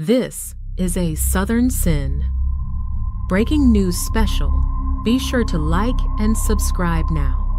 This is a Southern Sin breaking news special. Be sure to like and subscribe now.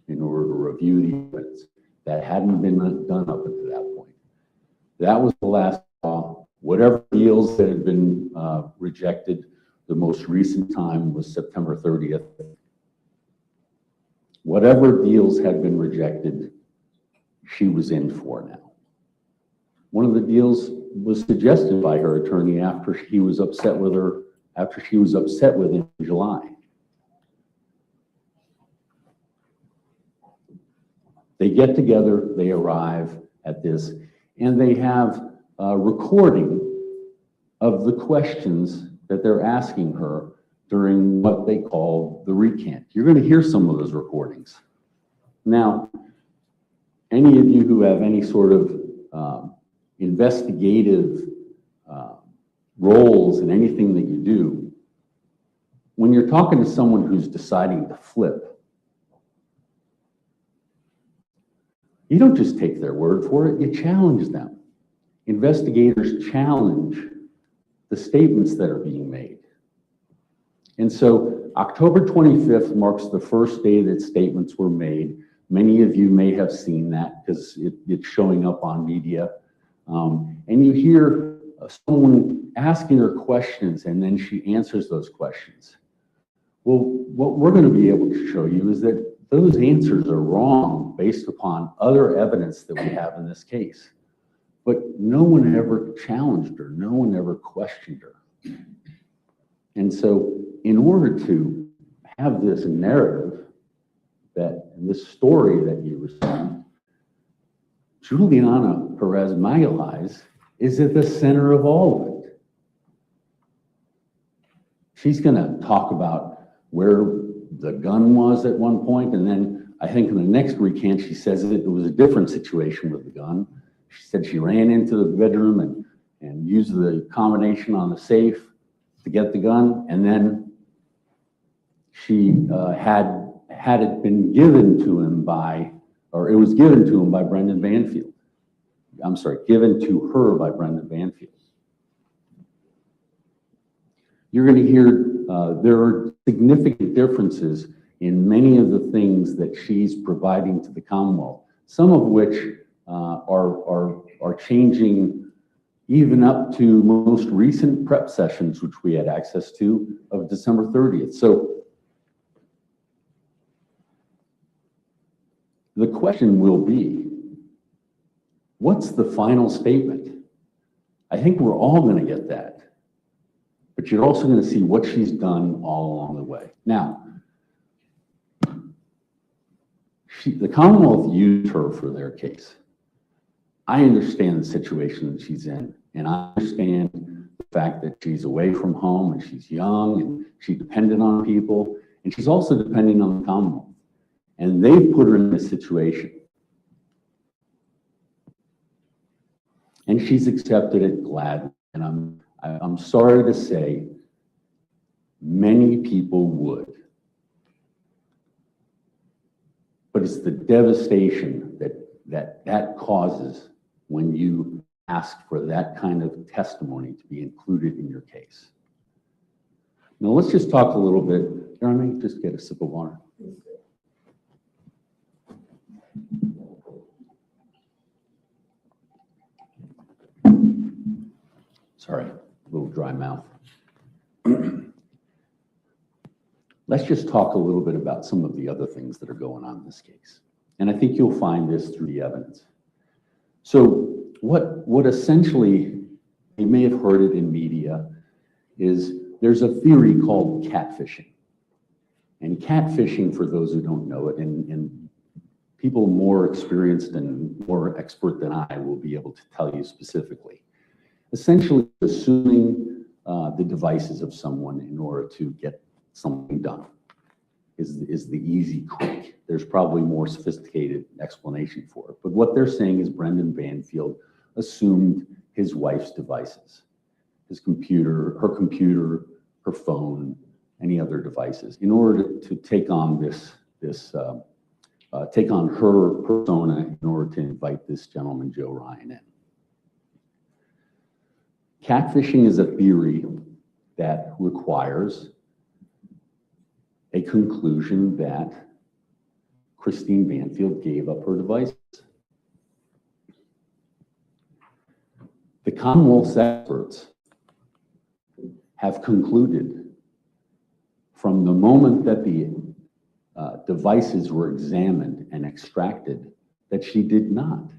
in order to review the evidence. That hadn't been done up until that point. That was the last law. Whatever deals that had been rejected, the most recent time was September 30th. Whatever deals had been rejected, she was in for now. One of the deals was suggested by her attorney after he was upset with her, after she was upset with him in July. They get together, they arrive at this, and they have a recording of the questions that they're asking her during what they call the recant. You're going to hear some of those recordings. Now, any of you who have any sort of investigative roles in anything that you do, when you're talking to someone who's deciding to flip, you don't just take their word for it, you challenge them. Investigators challenge the statements that are being made. And so October 25th marks the first day that statements were made. Many of you may have seen that because it's showing up on media. And you hear someone asking her questions and then she answers those questions. Well, what we're going to be able to show you is that those answers are wrong based upon other evidence that we have in this case. But no one ever challenged her. No one ever questioned her. And so in order to have this narrative, this story that you received, Juliana Perez Magalhaes is at the center of all of it. She's going to talk about where the gun was at one point, and then I think in the next recant she says it was a different situation with the gun. She said she ran into the bedroom and used the combination on the safe to get the gun, and then she had it been given to him by, or it was given to him by Brendan Banfield. I'm sorry, given to her by Brendan Banfield. You're going to hear there are significant differences in many of the things that she's providing to the Commonwealth, some of which are changing even up to most recent prep sessions, which we had access to of December 30th. So the question will be, what's the final statement? I think we're all going to get that. But you're also going to see what she's done all along the way. Now, the Commonwealth used her for their case. I understand the situation that she's in, and I understand the fact that she's away from home and she's young and she's dependent on people, and she's also dependent on the Commonwealth. And they've put her in this situation. And she's accepted it gladly. And I'm sorry to say, many people would. But it's the devastation that causes when you ask for that kind of testimony to be included in your case. Now let's just talk a little bit. Jeremy, just get a sip of water. Sorry, a little dry mouth. Let's just talk a little bit about some of the other things that are going on in this case. And I think you'll find this through the evidence. So what essentially, you may have heard it in media, is there's a theory called catfishing. And catfishing, for those who don't know it, and people more experienced and more expert than I will be able to tell you specifically. Essentially assuming the devices of someone in order to get something done is the easy, quick. There's probably more sophisticated explanation for it. But what they're saying is Brendan Banfield assumed his wife's devices, his computer, her phone, any other devices, in order to take on take on her persona in order to invite this gentleman, Joe Ryan, in. Catfishing is a theory that requires a conclusion that Christine Banfield gave up her devices. The Commonwealth's experts have concluded from the moment that the devices were examined and extracted that she did not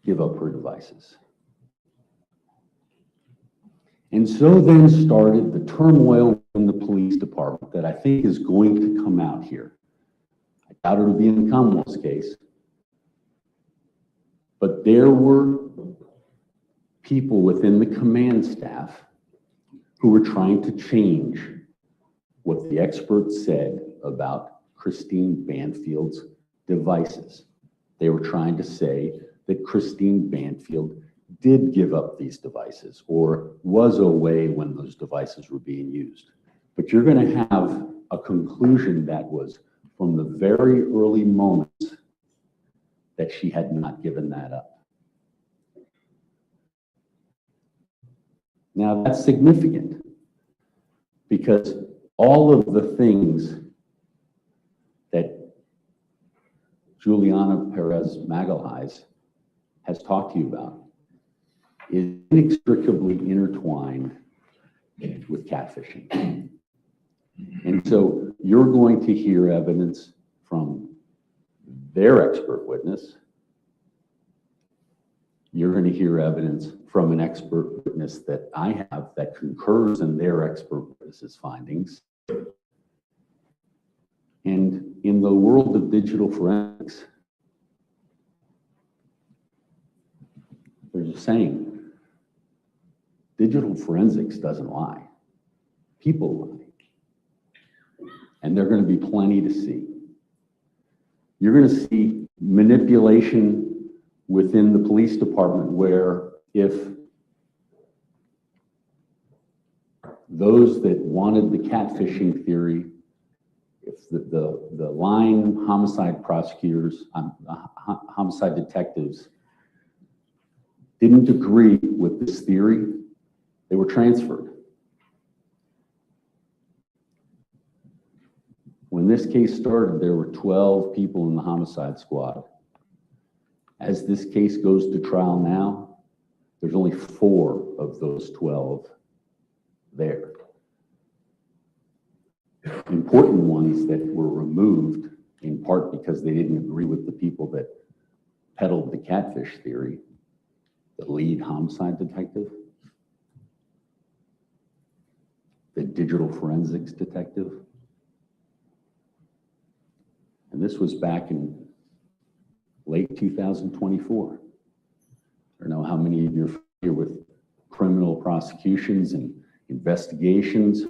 give up her devices. And so then started the turmoil in the police department that I think is going to come out here. I doubt it'll be in the Commonwealth's case, but there were people within the command staff who were trying to change what the experts said about Christine Banfield's devices. They were trying to say that Christine Banfield did give up these devices or was away when those devices were being used. But you're going to have a conclusion that was from the very early moments that she had not given that up. Now that's significant because all of the things that Juliana Perez Magalhaes has talked to you about is inextricably intertwined with catfishing. And so you're going to hear evidence from their expert witness. You're going to hear evidence from an expert witness that I have that concurs in their expert witness's findings. And in the world of digital forensics, there's a saying, digital forensics doesn't lie. People lie. And there are going to be plenty to see. You're going to see manipulation within the police department where if those that wanted the catfishing theory, if the line homicide prosecutors, homicide detectives didn't agree with this theory, they were transferred. When this case started, there were 12 people in the homicide squad. As this case goes to trial now, there's only 4 of those 12 there. Important ones that were removed in part because they didn't agree with the people that peddled the catfish theory, the lead homicide detective, the digital forensics detective. And this was back in late 2024. I don't know how many of you are familiar with criminal prosecutions and investigations.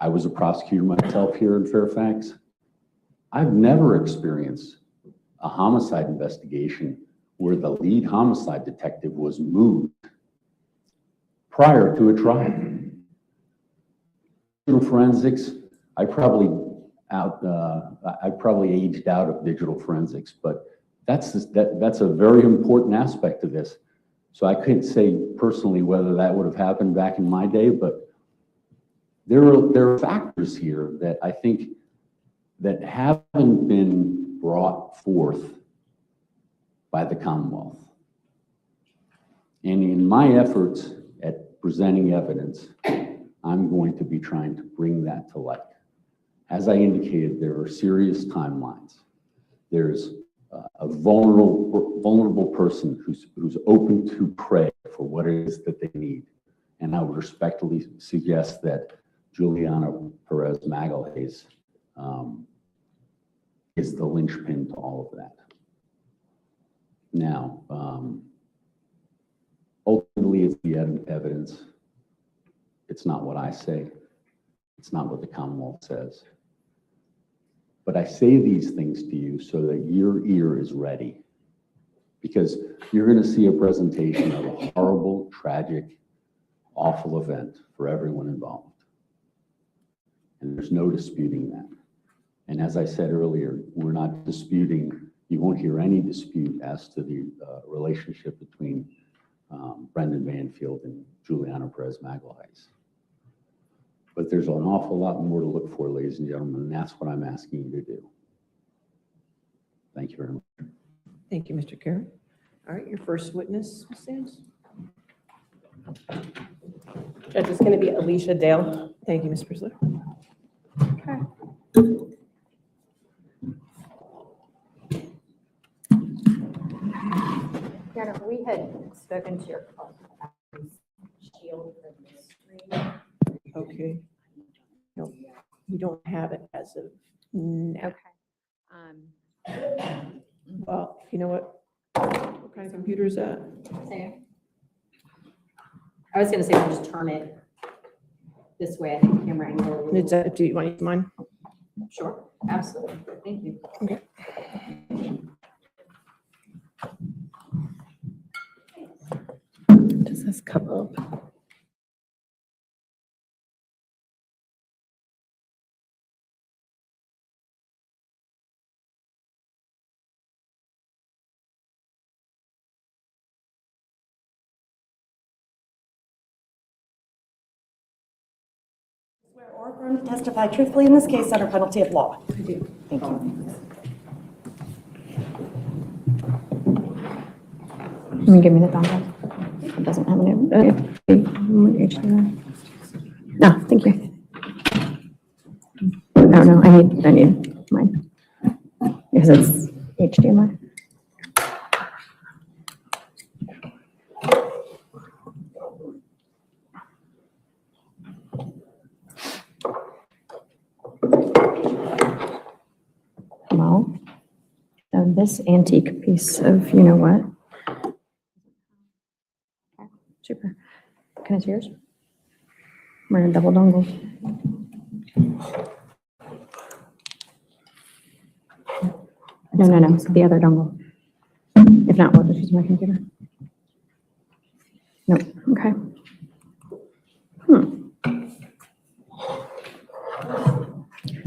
I was a prosecutor myself here in Fairfax. I've never experienced a homicide investigation where the lead homicide detective was moved prior to a trial. Digital forensics, I probably aged out of digital forensics, but that's a very important aspect of this. So I couldn't say personally whether that would have happened back in my day, but there are factors here that I think that haven't been brought forth by the Commonwealth. And in my efforts at presenting evidence, I'm going to be trying to bring that to light. As I indicated, there are serious timelines. There's a vulnerable person who's open to pray for what it is that they need. And I would respectfully suggest that Juliana Perez Magalhaes is the linchpin to all of that. Now, ultimately, it's the evidence. It's not what I say. It's not what the Commonwealth says. But I say these things to you so that your ear is ready, because you're going to see a presentation of a horrible, tragic, awful event for everyone involved. And there's no disputing that. And as I said earlier, we're not disputing, you won't hear any dispute as to the relationship between Brendan Banfield and Juliana Perez Magalhaes. But there's an awful lot more to look for, ladies and gentlemen, and that's what I'm asking you to do. Thank you very much. Thank you, Mr. Carey. All right, your first witness, Ms. Sands. Judge, it's going to be Alicia Dale. Thank you, Ms. Priscilla. Okay. Your Honor, we had spoken to your shield from the street. Okay. No, we don't have it as of now. Okay. Well, you know what kind of computer is that? I was going to say, we'll just turn it this way. I think the camera angle. Is that, do you want to use mine? Sure, absolutely. Thank you. Okay. Does this come up? Swear or affirm to testify truthfully in this case under penalty of law. I do. Thank you. Can you give me the dongle? It doesn't have any. No, thank you. Oh, no, I need mine. Because it's HDMI. Well, so this antique piece of, you know what? Super. Can I see yours? We're in a double dongle. No, the other dongle. If not, we'll just use my computer. Nope, okay.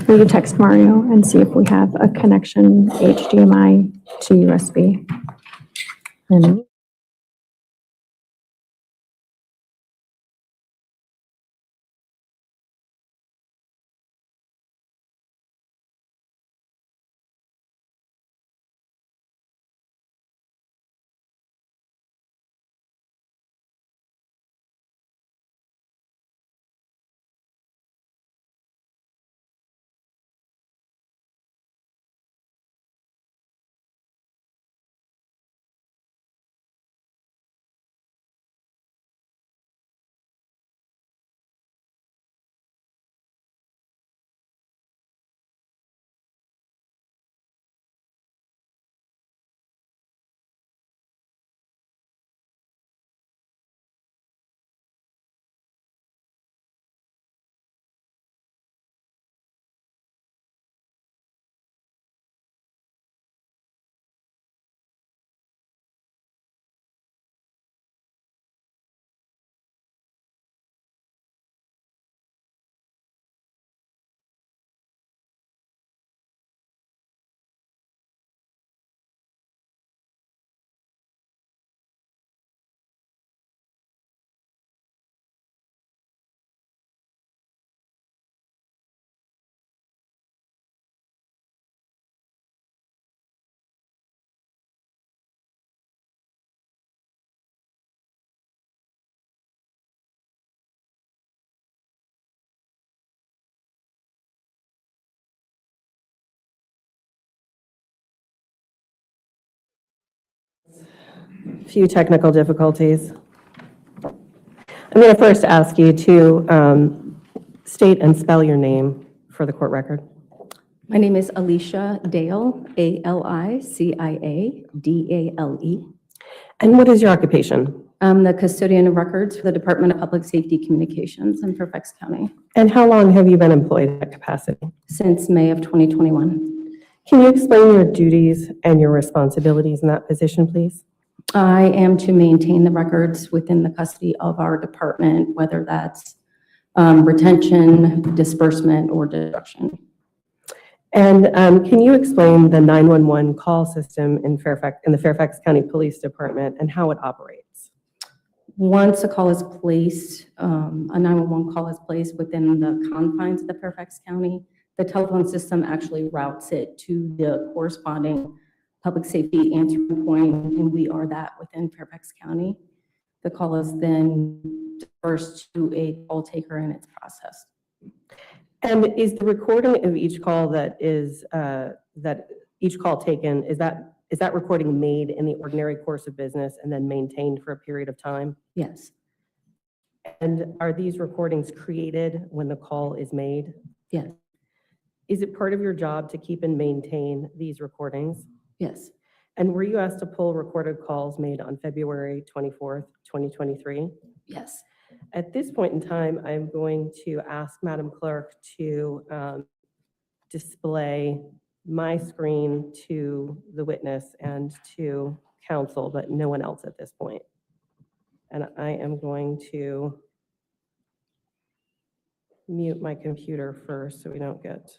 We can text Mario and see if we have a connection HDMI to USB. And Few technical difficulties. I'm going to first ask you to state and spell your name for the court record. My name is Alicia Dale, ALICIADALE. And what is your occupation? I'm the custodian of records for the Department of Public Safety Communications in Fairfax County And how long have you been employed in that capacity? since May of 2021. Can you explain your duties and your responsibilities in that position, please? I am to maintain the records within the custody of our department, whether that's retention, disbursement, or destruction. And can you explain the 911 call system in the Fairfax County Police Department and how it operates? Once a call is placed, a 911 call is placed within the confines of the Fairfax County, the telephone system actually routes it to the corresponding public safety answering point, and we are that within Fairfax County. The call is then dispersed to a call taker and it's processed. And is the recording of each call that each call taken, is that recording made in the ordinary course of business and then maintained for a period of time? Yes, And are these recordings created when the call is made? yes, Is it part of your job to keep and maintain these recordings? yes, And were you asked to pull recorded calls made on February 24th, 2023? yes. At this point in time, I'm going to ask Madam Clerk to display my screen to the witness and to counsel, but no one else at this point. And I am going to mute my computer first so we don't get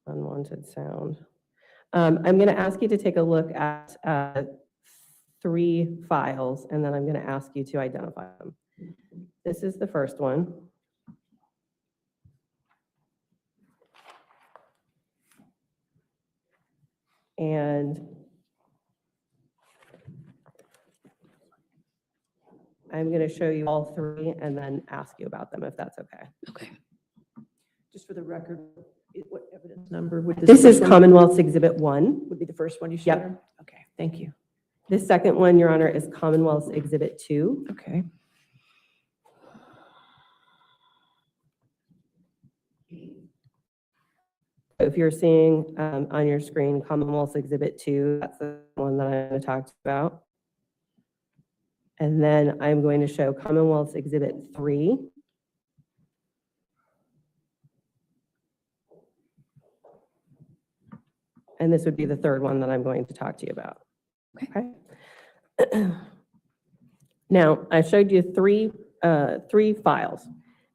unwanted sound. I'm going to ask you to take a look at 3 files, and then I'm going to ask you to identify them. This is the first one. And I'm going to show you all 3 and then ask you about them, if that's okay. Okay. Just for the record, what evidence number would This is first one- Commonwealth's Exhibit 1. Would be the first one you showed Yep. her? Okay, thank you. The second one, Your Honor, is Commonwealth's Exhibit 2. Okay. If you're seeing on your screen Commonwealth's Exhibit 2, that's the one that I'm going to talk about. And then I'm going to show Commonwealth's Exhibit 3. And this would be the third one that I'm going to talk to you about. Okay. Now, I showed you three files.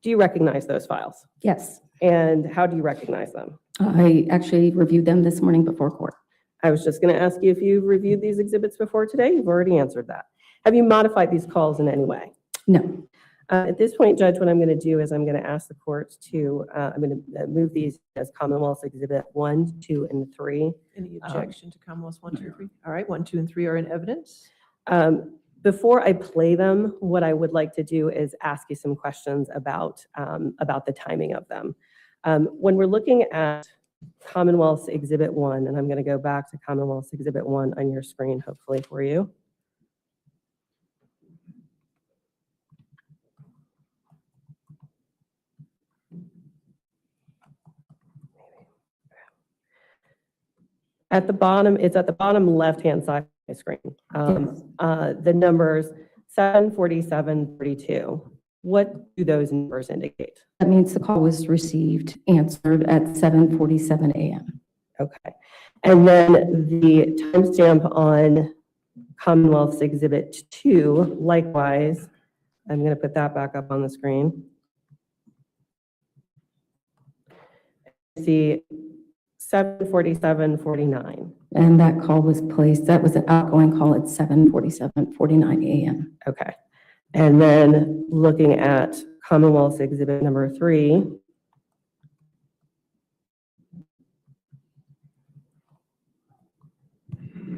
Do you recognize those files? Yes, And how do you recognize them? I actually reviewed them this morning before court. I was just going to ask you if you've reviewed these exhibits before today. You've already answered that. Have you modified these calls in any way? No, At this point, Judge, what I'm going to do is I'm going to ask the court to, I'm going to move these as Commonwealth's Exhibit 1, 2, and 3. Any objection to Commonwealth's 1, 2, 3? All right, 1, 2, and 3 are in evidence. Before I play them, what I would like to do is ask you some questions about the timing of them. When we're looking at Commonwealth's Exhibit 1, and I'm going to go back to Commonwealth's Exhibit 1 on your screen, hopefully for you. At the bottom, it's at the bottom left-hand side of my screen. The numbers 74732. What do those numbers indicate? that means the call was received, answered at 7:47 a.m. Okay. And then the timestamp on Commonwealth's Exhibit 2, likewise, I'm going to put that back up on the screen. See 7:47:49. And that call was placed, that was an outgoing call at 7:49 a.m. Okay. And then looking at Commonwealth's Exhibit number 3,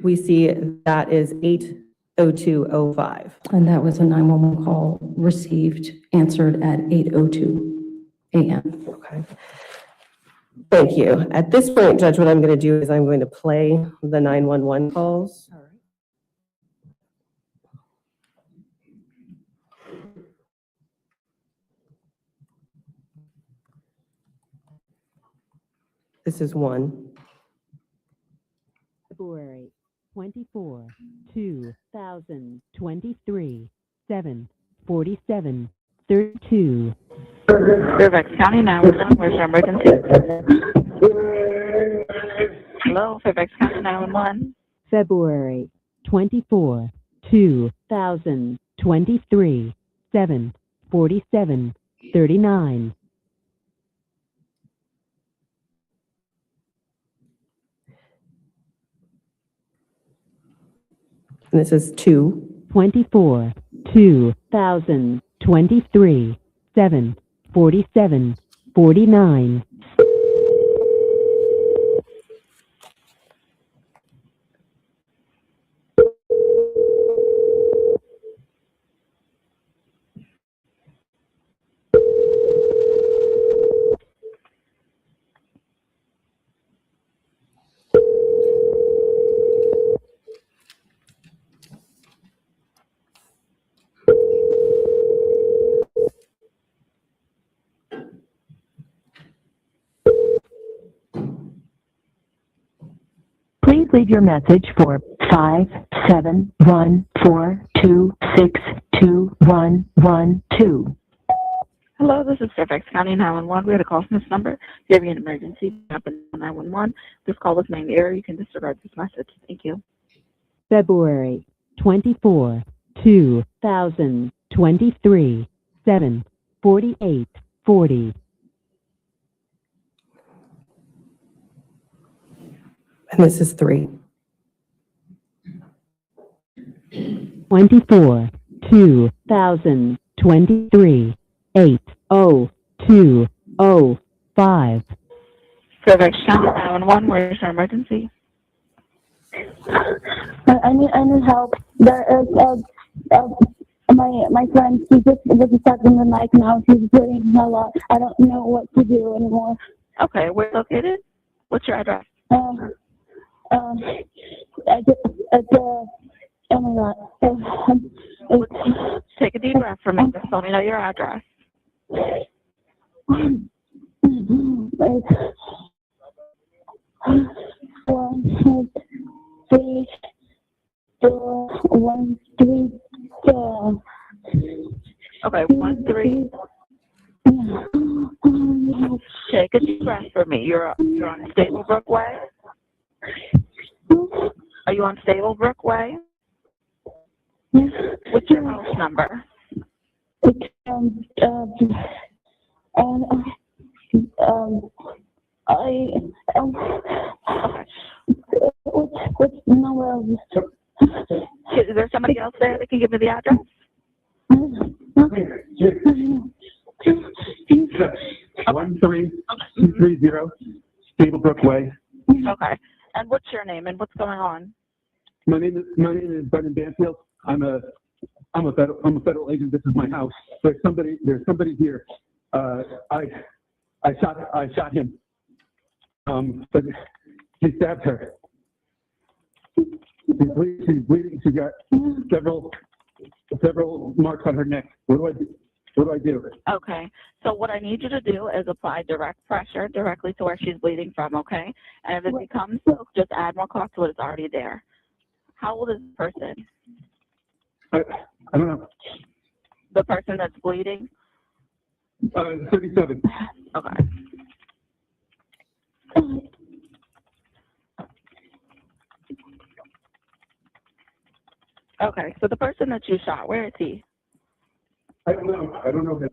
we see that is 8:02:05. And that was a 911 call received, answered at 8:02 a.m. Okay. Thank you. At this point, Judge, what I'm going to do is I'm going to play the 911 calls. All right. This is one. February 24, 2023, 7:47, 32. Fairfax County 911, where's your emergency? Hello, Fairfax County 911. February 24, 2023, 7:47, 39. And this is 2. 24, 2, 23, 7, 47, 49. Please leave your message for 57142621112. Hello, this is Fairfax County 911. We had a call from this number. If you have an emergency, happen 911. This call was named error. You can disregard this message. Thank you. February 24, 2023, 7, 48, 40. And this is 3. 24, 2023, 80205. Fairfax County 911. Where's your emergency? I need help. There is my friend. She just was stuck in the night now. She's bleeding a lot. I don't know what to do anymore. Okay, where located? What's your address? Oh my God. Take a deep breath for me. Just let me know your address. Okay, 13. Take a deep breath for me. You're on Stablebrook Way. Are you on Stablebrook Way? What's your house number? What's the number of this? Is there somebody else there that can give me the address? 13230 Stablebrook Way. Okay. And what's your name and what's going on? My name is Brendan Banfield. I'm a federal agent. This is my house. There's somebody here. I shot him. But he stabbed her. She's bleeding. She got several marks on her neck. What do I do? Okay. So what I need you to do is apply direct pressure directly to where she's bleeding from, okay? And if it becomes soaked, just add more cloth to it. It's already there. How old is the person? I don't know. The person that's bleeding? 37. Okay. Okay, so the person that you shot, where is he? I don't know him.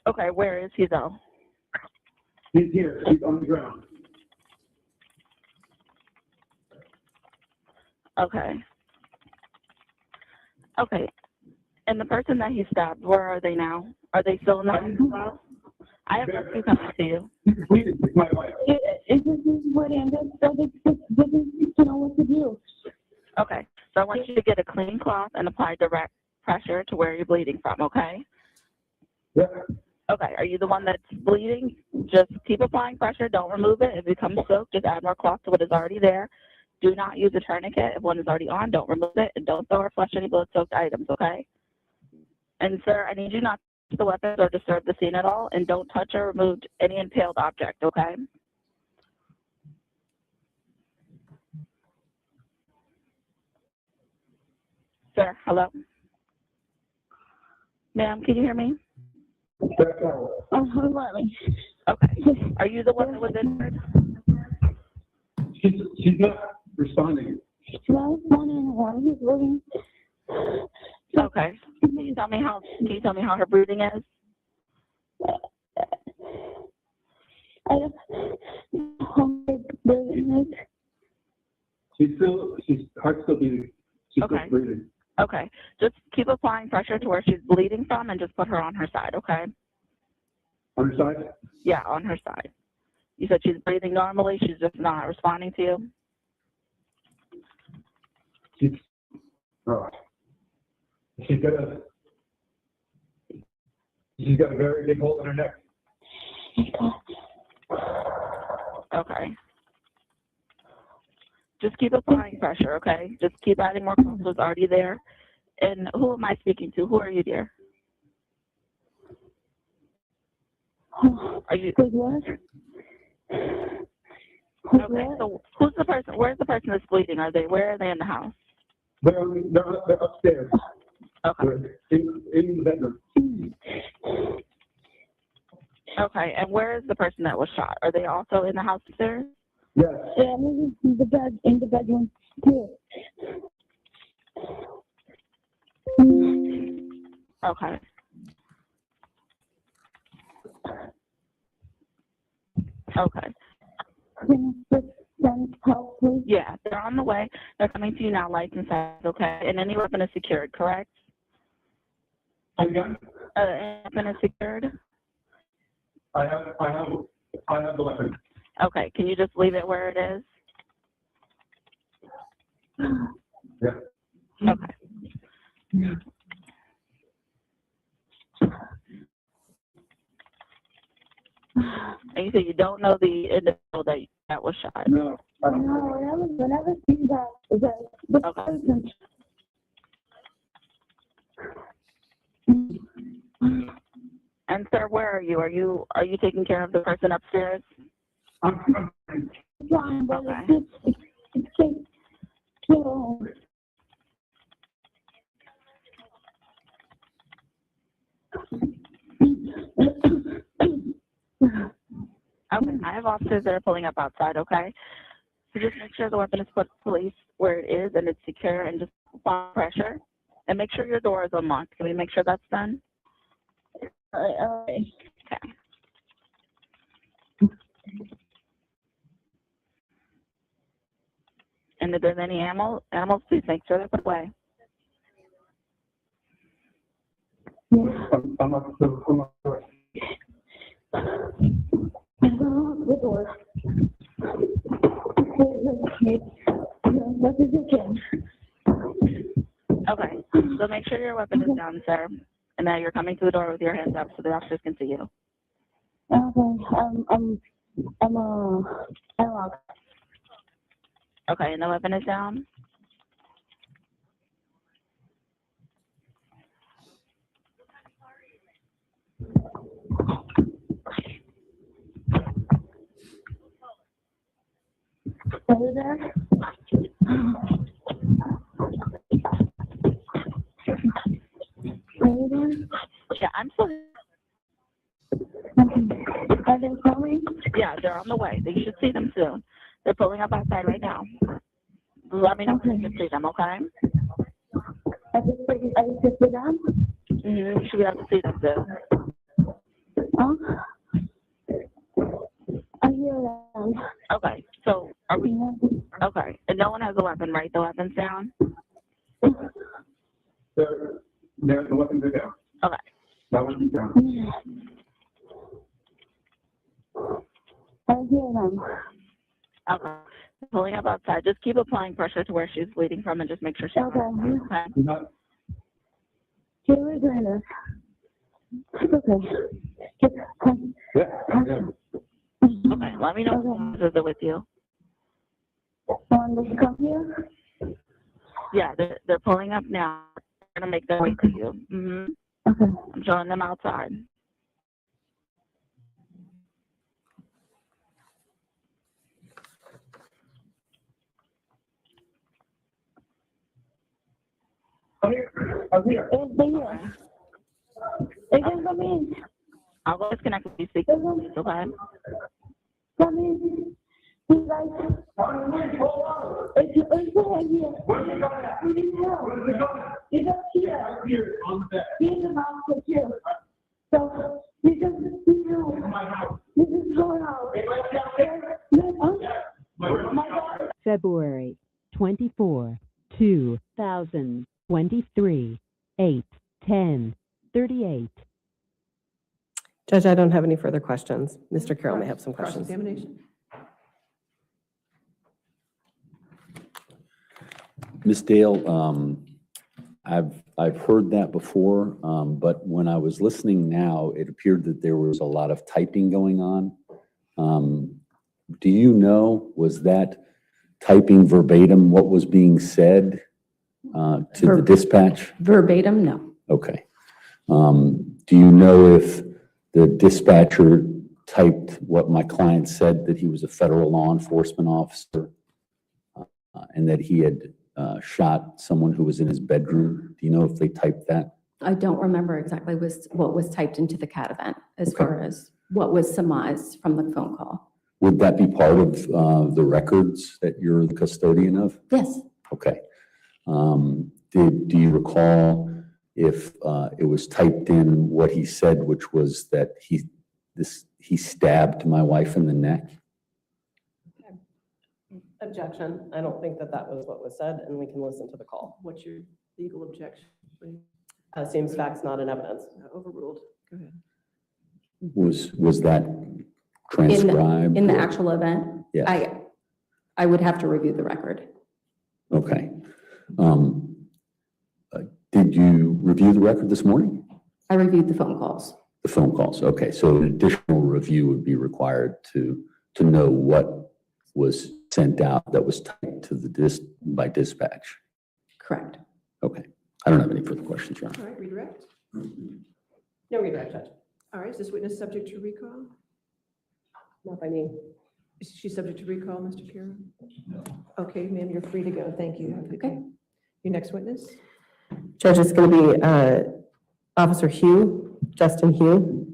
Okay, where is he though? He's here. He's on the ground. Okay. Okay. And the person that he stabbed, where are they now? Are they still in the hospital? I have rescue coming to you. It's my wife. This is what I'm just to know what to do. Okay. So I want you to get a clean cloth and apply direct pressure to where you're bleeding from, okay? Yeah. Okay. Are you the one that's bleeding? Just keep applying pressure. Don't remove it. If it becomes soaked, just add more cloth to what is already there. Do not use a tourniquet. If one is already on, don't remove it. And don't throw or flush any blood-soaked items, okay? And, sir, I need you not to touch the weapons or disturb the scene at all. And don't touch or remove any impaled object, okay? Sir, hello? Ma'am, can you hear me? Let me. Okay. Are you the one that was injured? She's not responding. Okay. Can you tell me how her breathing is? She's heart's still beating. She's still breathing. Okay, just keep applying pressure to where she's bleeding from and just put her on her side, okay? On her side? Yeah, on her side. You said she's breathing normally, she's just not responding to you? She's got a very big hole in her neck. Okay. Just keep applying pressure, okay? Just keep adding more counselors already there. And who am I speaking to? Who are you, dear? Are you? Okay, so who's the person? Where's the person that's bleeding? Where are they in the house? They're upstairs. Okay. In the bedroom. Okay, and where is the person that was shot? Are they also in the house upstairs? Yes. Yeah, in the bedroom too. Okay. Okay. Help, please? Yeah, they're on the way. They're coming to you now, lights and sounds, okay? And any weapon is secured, correct? Again? Any weapon is secured? I have the weapon. Okay, can you just leave it where it is? Yeah. Okay. And you say you don't know the individual that was shot? No. No, I never seen the person. And sir, where are you? Are you taking care of the person upstairs? I'm trying, but Okay. it's so. Okay, I have officers that are pulling up outside, okay? So just make sure the weapon is put placed where it is and it's secure, and just apply pressure. And make sure your door is unlocked. Can we make sure that's done? All right. Okay. And if there's any animals, please make sure they're put away. I'm not sure. The door. What is it again? Okay, so make sure your weapon is down, sir, and that you're coming to the door with your hands up so the officers can see you. Okay, I'm locked. Okay, and the weapon is down? Are you there? Are you there? Yeah, I'm still here. Are they coming? Yeah, they're on the way. You should see them soon. They're pulling up outside right now. Let me know when you can see them, okay? I just sit down? You should be able to see them soon. Huh? I hear them. Okay, so are we? Okay, and no one has a weapon, right? The weapon's down? The weapons are down. Okay. That one's down. I hear them. Okay. Pulling up outside. Just keep applying pressure to where she's bleeding from and just make sure she's Okay. okay. Not. Here we're doing this. It's okay. Yeah. Okay, let me know if they're with you. Want to come here? Yeah, they're pulling up now. They're going to make their way to you. Okay. I'm showing them outside. I'm here. They're here. They can come in. I'll go disconnect with you, speak to police, okay? Come in. You guys. It's right here. Where's it going at? We need help. Where's it going at? It's up here. Here, on the bed. He's in the house with you. So, you just, My house. you just go out. February 24, 2000. 23, 8, 10, 38. Judge, I don't have any further questions. Mr. Carroll may have some questions. Cross-examination. Ms. Dale, I've heard that before, but when I was listening now, it appeared that there was a lot of typing going on. Do you know, was that typing verbatim what was being said to the dispatch? Verbatim, no. Okay. Do you know if the dispatcher typed what my client said, that he was a federal law enforcement officer and that he had shot someone who was in his bedroom? Do you know if they typed that? I don't remember exactly what was typed into the CAT event as far as what was surmised from the phone call. Would that be part of the records that you're the custodian of? Yes. Okay. Do you recall if it was typed in what he said, which was that he stabbed my wife in the neck? Objection. I don't think that that was what was said, and we can listen to the call. What's your legal objection, please? Seems facts, not in evidence. Overruled. Go ahead. Was that transcribed? In the actual event? Yes. I would have to review the record. Okay. Did you review the record this morning? I reviewed the phone calls. The phone calls. Okay. So an additional review would be required to know what was sent out that was typed to the by dispatch. Correct. Okay. I don't have any further questions, Your Honor. All right, redirect. No redirect, Judge. All right, is this witness subject to recall? Not by me. Is she subject to recall, Mr. Kira? No. Okay, ma'am, you're free to go. Thank you. Have a good day. Your next witness? Judge, it's going to be Officer Hugh, Justin Hugh.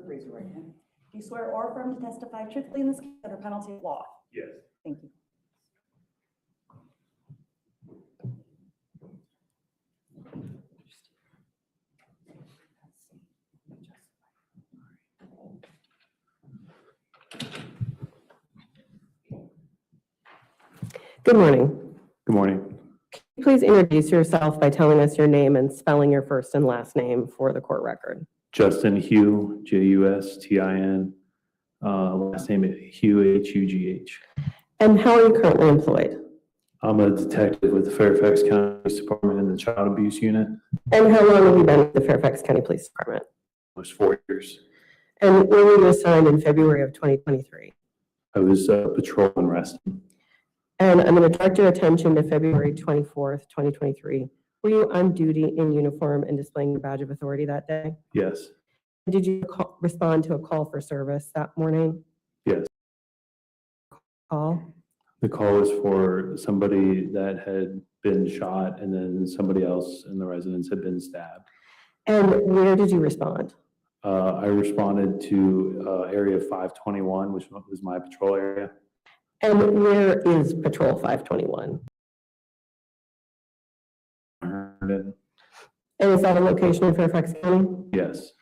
Raise your right hand. Do you swear or affirm to testify truthfully in this case under penalty of law? Yes. Thank you. Good morning. Good morning. Can you please introduce yourself by telling us your name and spelling your first and last name for the court record? Justin Hugh, Justin. Last name is Hugh, Hugh. And how are you currently employed? I'm a detective with the Fairfax County Police Department in the Child Abuse Unit. And how long have you been with the Fairfax County Police Department? Almost 4 years. And when were you assigned in February of 2023? I was patrolling resting. And I'm going to direct your attention to February 24th, 2023. Were you on duty in uniform and displaying your badge of authority that day? Yes. Did you respond to a call for service that morning? Yes. Call? The call was for somebody that had been shot and then somebody else in the residence had been stabbed. And where did you respond? I responded to area 521, which was my patrol area. And where is Patrol 521? And is that a location in Fairfax County? Yes.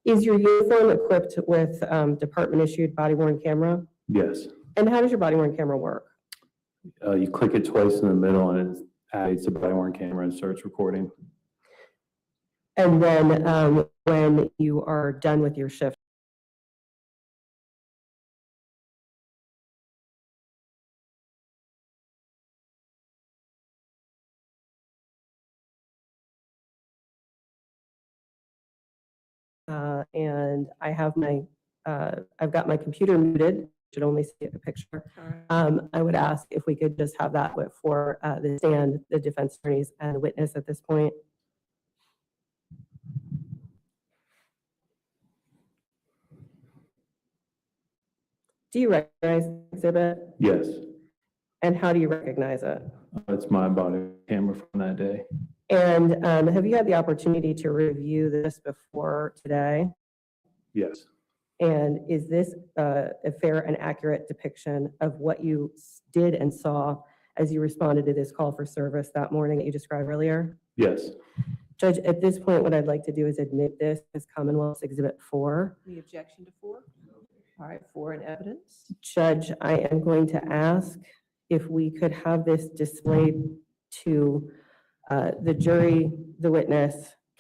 Is your uniform equipped with department-issued body-worn camera? Yes. And how does your body-worn camera work? You click it twice in the middle and it activates the body-worn camera and starts recording. And then when you are done with your shift, and I have my, I've got my computer muted, should only see a picture. I would ask if we could just have that for the stand, the defense attorneys and the witness at this point. Do you recognize the exhibit? Yes, And how do you recognize it? it's my body camera from that day. And have you had the opportunity to review this before today? Yes, And is this a fair and accurate depiction of what you did and saw as you responded to this call for service that morning that you described earlier? yes. Judge, at this point, what I'd like to do is admit this as Commonwealth's Exhibit 4. Any objection to 4? All right, 4 in evidence. Judge, I am going to ask if we could have this displayed to the jury, the witness,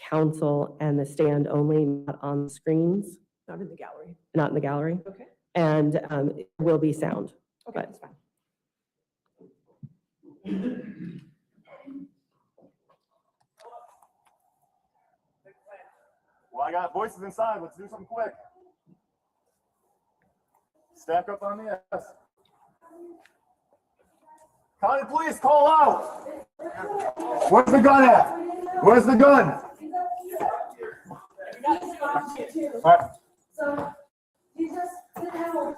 counsel, and the stand only, not on the screens, Not in the gallery. not in the gallery. Okay. And it will be sound. Okay, that's fine. Well, I got voices inside. Let's do something quick. Stack up on the S. County police, call out. Where's the gun at? Where's the gun? All right. So, you just sit down.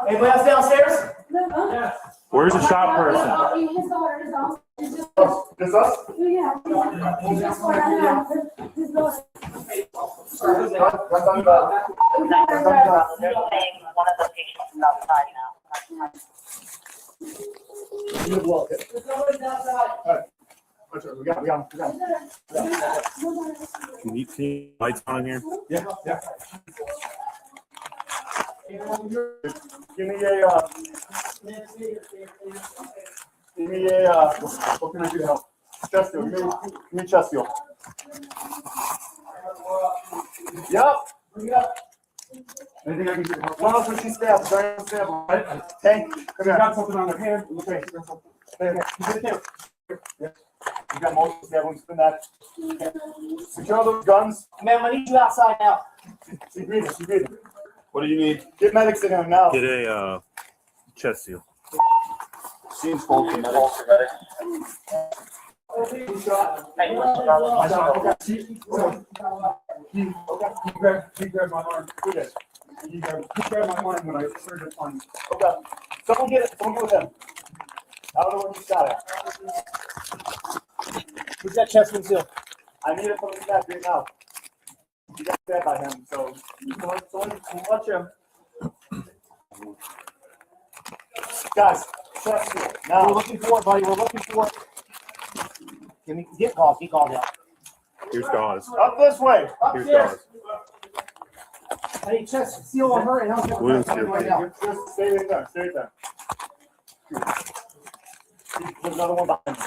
Anybody else downstairs? No. Yes. Where's the shot person? His daughter is downstairs. This us? Yeah. He's just his daughter. One of the patients is outside now. You're welcome. All right. We got him. Can you see lights on here? Yeah. Give me a, what can I do to help? Chest seal, give me chest seal. Yep. Anything I can do to help? What else would she stab? Try to stab, right? Tank, come here. Got something on their hand. Okay. You got multiple stab wounds, spin that. Secure those guns. Ma'am, I need you outside now. She's breathing. What do you need? Get medics in here now. Get a chest seal. Seems faulty medics. Okay. He grabbed my arm. He grabbed my arm when I started on you. Okay. Someone get with him. I don't know where he shot at. Who's that chest wound seal? I need it from the back right now. You got stabbed by him, so someone watch him. Guys, chest seal. Now. We're looking for it, buddy. We're looking for it. Can we get calls? He called out. Here's Gauze. Up this way. Here's Gauze. I need chest seal on her and I'll get Wounds her seal. right now. Just stay right there. There's another one behind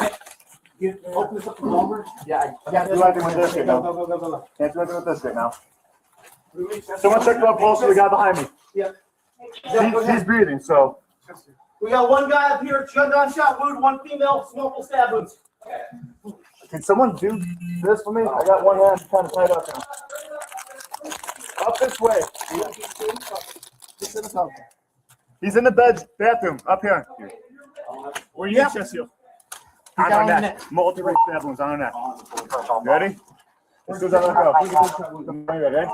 you. Open this up longer. Yeah. Can't do anything with this right now. Go. Can't do anything with this right now. Someone check up close to the guy behind me. Yep. He's breathing, so. We got one guy up here, gunshot wound, one female, multiple stab wounds. Can someone do this for me? I got one hand kind of tied up now. Up this way. He's in the bathroom, up here. Where you at, chest seal? On our neck. Multiple stab wounds on our neck. Ready? Let's do that. Ready?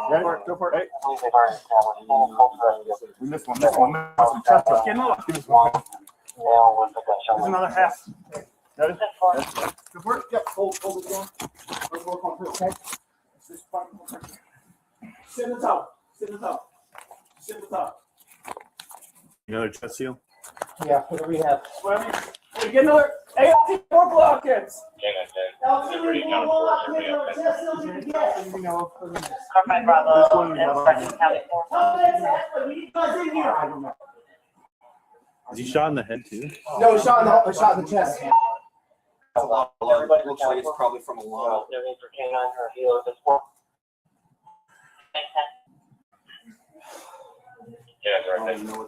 Go for it. This one. Chest seal. Give us one. There's another half. Ready? Go for it. Yep. Hold it down. Okay. Sit in the top. Another chest seal? Yeah, what do we have? Hey, get another. Hey, I'll take more blockheads. Carpet Bravo and Preston County 4. Is he shot in the head too? No, shot in the chest. a lot of blood. It looks like it's probably from a lot.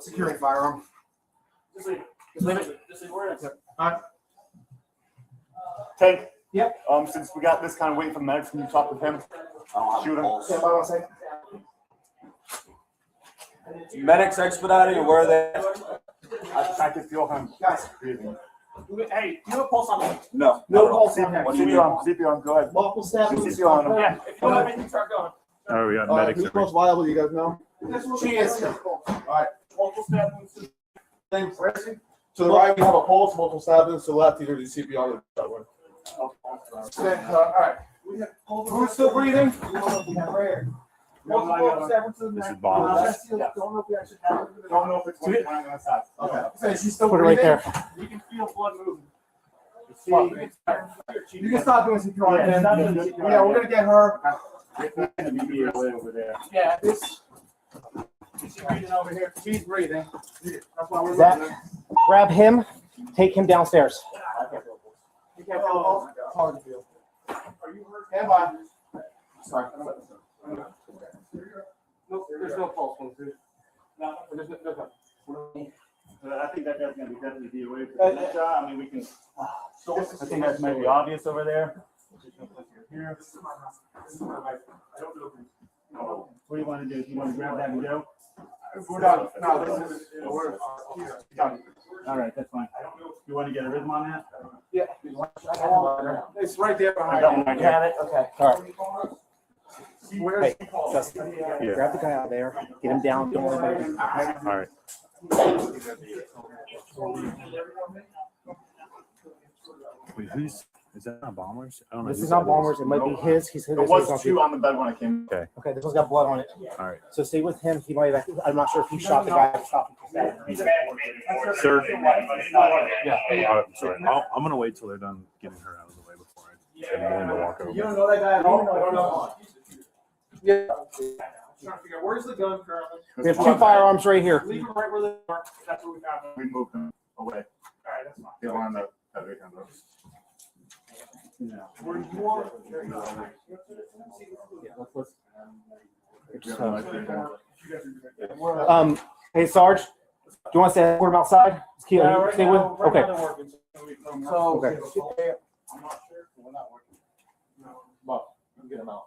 Securing firearm. Just leave it. Just leave where it is. All right. Tank. Yep. Since we got this kind of waiting for medics, can you talk with him? Shoot him. Yeah, hold on a second. Medics expediting, or where are they? I can feel him. Guys. Breathing. Hey, do you have a pulse on me? No. No pulse on him. CPR on, go ahead. Multiple stab wounds. CPR on him. Yeah, if you don't have anything, start going. All right, we got medics. Who's most viable, you guys know? She is. All right. Multiple stab wounds. Where is he? To the right, we have a pulse, multiple stab wounds. To the left, either the CPR or the shot one. Okay, all right. Who's still breathing? This is bombs. Don't know if we actually have it. Don't know if it's going on the side. Okay. She's still Put it right breathing? there. You can feel blood moving. You can stop doing CPR. Yeah, we're gonna get her. Over there. Yeah, this. She's breathing over here. She's breathing. That's why we're Zach, looking. grab him, take him downstairs. You can't feel pulse? It's hard to feel. Are you hurt? Stand by. Sorry. No, there's no pulse. No, there's no. I think that guy's gonna be definitely be away from that shot. I mean, we can. I think that might be obvious over there. Here. What do you want to do? Do you want to grab that and go? We're done. No, this is. We're done. All right, that's fine. You want to get a rhythm on that? Yeah. It's right there behind I got you. one right You have here. it? Okay. All right. Hey, Justin, grab the guy out there, get him down, don't worry about it. All right. Wait, is that not bombers? I don't know. This whose is not that bombers, it might be his, he's. There was two on the bed when I came. Okay. Okay, this one's got blood on it. All right. So stay with him, he might have, I'm not sure if he shot the guy. Sir? Yeah. Sorry. I'm going to wait till they're done getting her out of the way before I'm willing to walk over. You don't know that guy at all? No. Yeah. Trying to figure out where's the gun currently. We have two firearms right here. Leave them right where they are. That's what we found. We moved them away. All right, that's fine. They were on the other end of Where you are. Hey Sarge, do you want to say a word outside? Stay with. Okay. So. Okay. I'm not sure. We're not working. Well, you get them out.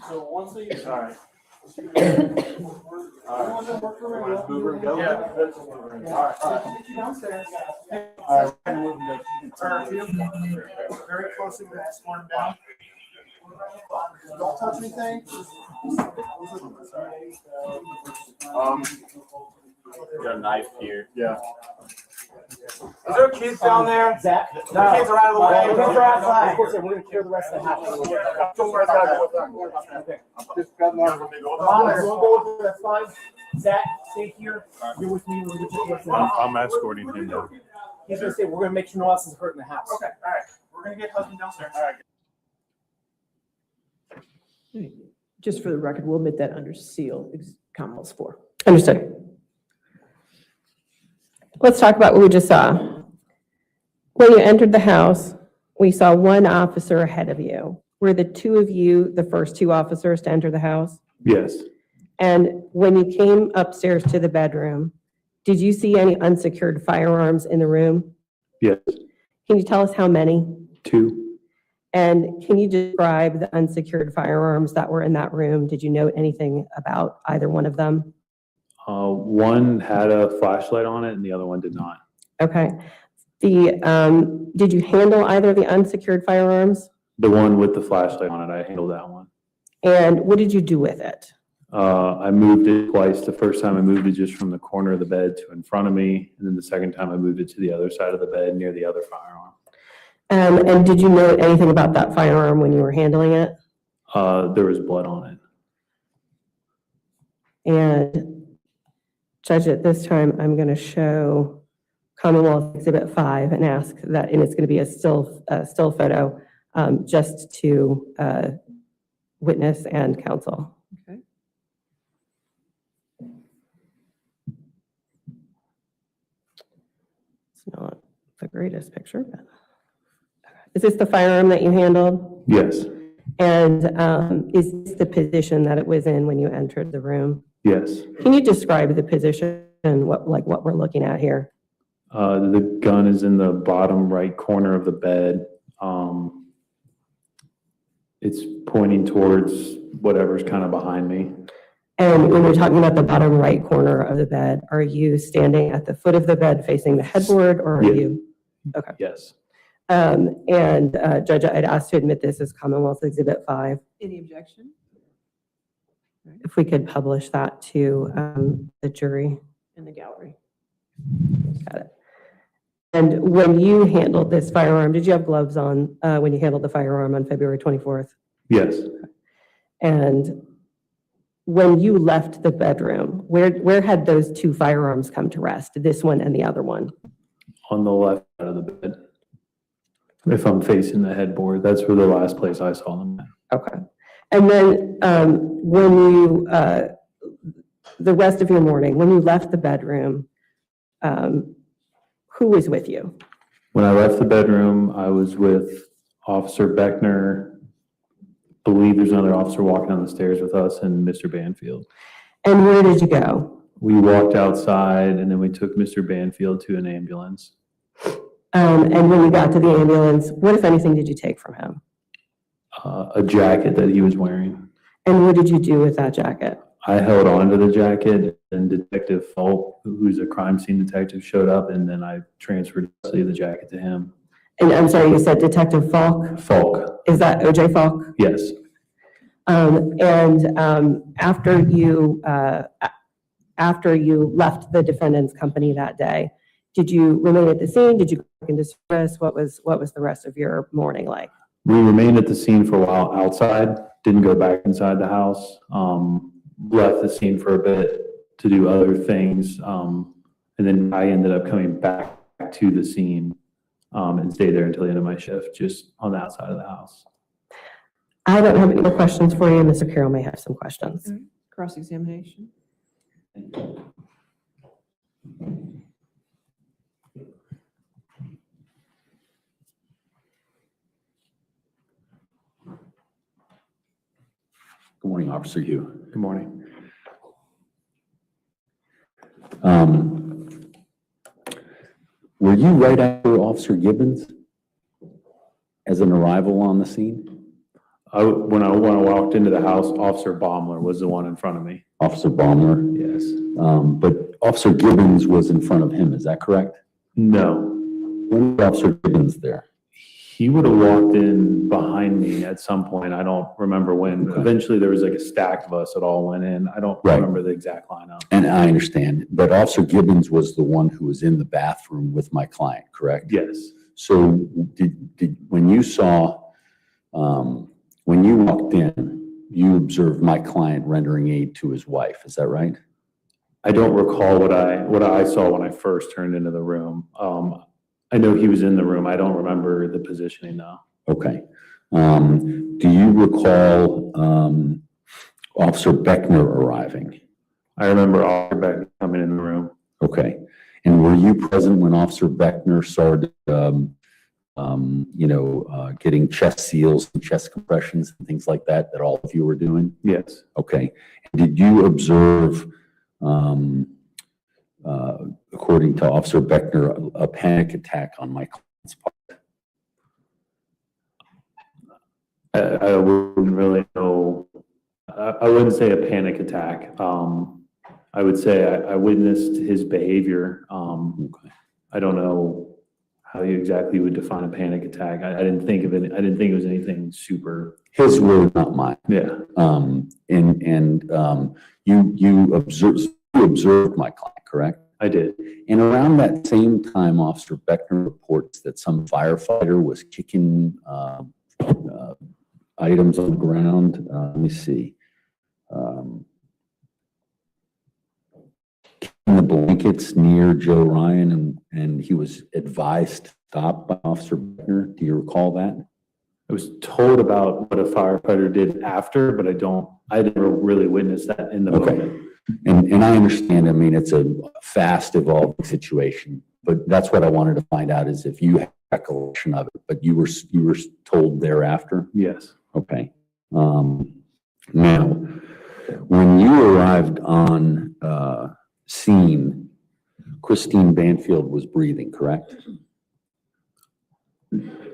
So once they. All right. Very closely with that sworn down. Don't touch anything. Got a knife here. Yeah. Is there kids down there? Zach? No. The kids are out of the way. Kids are outside. Of course, we're going to clear the rest of the house. Don't worry about it. Okay. Just got another. We'll go with that's fine. Zach, stay here. You're with me. I'm escorting him down. He's going to say, we're going to make sure no one else is hurt in the house. Okay. All right. We're going to get husband downstairs. All right. Just for the record, we'll admit that under seal, Commonwealth's 4. Understood. Let's talk about what we just saw. When you entered the house, we saw one officer ahead of you. Were the two of you the first two officers to enter the house? Yes. And when you came upstairs to the bedroom, did you see any unsecured firearms in the room? Yes. Can you tell us how many? 2. And can you describe the unsecured firearms that were in that room? Did you note anything about either one of them? One had a flashlight on it and the other one did not. Okay. Did you handle either of the unsecured firearms? The one with the flashlight on it, I handled that one. And what did you do with it? I moved it twice. The first time I moved it just from the corner of the bed to in front of me. And then the second time I moved it to the other side of the bed near the other firearm. And did you note anything about that firearm when you were handling it? There was blood on it. And Judge, at this time, I'm going to show Commonwealth Exhibit 5 and ask that, and it's going to be a still photo, just to witness and counsel. Okay. It's not. greatest picture. But is this the firearm that you handled? Yes. And is this the position that it was in when you entered the room? Yes. Can you describe the position and what we're looking at here? The gun is in the bottom right corner of the bed. It's pointing towards whatever's kind of behind me. And when we're talking about the bottom right corner of the bed, are you standing at the foot of the bed facing the headboard, or are you? Okay. Yes. Judge, I'd asked to admit this as Commonwealth Exhibit 5. Any objection? If we could publish that to the jury. In the gallery. Got it. And when you handled this firearm, did you have gloves on when you handled the firearm on February 24th? Yes. And when you left the bedroom, where had those two firearms come to rest, this one and the other one? On the left side of the bed. If I'm facing the headboard, that's where the last place I saw them at. Okay. And then when you, the rest of your morning, when you left the bedroom, who was with you? When I left the bedroom, I was with Officer Beckner. I believe there's another officer walking down the stairs with us, and Mr. Banfield. And where did you go? We walked outside, and then we took Mr. Banfield to an ambulance. And when you got to the ambulance, what, if anything, did you take from him? A jacket that he was wearing. And what did you do with that jacket? I held on to the jacket, and Detective Falk, who's a crime scene detective, showed up, and then I transferred the jacket to him. And I'm sorry, you said Detective Falk? Falk. Is that O.J. Falk? Yes. After you left the defendant's company that day, did you remain at the scene? Did you go back into service? What was the rest of your morning like? We remained at the scene for a while outside, didn't go back inside the house, left the scene for a bit to do other things, and then I ended up coming back to the scene and stayed there until the end of my shift, just on the outside of the house. I don't have any more questions for you. Mr. Carroll may have some questions. Cross-examination. Good morning, Officer Hugh. Good morning. Were you right after Officer Gibbons as an arrival on the scene? When I walked into the house, Officer Baumler was the one in front of me. Officer Baumler? Yes. But Officer Gibbons was in front of him, is that correct? No. When was Officer Gibbons there? He would have walked in behind me at some point. I don't remember when. Okay. Eventually, there was like a stack of us that all went in. I don't remember the exact lineup. And I understand, but Officer Gibbons was the one who was in the bathroom with my client, correct? Yes. So when you saw, when you walked in, you observed my client rendering aid to his wife, is that right? I don't recall what I saw when I first turned into the room. I know he was in the room. I don't remember the positioning though. Okay. Do you recall Officer Beckner arriving? I remember Officer Beckner coming in the room. Okay. And were you present when Officer Beckner started, getting chest seals and chest compressions and things like that all of you were doing? Yes. Okay. And did you observe, according to Officer Beckner, a panic attack on my client's part? I wouldn't really know. I wouldn't say a panic attack. I would say I witnessed his behavior. Okay. I don't know how you exactly would define a panic attack. I didn't think of it. I didn't think it was anything super. His word, not mine. Yeah. You observed my client, correct? I did. And around that same time, Officer Beckner reports that some firefighter was kicking items on the ground. Let me see. Kicking the blankets near Joe Ryan, and he was advised to stop by Officer Beckner. Do you recall that? I was told about what a firefighter did after, but I never really witnessed that in the moment. And I understand, I mean, it's a fast evolving situation. But that's what I wanted to find out is if you had recollection of it, but you were told thereafter? Yes. Okay. Now, when you arrived on scene, Christine Banfield was breathing, correct?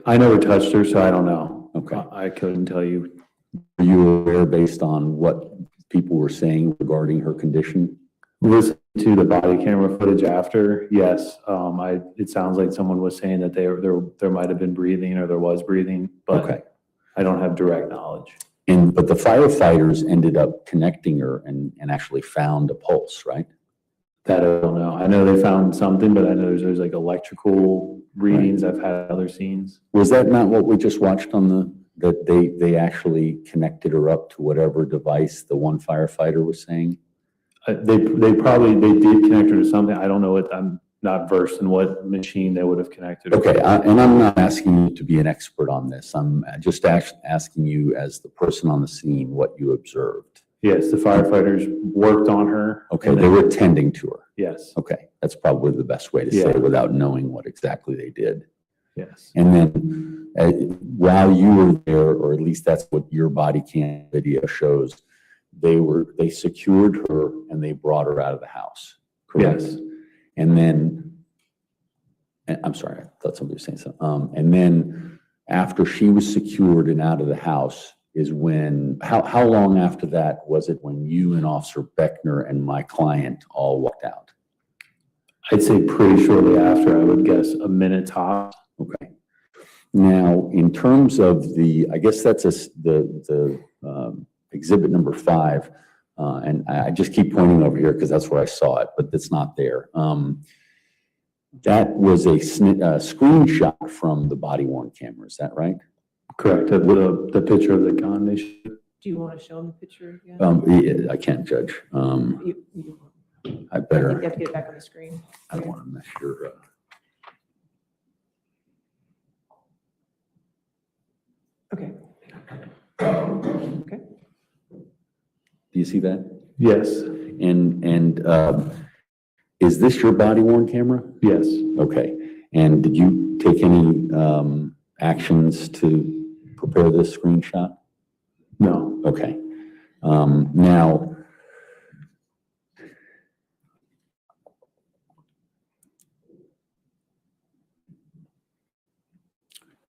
I never touched her, so I don't know. Okay. I couldn't tell you. Were you aware based on what people were saying regarding her condition? Listen to the body camera footage after, yes. It sounds like someone was saying that there might have been breathing or there was breathing, but Okay. I don't have direct knowledge. But the firefighters ended up connecting her and actually found a pulse, right? That I don't know. I know they found something, but I know there's like electrical readings. I've had other scenes. Was that not what we just watched on that they actually connected her up to whatever device the one firefighter was saying? They did connect her to something. I don't know what, I'm not versed in what machine they would have connected her to. Okay, and I'm not asking you to be an expert on this. I'm just asking you as the person on the scene what you observed. Yes, the firefighters worked on her. Okay, they were tending to her. Yes. Okay, that's probably the best way to say it without knowing what exactly they did. Yes. And then while you were there, or at least that's what your body cam video shows, they secured her and they brought her out of the house. Correct? Yes. And then, I'm sorry, I thought somebody was saying something. And then after she was secured and out of the house is when, how long after that was it when you and Officer Beckner and my client all walked out? I'd say pretty shortly after, I would guess a minute top. Okay. Now, in terms of I guess that's the exhibit number 5, and I just keep pointing over here because that's where I saw it, but it's not there. That was a screenshot from the body-worn camera, is that right? Correct, the picture of the gun they showed. Do you want to show them the picture again? Yeah, I can't judge. I better. You have to get it back on the screen. I don't want to mess your. Okay. Okay. Do you see that? Yes. And is this your body-worn camera? Yes. Okay. And did you take any actions to prepare this screenshot? No. Okay. Now,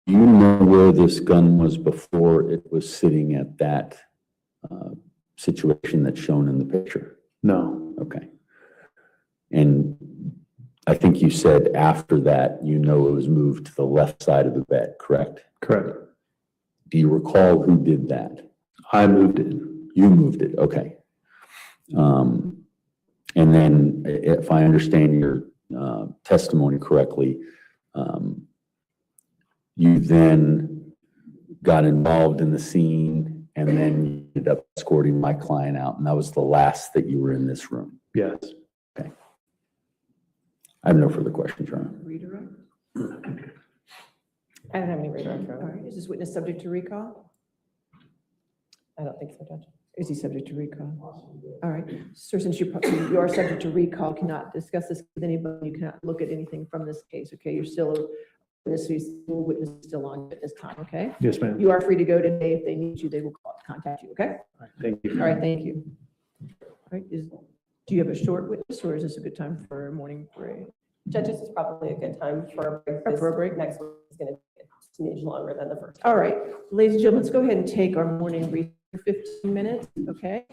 you know where this gun was before it was sitting at that situation that's shown in the picture? No. Okay. And I think you said after that, you know it was moved to the left side of the bed, correct? Correct. Do you recall who did that? I moved it. You moved it, okay. And then if I understand your testimony correctly, you then got involved in the scene and then you ended up escorting my client out, and that was the last that you were in this room. Yes. Okay. I have no further questions, Your Honor. Redirect? I don't have any redirect. All right, is this witness subject to recall? I don't think so, Judge. Is he subject to recall? All right, sir, since you are subject to recall, cannot discuss this with anybody, you cannot look at anything from this case, okay? You're still a witness still on at this time, okay? Yes, ma'am. You are free to go today. If they need you, they will contact you, okay? Thank you. All right, thank you. All right, do you have a short witness, or is this a good time for a morning break? Judge, this is probably a good time for a break. For a break? Next one is going to be a smidge longer than the first. All right, ladies and gentlemen, let's go ahead and take our morning recess for 15 minutes, okay?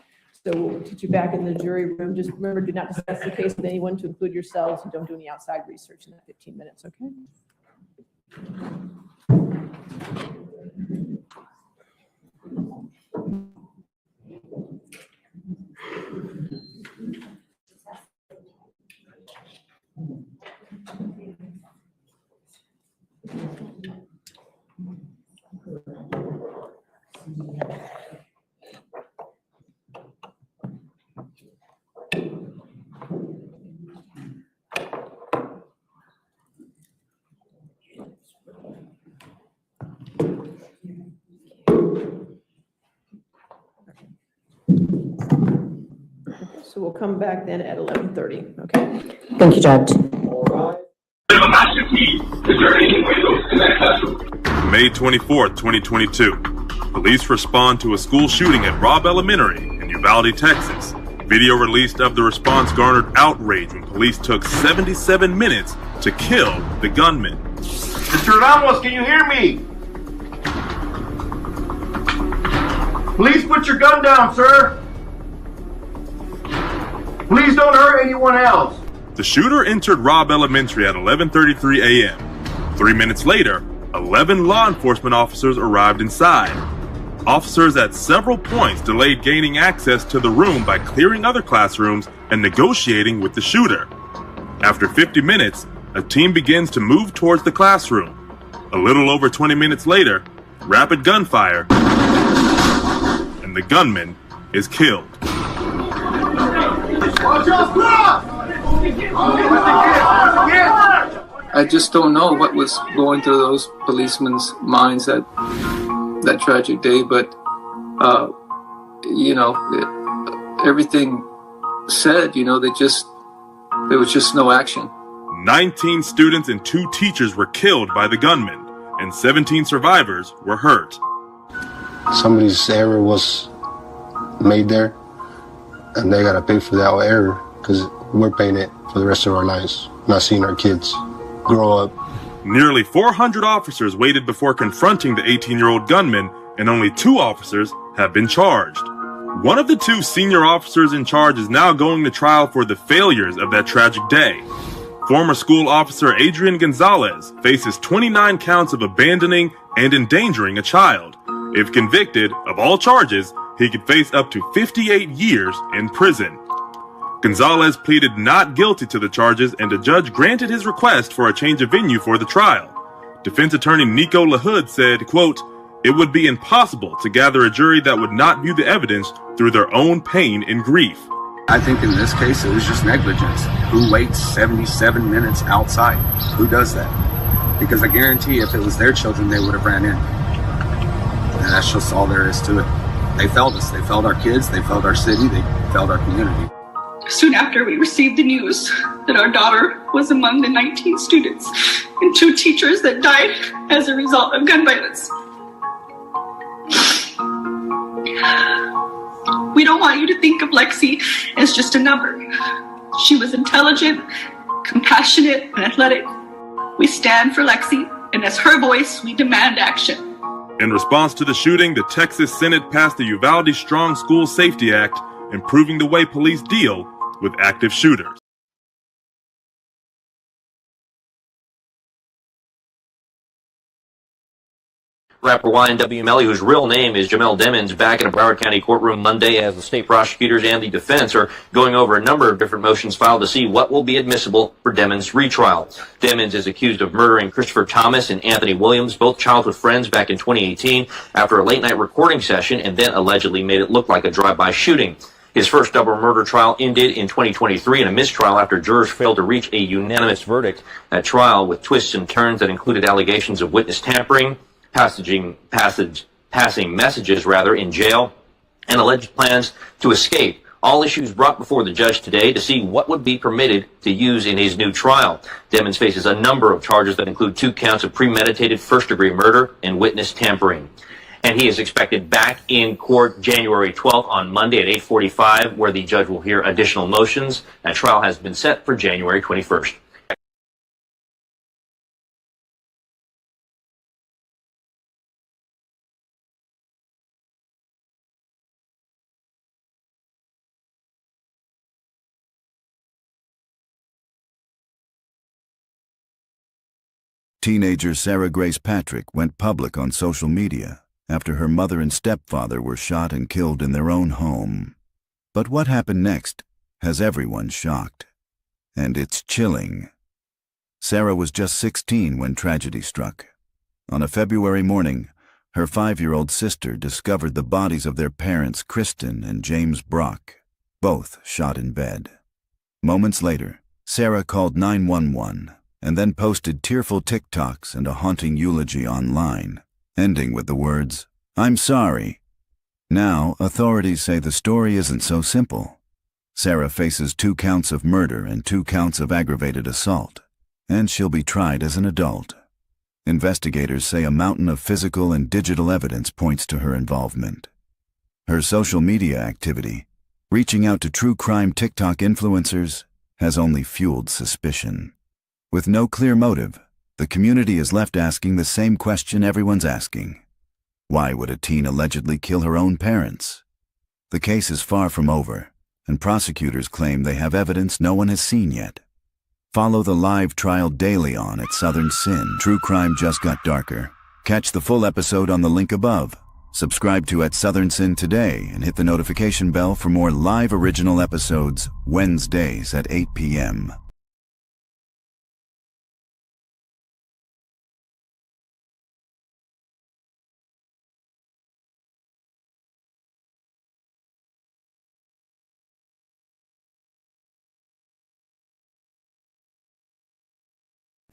So we'll put you back in the jury room. Just remember, do not discuss the case with anyone, to include yourselves, and don't do any outside research in that 15 minutes, okay? So we'll come back then at 11:30, okay? Thank you, Judge. May 24th, 2022. Police respond to a school shooting at Robb Elementary in Uvalde, Texas. Video released of the response garnered outrage when police took 77 minutes to kill the gunman. Mr. Ramos, can you hear me? Please put your gun down, sir. Please don't hurt anyone else. The shooter entered Robb Elementary at 11:33 a.m. 3 minutes later, 11 law enforcement officers arrived inside. Officers at several points delayed gaining access to the room by clearing other classrooms and negotiating with the shooter. After 50 minutes, a team begins to move towards the classroom. A little over 20 minutes later, rapid gunfire, and the gunman is killed. I just don't know what was going through those policemen's minds that tragic day, but everything said, there was just no action. 19 students and 2 teachers were killed by the gunman, and 17 survivors were hurt. Somebody's error was made there, and they gotta pay for that error, because we're paying it for the rest of our lives, not seeing our kids grow up. Nearly 400 officers waited before confronting the 18-year-old gunman, and only 2 officers have been charged. One of the 2 senior officers in charge is now going to trial for the failures of that tragic day. Former school officer Adrian Gonzalez faces 29 counts of abandoning and endangering a child. If convicted of all charges, he could face up to 58 years in prison. Gonzalez pleaded not guilty to the charges, and a judge granted his request for a change of venue for the trial. Defense attorney Nico LaHood said, quote, "It would be impossible to gather a jury that would not view the evidence through their own pain and grief." I think in this case, it was just negligence. Who waits 77 minutes outside? Who does that? Because I guarantee if it was their children, they would have ran in. And that's just all there is to it. They failed us. They failed our kids. They failed our city. They failed our community. Soon after we received the news that our daughter was among the 19 students and 2 teachers that died as a result of gun violence. We don't want you to think of Lexi as just a number. She was intelligent, compassionate, and athletic. We stand for Lexi, and as her voice, we demand action. In response to the shooting, the Texas Senate passed the Uvalde Strong School Safety Act, improving the way police deal with active shooters. Rapper YNW Melly, whose real name is Jamel Demons, back in a Broward County courtroom Monday as the state prosecutors and the defense are going over a number of different motions filed to see what will be admissible for Demons' retrial. Demons is accused of murdering Christopher Thomas and Anthony Williams, both childhood friends, back in 2018 after a late-night recording session, and then allegedly made it look like a drive-by shooting. His first double murder trial ended in 2023 in a mistrial after jurors failed to reach a unanimous verdict. That trial, with twists and turns that included allegations of witness tampering, passing messages in jail, and alleged plans to escape. All issues brought before the judge today to see what would be permitted to use in his new trial. Demons faces a number of charges that include 2 counts of premeditated first-degree murder and witness tampering. And he is expected back in court January 12th on Monday at 8:45, where the judge will hear additional motions. That trial has been set for January 21st. Teenager Sarah Grace Patrick went public on social media after her mother and stepfather were shot and killed in their own home. But what happened next has everyone shocked. And it's chilling. Sarah was just 16 when tragedy struck. On a February morning, her 5-year-old sister discovered the bodies of their parents, Kristen and James Brock, both shot in bed. Moments later, Sarah called 911 and then posted tearful TikToks and a haunting eulogy online, ending with the words, "I'm sorry." Now, authorities say the story isn't so simple. Sarah faces 2 counts of murder and 2 counts of aggravated assault. and she'll be tried as an adult. Investigators say a mountain of physical and digital evidence points to her involvement. Her social media activity, reaching out to true crime TikTok influencers, has only fueled suspicion. With no clear motive, the community is left asking the same question everyone's asking. Why would a teen allegedly kill her own parents? The case is far from over, and prosecutors claim they have evidence no one has seen yet. Follow the live trial daily on at Southern Sin. True crime just got darker. Catch the full episode on the link above. Subscribe to at Southern Sin today and hit the notification bell for more live original episodes Wednesdays at 8 p.m.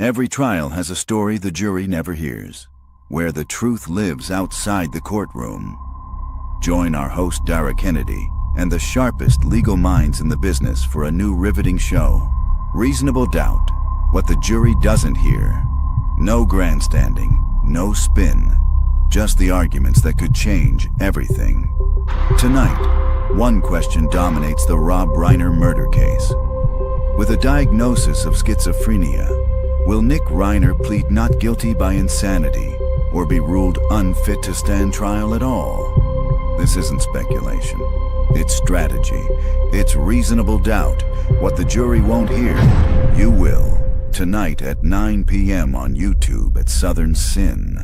Every trial has a story the jury never hears, where the truth lives outside the courtroom. Join our host Dara Kennedy and the sharpest legal minds in the business for a new riveting show, Reasonable Doubt, What the Jury Doesn't Hear. No grandstanding, no spin, just the arguments that could change everything. Tonight, one question dominates the Rob Reiner murder case. With a diagnosis of schizophrenia, will Nick Reiner plead not guilty by insanity or be ruled unfit to stand trial at all? This isn't speculation. It's strategy. It's reasonable doubt. What the jury won't hear, you will. Tonight at 9 p.m. on YouTube at Southern Sin.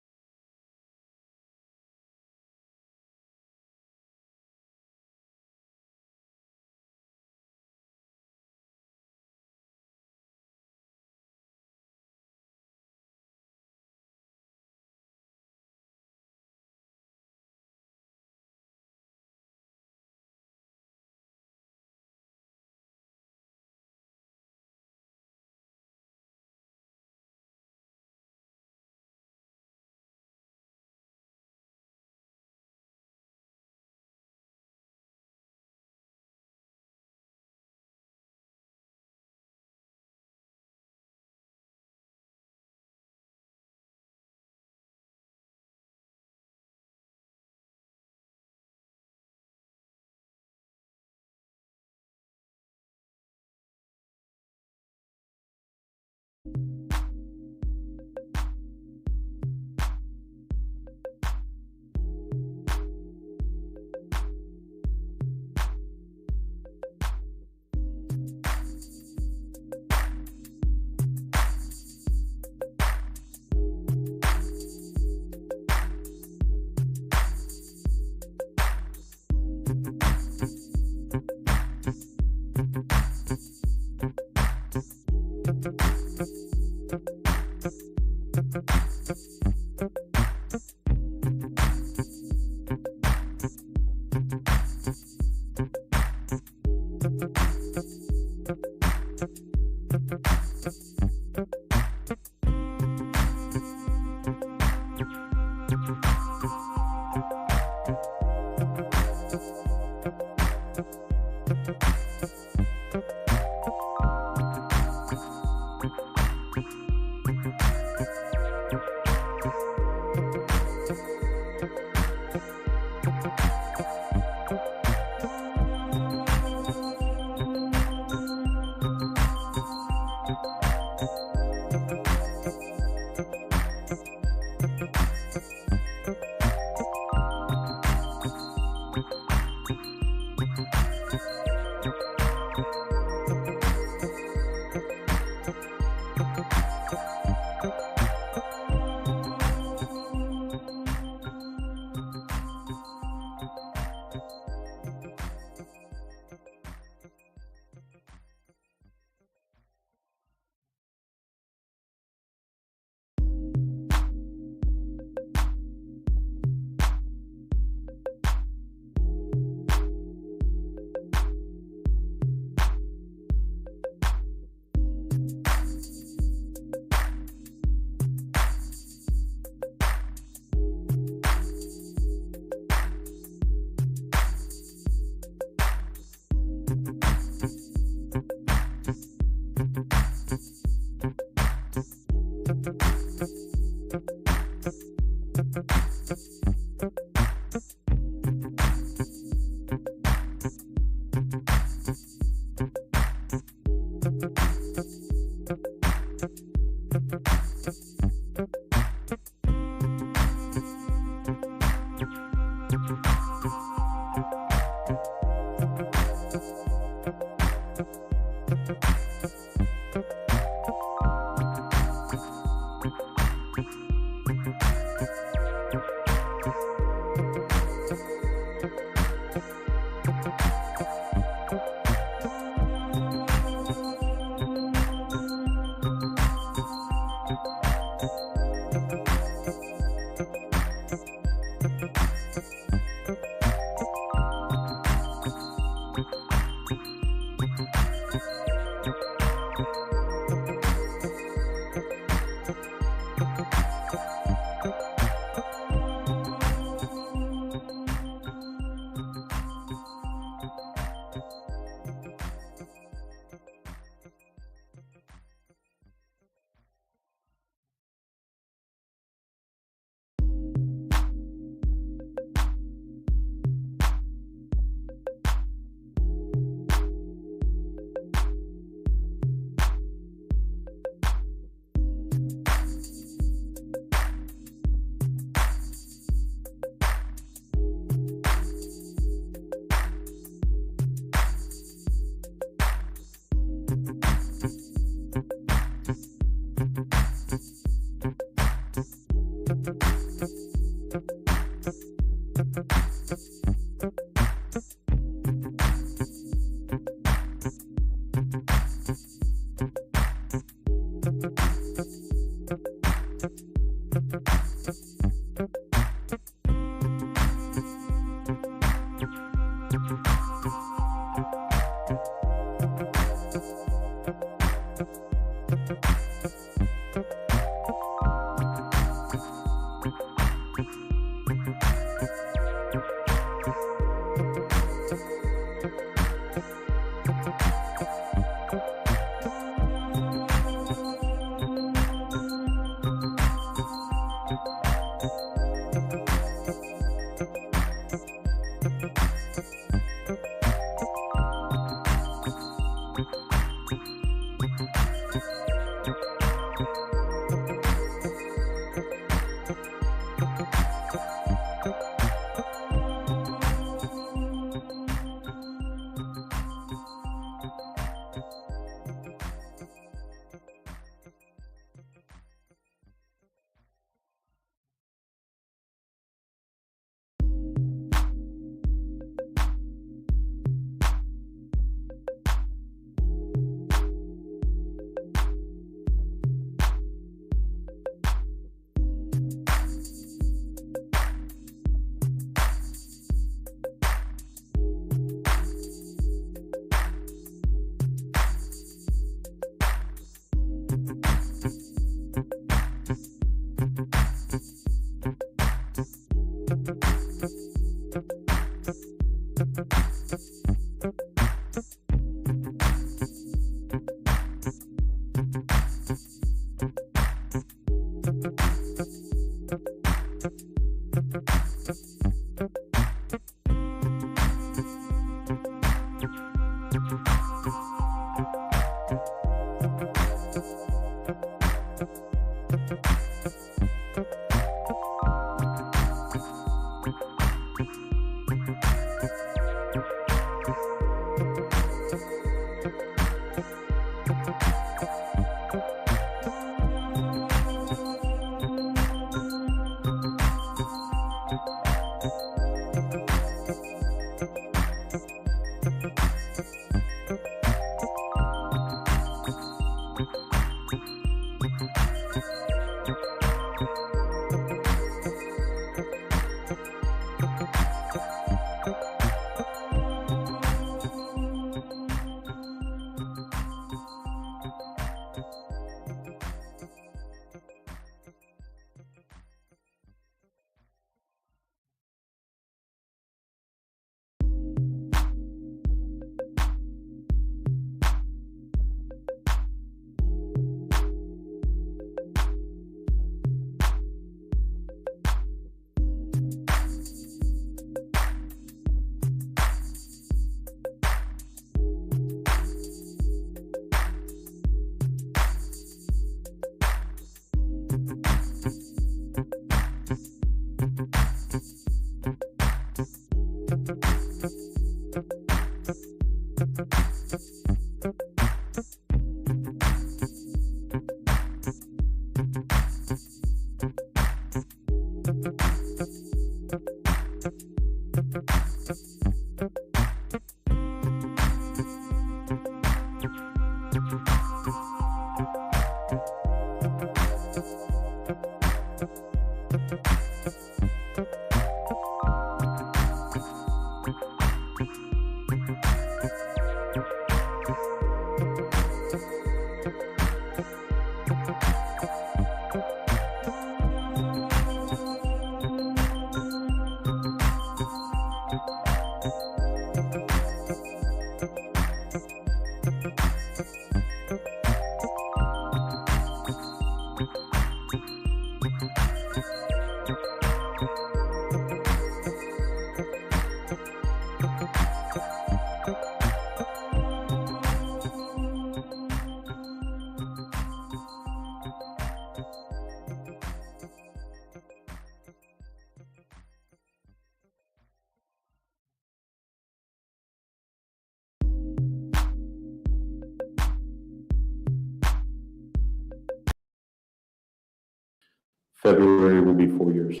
February will be 4 years.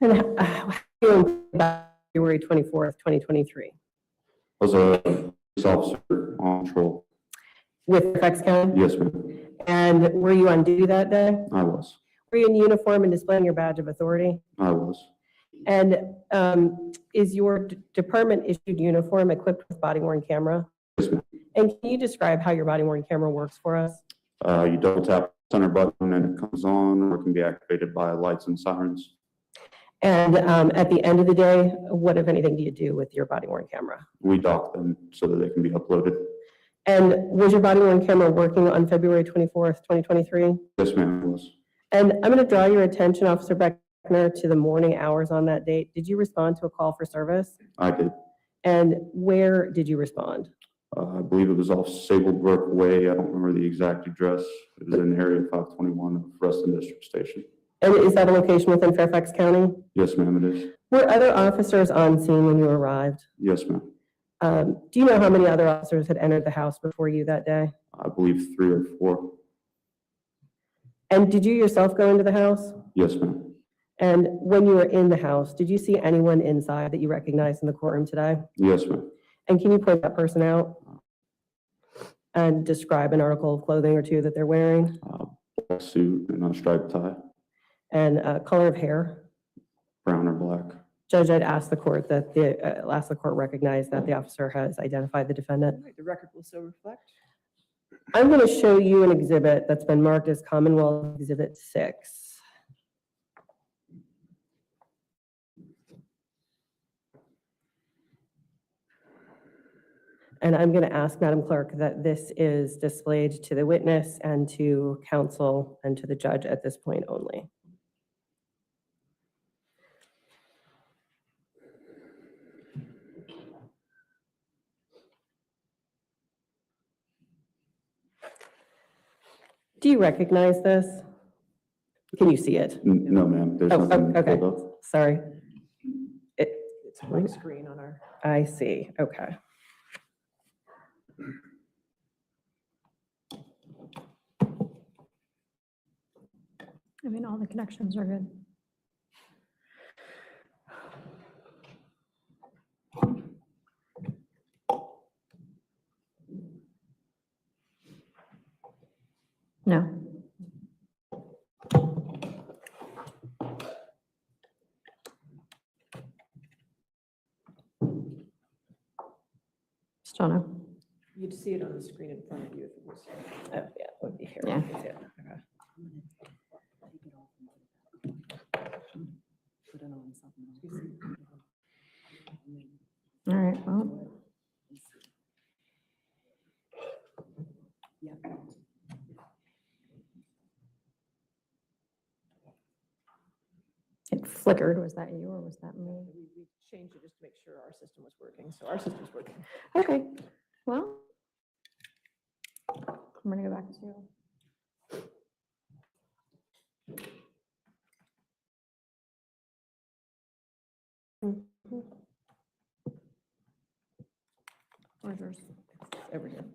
And how do you employ by February 24th, 2023? I was a police officer on patrol. With Fairfax County? Yes, ma'am. And were you on duty that day? I was. Were you in uniform and displaying your badge of authority? I was. And is your department issued uniform equipped with body-worn camera? Yes, ma'am. And can you describe how your body worn camera works for us? You double tap the center button and it comes on, or it can be activated by lights and sirens. And at the end of the day, what, if anything, do you do with your body worn camera? We dock them so that they can be uploaded. And was your body worn camera working on February 24th, 2023? Yes, ma'am, it was. And I'm going to draw your attention, Officer Beckner, to the morning hours on that date. Did you respond to a call for service? I did. And where did you respond? I believe it was off Sablebrook Way. I don't remember the exact address. It was in area 521 of Ruston District Station. And is that a location within Fairfax County? Yes, ma'am, it is. Were other officers on scene when you arrived? Yes, ma'am. Do you know how many other officers had entered the house before you that day? I believe 3 or 4. And did you yourself go into the house? Yes, ma'am. And when you were in the house, did you see anyone inside that you recognized in the courtroom today? Yes, ma'am. And can you point that person out and describe an article of clothing or two that they're wearing? Black suit and a striped tie. And color of hair? Brown or black. Judge, I'd ask the court that the court recognize that the officer has identified the defendant. The record will so reflect. I'm going to show you an exhibit that's been marked as Commonwealth Exhibit 6. And I'm going to ask, Madam Clerk, that this is displayed to the witness and to counsel and to the judge at this point only. Do you recognize this? Can you see it? No, ma'am. There's nothing okay. pulled up. Sorry. It's a big screen on our. I see. Okay. I mean, all the connections are good. No. Still no. You'd see it on the screen in front of you if it was. Oh, yeah, it would be here. Yeah. You can see it. Okay. All right, well. It flickered. Was that you or was that me? We changed it just to make sure our system was working. So our system's working. Okay, well. I'm gonna go back to. Where's yours? Over here.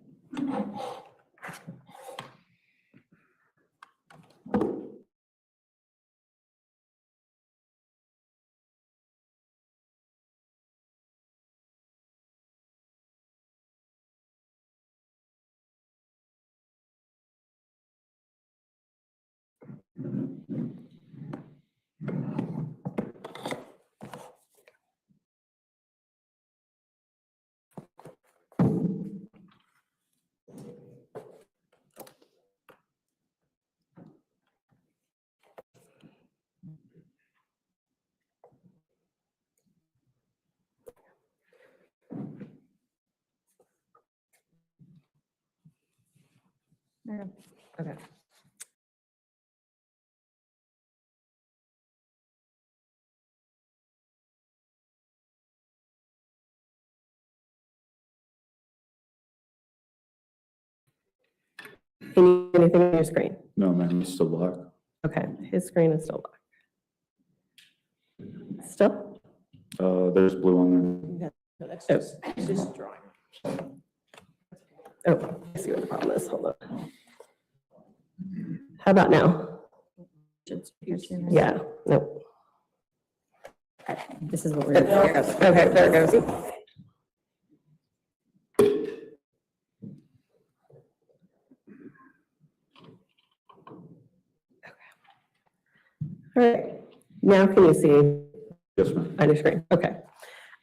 There you go. Okay. Can you see anything on your screen? No, ma'am, it's still black. Okay, his screen is still black. Still? There's blue on there. No, that's just drawing. Oh, I see what the problem is. Hold on. How about now? Yeah, nope. This is what we're gonna do. Okay, there it goes. All right, now can you see Yes, ma'am. on your screen? Okay.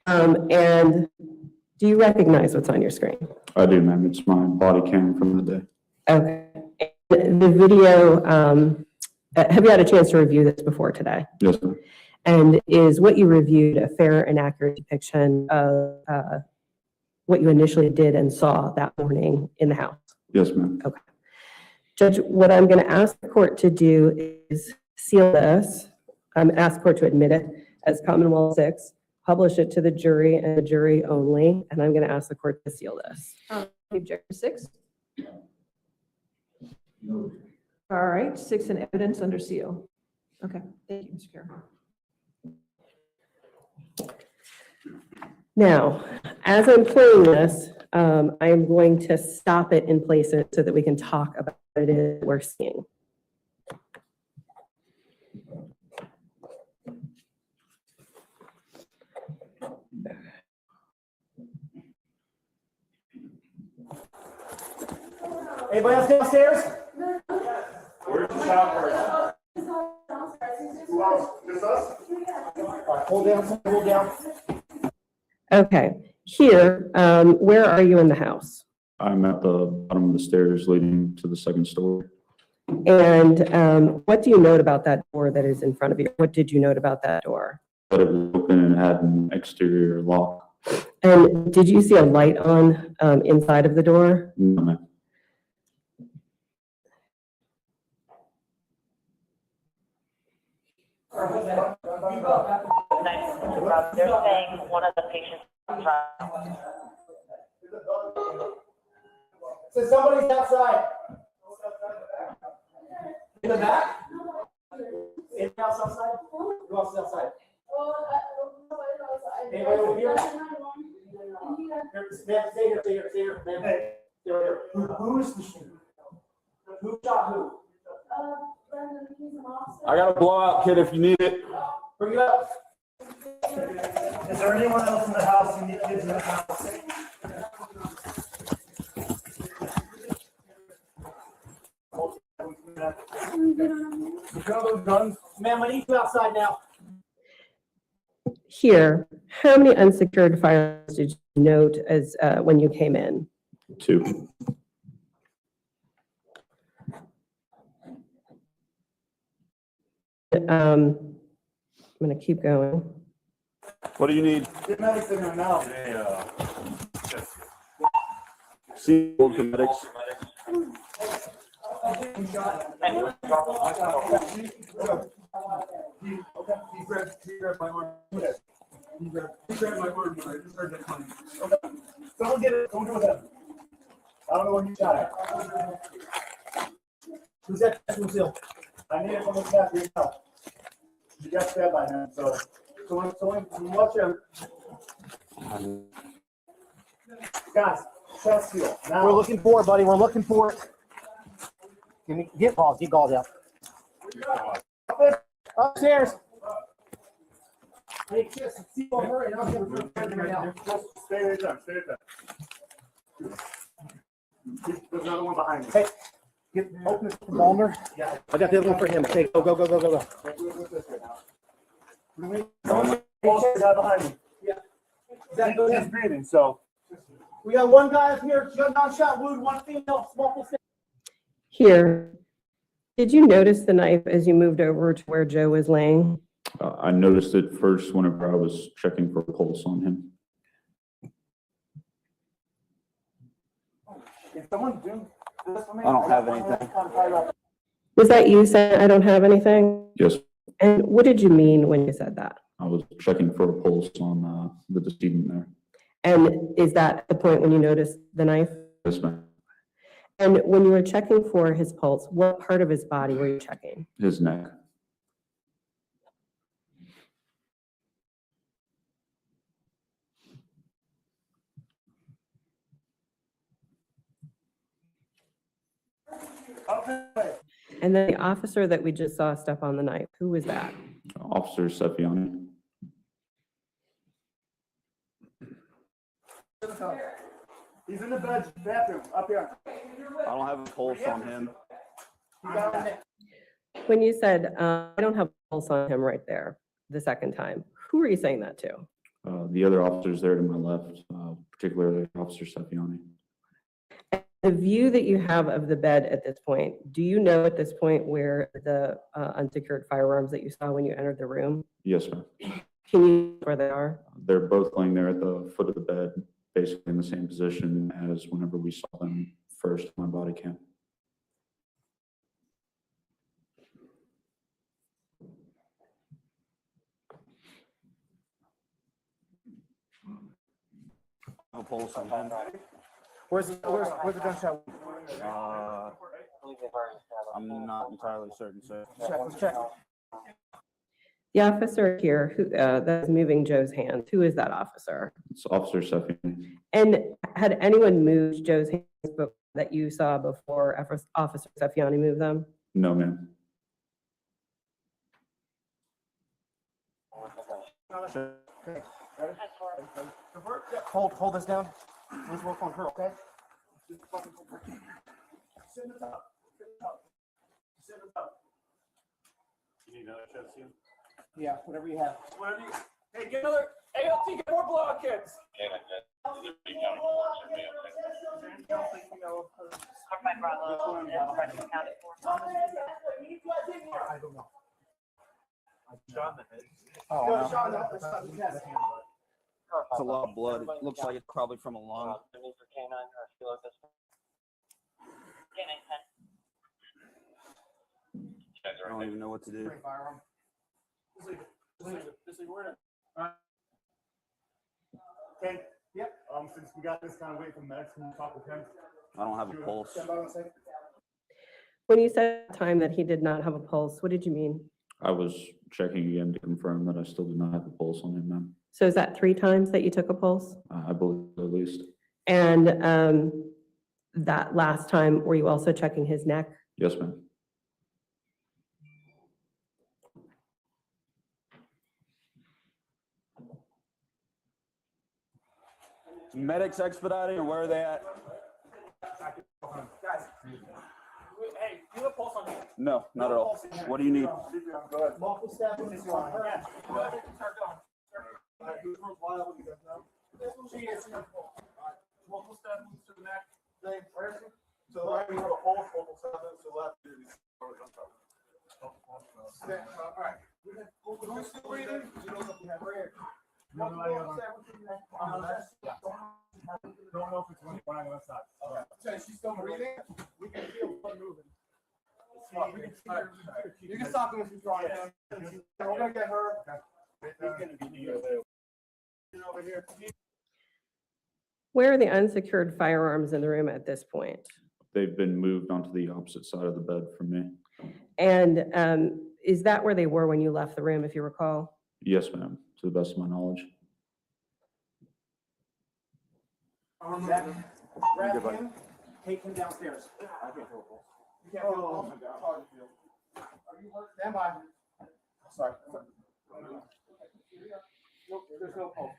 And do you recognize what's on your screen? I do, ma'am. It's my body cam from the day. Okay. The video, have you had a chance to review this before today? Yes, ma'am. And is what you reviewed a fair and accurate depiction of what you initially did and saw that morning in the house? Yes, ma'am. Okay. Judge, what I'm going to ask the court to do is seal this, ask the court to admit it as Commonwealth 6, publish it to the jury and the jury only, and I'm going to ask the court to seal this. Objector 6? All right, 6 in evidence under seal. Okay, thank you, Mr. Carroll. Now, as I'm playing this, I am going to stop it and place it so that we can talk about what it is we're seeing. Anybody else downstairs? Where's the shop person? Who else? Just us? All right, hold down, hold down. Okay, here, where are you in the house? I'm at the bottom of the stairs leading to the second story. And what do you note about that door that is in front of you? What did you note about that door? But it was open and had an exterior lock. And did you see a light on inside of the door? No, ma'am. They're saying one of the patients. So somebody's outside. In the back? In the house outside? Who else is outside? Anybody over here? Ma'am, stay here, ma'am. Stay here. Who is the shooter? Who shot who? I got a blowout kit if you need it. Bring it up. Is there anyone else in the house who needs kids in the house? Ma'am, I need you outside now. Here, how many unsecured firearms did you note as when you came in? 2. I'm going to keep going. What do you need? Get medics in there now. See old medics. He grabbed my arm. He grabbed my arm when I just heard that coming. Okay. Someone get it. Someone go with him. I don't know where he shot at. Who's that? Concealed. I need it from the back of your house. You got stabbed by him, so watch out. Guys, chest seal. Now. We're looking for it, buddy. We're looking for it. Can you get calls? Get calls out. Upstairs. Hey, Chris, see over and I'm going to right now. Stay right there. Stay right there. There's another one behind you. Hey, open this from Balmer. Yeah. I got the other one for him. Okay, go. Guy behind me. Yeah. He's breathing, so. We got one guy up here, gunshot wound, one female, small. Here, did you notice the knife as you moved over to where Joe was laying? I noticed it first whenever I was checking for a pulse on him. If someone do this for me, I don't have anything. Was that you saying, I don't have anything? Yes, And what did you mean when you said that? I was checking for a pulse on the decedent there. And is that the point when you noticed the knife? Yes, ma'am. And when you were checking for his pulse, what part of his body were you checking? His neck. And then the officer that we just saw step on the knife, who was that? Officer Sefiani. He's in the bathroom, up here. I don't have a pulse on him. When you said, I don't have a pulse on him right there, the second time, who were you saying that to? The other officers there to my left, particularly Officer Sefiani. The view that you have of the bed at this point, do you know at this point where the unsecured firearms that you saw when you entered the room? Yes, ma'am. Can you where they are? They're both laying there at the foot of the bed, basically in the same position as whenever we saw them first on my body cam. A pulse on him. Where's the gunshot? I'm not entirely certain, sir. Let's check. The officer here who that's moving Joe's hand, who is that officer? It's Officer Seffiani. And had anyone moved Joe's hands that you saw before Officer Seffiani moved them? No, ma'am. Hold this down. Let's work on her, okay? Sit it up. Sit it up. You need another chest soon? Yeah, whatever you have. Hey, get another ALT, get more blowout kits. I don't know. Shot in the head. Oh, no. It's a lot of blood. It looks like it's probably from a lung. I don't even know what to do. Okay. Yep. Since we got this kind of wait from medics, can we talk with him? I don't have a pulse. When you said at the time that he did not have a pulse, what did you mean? I was checking again to confirm that I still do not have a pulse on him, ma'am. So is that 3 times that you took a pulse? I believe at least. And that last time, were you also checking his neck? Yes, ma'am. Medics expediting, or where are they at? Guys, hey, you have a pulse on me. No, not at all. What do you need? Multiple staff in this one. Yeah. Go ahead and start going. Multiple staff moves to the neck. So right, we have a whole focal seven, so left. All right. Are we still breathing? Don't know if it's one on the left side. Okay, she's still breathing. We can feel blood moving. You can stop him if he's drawing. We're gonna get her. Over here. Where are the unsecured firearms in the room at this point? They've been moved onto the opposite side of the bed from me. And is that where they were when you left the room, if you recall? Yes, ma'am, to the best of my knowledge. Grab him, take him downstairs. You can't feel the pulse. It's hard to feel. Stand by. Sorry. Nope, there's no pulse.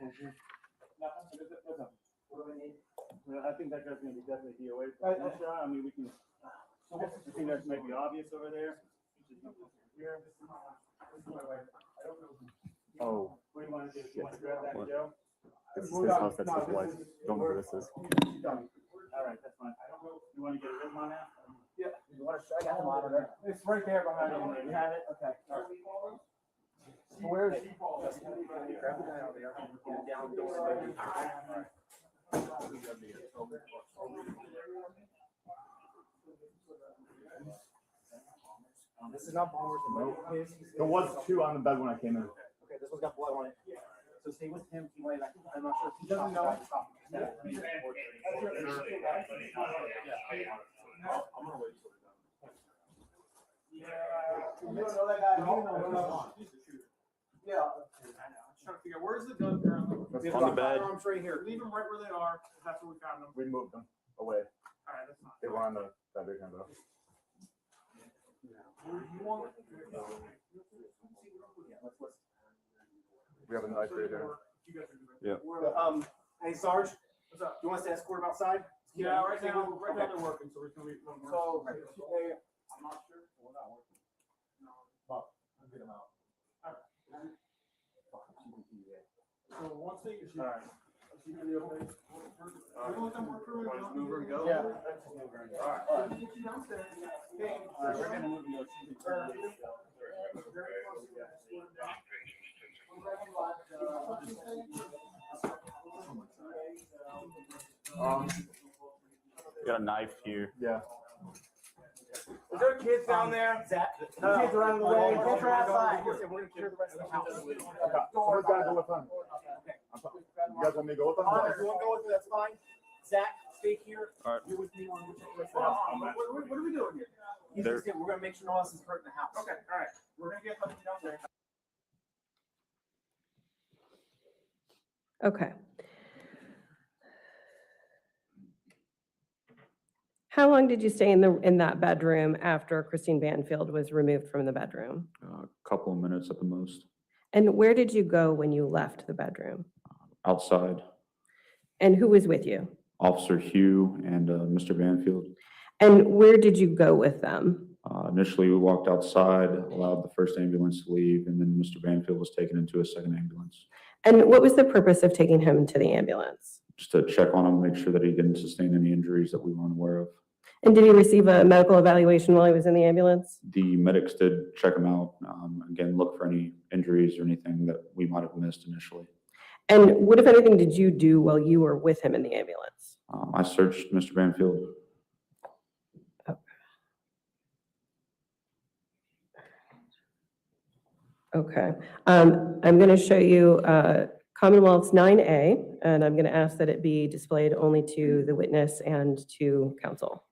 I think that guy's gonna be definitely DOA. I mean, we can. I think that might be obvious over there. Oh. What do you want to do? You want to grab that, Joe? This is his house, that's his wife. Don't know who this is. All right, that's fine. You want to get a rhythm on that? Yeah. I got him out of there. It's right there behind you. You have it? Okay. All right. So where is he? Grab the guy out there. Down door. This is not Palmer's remote. There was 2 on the bed when I came in. Okay, this one's got blood on it. So stay with him. He might, I'm not sure if he doesn't know. Yeah. I'm trying to figure out where's the gun barrel. On the bed. Firearms right here. Leave them right where they are. That's where we found them. We moved them away. All right, that's not. They were on the bed though. We have a knife right there. Yeah. Hey Sarge, what's up? Do you want us to escort him outside? Yeah, right now they're working, so we're gonna be. So, hey, I'm not sure. We're not working. But I'll get them out. So once they, All right. Got a knife here. Yeah. Is there kids down there? Zach, the kids are out of the way. Kids are outside. We're gonna clear the rest of the house. Someone's gotta go with them. You guys want me to go with them? If you want to go with it, that's fine. Zach, stay here. All right. You're with me on the rest of the house. What are we doing here? He's just we're gonna make sure no one else is hurt in the house. Okay, all right. We're gonna get something down there. Okay. How long did you stay in that bedroom after Christine Banfield was removed from the bedroom? A couple of minutes at the most. And where did you go when you left the bedroom? Outside. And who was with you? Officer Hugh and Mr. Banfield. And where did you go with them? Initially, we walked outside, allowed the first ambulance to leave, and then Mr. Banfield was taken into a second ambulance. And what was the purpose of taking him to the ambulance? Just to check on him, make sure that he didn't sustain any injuries that we weren't aware of. And did he receive a medical evaluation while he was in the ambulance? The medics did check him out. Again, look for any injuries or anything that we might have missed initially. And what, if anything, did you do while you were with him in the ambulance? I searched Mr. Banfield. Okay. I'm going to show you Commonwealth's 9A, and I'm going to ask that it be displayed only to the witness and to counsel.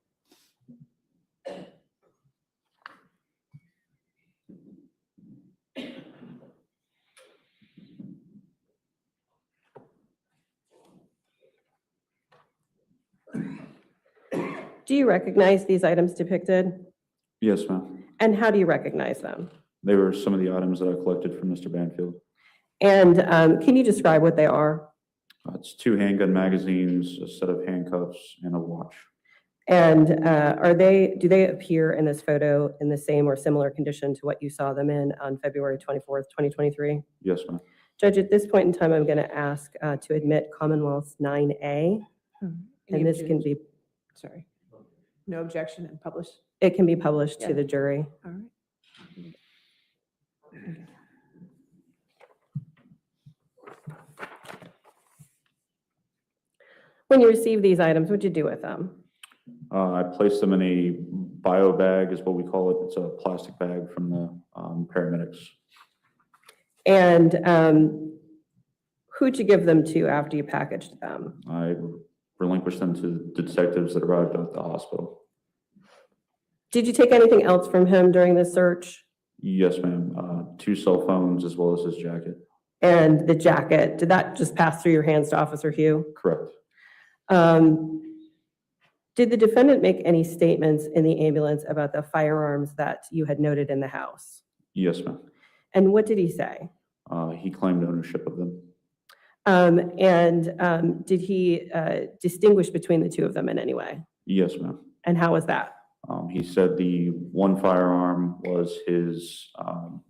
Do you recognize these items depicted? Yes, ma'am. And how do you recognize them? They were some of the items that I collected from Mr. Banfield. And can you describe what they are? It's 2 handgun magazines, a set of handcuffs, and a watch. And do they appear in this photo in the same or similar condition to what you saw them in on February 24th, 2023? Yes, ma'am. Judge, at this point in time, I'm going to ask to admit Commonwealth's 9A. And this can be, Sorry. No objection and publish. it can be published to the jury. All right. When you receive these items, what'd you do with them? I placed them in a bio bag, is what we call it. It's a plastic bag from the paramedics. And who'd you give them to after you packaged them? I relinquished them to the detectives that arrived at the hospital. Did you take anything else from him during the search? Yes, ma'am. 2 cell phones as well as his jacket. And the jacket, did that just pass through your hands to Officer Hugh? Correct. Did the defendant make any statements in the ambulance about the firearms that you had noted in the house? Yes, ma'am. And what did he say? He claimed ownership of them. Did he distinguish between the 2 of them in any way? Yes, ma'am. And how was that? He said the one firearm was his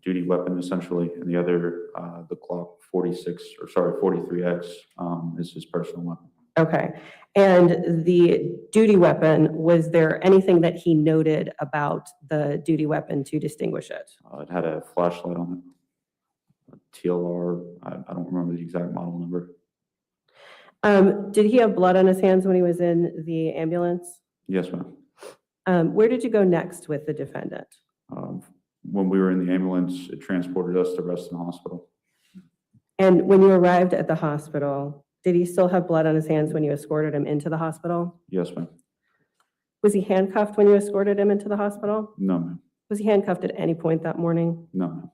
duty weapon, essentially, and the other, the Glock 43X, is his personal weapon. Okay. And the duty weapon, was there anything that he noted about the duty weapon to distinguish it? It had a flashlight on it, a TLR. I don't remember the exact model number. Did he have blood on his hands when he was in the ambulance? Yes, ma'am. Where did you go next with the defendant? When we were in the ambulance, it transported us to Reston Hospital. And when you arrived at the hospital, did he still have blood on his hands when you escorted him into the hospital? Yes, ma'am. Was he handcuffed when you escorted him into the hospital? No, ma'am. Was he handcuffed at any point that morning? No, ma'am.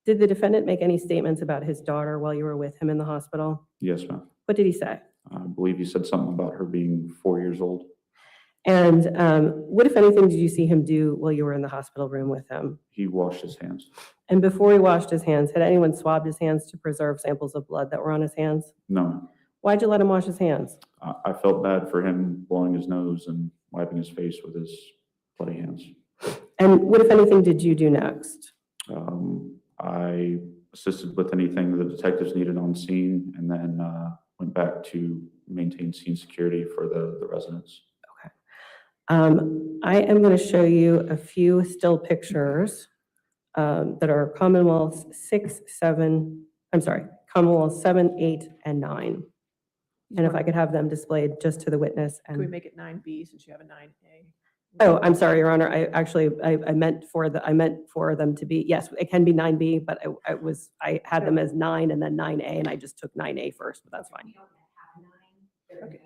Did the defendant make any statements about his daughter while you were with him in the hospital? Yes, ma'am. What did he say? I believe he said something about her being 4 years old. And what, if anything, did you see him do while you were in the hospital room with him? He washed his hands. And before he washed his hands, had anyone swabbed his hands to preserve samples of blood that were on his hands? No, ma'am. Why'd you let him wash his hands? I felt bad for him blowing his nose and wiping his face with his bloody hands. And what, if anything, did you do next? I assisted with anything the detectives needed on scene, and then went back to maintain scene security for the residents. I am going to show you a few still pictures that are Commonwealth 7, 8, and 9. And if I could have them displayed just to the witness. Can we And make it 9B since you have a 9A? oh, I'm sorry, Your Honor. I meant for them to be, yes, it can be 9B, but I had them as 9 and then 9A, and I just took 9A first, but that's fine. Okay.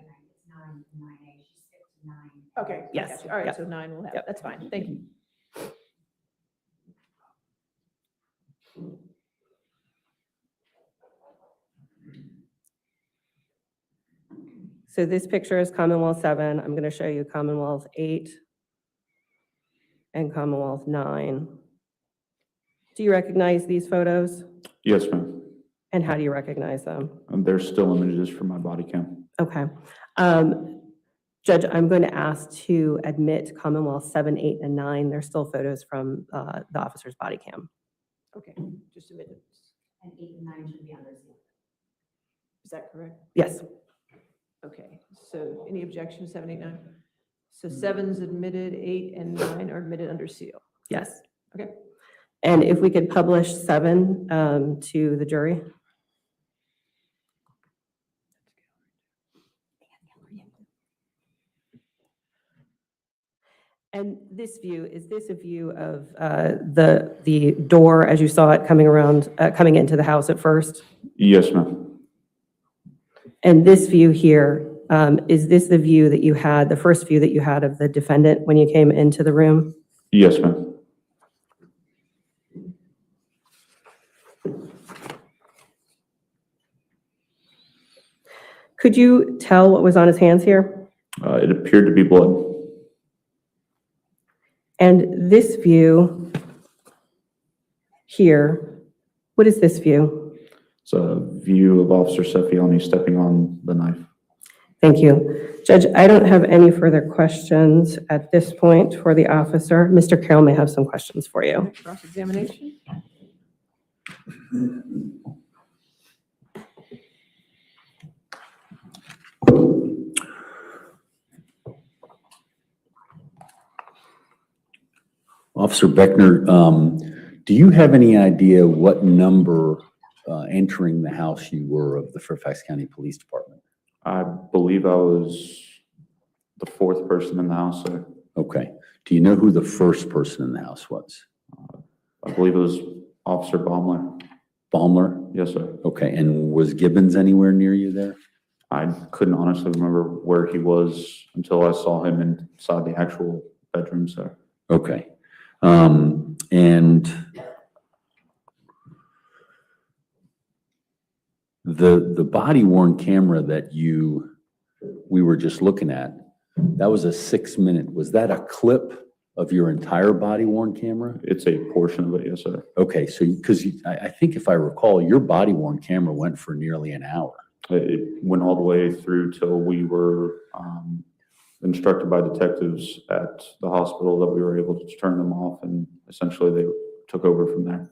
Okay. I Yes, got you. All right, yep. so 9 will have, Yep. that's fine. Thank you. So this picture is Commonwealth 7. I'm going to show you Commonwealth 8 and Commonwealth 9. Do you recognize these photos? Yes, ma'am. And how do you recognize them? There's still images from my body cam. Okay. Judge, I'm going to ask to admit Commonwealth 7, 8, and 9. There's still photos from the officer's body cam. Okay, just a minute. And 8 and 9 should be under seal. Is that correct? Yes. Okay, so any objection, 7, 8, 9? So 7's admitted, 8 and 9 are admitted under seal. Yes. Okay. And if we could publish 7 to the jury? And this view, is this a view of the door as you saw it coming around, coming into the house at first? Yes, ma'am. And this view here, is this the view that you had, the first view that you had of the defendant when you came into the room? Yes, ma'am. Could you tell what was on his hands here? It appeared to be blood. And this view here, what is this view? It's a view of Officer Seffiani stepping on the knife. Thank you. Judge, I don't have any further questions at this point for the officer. Mr. Carroll may have some questions for you. Cross-examination? Officer Beckner, do you have any idea what number entering the house you were of the Fairfax County Police Department? I believe I was the 4th person in the house, sir. Okay. Do you know who the first person in the house was? I believe it was Officer Baumler. Baumler? Yes, sir. Okay. And was Gibbons anywhere near you there? I couldn't honestly remember where he was until I saw him inside the actual bedroom, sir. Okay. And the body worn camera that we were just looking at, that was a 6-minute. Was that a clip of your entire body worn camera? It's a portion of it, yes, sir. Okay, so because I think if I recall, your body worn camera went for nearly an hour. It went all the way through till we were instructed by detectives at the hospital that we were able to turn them off, and essentially they took over from there.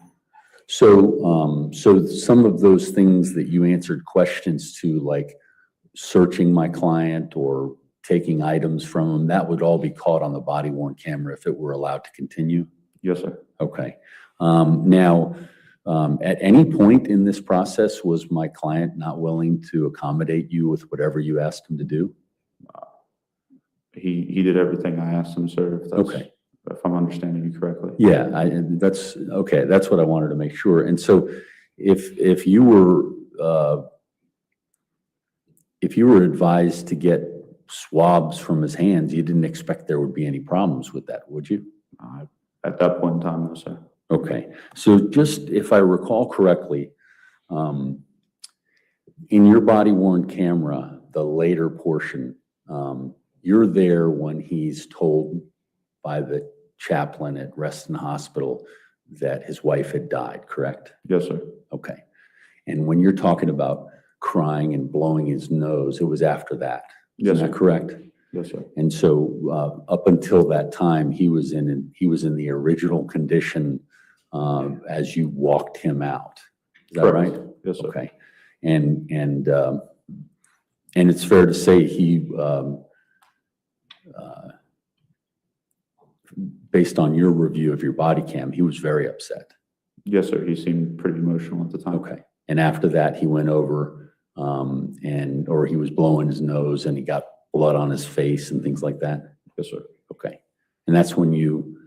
So, so some of those things that you answered questions to, like searching my client or taking items from him, that would all be caught on the body worn camera if it were allowed to continue? Yes, sir. Okay. Now, at any point in this process, was my client not willing to accommodate you with whatever you asked him to do? He did everything I asked him, sir. If that's, Okay. If I'm understanding you correctly. Yeah, that's okay. That's what I wanted to make sure. And so, if you were advised to get swabs from his hands, you didn't expect there would be any problems with that, would you? At that point in time, no, sir. Okay. So just if I recall correctly, in your body worn camera, the later portion, you're there when he's told by the chaplain at Reston Hospital that his wife had died, correct? Yes, sir. Okay. And when you're talking about crying and blowing his nose, it was after that. Yes, Is that sir. correct? Yes, sir. And so up until that time, he was in the original condition as you walked him out. Is that Correct. right? Yes, sir. Okay. And And it's fair to say he, based on your review of your body cam, he was very upset. Yes, sir. He seemed pretty emotional at the time. Okay. And after that, he went over or he was blowing his nose and he got blood on his face and things like that? Yes, sir. Okay. And that's when you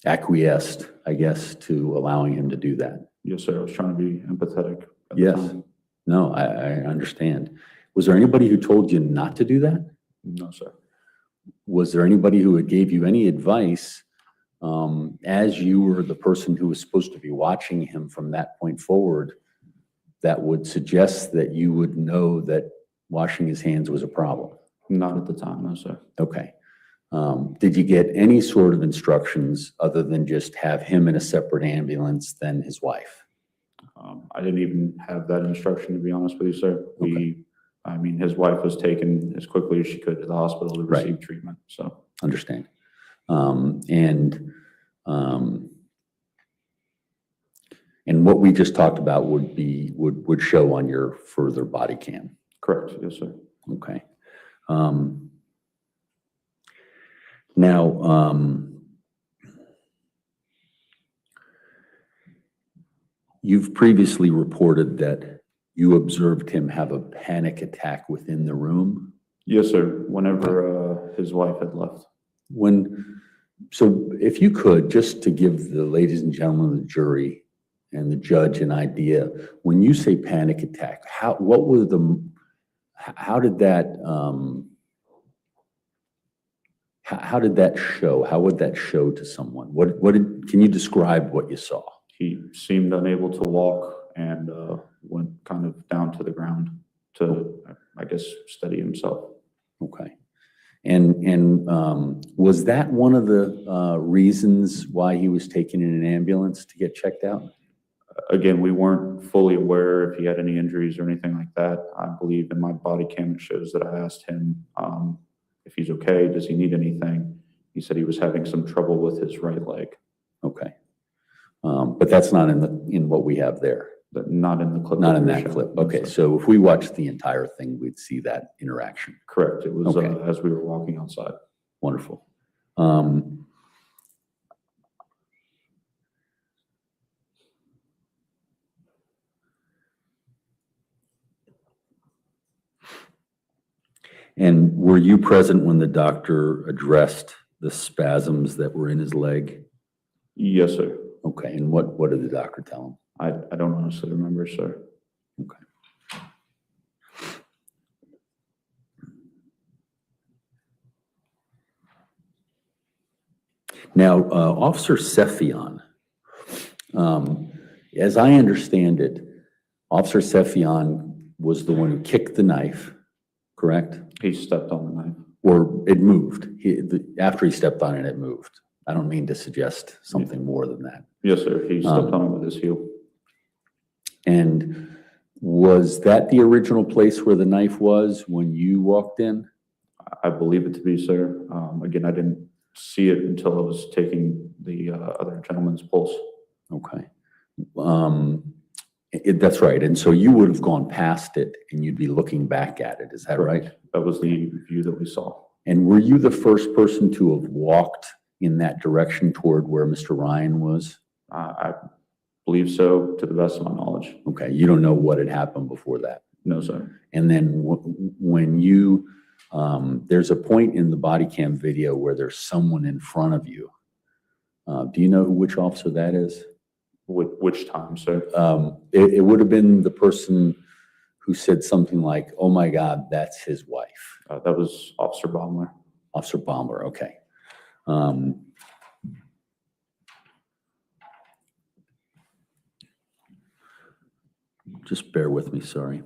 acquiesced, I guess, to allowing him to do that? Yes, sir. I was trying to be empathetic at the Yes. time. No, I understand. Was there anybody who told you not to do that? No, sir. Was there anybody who had gave you any advice as you were the person who was supposed to be watching him from that point forward that would suggest that you would know that washing his hands was a problem? Not at the time, no, sir. Okay. Did you get any sort of instructions other than just have him in a separate ambulance than his wife? I didn't even have that instruction, to be honest with you, sir. I mean, his wife was taken as quickly as she could to the hospital to receive treatment, so. Understand. And what we just talked about would show on your further body cam? Correct, yes, sir. Okay. Now, you've previously reported that you observed him have a panic attack within the room? Yes, sir, whenever his wife had left. So if you could, just to give the ladies and gentlemen of the jury and the judge an idea, when you say panic attack, how did that show? How would that show to someone? Can you describe what you saw? He seemed unable to walk and went kind of down to the ground to, I guess, steady himself. Okay. And was that one of the reasons why he was taken in an ambulance to get checked out? Again, we weren't fully aware if he had any injuries or anything like that. I believe in my body cam it shows that I asked him if he's okay, does he need anything? He said he was having some trouble with his right leg. Okay. But that's not in what we have there. Not in the clip. Not in that clip. Okay, so if we watched the entire thing, we'd see that interaction. Correct. It was as we were walking outside. Wonderful. And were you present when the doctor addressed the spasms that were in his leg? Yes, sir. Okay, and what did the doctor tell him? I don't honestly remember, sir. Okay. Now, Officer Sephion, as I understand it, Officer Sephion was the one who kicked the knife, correct? He stepped on the knife. Or it moved. After he stepped on it, it moved. I don't mean to suggest something more than that. Yes, sir. He stepped on it with his heel. And was that the original place where the knife was when you walked in? I believe it to be, sir. Again, I didn't see it until I was taking the other gentleman's pulse. Okay. That's right. And so you would have gone past it and you'd be looking back at it. Is that right? That was the view that we saw. And were you the first person to have walked in that direction toward where Mr. Ryan was? I believe so, to the best of my knowledge. Okay. You don't know what had happened before that? No, sir. And then when you, there's a point in the body cam video where there's someone in front of you. Do you know which officer that is? Which time, sir? It would have been the person who said something like, "Oh my God, that's his wife." That was Officer Baumler. Officer Baumler, okay. Just bear with me, sorry.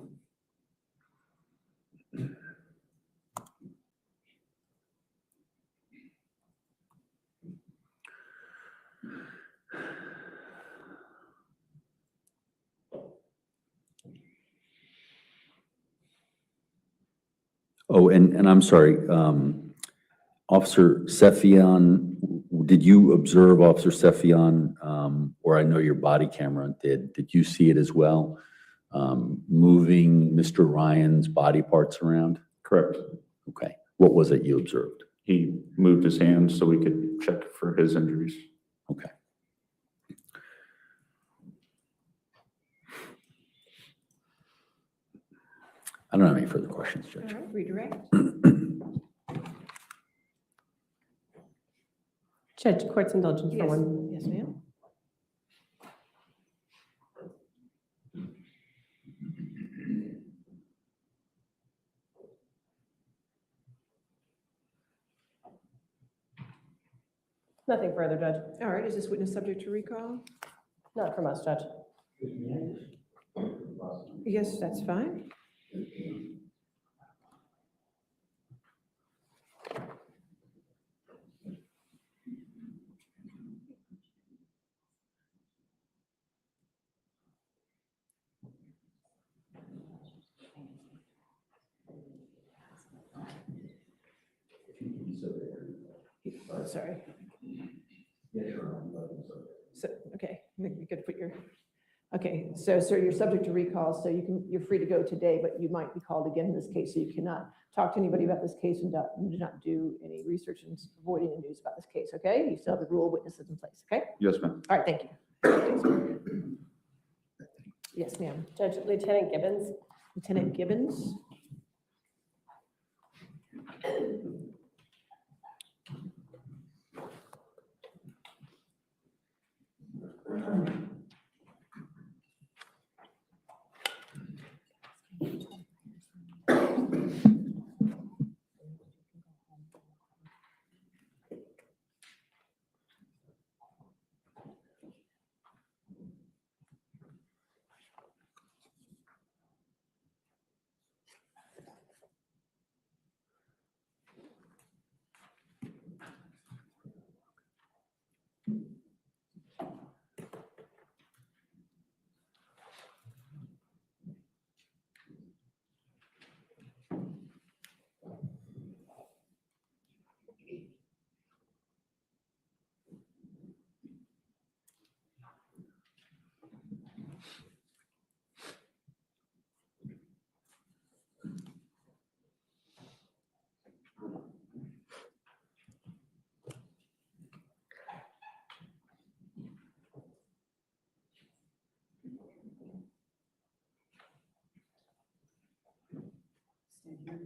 Oh, and I'm sorry, Officer Sephion, did you observe Officer Sephion, or I know your body camera did you see it as well? moving Mr. Ryan's body parts around? Correct. Okay. What was it you observed? He moved his hands so we could check for his injuries. Okay. I don't have any further questions, Judge. All right, redirect. Judge, court's indulgence for Yes, one. yes, ma'am. Nothing further, Judge. All right, is this witness subject to recall? Not from us, Judge. Yes, that's fine. Oh, sorry. So, okay, you could put your, okay, so sir, you're subject to recall, so you're free to go today, but you might be called again in this case, so you cannot talk to anybody about this case and do not do any research and avoid any news about this case, okay? You still have the rule of witnesses in place, okay? Yes, ma'am. All right, thank you. Yes, ma'am. Judge, Lieutenant Gibbons. Lieutenant Gibbons.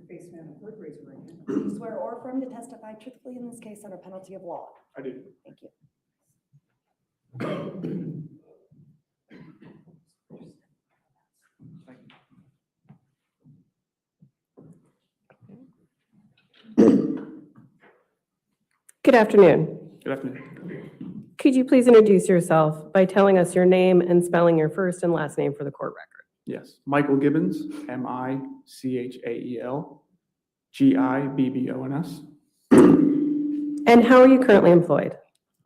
Face man in court, raise your right hand. Do you swear or affirm to testify truthfully in this case under penalty of law? I do. Thank you. Good afternoon. Good afternoon. Could you please introduce yourself by telling us your name and spelling your first and last name for the court record? Yes, Michael Gibbons, Michael Gibbons. And how are you currently employed?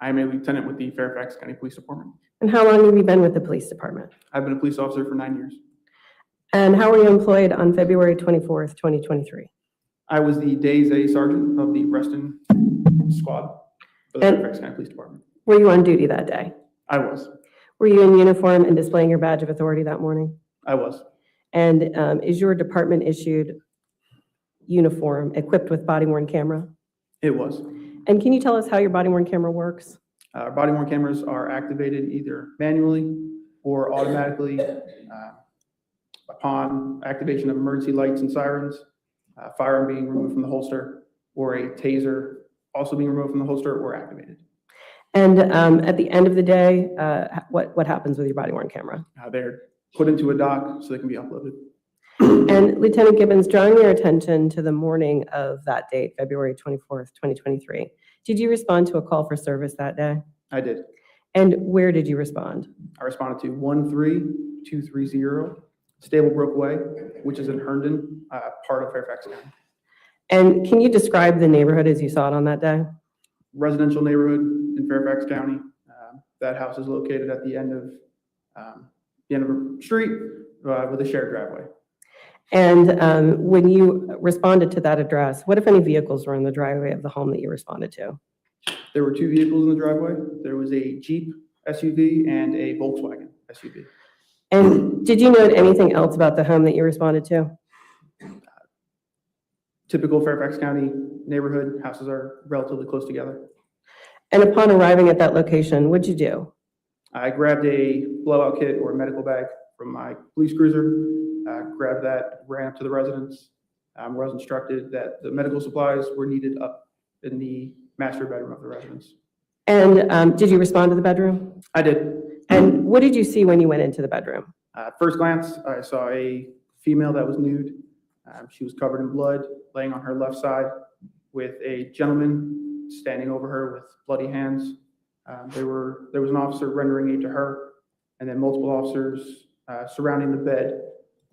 I am a lieutenant with the Fairfax County Police Department. And how long have you been with the police department? I've been a police officer for 9 years. And how were you employed on February 24th, 2023? I was the Days A Sergeant of the Reston Squad for the Fairfax County Police Department. Were you on duty that day? I was. Were you in uniform and displaying your badge of authority that morning? I was. And is your department issued uniform equipped with body-worn camera? It was. And can you tell us how your body-worn camera works? Body-worn cameras are activated either manually or automatically upon activation of emergency lights and sirens, firearm being removed from the holster, or a taser also being removed from the holster or activated. And at the end of the day, what happens with your body-worn camera? They're put into a dock so they can be uploaded. And Lieutenant Gibbons, drawing your attention to the morning of that date, February 24th, 2023, did you respond to a call for service that day? I did. And where did you respond? I responded to 13230 Stablebrook Way, which is in Herndon, part of Fairfax County. And can you describe the neighborhood as you saw it on that day? Residential neighborhood in Fairfax County. That house is located at the end of a street with a shared driveway. And when you responded to that address, what if any vehicles were in the driveway of the home that you responded to? There were 2 vehicles in the driveway. There was a Jeep SUV and a Volkswagen SUV. And did you note anything else about the home that you responded to? Typical Fairfax County neighborhood, houses are relatively close together. And upon arriving at that location, what'd you do? I grabbed a blowout kit or a medical bag from my police cruiser, grabbed that, ran up to the residence, where I was instructed that the medical supplies were needed up in the master bedroom of the residence. And did you respond to the bedroom? I did. And what did you see when you went into the bedroom? At first glance, I saw a female that was nude. She was covered in blood, laying on her left side, with a gentleman standing over her with bloody hands. There was an officer rendering aid to her, and then multiple officers surrounding the bed,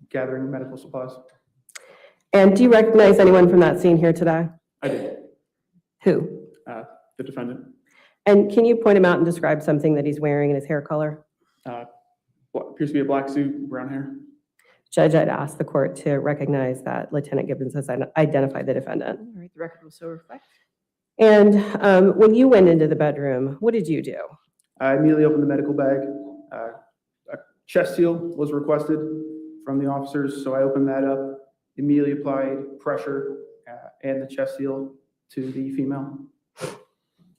gathering medical supplies. And do you recognize anyone from that scene here today? I did. Who? The defendant. And can you point him out and describe something that he's wearing in his hair color? What appears to be a black suit, brown hair. Judge, I'd ask the court to recognize that Lieutenant Gibbons has identified the defendant. All right, the record will so reflect. And when you went into the bedroom, what did you do? I immediately opened the medical bag. A chest seal was requested from the officers, so I opened that up, immediately applied pressure and the chest seal to the female.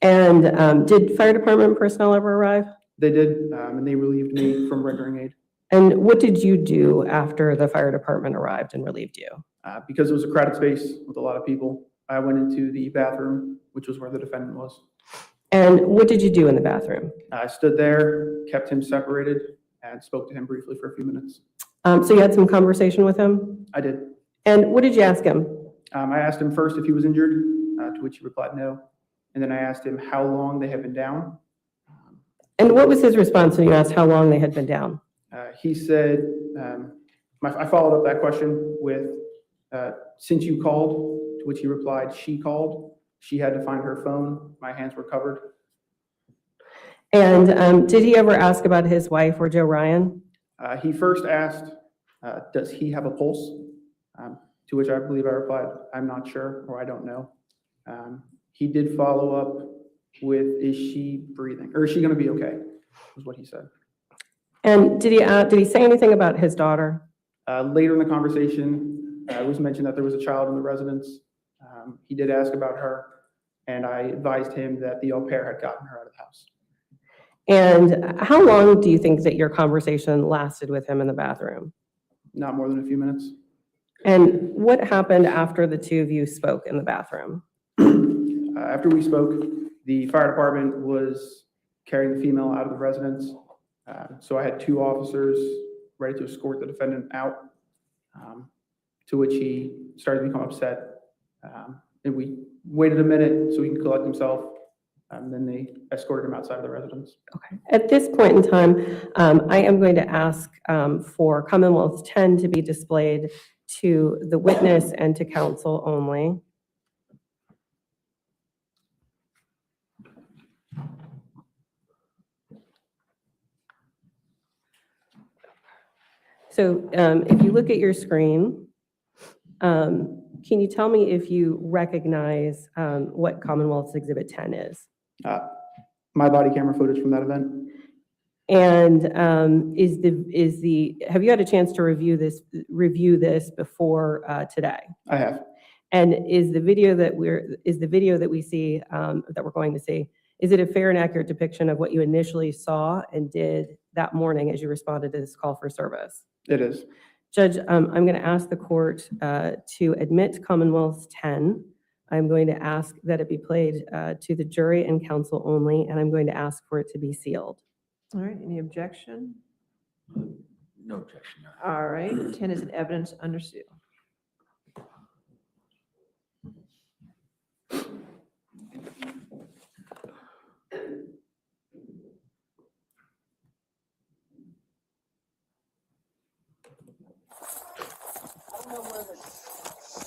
And did fire department personnel ever arrive? They did, and they relieved me from rendering aid. And what did you do after the fire department arrived and relieved you? Because it was a crowded space with a lot of people, I went into the bathroom, which was where the defendant was. And what did you do in the bathroom? I stood there, kept him separated, and spoke to him briefly for a few minutes. So you had some conversation with him? I did. And what did you ask him? I asked him first if he was injured, to which he replied no. And then I asked him how long they had been down. And what was his response when you asked how long they had been down? He said, I followed up that question with, since you called, to which he replied, she called. She had to find her phone. My hands were covered. And did he ever ask about his wife or Joe Ryan? He first asked, does he have a pulse? To which I believe I replied, I'm not sure, or I don't know. He did follow up with, is she breathing? Or is she going to be okay? Was what he said. And did he say anything about his daughter? Later in the conversation, it was mentioned that there was a child in the residence. He did ask about her, and I advised him that the au pair had gotten her out of the house. And how long do you think that your conversation lasted with him in the bathroom? Not more than a few minutes. And what happened after the two of you spoke in the bathroom? After we spoke, the fire department was carrying the female out of the residence. So I had two officers ready to escort the defendant out, to which he started to become upset. And we waited a minute so he could collect himself. Then they escorted him outside of the residence. Okay. At this point in time, I am going to ask for Commonwealth 10 to be displayed to the witness and to counsel only. So if you look at your screen, can you tell me if you recognize what Commonwealth's Exhibit 10 is? My body camera footage from that event. And have you had a chance to review this before today? I have. And is the video that we see that we're going to see, is it a fair and accurate depiction of what you initially saw and did that morning as you responded to this call for service? It is. Judge, I'm going to ask the court to admit Commonwealth 10. I'm going to ask that it be played to the jury and counsel only, and I'm going to ask for it to be sealed. All right, any objection? No objection. All right, 10 is an evidence under seal.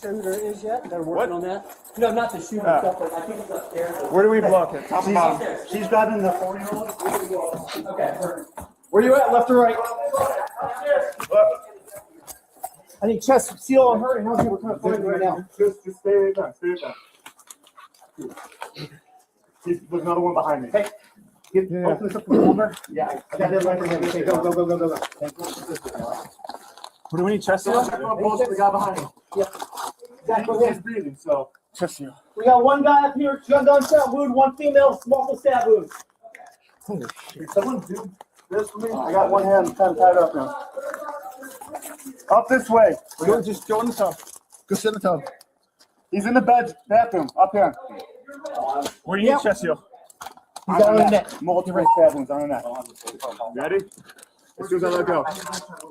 Shooter is yet. They're working on that. No, not the shooter stuff, but I think it's upstairs. Where do we block it? Top and bottom. She's got in the 40-year-old. Okay. Where you at? Left or right? I think chest seal on her, and how's you? We're kind of fighting right now. Just stay right there. Stay right there. There's another one behind me. Hey. Open this up to the number. Yeah, I got it right there. Okay, go. What do we need, chest seal? Check on pulse for the guy behind you. Yep. Zach, go ahead. Breathing, so chest seal. We got one guy up here, gunned on stab wound, one female, multiple stab wounds. Holy shit. Someone do this for me. I got one hand kind of tied up now. Up this way. Just go in the tub. Go sit in the tub. He's in the bathroom, up here. Where do you need chest seal? He's on the neck. Multiple stab wounds on the neck. Ready? As soon as I let go.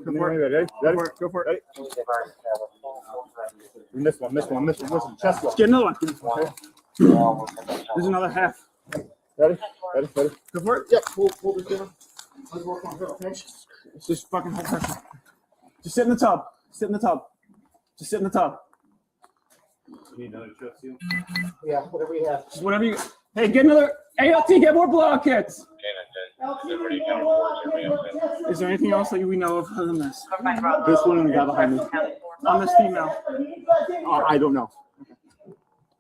Ready? Go for it. Ready? Missed one. Chest seal. Get another one. Okay. There's another half. Ready? Go for it. Yep, pull this down. Let's work on it, okay? It's just fucking high pressure. Just sit in the tub. Just sit in the tub. You need another chest seal? Yeah, whatever we have. Just whatever you. Hey, get another ALT. Get more blowout kits. Is there anything else that we know of other than this? This one and the guy behind me. On this female. I don't know.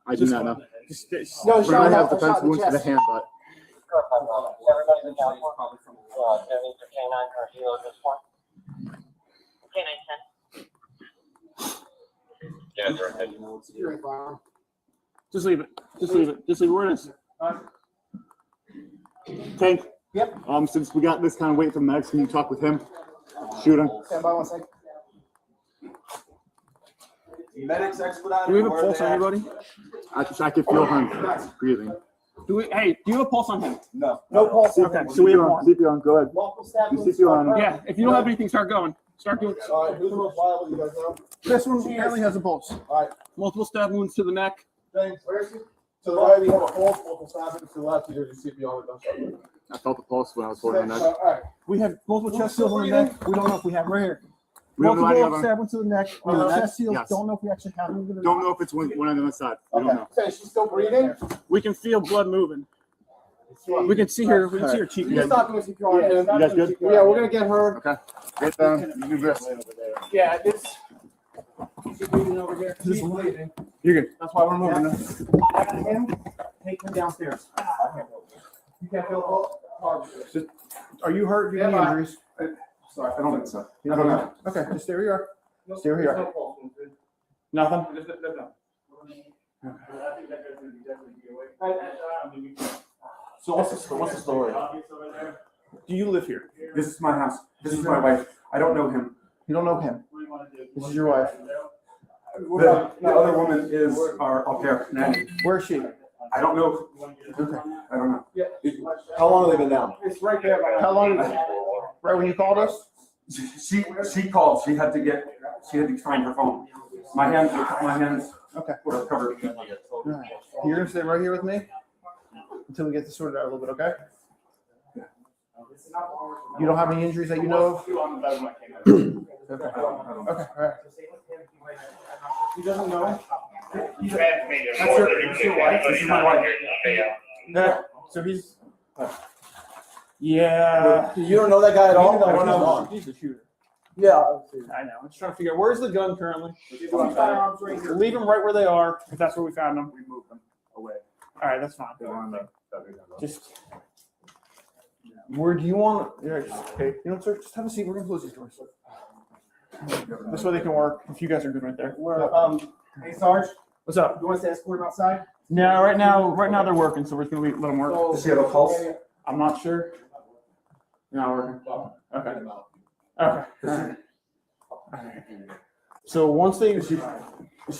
I do not know. No, Brendan has defense wounds to the hand, but Just leave it. Where it is. Tank. Yep. Since we got this kind of weight from Max, can you talk with him? Shoot him. Stand by 1 second. Medics expedited. Do we have a pulse on anybody? I could feel him breathing. Do you have a pulse on him? No. No pulse. Okay, so we have one. CPR on, go ahead. Multiple stab You wounds. CPR on. Yeah, if you don't have anything, start going. Start doing. All right, who's the most violent, you guys know? This one apparently has a pulse. All right, Multiple stab wounds to the neck. James, where is he? To the right, we have a pulse, multiple stab wounds. To the left, you do CPR with gunshot. I felt the pulse when I was holding that. All right. We have multiple chest seals on the neck. We don't know if we have right here. We don't know any of Multiple them. stab wounds to the neck. On the neck? Chest seals. Yes. Don't know if we actually have them. Don't know if it's one on the other side. We don't know. Okay, she's still breathing? We can feel blood moving. We can see her. We can see her cheek. You guys not doing CPR on him? You guys good? Yeah, we're gonna get her. Okay. Get down. You do this. Yeah, this. She's breathing over here. She's bleeding. You're good. That's why we're moving her. After him, take him downstairs. You can't feel hard. Are you hurt? Do you have any injuries? Sorry, I don't think so. You don't know. Okay, just stay where you are. Stay where you are. Nothing? So what's the story? Do you live here? This is my house. This is my wife. I don't know him. You don't know him. This is your wife. The other woman is our au pair, Nanny. Where is she? I don't know. Okay. I don't know. How long have they been down? It's right there. How long? Right when you called us? She called. She had to find her phone. My hands Okay. were covered. All right. You're gonna stay right here with me until we get this sorted out a little bit, okay? You don't have any injuries that you know of? Okay. Okay. All right. He doesn't know. That's your wife. This is my wife. Yeah. So he's. Yeah. You don't know that guy at all? I don't know. He's a shooter. Yeah. I know. I'm just trying to figure out where's the gun currently. Leave them right where they are. If that's where we found them, we move them away. All right, that's fine. Just where do you want? Yeah, okay. You know, sir, just have a seat. We're gonna close these doors. This way they can work. If you guys are good right there. Hey, Sarge. What's up? You want us to escort him outside? No, right now they're working, so we're just gonna let them work. Does he have a pulse? I'm not sure. You're not working. Okay. Okay. All right. So once they, is she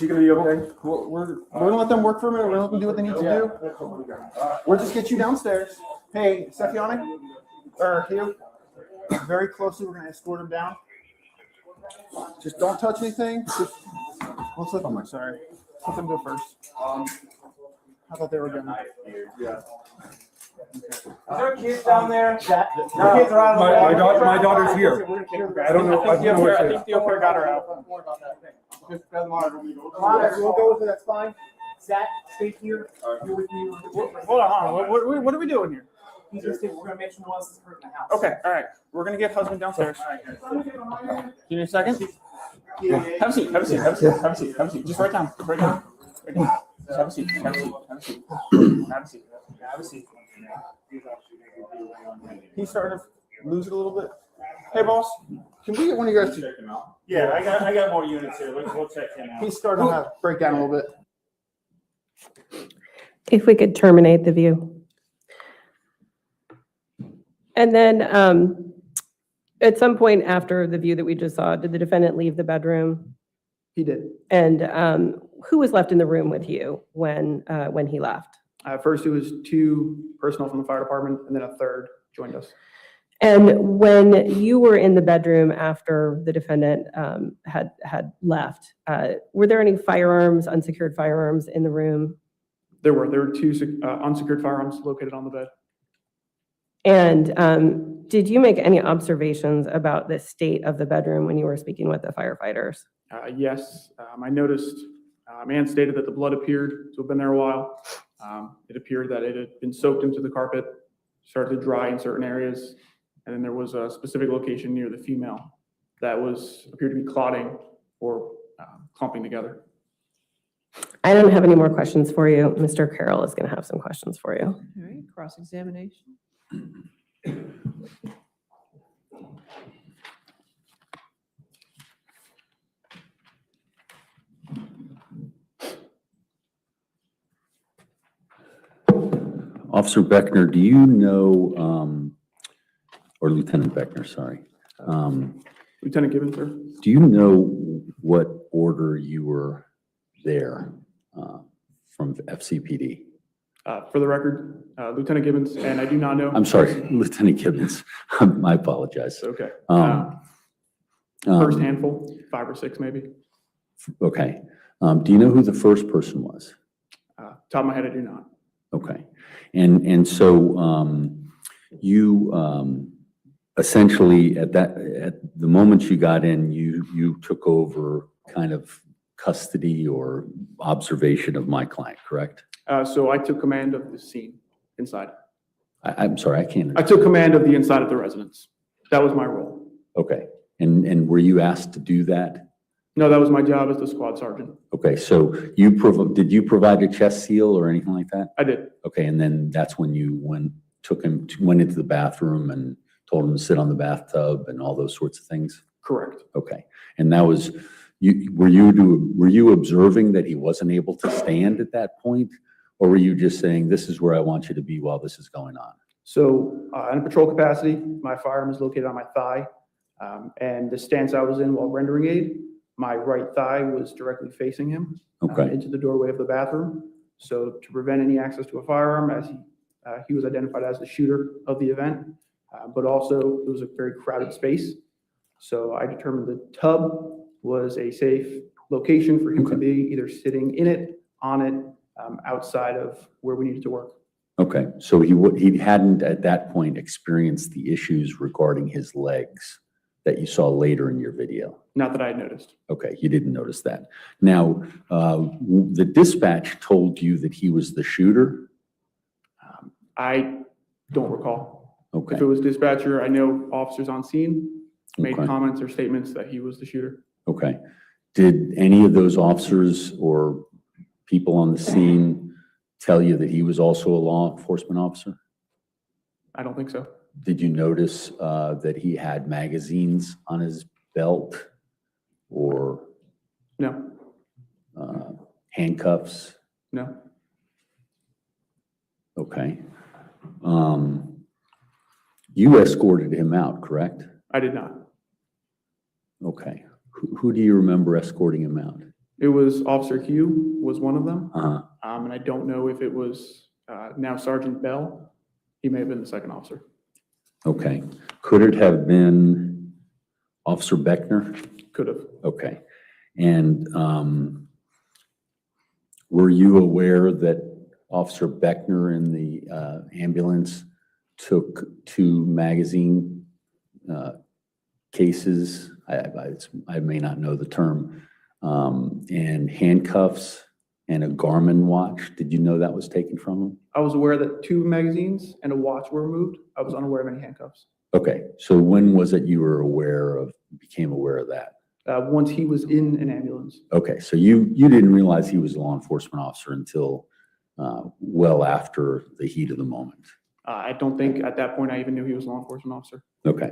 gonna be okay? We're gonna let them work for a minute. We're gonna let them do what they need to do. We'll just get you downstairs. Hey, Stefiani, or you, very closely. We're gonna escort them down. Just don't touch anything. Just, let's let them. Sorry, let them go first. I thought they were gonna. Yeah. Is there kids down there? The kids are out of the way. My daughter's here. I don't know. I think the au pair got her out. Just grab the monitor. Monitor, we'll go with it. That's fine. Zach, stay here. You're with me. Hold on. What are we doing here? He's just we're gonna make sure no one else is hurt in the house. Okay. All right. We're gonna get husband downstairs. Give me a second. Have a seat. Have a seat. Have a seat. Have a seat. Have a seat. Just write down. Write down. Just have a seat. Have a seat. Have a seat. Have a seat. Have a seat. He's starting to lose it a little bit. Hey, boss, can we get one of you guys to check him out? Yeah, I got more units here. We'll check him out. He's starting to break down a little bit. If we could terminate the view. And then at some point after the view that we just saw, did the defendant leave the bedroom? He did. And who was left in the room with you when he left? First, it was 2 personnel from the fire department, and then a third joined us. And when you were in the bedroom after the defendant had left, were there any firearms, unsecured firearms in the room? There were 2 unsecured firearms located on the bed. And did you make any observations about the state of the bedroom when you were speaking with the firefighters? Yes, I noticed a man stated that the blood appeared to have been there a while. It appeared that it had been soaked into the carpet, started to dry in certain areas, and then there was a specific location near the female that appeared to be clotting or clumping together. I don't have any more questions for you. Mr. Carroll is going to have some questions for you. All right, cross-examination. Officer Beckner, do you know, or Lieutenant Beckner, sorry. Lieutenant Gibbons, sir. Do you know what order you were there from FCPD? For the record, Lieutenant Gibbons, and I do not know. I'm sorry, Lieutenant Gibbons. I apologize. Okay. First handful, 5 or 6 maybe. Okay. Do you know who the first person was? Top of my head, I do not. Okay. And so you essentially at the moment you got in, you took over kind of custody or observation of my client, correct? So I took command of the scene inside. I'm sorry, I can't. I took command of the inside of the residence. That was my role. Okay. And were you asked to do that? No, that was my job as the squad sergeant. Okay, so did you provide a chest seal or anything like that? I did. Okay, and then that's when you went into the bathroom and told him to sit on the bathtub and all those sorts of things? Correct. Okay, and that was, were you observing that he wasn't able to stand at that point? Or were you just saying, this is where I want you to be while this is going on? So in a patrol capacity, my firearm is located on my thigh. And the stance I was in while rendering aid, my right thigh was directly facing him into the doorway of the bathroom. So to prevent any access to a firearm, as he was identified as the shooter of the event, but also it was a very crowded space. So I determined the tub was a safe location for him to be, either sitting in it, on it, outside of where we needed to work. Okay, so he hadn't at that point experienced the issues regarding his legs that you saw later in your video? Not that I had noticed. Okay, you didn't notice that. Now, the dispatch told you that he was the shooter? I don't recall. Okay. If it was dispatcher, I know officers on scene made comments or statements that he was the shooter. Okay. Did any of those officers or people on the scene tell you that he was also a law enforcement officer? I don't think so. Did you notice that he had magazines on his belt or no handcuffs? No. Okay. You escorted him out, correct? I did not. Okay. Who do you remember escorting him out? It was Officer Hugh was one of them. And I don't know if it was now Sergeant Bell. He may have been the second officer. Okay. Could it have been Officer Beckner? Could have. Okay. And were you aware that Officer Beckner in the ambulance took 2 magazine cases? I may not know the term. And handcuffs and a Garmin watch. Did you know that was taken from him? I was aware that 2 magazines and a watch were removed. I was unaware of any handcuffs. Okay. So when was it you were became aware of that? Once he was in an ambulance. Okay. So you didn't realize he was a law enforcement officer until well after the heat of the moment. I don't think at that point I even knew he was a law enforcement officer. Okay.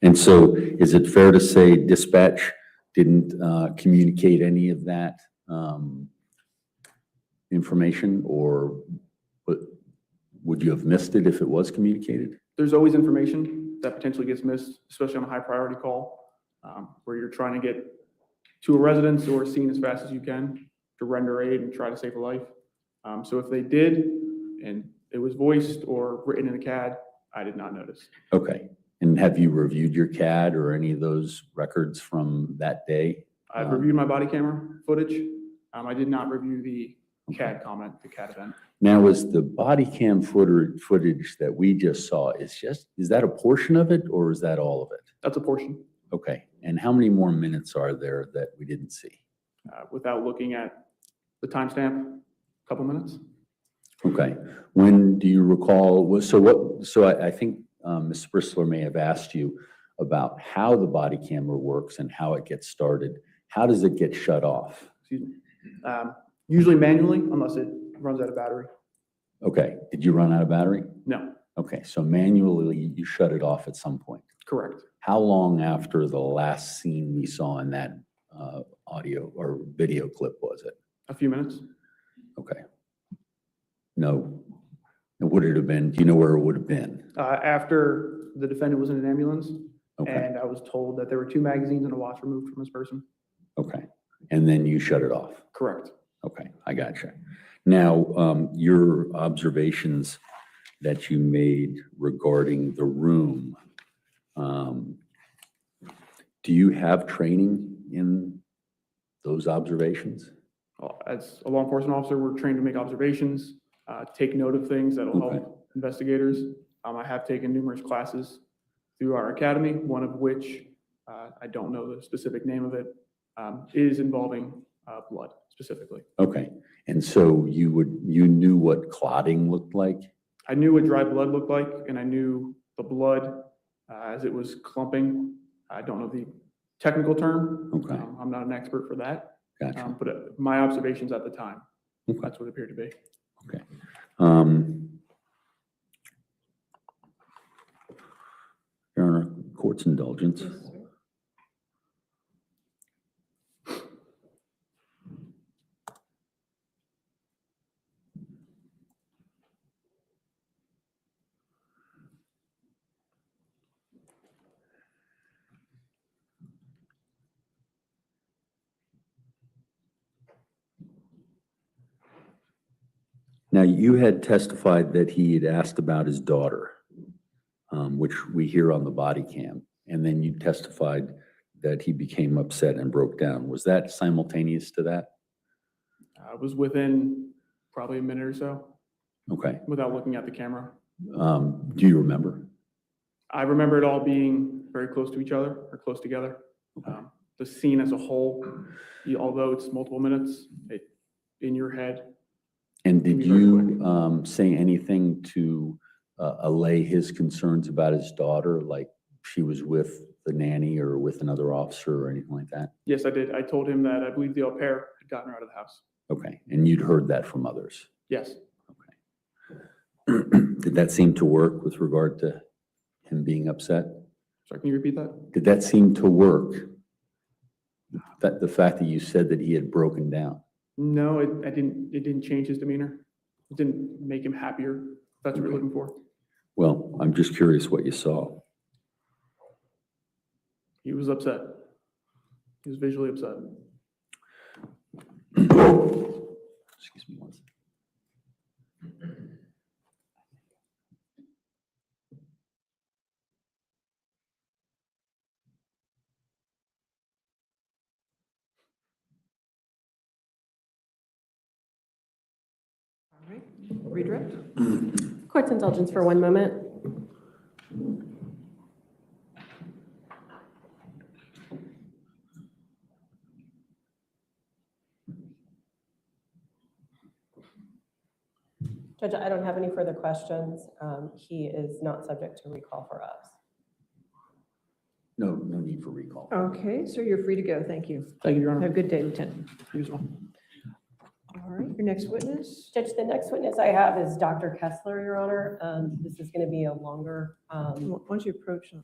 And so is it fair to say dispatch didn't communicate any of that information, or would you have missed it if it was communicated? There's always information that potentially gets missed, especially on a high priority call, where you're trying to get to a residence or a scene as fast as you can to render aid and try to save a life. So if they did, and it was voiced or written in a CAD, I did not notice. Okay. And have you reviewed your CAD or any of those records from that day? I've reviewed my body camera footage. I did not review the CAD comment, the CAD event. Now, is the body cam footage that we just saw, is that a portion of it or is that all of it? That's a portion. Okay. And how many more minutes are there that we didn't see? Without looking at the timestamp, a couple minutes. Okay. When do you recall, so I think Ms. Bristler may have asked you about how the body camera works and how it gets started. How does it get shut off? Excuse me. Usually manually, unless it runs out of battery. Okay. Did you run out of battery? No. Okay. So manually you shut it off at some point. Correct. How long after the last scene we saw in that audio or video clip was it? A few minutes. Okay. No. And would it have been, do you know where it would have been? After the defendant was in an ambulance, Okay. and I was told that there were 2 magazines and a watch removed from this person. Okay. And then you shut it off? Correct. Okay, I gotcha. Now, your observations that you made regarding the room, do you have training in those observations? As a law enforcement officer, we're trained to make observations, take note of things that'll help investigators. I have taken numerous classes through our academy, one of which, I don't know the specific name of it, is involving blood specifically. Okay, and so you knew what clotting looked like? I knew what dry blood looked like, and I knew the blood as it was clumping. I don't know the technical term. Okay. I'm not an expert for that. Gotcha. But my observations at the time, that's what it appeared to be. Okay. Your Honor, court's indulgence. Now, you had testified that he had asked about his daughter, which we hear on the body cam, and then you testified that he became upset and broke down. Was that simultaneous to that? I was within probably a minute or so. Okay. Without looking at the camera. Do you remember? I remember it all being very close to each other or close together. The scene as a whole, although it's multiple minutes, in your head. And did you say anything to allay his concerns about his daughter, like she was with the nanny or with another officer or anything like that? Yes, I did. I told him that I believe the au pair had gotten her out of the house. Okay, and you'd heard that from others? Yes. Did that seem to work with regard to him being upset? Sorry, can you repeat that? Did that seem to work? That the fact that you said that he had broken down? No, it didn't change his demeanor. It didn't make him happier. If that's what you're looking for. Well, I'm just curious what you saw. He was upset. He was visually upset. Excuse me one second. All right, redirect. Court's indulgence for 1 moment. Judge, I don't have any further questions. He is not subject to recall for us. No need for recall. Okay, sir, you're free to go. Thank you. Thank you, Your Honor. Have a good day, Lieutenant. You as well. All right, your next witness? Judge, the next witness I have is Dr. Kessler, Your Honor. This is going to be a longer. Why don't you approach me?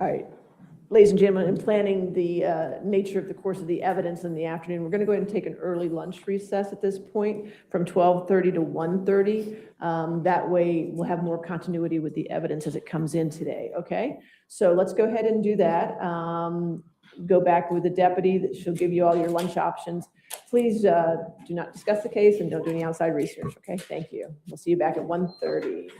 All right. Ladies and gentlemen, in planning the nature of the course of the evidence in the afternoon, we're going to go ahead and take an early lunch recess at this point from 12:30 to 1:30. That way we'll have more continuity with the evidence as it comes in today, okay? So let's go ahead and do that. Go back with the deputy, that she'll give you all your lunch options. Please do not discuss the case and don't do any outside research, okay? Thank you. We'll see you back at 1:30.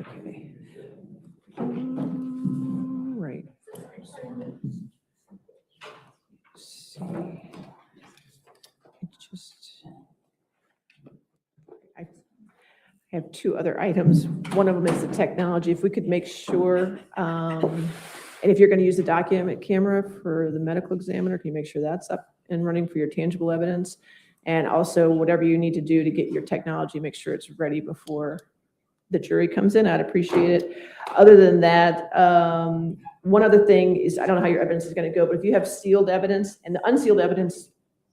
Okay. Right. See. I have two other items. One of them is the technology. If we could make sure, and if you're going to use the document camera for the medical examiner, can you make sure that's up and running for your tangible evidence? And also whatever you need to do to get your technology, make sure it's ready before the jury comes in. I'd appreciate it. Other than that, one other thing is, I don't know how your evidence is going to go, but if you have sealed evidence, and the unsealed evidence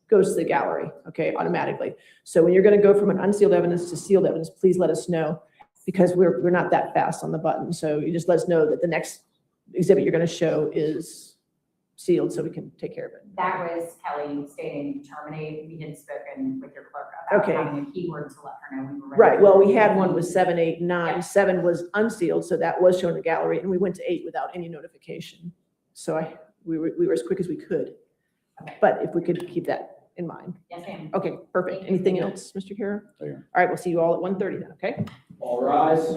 goes to the gallery, okay, automatically. So when you're going to go from an unsealed evidence to sealed evidence, please let us know, because we're not that fast on the button. So you just let us know that the next exhibit you're going to show is sealed, so we can take care of it. That was Kelly stating terminate. We had spoken with your clerk about Okay. having a keyword to let her know we were ready. Right, well, we had one with 7, 8, 9. 7 was unsealed, so that was shown in the gallery, and we went to 8 without any notification. So we were as quick as we could. But if we could keep that in mind. Yes, ma'am. Okay, perfect. Anything else, Mr. Kara? All right, we'll see you all at 1:30 then, okay? All rise.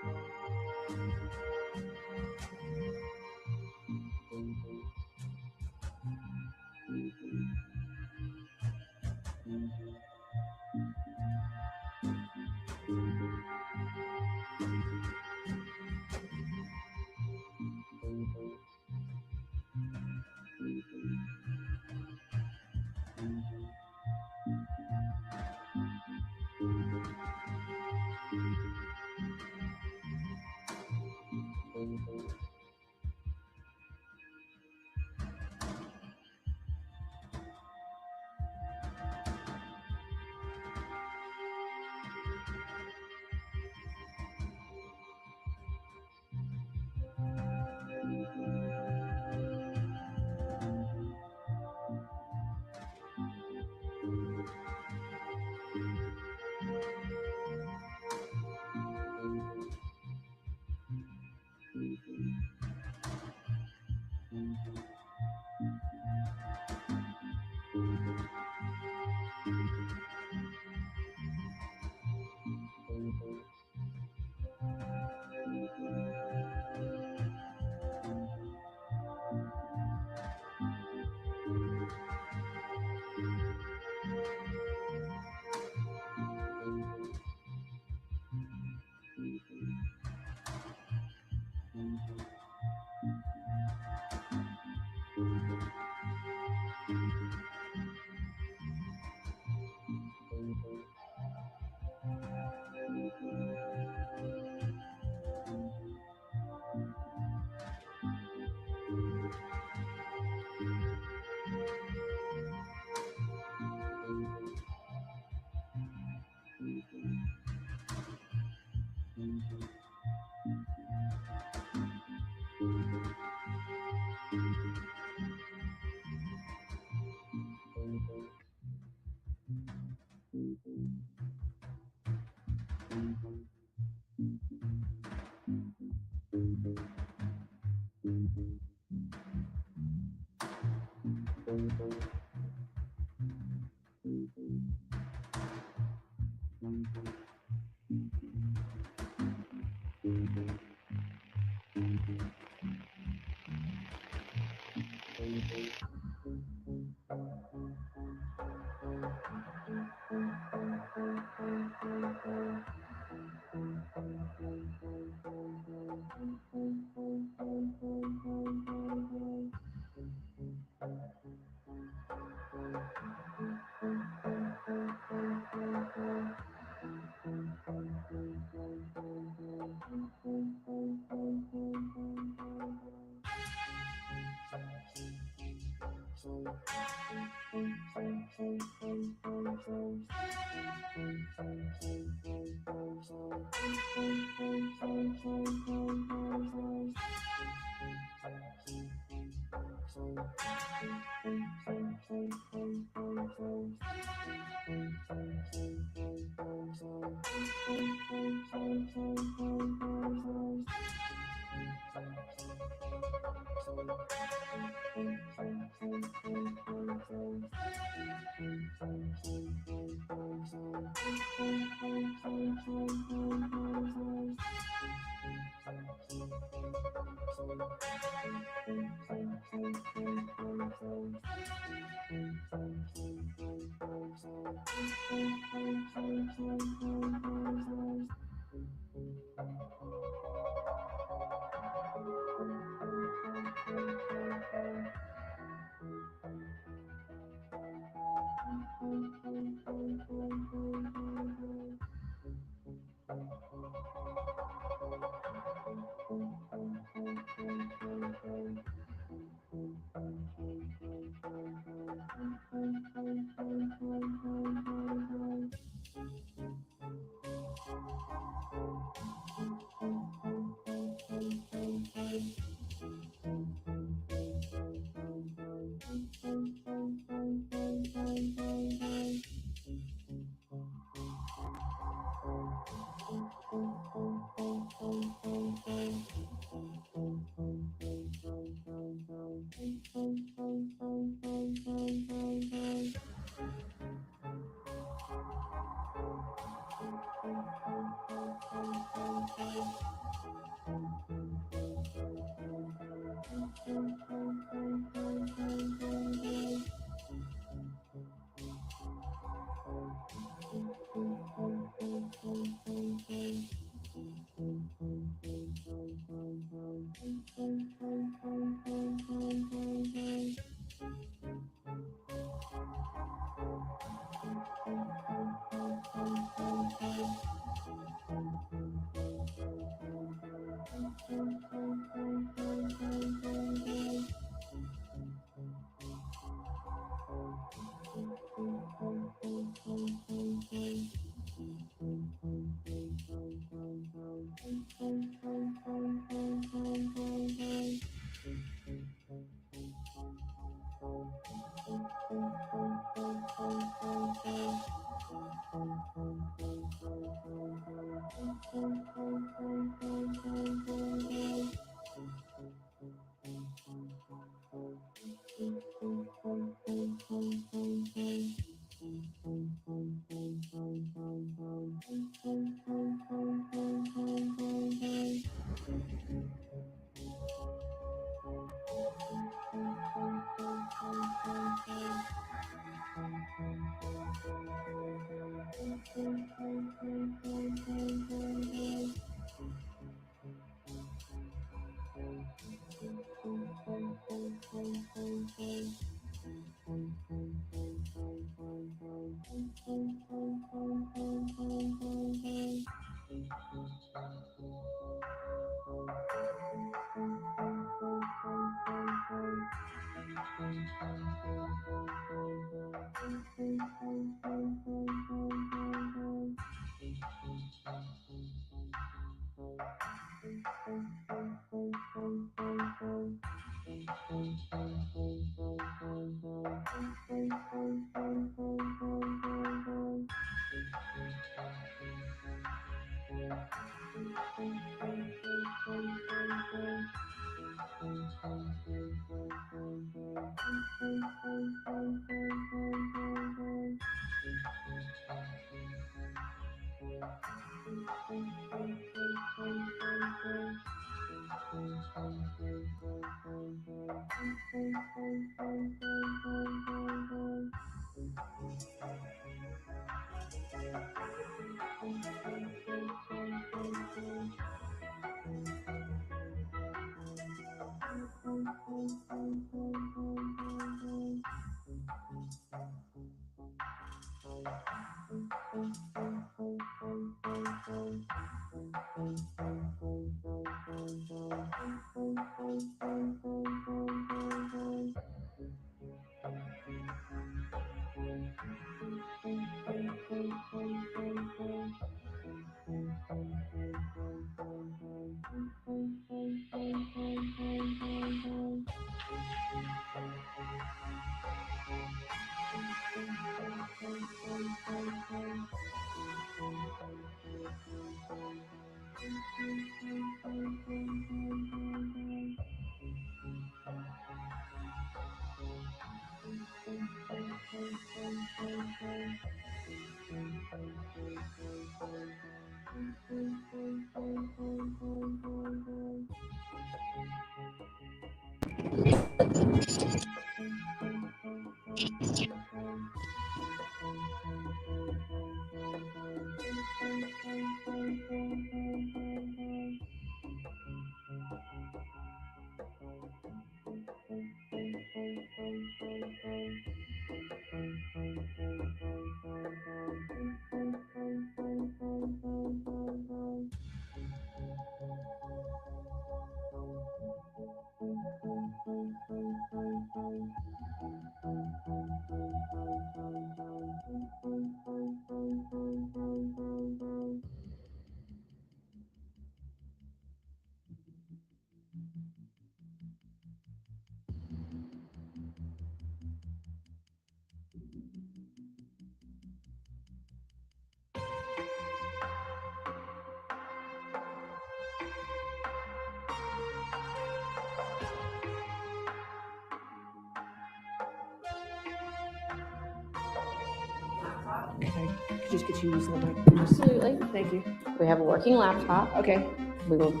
Just get you using the mic. Absolutely. Thank you. We have a working laptop. Okay. We will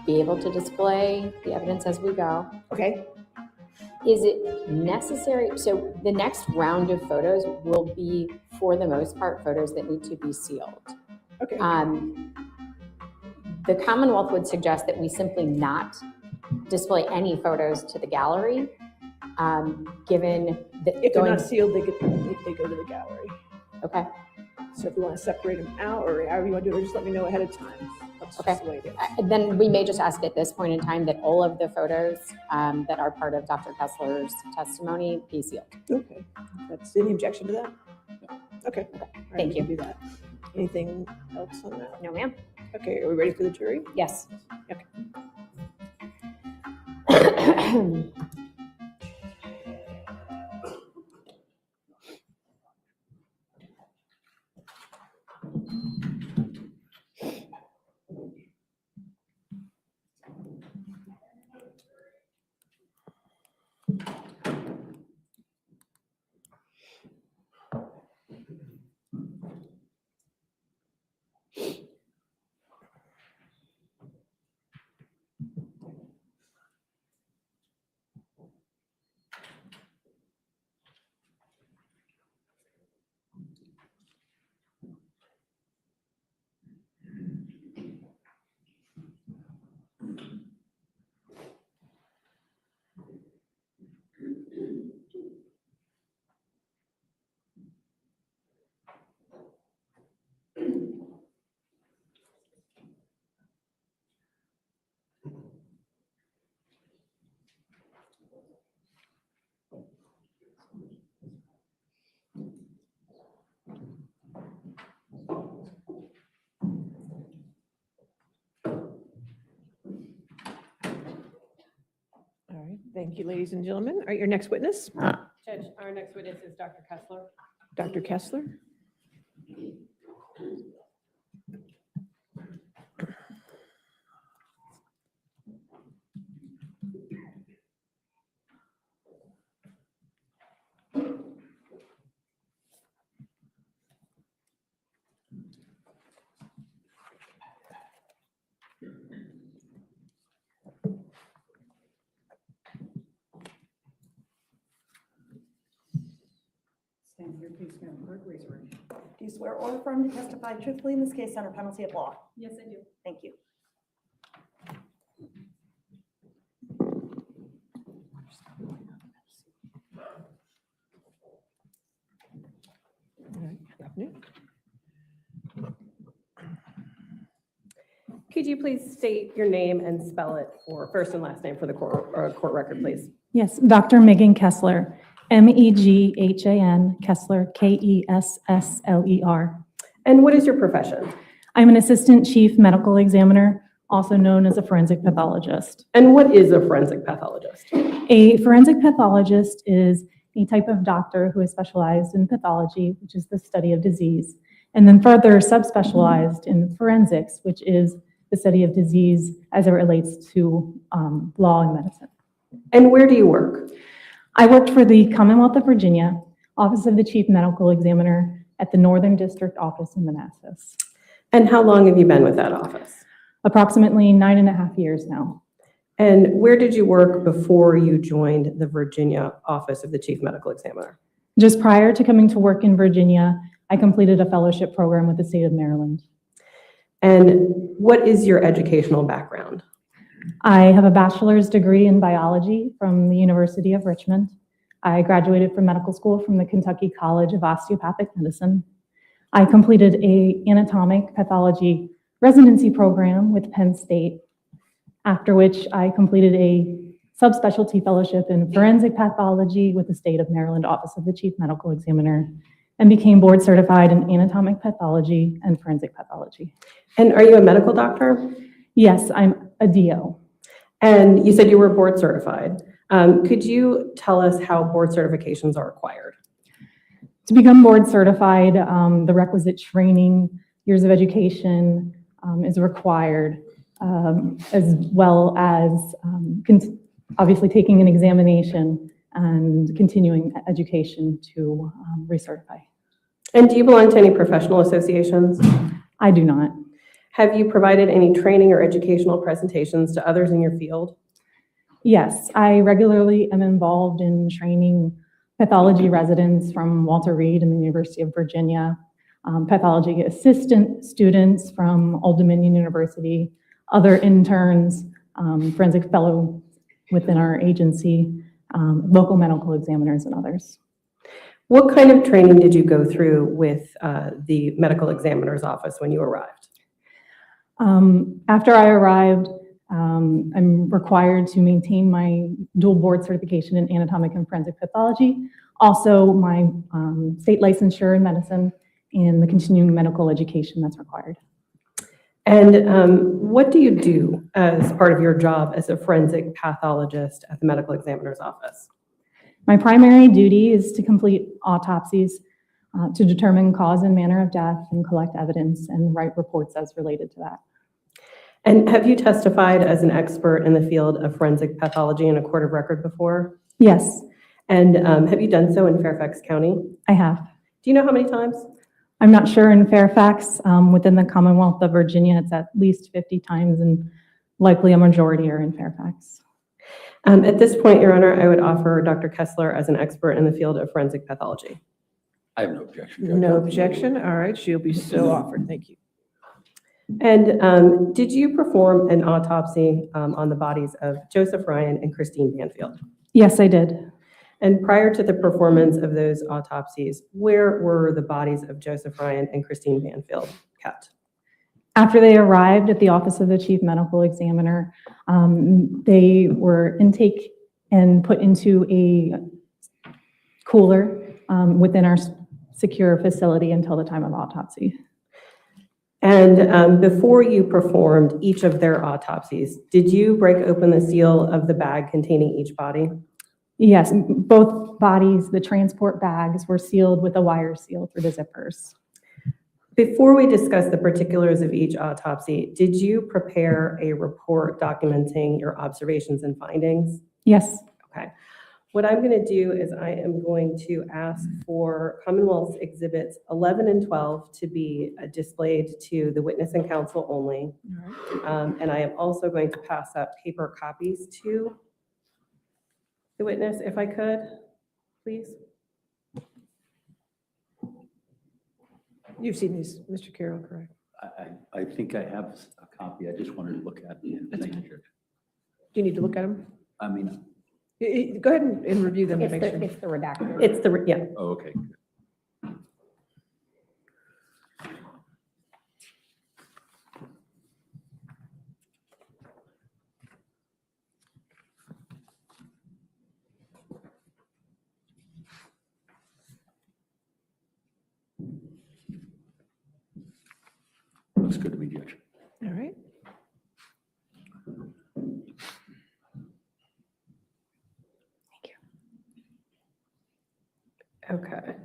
be able to display the evidence as we go. Okay. Is it necessary? So the next round of photos will be, for the most part, photos that need to be sealed. Okay. The Commonwealth would suggest that we simply not display any photos to the gallery, given that If they're not sealed, they go to the gallery. Okay. So if you want to separate them out or however you want to do it, just let me know ahead of time. That's Okay. just the way it is. Then we may just ask at this point in time that all of the photos that are part of Dr. Kessler's testimony be sealed. Okay. That's any objection to that? Okay. All right, Thank we you. can do that. Anything else on that? No, ma'am. Okay. Are we ready for the jury? Yes. Okay. All right. Thank you, ladies and gentlemen. All right, your next witness? Judge, our next witness is Dr. Kessler. Dr. Kessler? Do you swear or affirm to testify truthfully in this case under penalty of law? Yes, I do. Thank you. Could you please state your name and spell it for first and last name for the court record, please? Yes, Dr. Megan Kessler, Meghan Kessler, Kessler. And what is your profession? I'm an assistant chief medical examiner, also known as a forensic pathologist. And what is a forensic pathologist? A forensic pathologist is a type of doctor who is specialized in pathology, which is the study of disease, and then further subspecialized in forensics, which is the study of disease as it relates to law and medicine. And where do you work? I worked for the Commonwealth of Virginia, Office of the Chief Medical Examiner at the Northern District Office in Manassas. And how long have you been with that office? Approximately 9.5 years now. And where did you work before you joined the Virginia Office of the Chief Medical Examiner? Just prior to coming to work in Virginia, I completed a fellowship program with the state of Maryland. And what is your educational background? I have a bachelor's degree in biology from the University of Richmond. I graduated from medical school from the Kentucky College of Osteopathic Medicine. I completed an anatomic pathology residency program with Penn State, after which I completed a subspecialty fellowship in forensic pathology with the state of Maryland Office of the Chief Medical Examiner, and became board certified in anatomic pathology and forensic pathology. And are you a medical doctor? Yes, I'm a DO. And you said you were board certified. Could you tell us how board certifications are required? To become board certified, the requisite training, years of education is required, as well as obviously taking an examination and continuing education to recertify. And do you belong to any professional associations? I do not. Have you provided any training or educational presentations to others in your field? Yes, I regularly am involved in training pathology residents from Walter Reed and the University of Virginia, pathology assistant students from Old Dominion University, other interns, forensic fellow within our agency, local medical examiners, and others. What kind of training did you go through with the medical examiner's office when you arrived? After I arrived, I'm required to maintain my dual board certification in anatomic and forensic pathology, also my state licensure in medicine, and the continuing medical education that's required. And what do you do as part of your job as a forensic pathologist at the medical examiner's office? My primary duty is to complete autopsies to determine cause and manner of death and collect evidence and write reports as related to that. And have you testified as an expert in the field of forensic pathology in a court of record before? Yes. And have you done so in Fairfax County? I have. Do you know how many times? I'm not sure in Fairfax. Within the Commonwealth of Virginia, it's at least 50 times, and likely a majority are in Fairfax. At this point, Your Honor, I would offer Dr. Kessler as an expert in the field of forensic pathology. I have no objection. No objection. All right, she'll be so offered. Thank you. And did you perform an autopsy on the bodies of Joseph Ryan and Christine Banfield? Yes, I did. And prior to the performance of those autopsies, where were the bodies of Joseph Ryan and Christine Banfield kept? After they arrived at the Office of the Chief Medical Examiner, they were intake and put into a cooler within our secure facility until the time of autopsy. And before you performed each of their autopsies, did you break open the seal of the bag containing each body? Yes, both bodies, the transport bags, were sealed with a wire seal through the zippers. Before we discuss the particulars of each autopsy, did you prepare a report documenting your observations and findings? Yes. Okay. What I'm going to do is I am going to ask for Commonwealth's Exhibits 11 and 12 to be displayed to the witness and counsel only. And I am also going to pass out paper copies to the witness, if I could, please. You've seen these, Mr. Carroll, correct? I think I have a copy. I just wanted to look at it. Thank you. Do you need to look at them? I mean, Go ahead and review them to It's make the, sure. it's the redacted. It's the, yeah. oh, okay. Looks good to me, Judge. All right. Okay.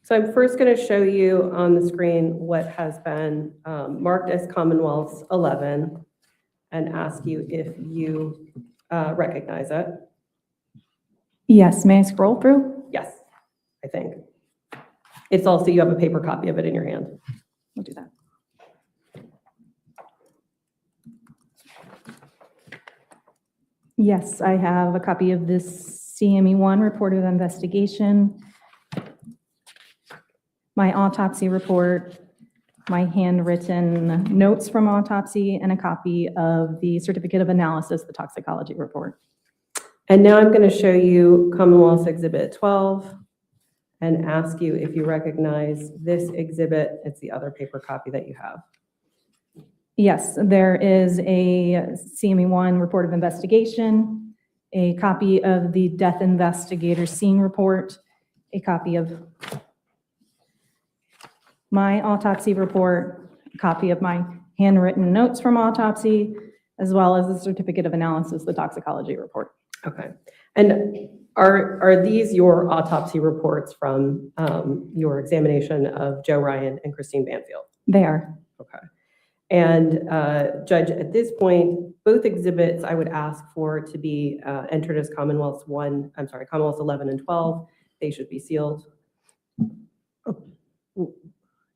So I'm first going to show you on the screen what has been marked as Commonwealth's 11 and ask you if you recognize it. Yes, may I scroll through? Yes, I think. It's also, you have a paper copy of it in your hand. We'll do that. Yes, I have a copy of this CME1 report of investigation, my autopsy report, my handwritten notes from autopsy, and a copy of the certificate of analysis, the toxicology report. And now I'm going to show you Commonwealth's Exhibit 12 and ask you if you recognize this exhibit. It's the other paper copy that you have. Yes, there is a CME1 report of investigation, a copy of the death investigator scene report, a copy of my autopsy report, a copy of my handwritten notes from autopsy, as well as the certificate of analysis, the toxicology report. Okay. And are these your autopsy reports from your examination of Joe Ryan and Christine Banfield? They are. Okay. And Judge, at this point, both exhibits I would ask for to be entered as Commonwealth's Commonwealth's 11 and 12. They should be sealed.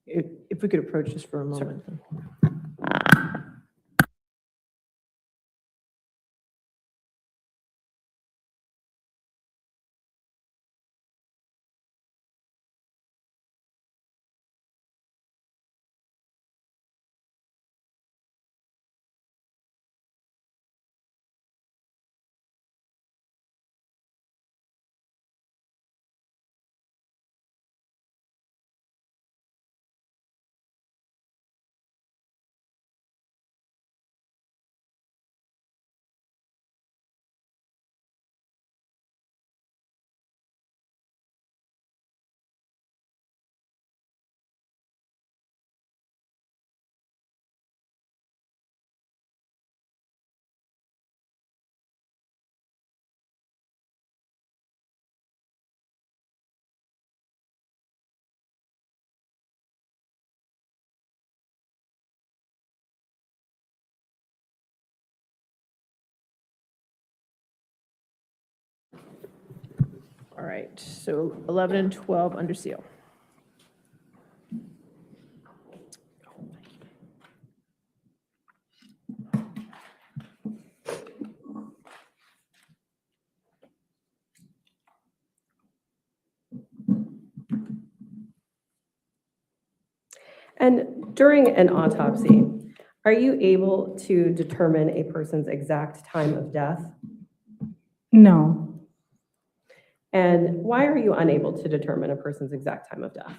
If we could approach this for a moment. All right, so 11 and 12 under seal. And during an autopsy, are you able to determine a person's exact time of death? No. And why are you unable to determine a person's exact time of death?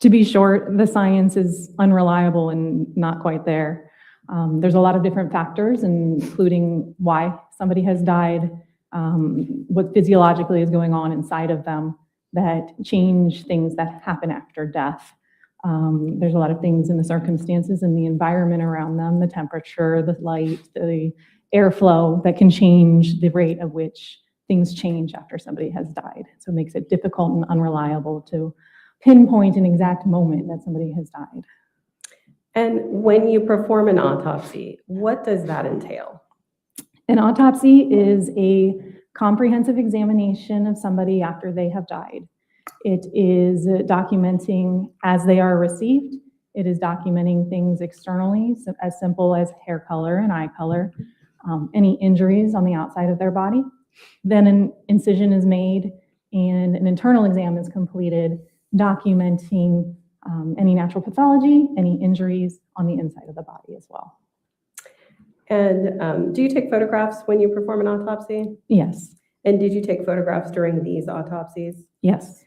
To be short, the science is unreliable and not quite there. There's a lot of different factors, including why somebody has died, what physiologically is going on inside of them that change things that happen after death. There's a lot of things in the circumstances and the environment around them, the temperature, the light, the airflow that can change the rate at which things change after somebody has died. So it makes it difficult and unreliable to pinpoint an exact moment that somebody has died. And when you perform an autopsy, what does that entail? An autopsy is a comprehensive examination of somebody after they have died. It is documenting as they are received. It is documenting things externally, so as simple as hair color and eye color, any injuries on the outside of their body. Then an incision is made and an internal exam is completed documenting any natural pathology, any injuries on the inside of the body as well. And do you take photographs when you perform an autopsy? Yes. And did you take photographs during these autopsies? Yes.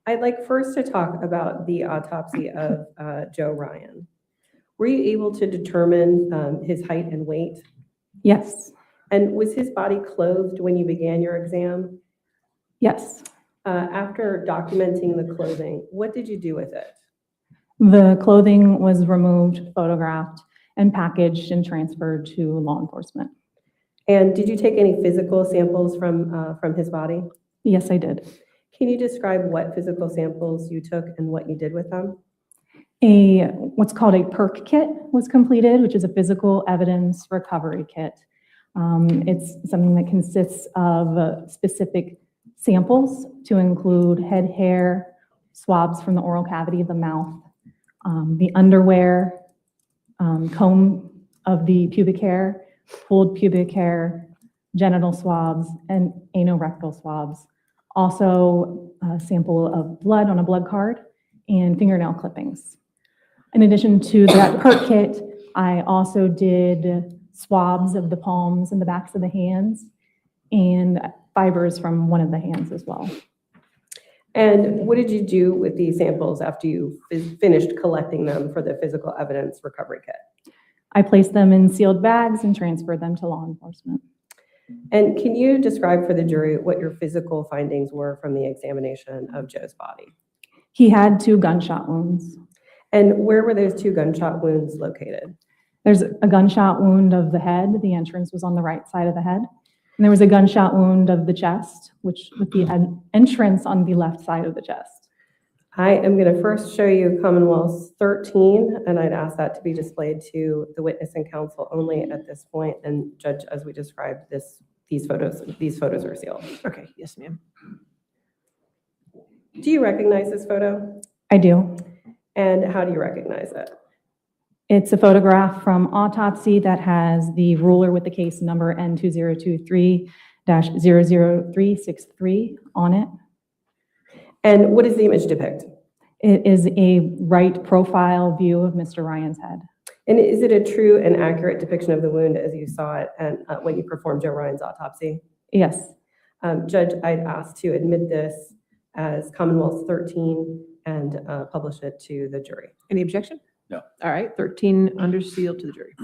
I'd like first to talk about the autopsy of Joe Ryan. Were you able to determine his height and weight? Yes. And was his body clothed when you began your exam? Yes. After documenting the clothing, what did you do with it? The clothing was removed, photographed, and packaged and transferred to law enforcement. And did you take any physical samples from his body? Yes, I did. Can you describe what physical samples you took and what you did with them? What's called a PERC kit was completed, which is a physical evidence recovery kit. It's something that consists of specific samples to include head hair, swabs from the oral cavity of the mouth, the underwear, comb of the pubic hair, pulled pubic hair, genital swabs, and anorectal swabs. Also, a sample of blood on a blood card and fingernail clippings. In addition to that PERC kit, I also did swabs of the palms and the backs of the hands and fibers from one of the hands as well. And what did you do with these samples after you finished collecting them for the physical evidence recovery kit? I placed them in sealed bags and transferred them to law enforcement. And can you describe for the jury what your physical findings were from the examination of Joe's body? He had 2 gunshot wounds. And where were those 2 gunshot wounds located? There's a gunshot wound of the head. The entrance was on the right side of the head. And there was a gunshot wound of the chest, which with the entrance on the left side of the chest. I am going to first show you Commonwealth's 13, and I'd ask that to be displayed to the witness and counsel only at this point. And Judge, as we described, these photos are sealed. Okay, yes, ma'am. Do you recognize this photo? I do. And how do you recognize it? It's a photograph from autopsy that has the ruler with the case number N2023-00363 on it. And what does the image depict? It is a right profile view of Mr. Ryan's head. And is it a true and accurate depiction of the wound as you saw it and when you performed Joe Ryan's autopsy? Yes. Judge, I'd ask to admit this as Commonwealth's 13 and publish it to the jury. Any objection? No. All right, 13 under seal to the jury.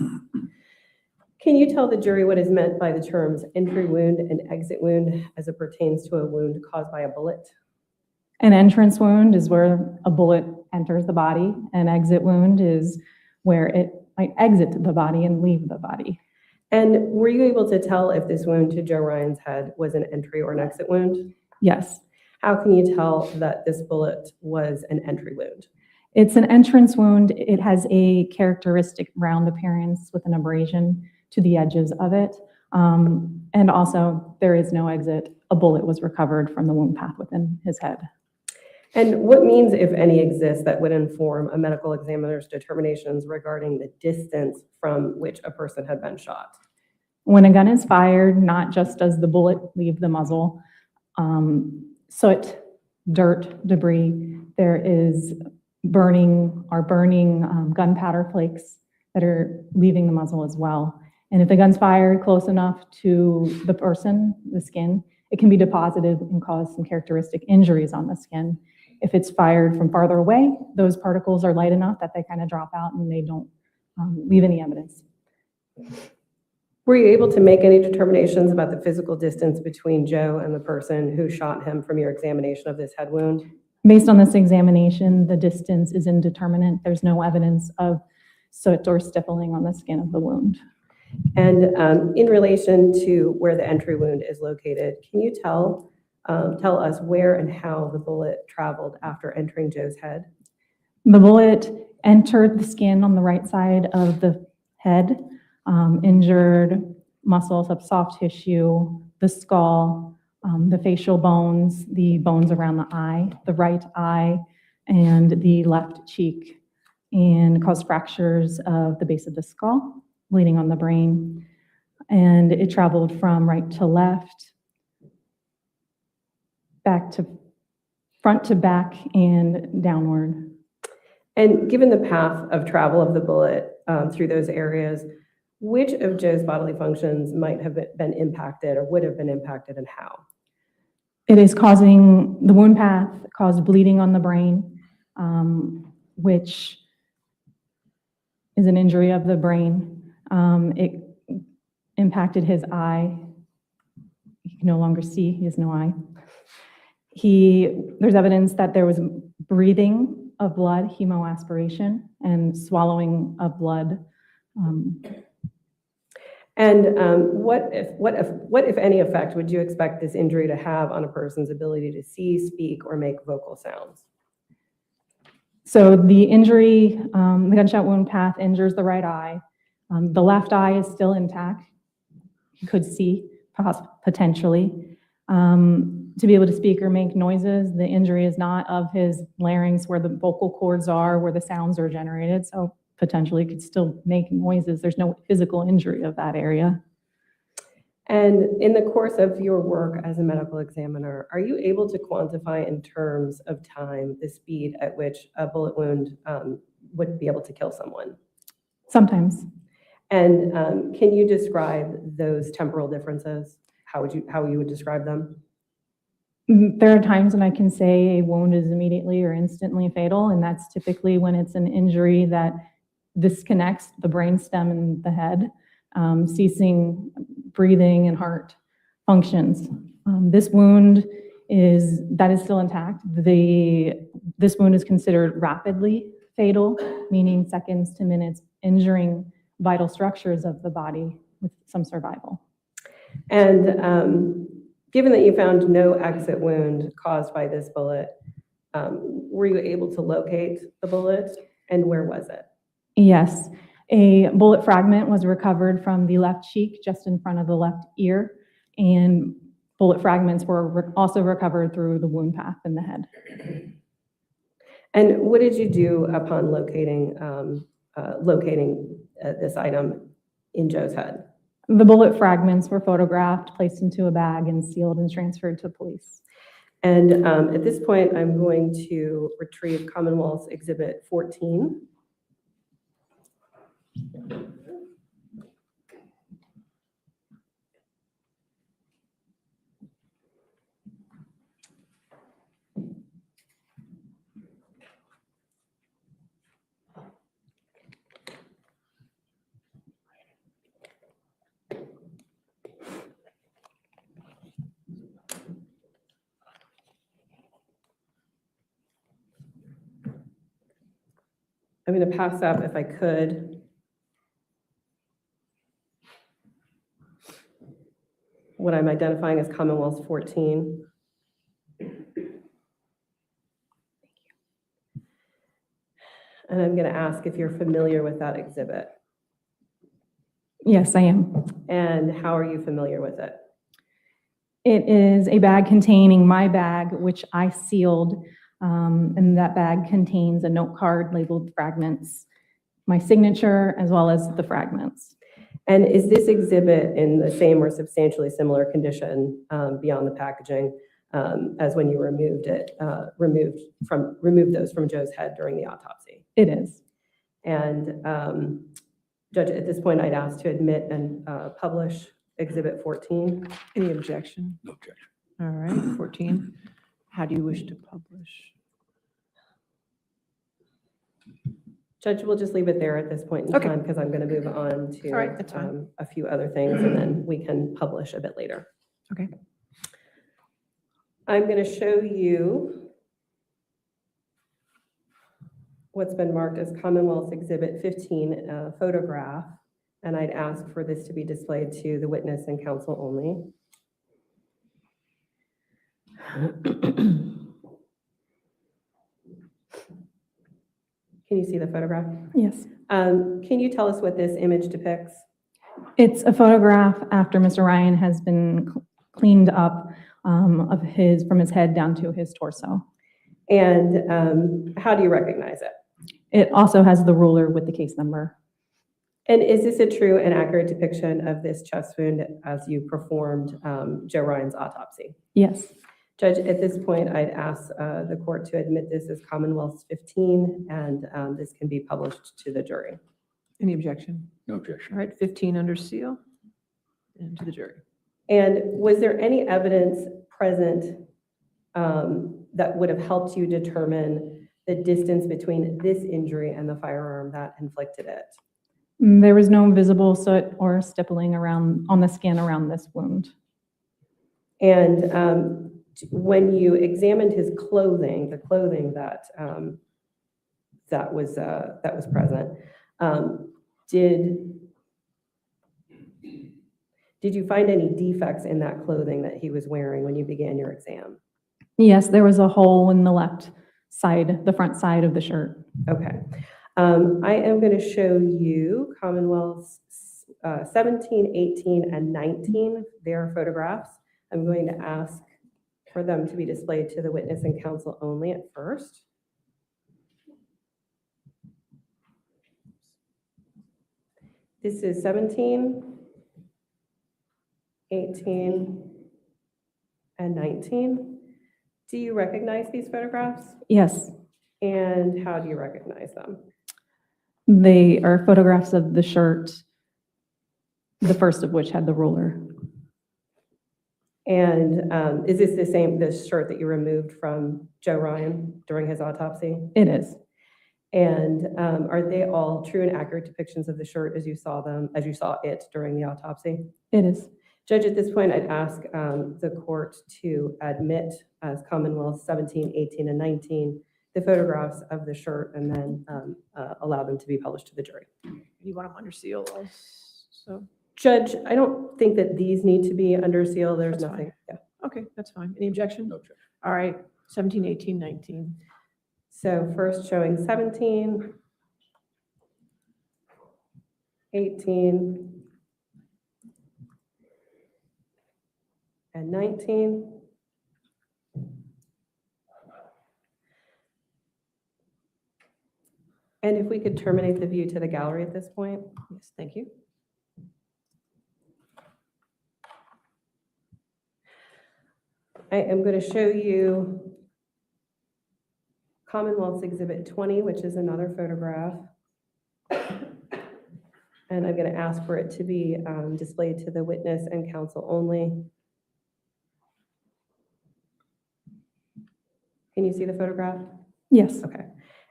Can you tell the jury what is meant by the terms entry wound and exit wound as it pertains to a wound caused by a bullet? An entrance wound is where a bullet enters the body. An exit wound is where it might exit the body and leave the body. And were you able to tell if this wound to Joe Ryan's head was an entry or an exit wound? Yes. How can you tell that this bullet was an entry wound? It's an entrance wound. It has a characteristic round appearance with an abrasion to the edges of it. And also, there is no exit. A bullet was recovered from the wound path within his head. And what means, if any, exists that would inform a medical examiner's determinations regarding the distance from which a person had been shot? When a gun is fired, not just does the bullet leave the muzzle, soot, dirt, debris, there is burning gunpowder flakes that are leaving the muzzle as well. And if the gun's fired close enough to the person, the skin, it can be deposited and cause some characteristic injuries on the skin. If it's fired from farther away, those particles are light enough that they kind of drop out and they don't leave any evidence. Were you able to make any determinations about the physical distance between Joe and the person who shot him from your examination of this head wound? Based on this examination, the distance is indeterminate. There's no evidence of soot or stippling on the skin of the wound. And in relation to where the entry wound is located, can you tell us where and how the bullet traveled after entering Joe's head? The bullet entered the skin on the right side of the head, injured muscles of soft tissue, the skull, the facial bones, the bones around the eye, the right eye, and the left cheek, and caused fractures of the base of the skull, bleeding on the brain. And it traveled from right to left, back to front to back and downward. And given the path of travel of the bullet through those areas, which of Joe's bodily functions might have been impacted or would have been impacted, and how? It is causing, the wound path caused bleeding on the brain, which is an injury of the brain. It impacted his eye. He can no longer see, he has no eye. There's evidence that there was breathing of blood, hemoaspiration, and swallowing of blood. What if any effect would you expect this injury to have on a person's ability to see, speak, or make vocal sounds? So the injury, the gunshot wound path injures the right eye. The left eye is still intact. He could see, potentially. To be able to speak or make noises, the injury is not of his larynx where the vocal cords are, where the sounds are generated. So potentially could still make noises. There's no physical injury of that area. And in the course of your work as a medical examiner, are you able to quantify in terms of time the speed at which a bullet wound would be able to kill someone? Sometimes. And can you describe those temporal differences? How you would describe them? There are times when I can say a wound is immediately or instantly fatal, and that's typically when it's an injury that disconnects the brainstem and the head, ceasing breathing and heart functions. This wound is still intact. This wound is considered rapidly fatal, meaning seconds to minutes, injuring vital structures of the body with some survival. And given that you found no exit wound caused by this bullet, were you able to locate the bullet, and where was it? Yes, a bullet fragment was recovered from the left cheek just in front of the left ear, and bullet fragments were also recovered through the wound path in the head. And what did you do upon locating this item in Joe's head? The bullet fragments were photographed, placed into a bag, and sealed and transferred to police. And at this point, I'm going to retrieve Commonwealth's Exhibit 14. I'm going to pass up, if I could, what I'm identifying as Commonwealth 14. And I'm going to ask if you're familiar with that exhibit. Yes, I am. And how are you familiar with it? It is a bag containing my bag, which I sealed, and that bag contains a note card labeled fragments, my signature, as well as the fragments. And is this exhibit in the same or substantially similar condition beyond the packaging as when you removed those from Joe's head during the autopsy? It is. And Judge, at this point, I'd ask to admit and publish Exhibit 14. Any objection? No objection. All right, 14. How do you wish to publish? Judge, we'll just leave it there at this point in time because I'm going to move on to All right, that's fine. a few other things, and then we can publish a bit later. Okay. I'm going to show you what's been marked as Commonwealth's Exhibit 15 photograph, and I'd ask for this to be displayed to the witness and counsel only. Can you see the photograph? Yes. Can you tell us what this image depicts? It's a photograph after Mr. Ryan has been cleaned up from his head down to his torso. And how do you recognize it? It also has the ruler with the case number. And is this a true and accurate depiction of this chest wound as you performed Joe Ryan's autopsy? Yes. Judge, at this point, I'd ask the court to admit this as Commonwealth's 15, and this can be published to the jury. Any objection? No objection. All right, 15 under seal and to the jury. And was there any evidence present that would have helped you determine the distance between this injury and the firearm that inflicted it? There was no visible soot or stippling around on the skin around this wound. And when you examined his clothing, the clothing that that was present, did you find any defects in that clothing that he was wearing when you began your exam? Yes, there was a hole in the left side, the front side of the shirt. Okay. I am going to show you Commonwealth's 17, 18, and 19, their photographs. I'm going to ask for them to be displayed to the witness and counsel only at first. This is 17, 18, and 19. Do you recognize these photographs? Yes, And how do you recognize them? they are photographs of the shirt, the first of which had the ruler. And is this this shirt that you removed from Joe Ryan during his autopsy? It is. And are they all true and accurate depictions of the shirt as you saw it during the autopsy? It is. Judge, at this point, I'd ask the court to admit as Commonwealth 17, 18, and 19 the photographs of the shirt and then allow them to be published to the jury. You want them under seal also? Judge, I don't think that these need to be under seal. There's That's nothing. Yeah. Okay, that's fine. Any objection? No objection. All right, 17, 18, 19. So first showing 17, 18, and 19. And if we could terminate the view to the gallery at this point. Yes, thank you. I am going to show you Commonwealth's Exhibit 20, which is another photograph. And I'm going to ask for it to be displayed to the witness and counsel only. Can you see the photograph? Yes. Okay.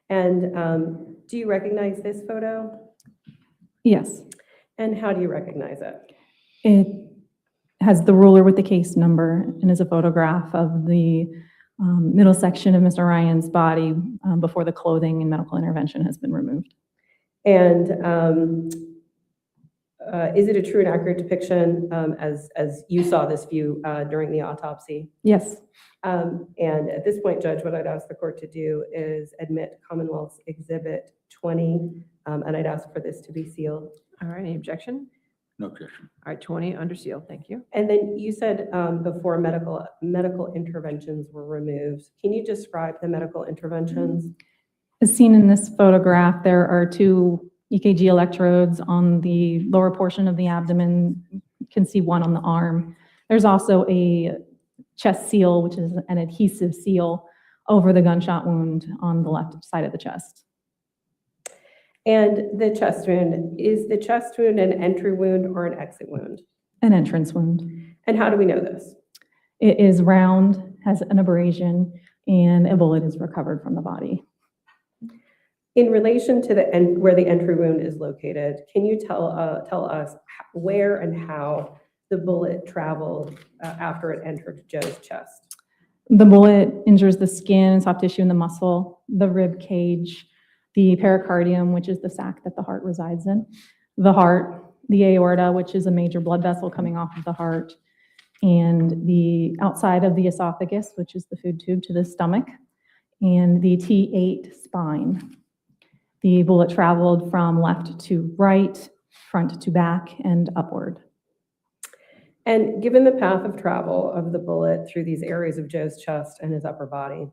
And do you recognize this photo? Yes. And how do you recognize it? It has the ruler with the case number and is a photograph of the middle section of Mr. Ryan's body before the clothing and medical intervention has been removed. And is it a true and accurate depiction as you saw this view during the autopsy? Yes. And at this point, Judge, what I'd ask the court to do is admit Commonwealth's Exhibit 20, and I'd ask for this to be sealed. All right, any objection? No objection. All right, 20 under seal, thank you. And then you said before medical interventions were removed. Can you describe the medical interventions? As seen in this photograph, there are 2 EKG electrodes on the lower portion of the abdomen. You can see one on the arm. There's also a chest seal, which is an adhesive seal over the gunshot wound on the left side of the chest. And the chest wound, is the chest wound an entry wound or an exit wound? An entrance wound. And how do we know this? It is round, has an abrasion, and a bullet is recovered from the body. In relation to the end, where the entry wound is located, can you tell us where and how the bullet traveled after it entered Joe's chest? The bullet injures the skin, soft tissue, and the muscle, the rib cage, the pericardium, which is the sac that the heart resides in, the heart, the aorta, which is a major blood vessel coming off of the heart, and the outside of the esophagus, which is the food tube to the stomach, and the T8 spine. The bullet traveled from left to right, front to back, and upward. And given the path of travel of the bullet through these areas of Joe's chest and his upper body,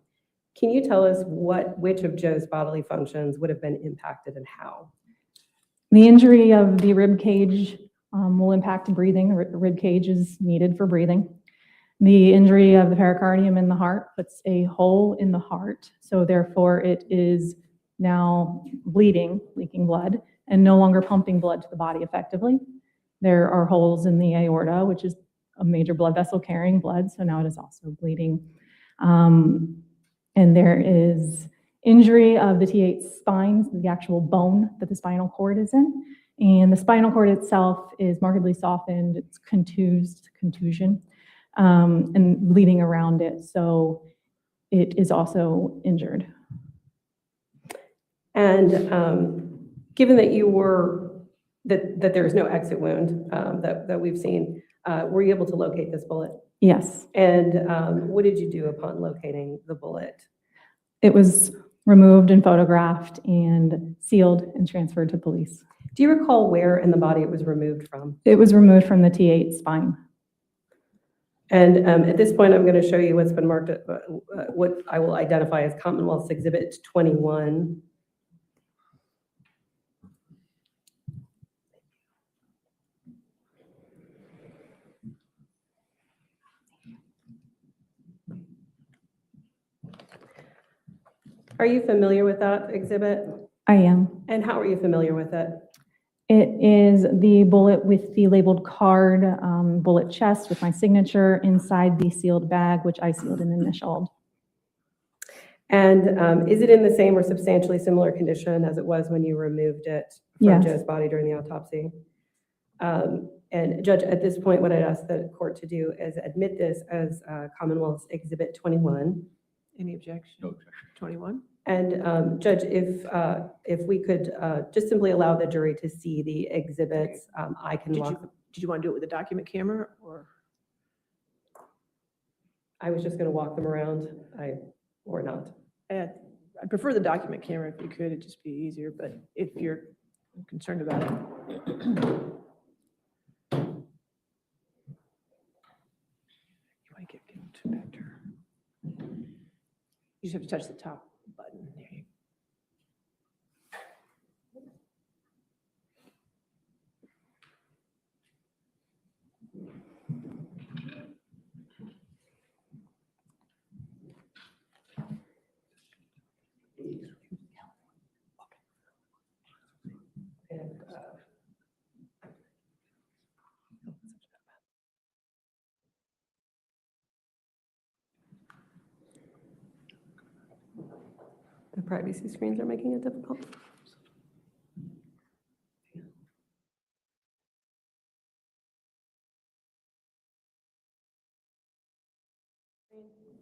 can you tell us which of Joe's bodily functions would have been impacted and how? The injury of the rib cage will impact breathing. The rib cage is needed for breathing. The injury of the pericardium in the heart puts a hole in the heart, so therefore it is now bleeding, leaking blood, and no longer pumping blood to the body effectively. There are holes in the aorta, which is a major blood vessel carrying blood, so now it is also bleeding. And there is injury of the T8 spine, the actual bone that the spinal cord is in, and the spinal cord itself is markedly softened, it's contusion, and bleeding around it, so it is also injured. And given that you were, that there is no exit wound that we've seen, were you able to locate this bullet? Yes. And what did you do upon locating the bullet? It was removed and photographed and sealed and transferred to police. Do you recall where in the body it was removed from? It was removed from the T8 spine. And at this point, I'm going to show you what's been marked, what I will identify as Commonwealth's Exhibit 21. Are you familiar with that exhibit? I am. And how are you familiar with it? It is the bullet with the labeled card, bullet chest with my signature inside the sealed bag, which I sealed and initialed. And is it in the same or substantially similar condition as it was when you removed it from Yes. Joe's body during the autopsy? And Judge, at this point, what I'd ask the court to do is admit this as Commonwealth's Exhibit 21. Any objection? No objection. 21? And Judge, if we could just simply allow the jury to see the exhibits, I can walk. Did you want to do it with a document camera or? I was just going to walk them around, or not. I prefer the document camera if you could, it'd just be easier, but if you're concerned about it. You want to get to back to her. You just have to touch the top button. There you go. The privacy screens are making it difficult.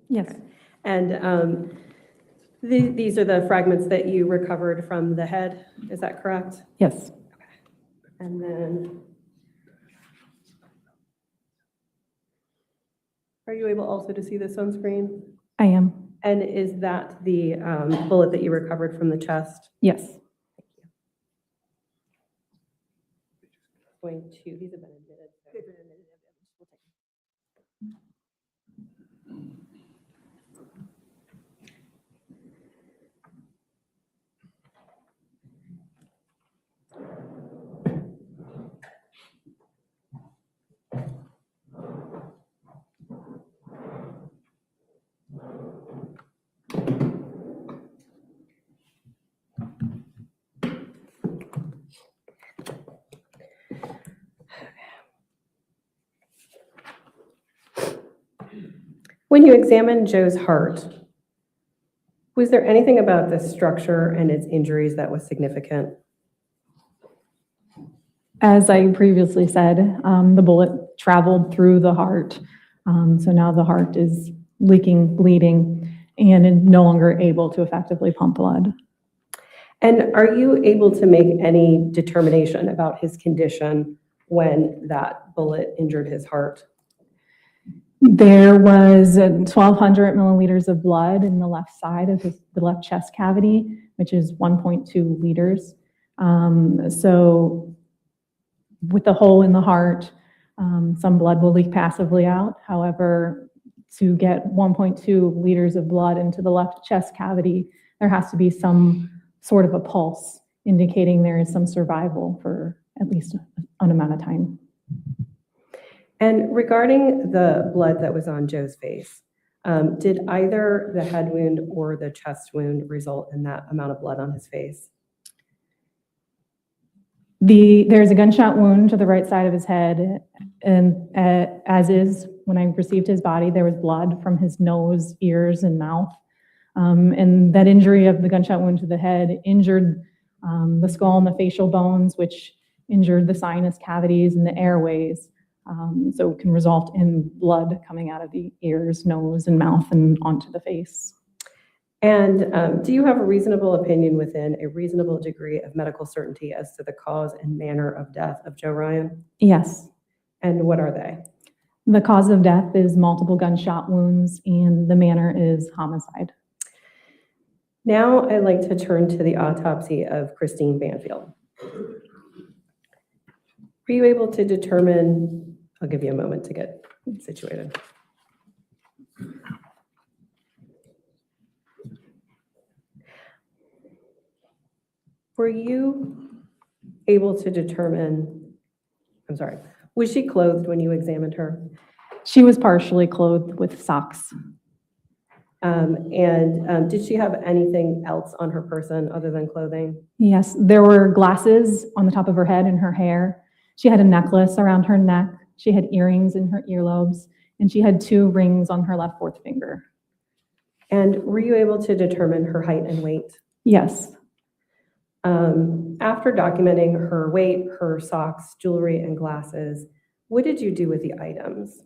Yes. And these are the fragments that you recovered from the head, is that correct? Yes. Okay. And then, are you able also to see this on screen? I am. And is that the bullet that you recovered from the chest? Yes. Going to, these have been admitted. They've been admitted. We'll take them. When you examined Joe's heart, was there anything about the structure and its injuries that was significant? As I previously said, the bullet traveled through the heart. So now the heart is leaking, bleeding, and is no longer able to effectively pump blood. And are you able to make any determination about his condition when that bullet injured his heart? There was 1,200 milliliters of blood in the left side of the left chest cavity, which is 1.2 liters. So with the hole in the heart, some blood will leak passively out. However, to get 1.2 liters of blood into the left chest cavity, there has to be some sort of a pulse indicating there is some survival for at least an amount of time. And regarding the blood that was on Joe's face, did either the head wound or the chest wound result in that amount of blood on his face? There's a gunshot wound to the right side of his head, and as is, when I received his body, there was blood from his nose, ears, and mouth. And that injury of the gunshot wound to the head injured the skull and the facial bones, which injured the sinus cavities and the airways. So it can result in blood coming out of the ears, nose, and mouth and onto the face. And do you have a reasonable opinion within a reasonable degree of medical certainty as to the cause and manner of death of Joe Ryan? Yes. And what are they? The cause of death is multiple gunshot wounds, and the manner is homicide. Now I'd like to turn to the autopsy of Christine Banfield. Were you able to determine, I'll give you a moment to get situated. Were you able to determine, I'm sorry, was she clothed when you examined her? She was partially clothed with socks. Did she have anything else on her person other than clothing? Yes, there were glasses on the top of her head and her hair. She had a necklace around her neck. She had earrings in her earlobes, and she had 2 rings on her left fourth finger. And were you able to determine her height and weight? Yes. After documenting her weight, her socks, jewelry, and glasses, what did you do with the items?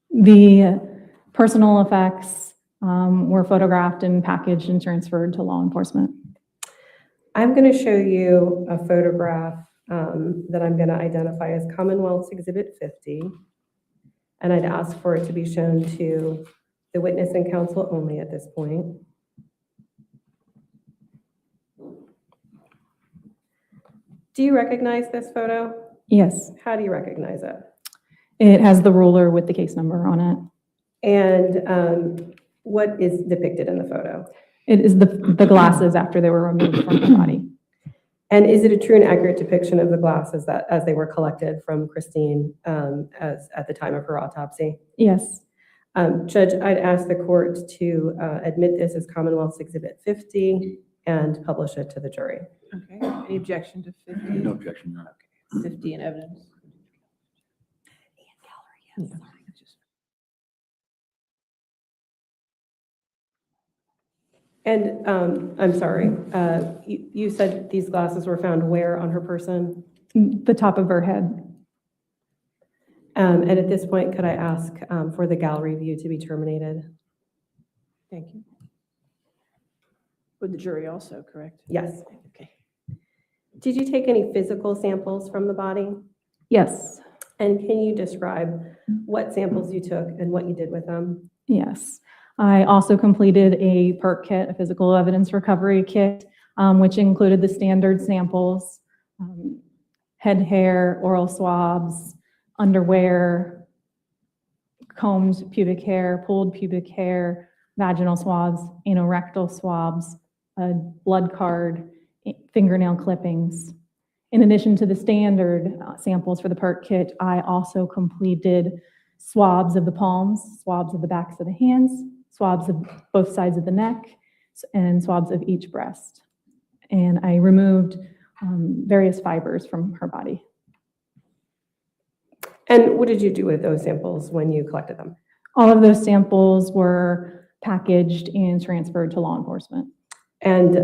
The personal effects were photographed and packaged and transferred to law enforcement. I'm going to show you a photograph that I'm going to identify as Commonwealth's Exhibit 50, and I'd ask for it to be shown to the witness and counsel only at this point. Do you recognize this photo? Yes. How do you recognize it? It has the ruler with the case number on it. And what is depicted in the photo? It is the glasses after they were removed from her body. And is it a true and accurate depiction of the glasses that as they were collected from Christine as at the time of her autopsy? Yes. Judge, I'd ask the court to admit this as Commonwealth's Exhibit 50 and publish it to the jury. Okay, any objection to 50? No objection, Your Honor. Okay, 50 in evidence. And I'm sorry, you said these glasses were found where on her person? The top of her head. And at this point, could I ask for the gallery view to be terminated? Thank you. Would the jury also, correct? Yes. Okay. Did you take any physical samples from the body? Yes. And can you describe what samples you took and what you did with them? Yes. I also completed a PERT kit, a physical evidence recovery kit, which included the standard samples, head hair, oral swabs, underwear, combed pubic hair, pulled pubic hair, vaginal swabs, anorectal swabs, a blood card, fingernail clippings. In addition to the standard samples for the PERT kit, I also completed swabs of the palms, swabs of the backs of the hands, swabs of both sides of the neck, and swabs of each breast. And I removed various fibers from her body. And what did you do with those samples when you collected them? All of those samples were packaged and transferred to law enforcement. And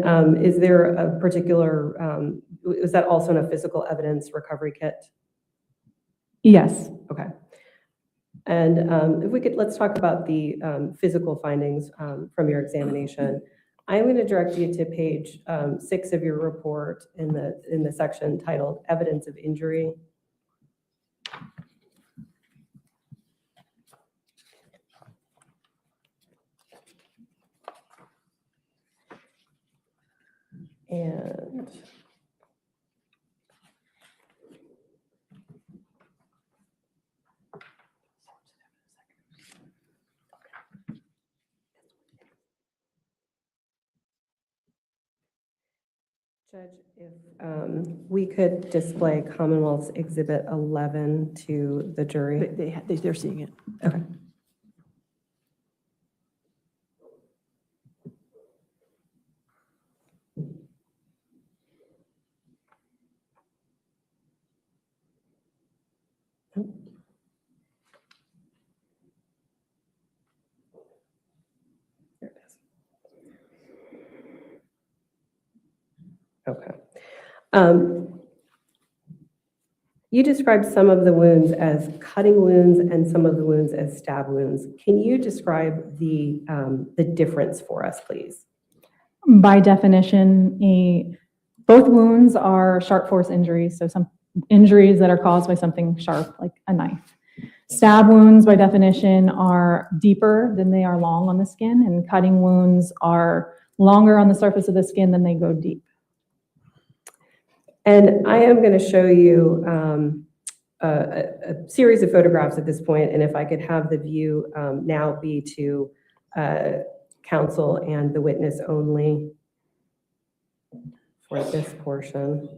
is there a particular, is that also in a physical evidence recovery kit? Yes. Okay. And if we could, let's talk about the physical findings from your examination. I'm going to direct you to page 6 of your report in the section titled Evidence of Injury. And Judge, if we could display Commonwealth's Exhibit 11 to the jury. They're seeing it. Okay. There it is. Okay. You described some of the wounds as cutting wounds and some of the wounds as stab wounds. Can you describe the difference for us, please? By definition, both wounds are sharp force injuries, so some injuries that are caused by something sharp, like a knife. Stab wounds, by definition, are deeper than they are long on the skin, and cutting wounds are longer on the surface of the skin than they go deep. And I am going to show you a series of photographs at this point, and if I could have the view now be to counsel and the witness only for this portion.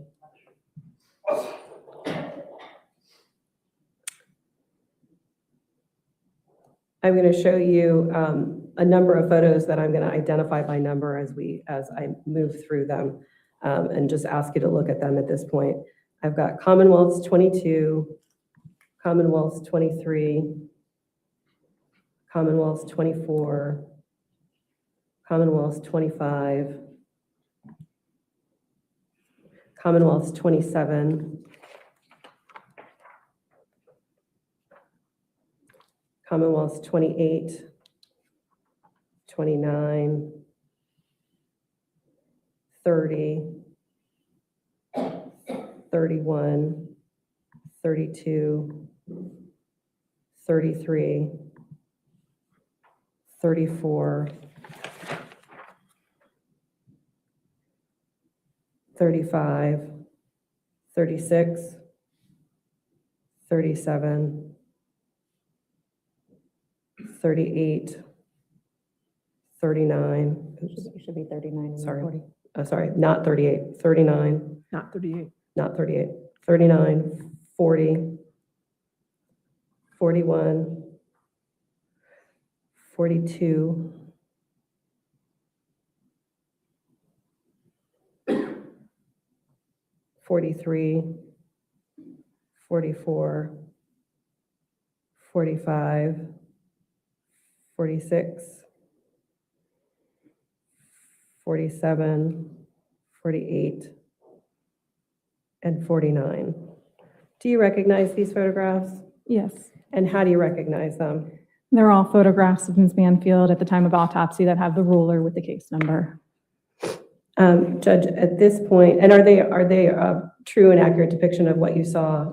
I'm going to show you a number of photos that I'm going to identify by number as I move through them, and just ask you to look at them at this point. I've got Commonwealth's 22, Commonwealth's 23, Commonwealth's 24, Commonwealth's 25, Commonwealth's 27, Commonwealth's 28, 29, 30, 31, 32, 33, 34, 35, 36, 37, 38, 39. It should be 39 and Sorry. 40. Sorry, not 38, 39. Not 38. Not 38, 39, 40, 41, 42, 43, 44, 45, 46, 47, 48, and 49. Do you recognize these photographs? Yes. And how do you recognize them? They're all photographs of Ms. Banfield at the time of autopsy that have the ruler with the case number. Judge, at this point, and are they a true and accurate depiction of what you saw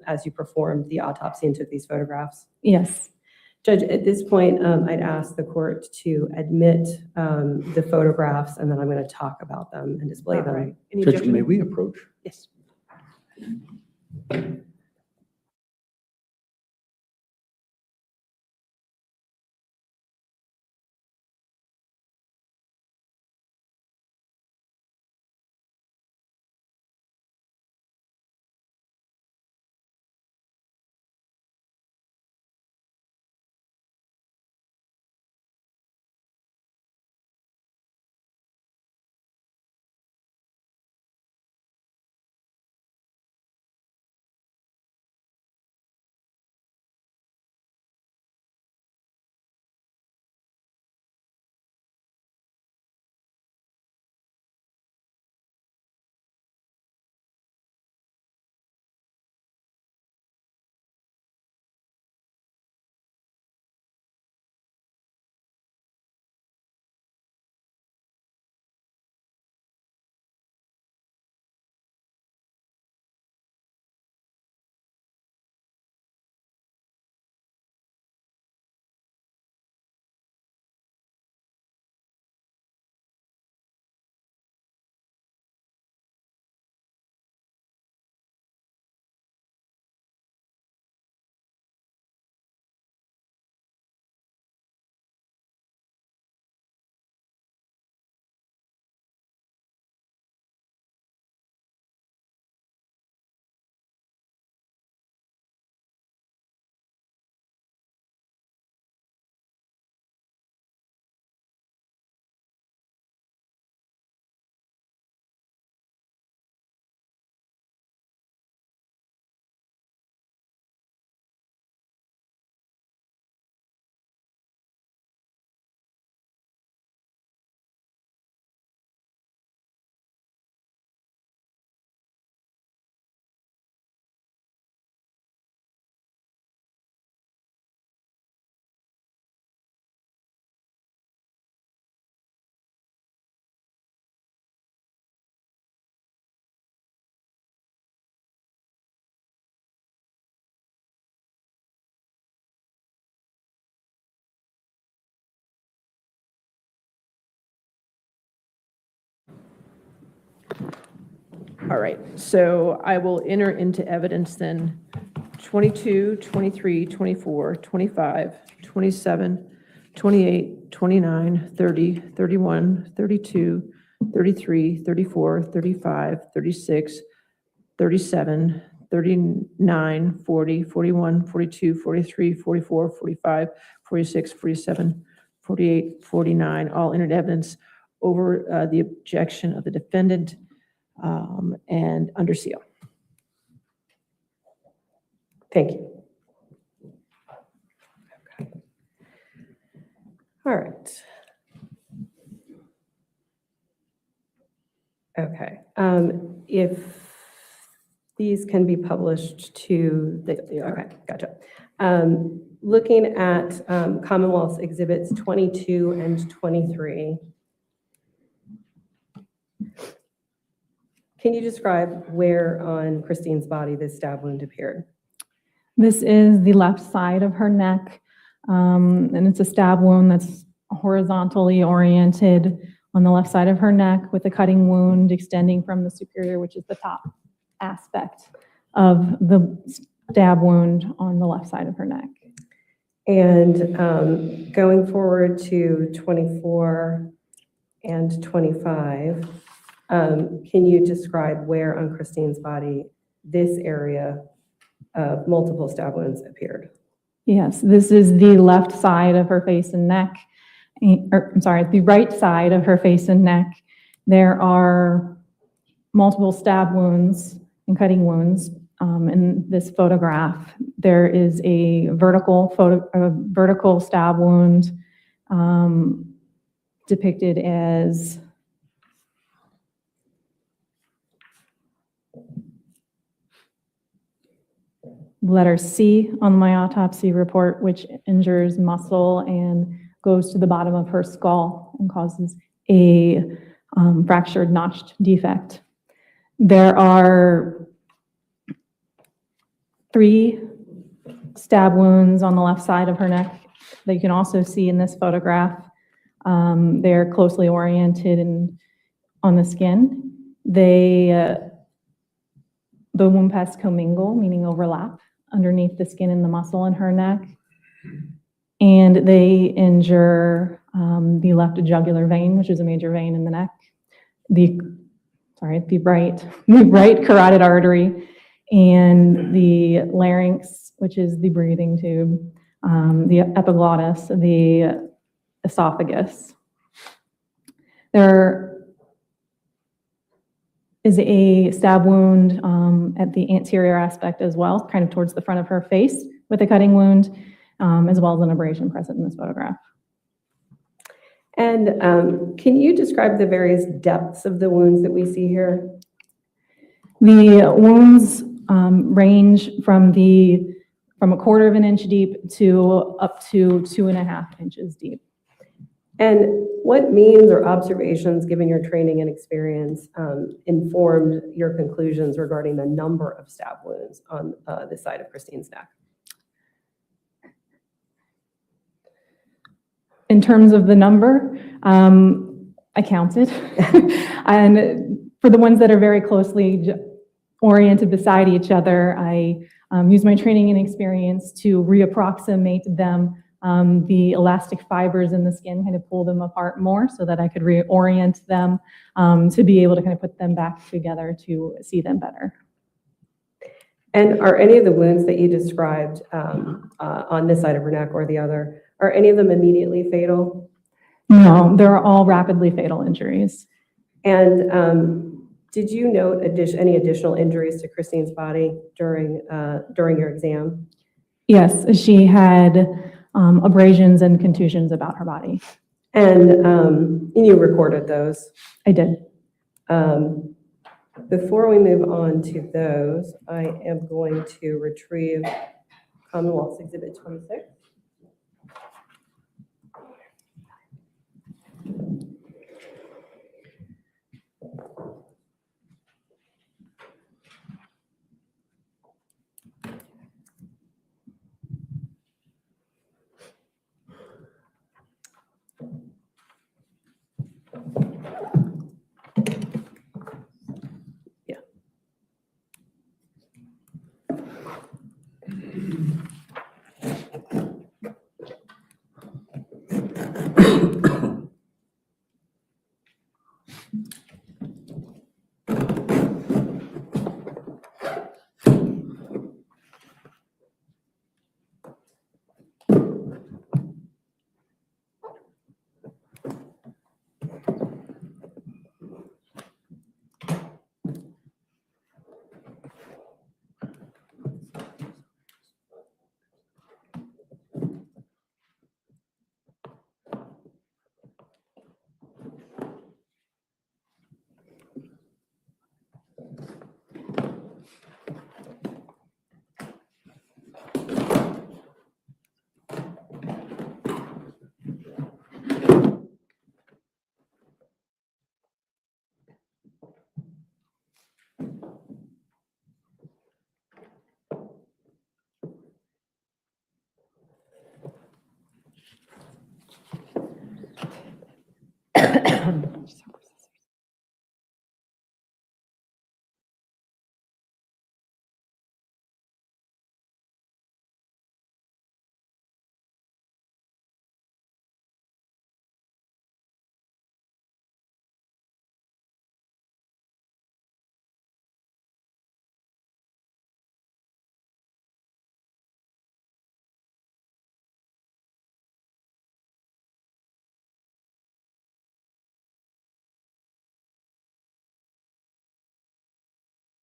as you performed the autopsy and took these photographs? Yes. Judge, at this point, I'd ask the court to admit the photographs, and then I'm going to talk about them and display them. Right. Any Judge, objection? may we approach? Yes. All right, so I will enter into evidence then 22, 23, 24, 25, 27, 28, 29, 30, 31, 32, 33, 34, 35, 36, 37, 39, 40, 41, 42, 43, 44, 45, 46, 47, 48, 49, all entered evidence over the objection of the defendant and under seal. Thank you. Okay. All right. Okay. If these can be published to the, okay, gotcha. Looking at Commonwealth's Exhibits 22 and 23, can you describe where on Christine's body this stab wound appeared? This is the left side of her neck, and it's a stab wound that's horizontally oriented on the left side of her neck with a cutting wound extending from the superior, which is the top aspect of the stab wound on the left side of her neck. And going forward to 24 and 25, can you describe where on Christine's body this area of multiple stab wounds appeared? Yes, this is the left side of her face and neck. I'm sorry, the right side of her face and neck. There are multiple stab wounds and cutting wounds in this photograph. There is a vertical stab wound depicted as letter C on my autopsy report, which injures muscle and goes to the bottom of her skull and causes a fractured notched defect. There are 3 stab wounds on the left side of her neck that you can also see in this photograph. They're closely oriented on the skin. The wound paths commingle, meaning overlap underneath the skin and the muscle in her neck. And they injure the left jugular vein, which is a major vein in the neck, the right carotid artery, and the larynx, which is the breathing tube, the epiglottis, the esophagus. There is a stab wound at the anterior aspect as well, kind of towards the front of her face with a cutting wound, as well as an abrasion present in this photograph. And can you describe the various depths of the wounds that we see here? The wounds range from a 1/4 of an inch deep to up to 2.5 inches deep. And what means or observations, given your training and experience, informed your conclusions regarding the number of stab wounds on the side of Christine's neck? In terms of the number, I counted. And for the ones that are very closely oriented beside each other, I use my training and experience to reapproximate them. The elastic fibers in the skin, kind of pull them apart more so that I could reorient them to be able to kind of put them back together to see them better. And are any of the wounds that you described on this side of her neck or the other, are any of them immediately fatal? No, they're all rapidly fatal injuries. And did you note any additional injuries to Christine's body during your exam? Yes, she had abrasions and contusions about her body. And you recorded those? I did. Before we move on to those, I am going to retrieve Commonwealth's Exhibit 26.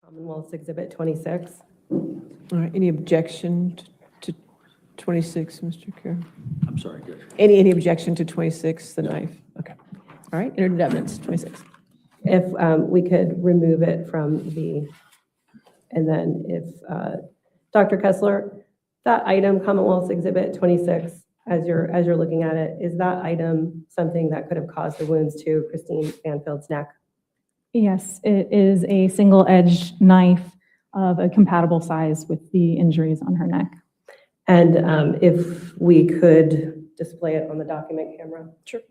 Commonwealth's Exhibit 26. All right, any objection to 26, Mr. Kerr? I'm sorry, Judge. Any objection to 26, the knife? Okay. All right, entered evidence, 26. If we could remove it from the, and then if, Dr. Kessler, that item, Commonwealth's Exhibit 26, as you're looking at it, is that item something that could have caused the wounds to Christine Banfield's neck? Yes, it is a single-edged knife of a compatible size with the injuries on her neck. And if we could display it on the document camera? Sure.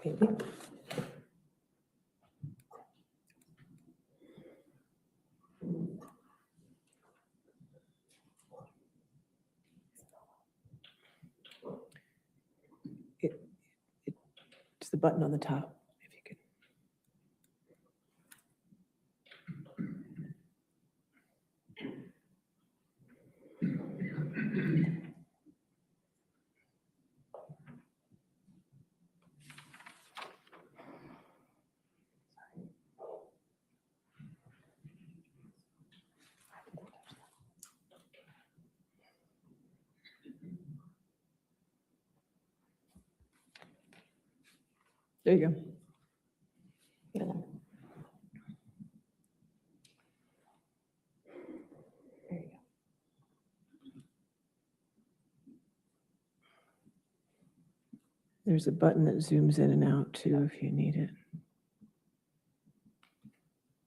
Maybe. It's the button on the top, if you could. There you go. There's a button that zooms in and out too if you need it.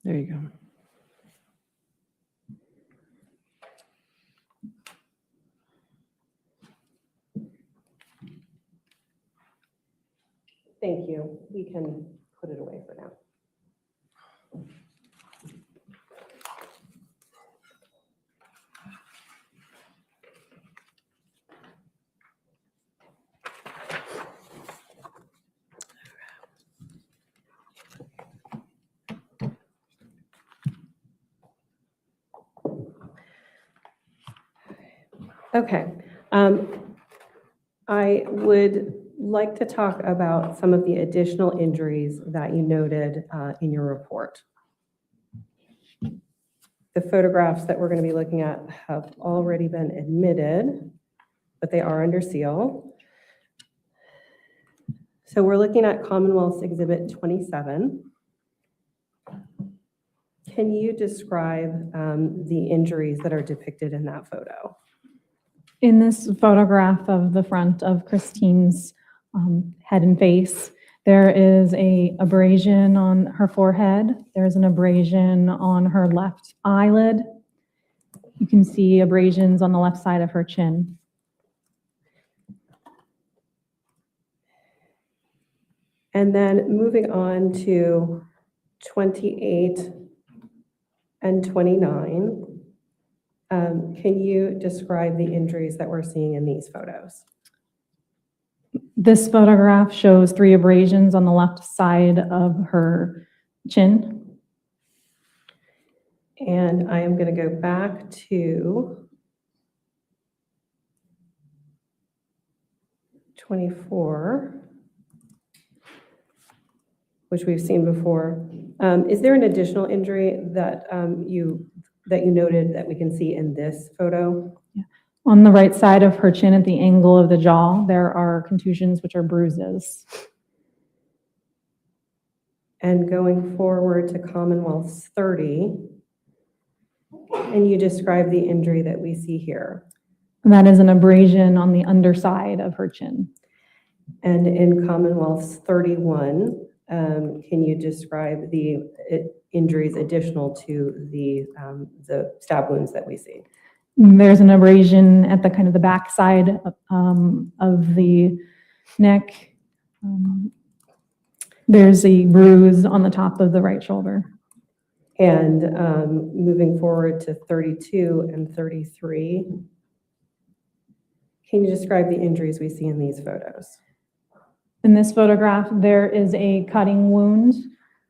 There you go. Thank you. We can put it away for now. Okay. I would like to talk about some of the additional injuries that you noted in your report. The photographs that we're going to be looking at have already been admitted, but they are under seal. So we're looking at Commonwealth's Exhibit 27. Can you describe the injuries that are depicted in that photo? In this photograph of the front of Christine's head and face, there is a abrasion on her forehead. There's an abrasion on her left eyelid. You can see abrasions on the left side of her chin. And then moving on to 28 and 29. Can you describe the injuries that we're seeing in these photos? This photograph shows 3 abrasions on the left side of her chin. And I am going to go back to 24, which we've seen before. Is there an additional injury that you noted that we can see in this photo? Yeah. On the right side of her chin at the angle of the jaw, there are contusions, which are bruises. And going forward to Commonwealth's 30, and you describe the injury that we see here. And that is an abrasion on the underside of her chin. And in Commonwealth's 31, can you describe the injuries additional to the stab wounds that we see? There's an abrasion at the kind of the back side of the neck. There's a bruise on the top of the right shoulder. And moving forward to 32 and 33, can you describe the injuries we see in these photos? In this photograph, there is a cutting wound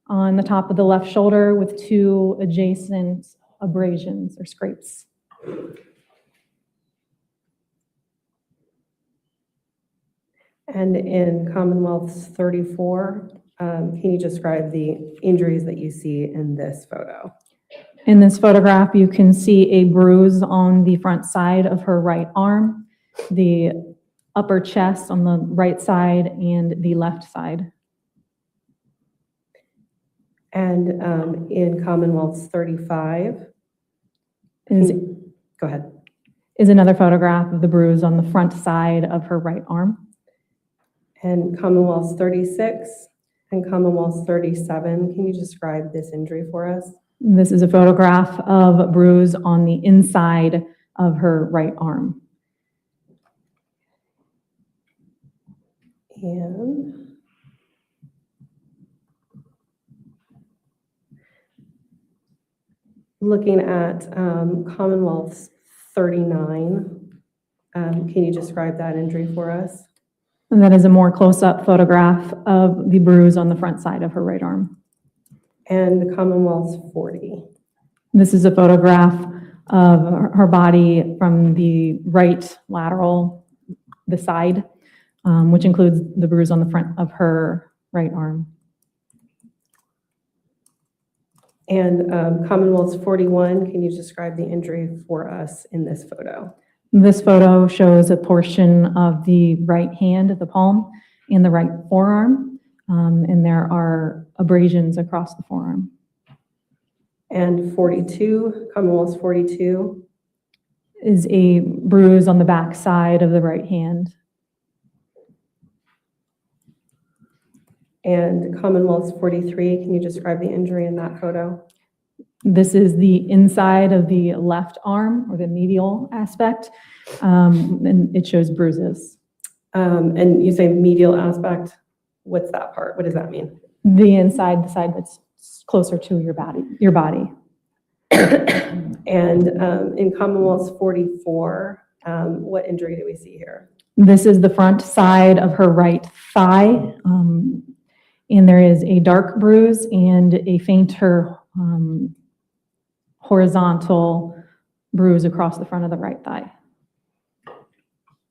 on the top of the left shoulder with 2 adjacent abrasions or scrapes. And in Commonwealth's 34, can you describe the injuries that you see in this photo? In this photograph, you can see a bruise on the front side of her right arm, the upper chest on the right side, and the left side. And in Commonwealth's 35, go ahead. Is another photograph of the bruise on the front side of her right arm. And Commonwealth's 36 and Commonwealth's 37, can you describe this injury for us? This is a photograph of a bruise on the inside of her right arm. And looking at Commonwealth's 39, can you describe that injury for us? And that is a more close-up photograph of the bruise on the front side of her right arm. And Commonwealth's 40. This is a photograph of her body from the right lateral, the side, which includes the bruise on the front of her right arm. And Commonwealth's 41, can you describe the injury for us in this photo? This photo shows a portion of the right hand of the palm and the right forearm, and there are abrasions across the forearm. And 42, Commonwealth's 42. Is a bruise on the back side of the right hand. And Commonwealth's 43, can you describe the injury in that photo? This is the inside of the left arm, or the medial aspect, and it shows bruises. And you say medial aspect, what's that part? What does that mean? The inside, the side that's closer to your body. And in Commonwealth's 44, what injury do we see here? This is the front side of her right thigh, and there is a dark bruise and a fainter horizontal bruise across the front of the right thigh.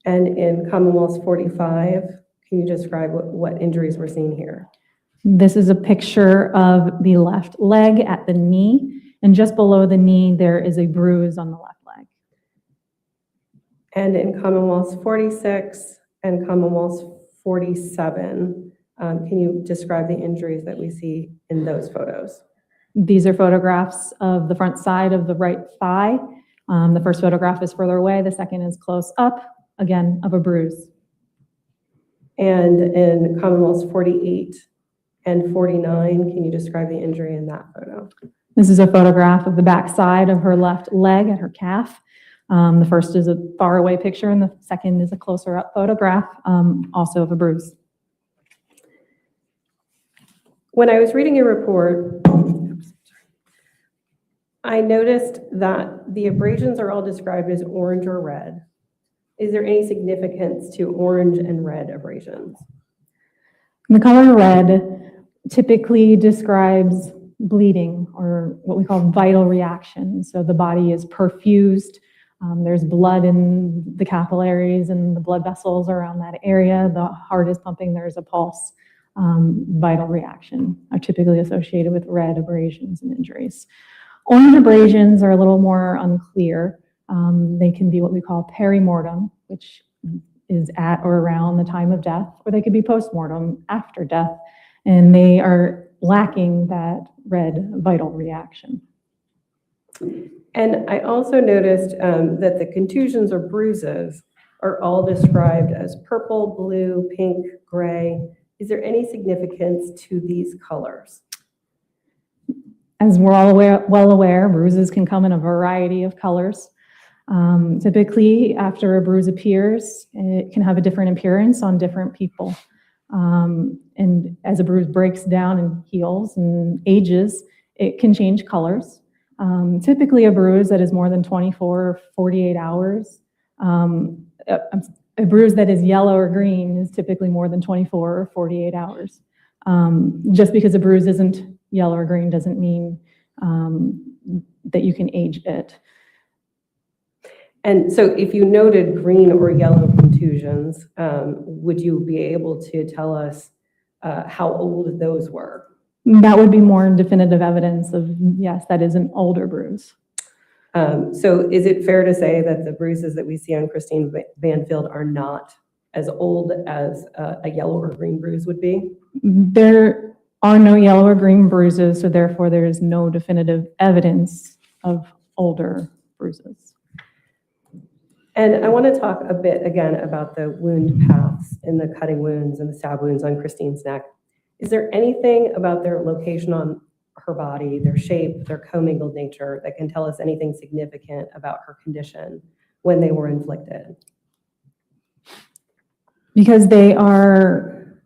And in Commonwealth's 45, can you describe what injuries we're seeing here? This is a picture of the left leg at the knee, and just below the knee there is a bruise on the left leg. And in Commonwealth's 46 and Commonwealth's 47, can you describe the injuries that we see in those photos? These are photographs of the front side of the right thigh. The first photograph is further away, the second is close up, again, of a bruise. And in Commonwealth's 48 and 49, can you describe the injury in that photo? This is a photograph of the back side of her left leg at her calf. The first is a far away picture, and the second is a closer up photograph, also of a bruise. When I was reading your report, I noticed that the abrasions are all described as orange or red. Is there any significance to orange and red abrasions? The color red typically describes bleeding, or what we call vital reaction. So the body is perfused. There's blood in the capillaries and the blood vessels around that area. The heart is pumping, there's a pulse. Vital reaction are typically associated with red abrasions and injuries. Orange abrasions are a little more unclear. They can be what we call perimortem, which is at or around the time of death, or they could be postmortem, after death, and they are lacking that red vital reaction. And I also noticed that the contusions or bruises are all described as purple, blue, pink, gray. Is there any significance to these colors? As we're all well aware, bruises can come in a variety of colors. Typically, after a bruise appears, it can have a different appearance on different people. And as a bruise breaks down and heals and ages, it can change colors. Typically, a bruise that is more than 24 or 48 hours, a bruise that is yellow or green is typically more than 24 or 48 hours. Just because a bruise isn't yellow or green doesn't mean that you can age it. And so if you noted green or yellow contusions, would you be able to tell us how old those were? That would be more definitive evidence of, yes, that is an older bruise. So is it fair to say that the bruises that we see on Christine Banfield are not as old as a yellow or green bruise would be? There are no yellow or green bruises, so therefore there is no definitive evidence of older bruises. And I want to talk a bit again about the wound paths in the cutting wounds and the stab wounds on Christine's neck. Is there anything about their location on her body, their shape, their commingled nature that can tell us anything significant about her condition when they were inflicted? Because they are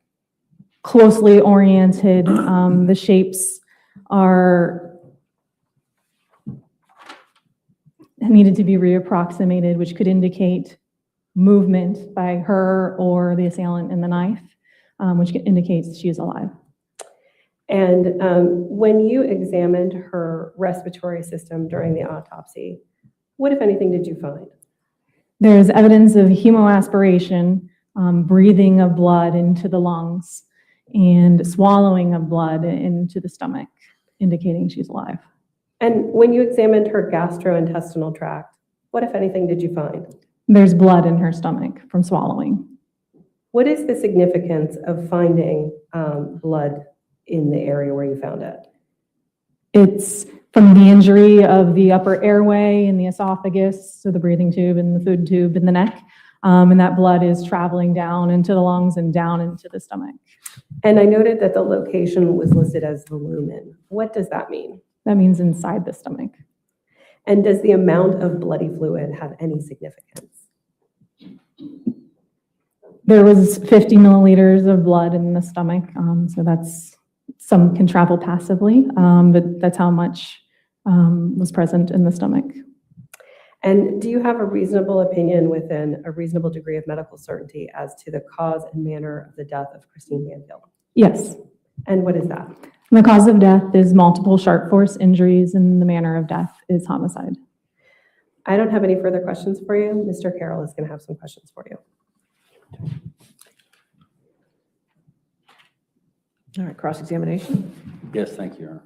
closely oriented, the shapes are needed to be reapproximated, which could indicate movement by her or the assailant in the knife, which indicates she is alive. And when you examined her respiratory system during the autopsy, what, if anything, did you find? There's evidence of hemoaspiration, breathing of blood into the lungs, and swallowing of blood into the stomach, indicating she's alive. And when you examined her gastrointestinal tract, what, if anything, did you find? There's blood in her stomach from swallowing. What is the significance of finding blood in the area where you found it? It's from the injury of the upper airway and the esophagus, so the breathing tube and the food tube in the neck, and that blood is traveling down into the lungs and down into the stomach. And I noted that the location was listed as the lumen. What does that mean? That means inside the stomach. And does the amount of bloody fluid have any significance? There was 50 milliliters of blood in the stomach, so that's, some can travel passively, but that's how much was present in the stomach. And do you have a reasonable opinion within a reasonable degree of medical certainty as to the cause and manner of the death of Christine Banfield? Yes. And what is that? The cause of death is multiple sharp force injuries, and the manner of death is homicide. I don't have any further questions for you. Mr. Carroll is going to have some questions for you. All right, cross-examination. Yes, thank you, Your Honor.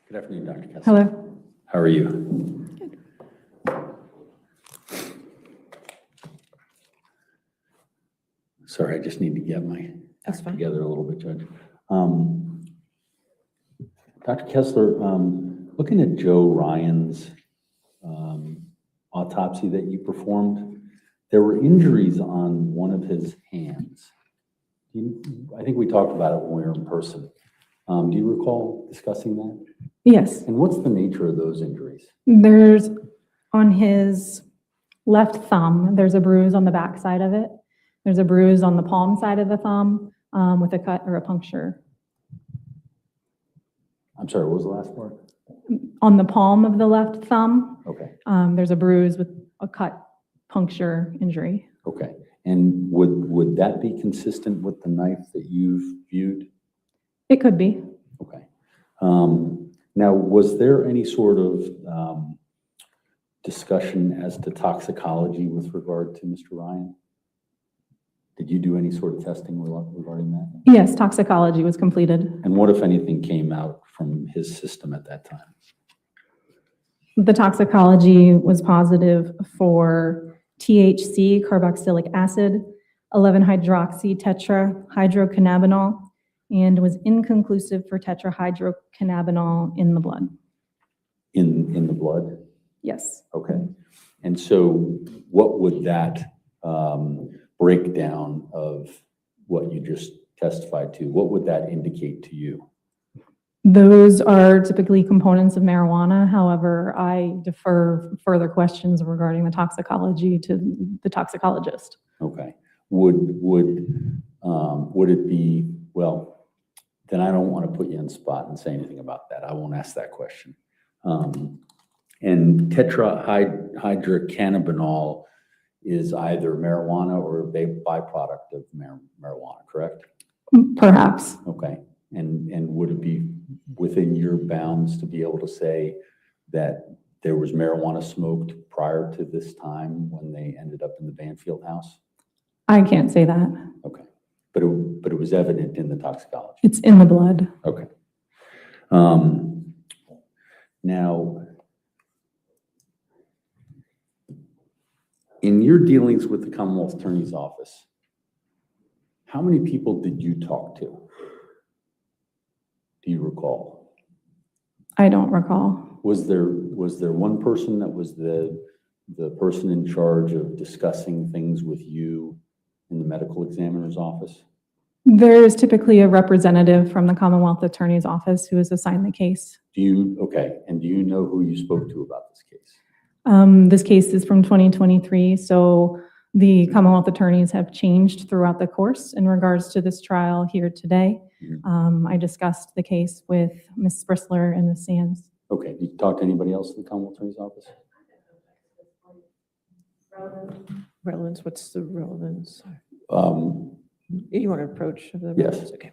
Good afternoon, Dr. Kessler. Hello. How are you? Sorry, I just need to get my act together a little bit, Judge. Dr. Kessler, looking at Joe Ryan's autopsy that you performed, there were injuries on one of his hands. I think we talked about it when we were in person. Do you recall discussing that? Yes. And what's the nature of those injuries? There's, on his left thumb, there's a bruise on the back side of it. There's a bruise on the palm side of the thumb with a cut or a puncture. I'm sorry, what was the last part? On the palm of the left thumb, Okay. There's a bruise with a cut, puncture injury. Okay. And would that be consistent with the knife that you've viewed? It could be. Okay. Now, was there any sort of discussion as to toxicology with regard to Mr. Ryan? Did you do any sort of testing regarding that? Yes, toxicology was completed. And what, if anything, came out from his system at that time? The toxicology was positive for THC, carboxylic acid, 11-hydroxy tetrahydrocannabinol, and was inconclusive for tetrahydrocannabinol in the blood. In the blood? Yes. Okay. And so what would that breakdown of what you just testified to, what would that indicate to you? Those are typically components of marijuana. However, I defer further questions regarding the toxicology to the toxicologist. Okay. would it be, well, then I don't want to put you on the spot and say anything about that. I won't ask that question. And tetrahydrocannabinol is either marijuana or a byproduct of marijuana, correct? Perhaps. Okay. And would it be within your bounds to be able to say that there was marijuana smoked prior to this time when they ended up in the Banfield house? I can't say that. Okay. But it was evident in the toxicology? It's in the blood. Okay. Now, in your dealings with the Commonwealth Attorney's Office, how many people did you talk to? Do you recall? I don't recall. Was there one person that was the person in charge of discussing things with you in the medical examiner's office? There's typically a representative from the Commonwealth Attorney's Office who is assigned the case. Okay, and do you know who you spoke to about this case? This case is from 2023, so the Commonwealth attorneys have changed throughout the course in regards to this trial here today. I discussed the case with Ms. Bristler and Ms. Sands. Okay, did you talk to anybody else in the Commonwealth Attorney's Office? Relevance, what's the relevance? Um, You want to approach the yes. relevance? Okay.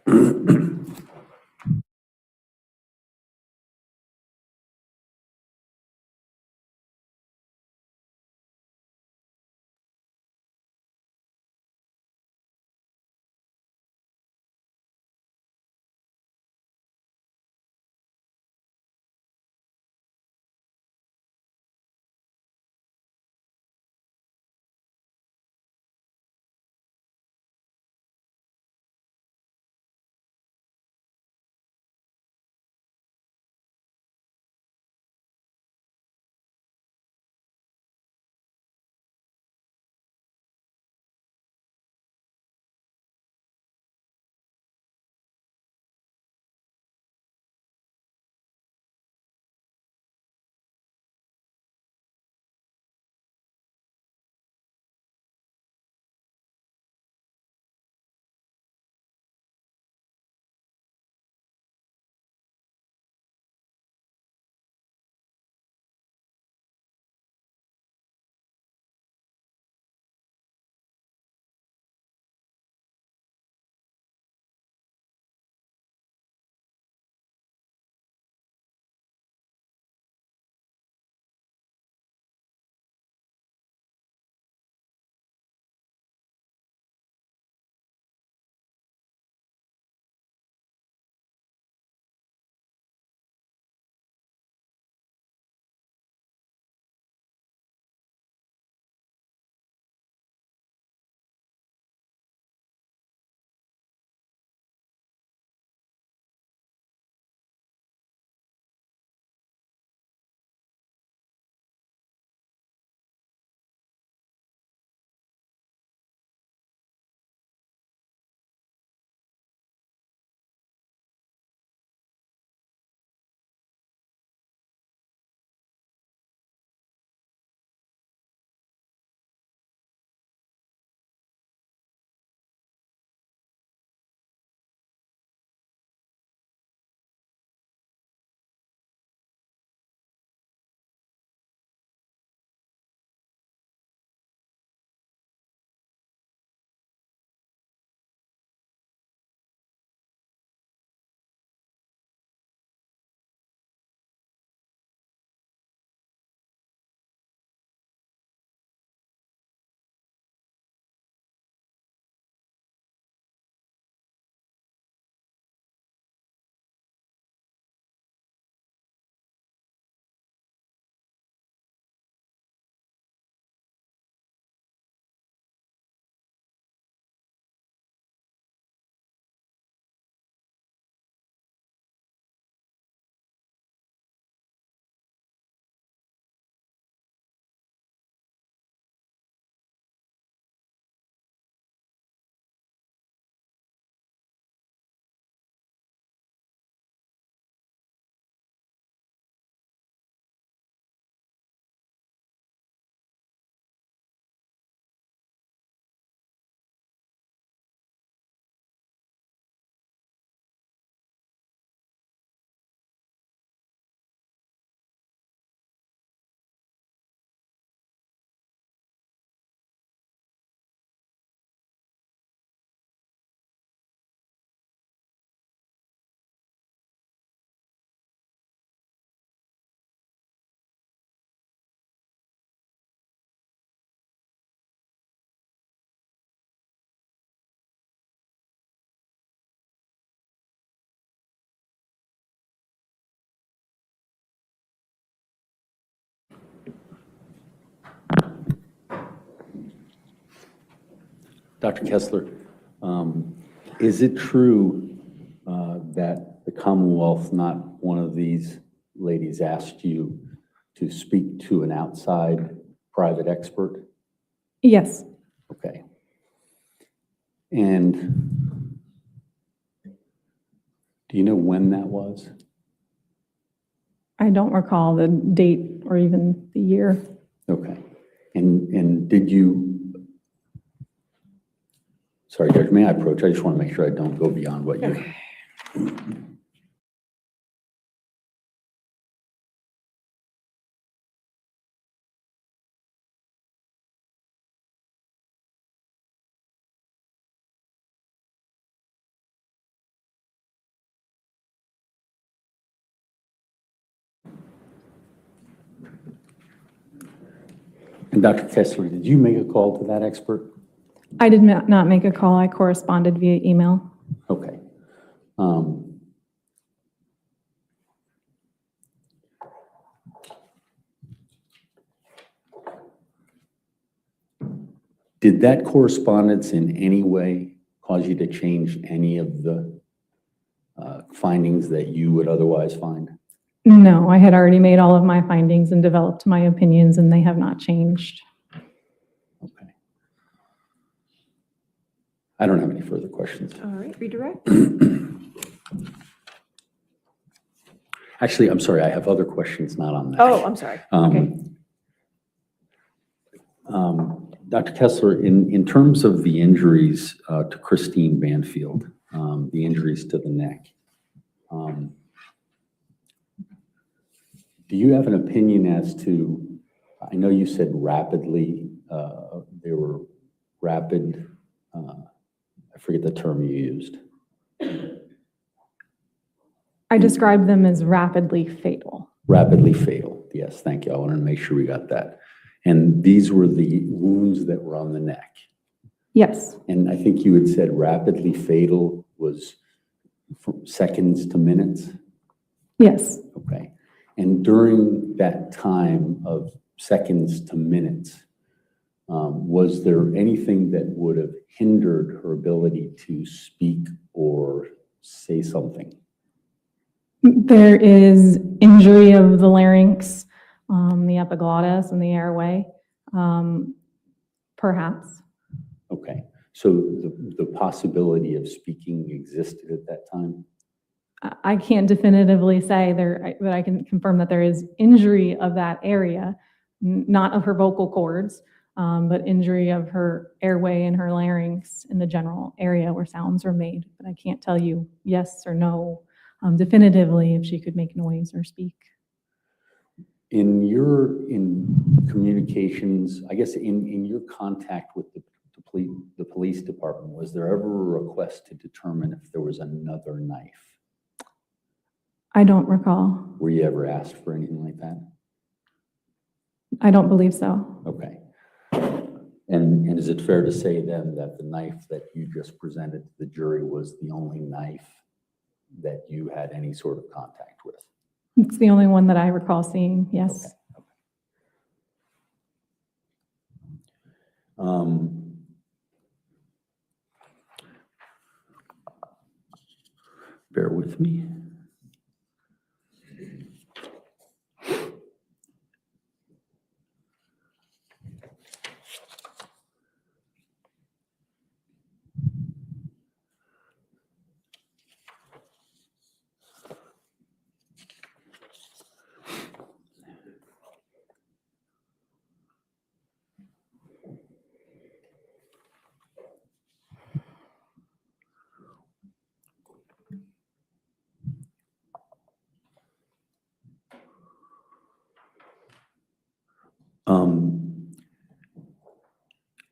Dr. Kessler, is it true that the Commonwealth, not one of these ladies, asked you to speak to an outside private expert? Yes. Okay. And do you know when that was? I don't recall the date or even the year. Okay. And did you, sorry, Judge, may I approach? I just want to make sure I don't go beyond what you. Okay. And Dr. Kessler, did you make a call to that expert? I did not make a call. I corresponded via email. Okay. Did that correspondence in any way cause you to change any of the findings that you would otherwise find? No, I had already made all of my findings and developed my opinions, and they have not changed. Okay. I don't have any further questions. All right, redirect. Actually, I'm sorry, I have other questions not on that. Oh, I'm sorry. Okay. Dr. Kessler, in terms of the injuries to Christine Banfield, the injuries to the neck, do you have an opinion as to, I know you said rapidly, they were rapid, I forget the term you used. I described them as rapidly fatal. Rapidly fatal, yes, thank you. I wanted to make sure we got that. And these were the wounds that were on the neck. Yes. And I think you had said rapidly fatal was from seconds to minutes? Yes. Okay. And during that time of seconds to minutes, was there anything that would have hindered her ability to speak or say something? There is injury of the larynx, the epiglottis, and the airway, perhaps. Okay. So the possibility of speaking existed at that time? I can't definitively say but I can confirm that there is injury of that area, not of her vocal cords, but injury of her airway and her larynx in the general area where sounds are made. But I can't tell you yes or no definitively if she could make noise or speak. In communications, I guess in your contact with the police department, was there ever a request to determine if there was another knife? I don't recall. Were you ever asked for anything like that? I don't believe so. Okay. And is it fair to say then that the knife that you just presented to the jury was the only knife that you had any sort of contact with? It's the only one that I recall seeing, yes. Okay. Bear with me.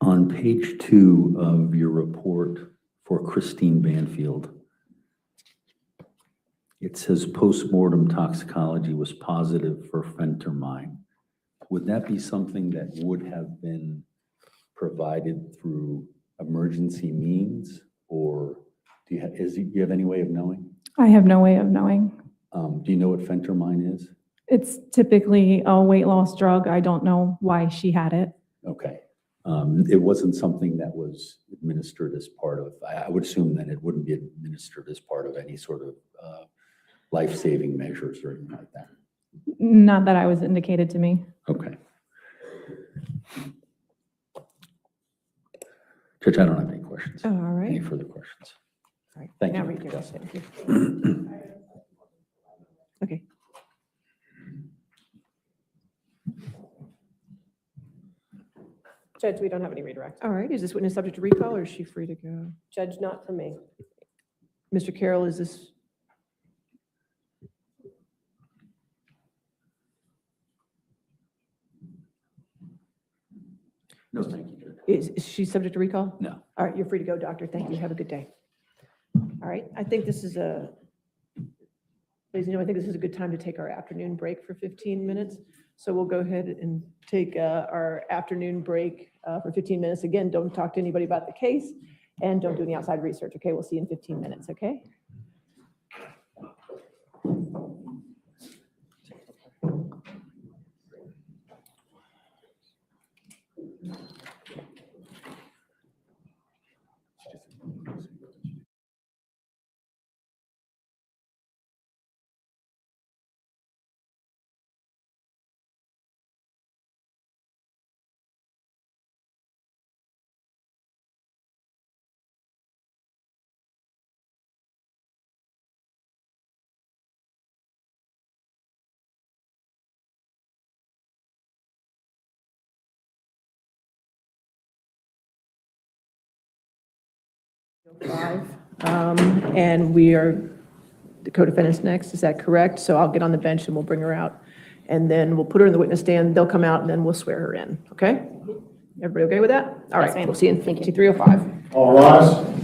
On page 2 of your report for Christine Banfield, it says postmortem toxicology was positive for phentermine. Would that be something that would have been provided through emergency means, or do you have any way of knowing? I have no way of knowing. Do you know what phentermine is? It's typically a weight loss drug. I don't know why she had it. Okay. It wasn't something that was administered as part of, I would assume that it wouldn't be administered as part of any sort of life-saving measures or anything like that. Not that I was indicated to me. Okay. Judge, I don't have any questions. All right. Any further questions? All right. Thank Now you. read your list. Thank you. Okay. Judge, we don't have any redirect. All right. Is this witness subject to recall or is she free to go? Judge, not for me. Mr. Carroll, is this? No, thank you, Judge. Is she subject to recall? No. All right, you're free to go, doctor. Thank you. Have a good day. All right, I think this is a, ladies and gentlemen, I think this is a good time to take our afternoon break for 15 minutes. So we'll go ahead and take our afternoon break for 15 minutes. Again, don't talk to anybody about the case and don't do any outside research, okay? We'll see you in 15 minutes, okay? And we are the co-defendants next, is that correct? So I'll get on the bench and we'll bring her out. And then we'll put her in the witness stand, they'll come out, and then we'll swear her in, okay? Everybody okay with that? All right, we'll see you in 5305. All rise.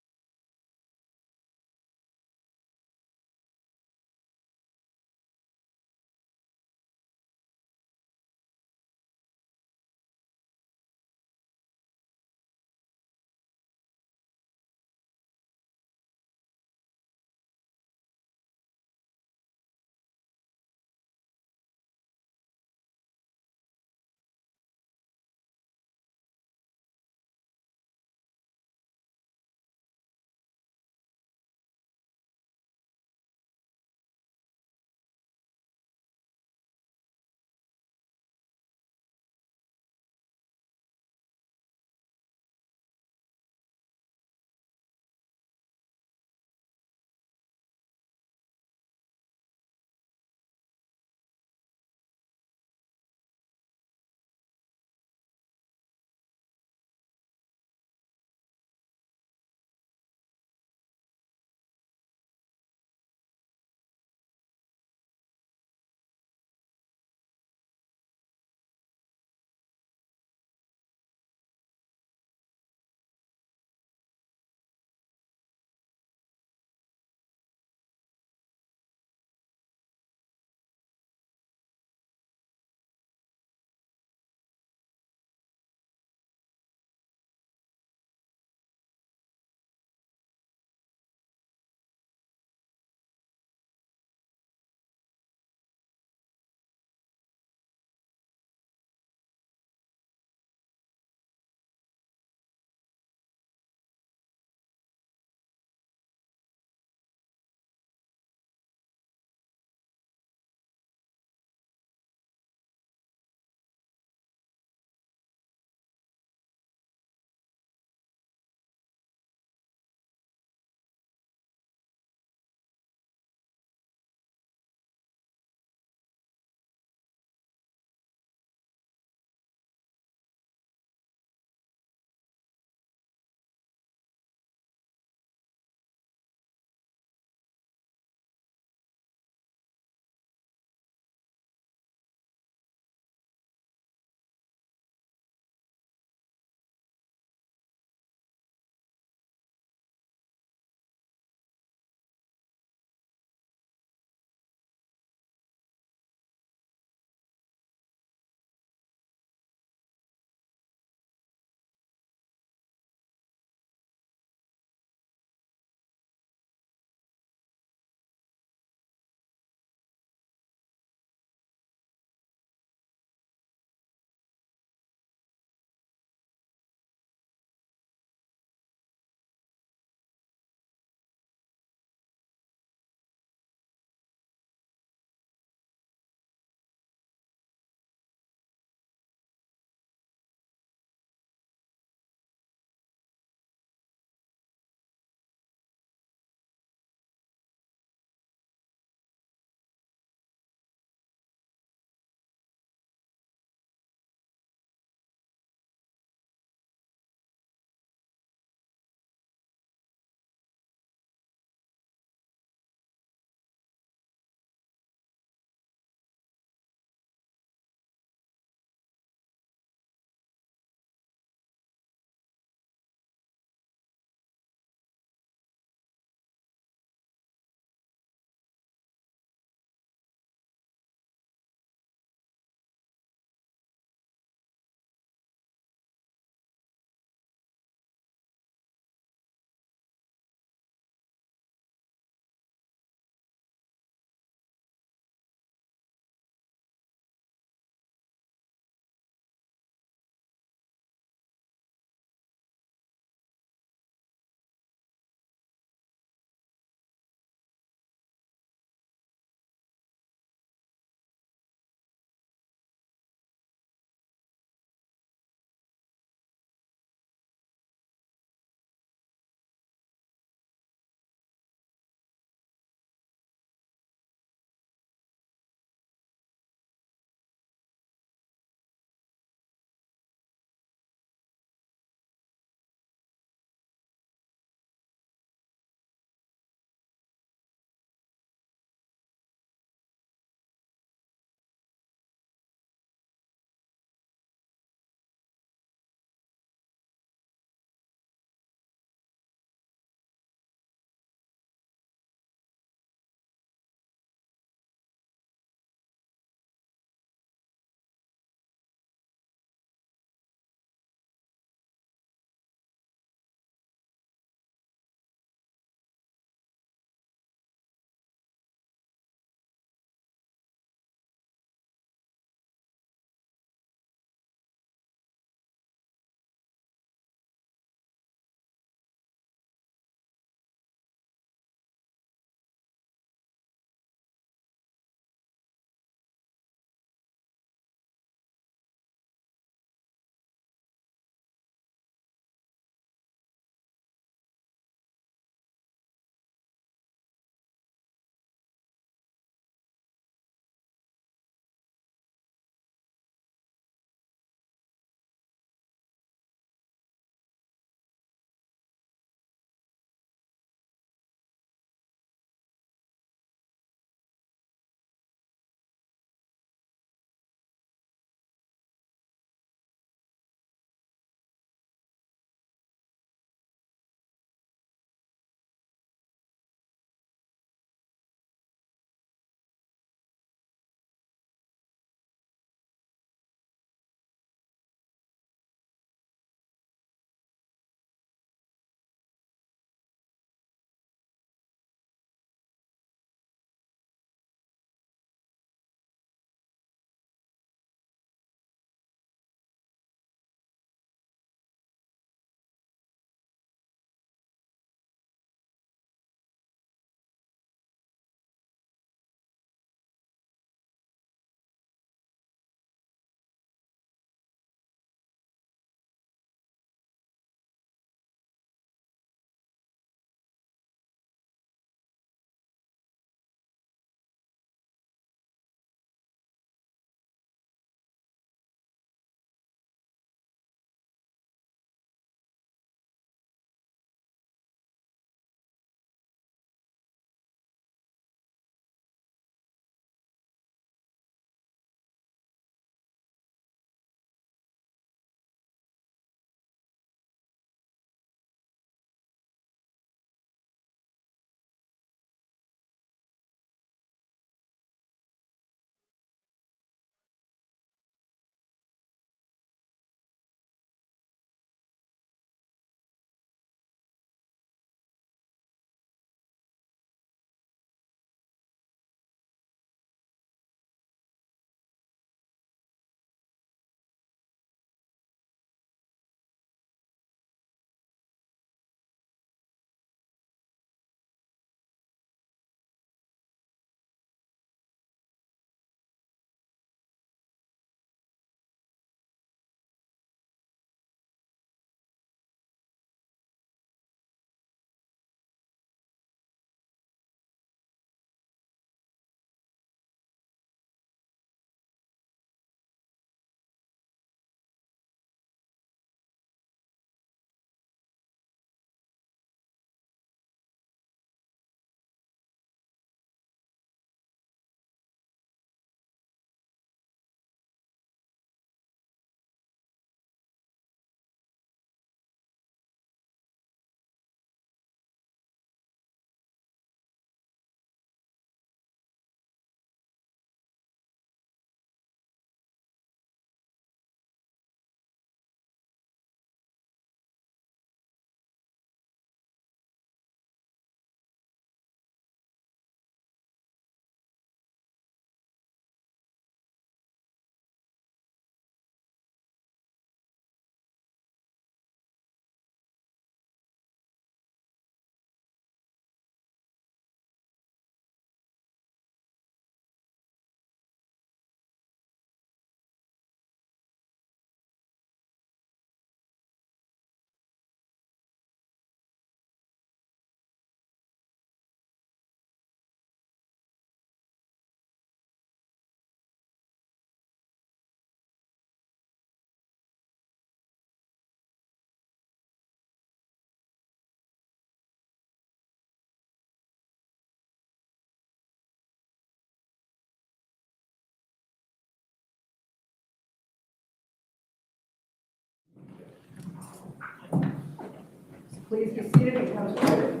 Please be seated and come to order.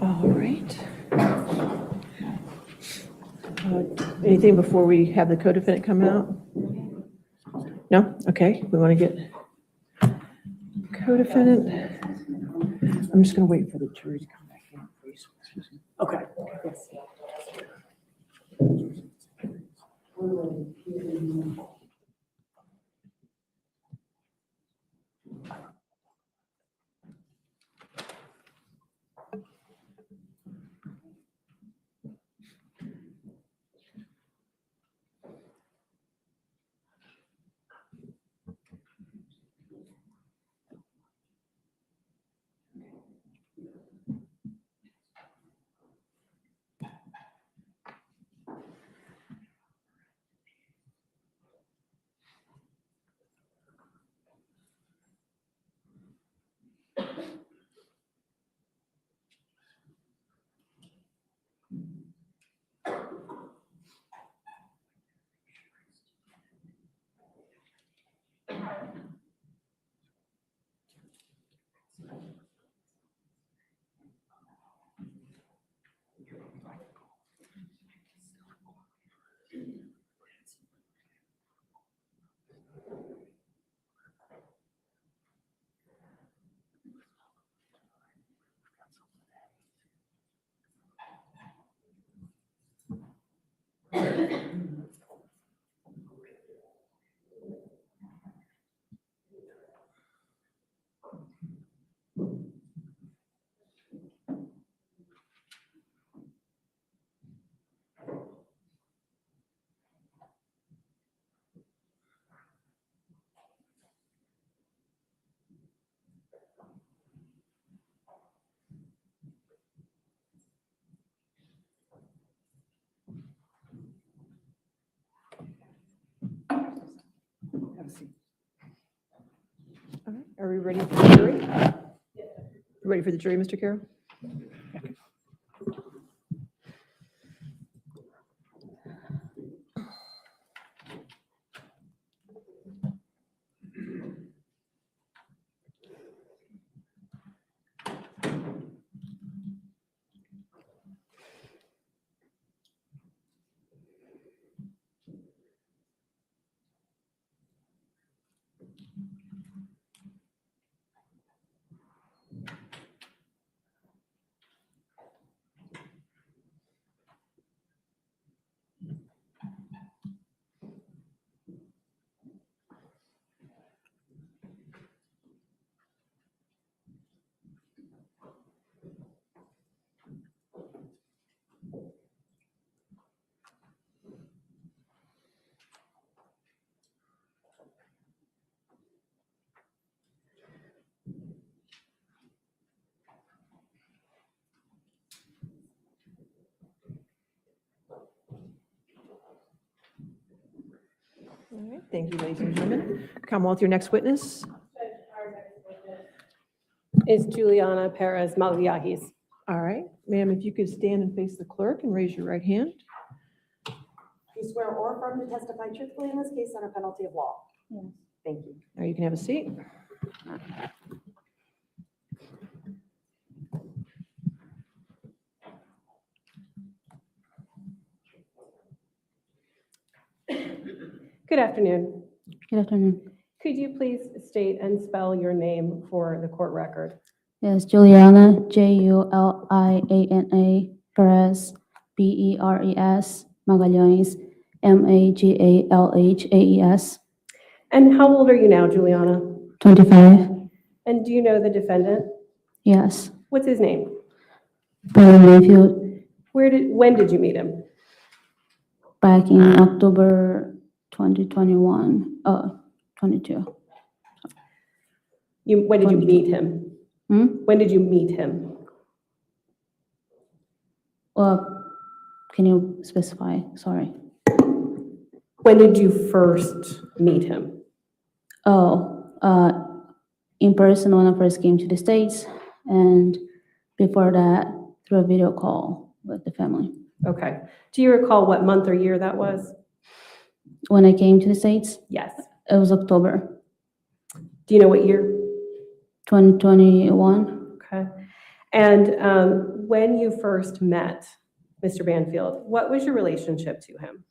All right. Anything before we have the co-defendant come out? No? Okay, we want to get co-defendant. I'm just going to wait for the jury to come back in, please. Okay. Yes. Have a seat. All right, are we ready for the jury? Ready for the jury, Mr. Carroll? Okay. All right, thank you, ladies and gentlemen. Commonwealth, your next witness. Is Juliana Perez Magalhaes. All right, ma'am, if you could stand and face the clerk and raise your right hand. Do you swear or affirm to testify truthfully in this case under penalty of law? Yes. Thank you. Now you can have a seat. Good afternoon. Good afternoon. Could you please state and spell your name for the court record? Yes, Juliana, Juliana Perez, Beres, Magalhaes, Magalhaes. And how old are you now, Juliana? 25. And do you know the defendant? Yes. What's his name? Brendan Banfield. When did you meet him? Back in October 2021. 22. When did you meet him? When did you meet him? Well, can you specify? Sorry. When did you first meet him? In person when I first came to the States, and before that, through a video call with the family. Okay. Do you recall what month or year that was? When I came to the States? Yes. It was October. Do you know what year? 2021. Okay. And when you first met Mr. Banfield, what was your relationship to him?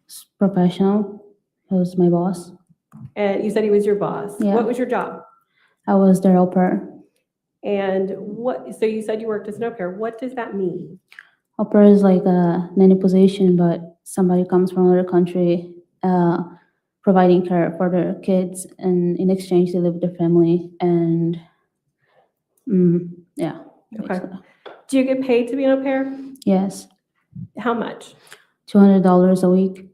It's professional. He was my boss. And you said he was your boss. Yeah. What was your job? I was their au pair. And so you said you worked as an au pair. What does that mean? Au pair is like a nanny position, but somebody comes from another country, providing care for their kids, and in exchange they live with their family. And yeah. Okay. Basically. Do you get paid to be an au pair? Yes. How much? $200 a week.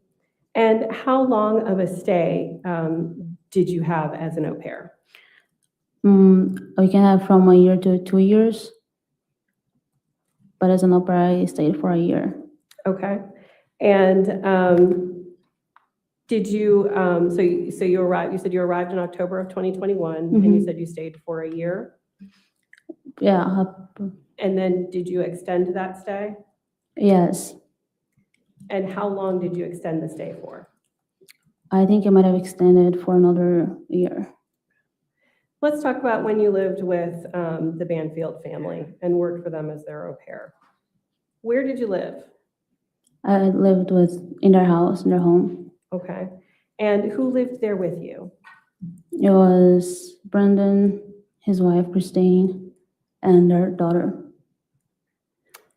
And how long of a stay did you have as an au pair? We can have from a year to 2 years. But as an au pair, I stayed for a year. Okay. And did you, so you arrived, you said you arrived in October of 2021, and you said you stayed for a year? Yeah. And then did you extend that stay? Yes. And how long did you extend the stay for? I think I might have extended for another year. Let's talk about when you lived with the Banfield family and worked for them as their au pair. Where did you live? I lived in their house, in their home. Okay. And who lived there with you? It was Brendan, his wife, Christine, and their daughter.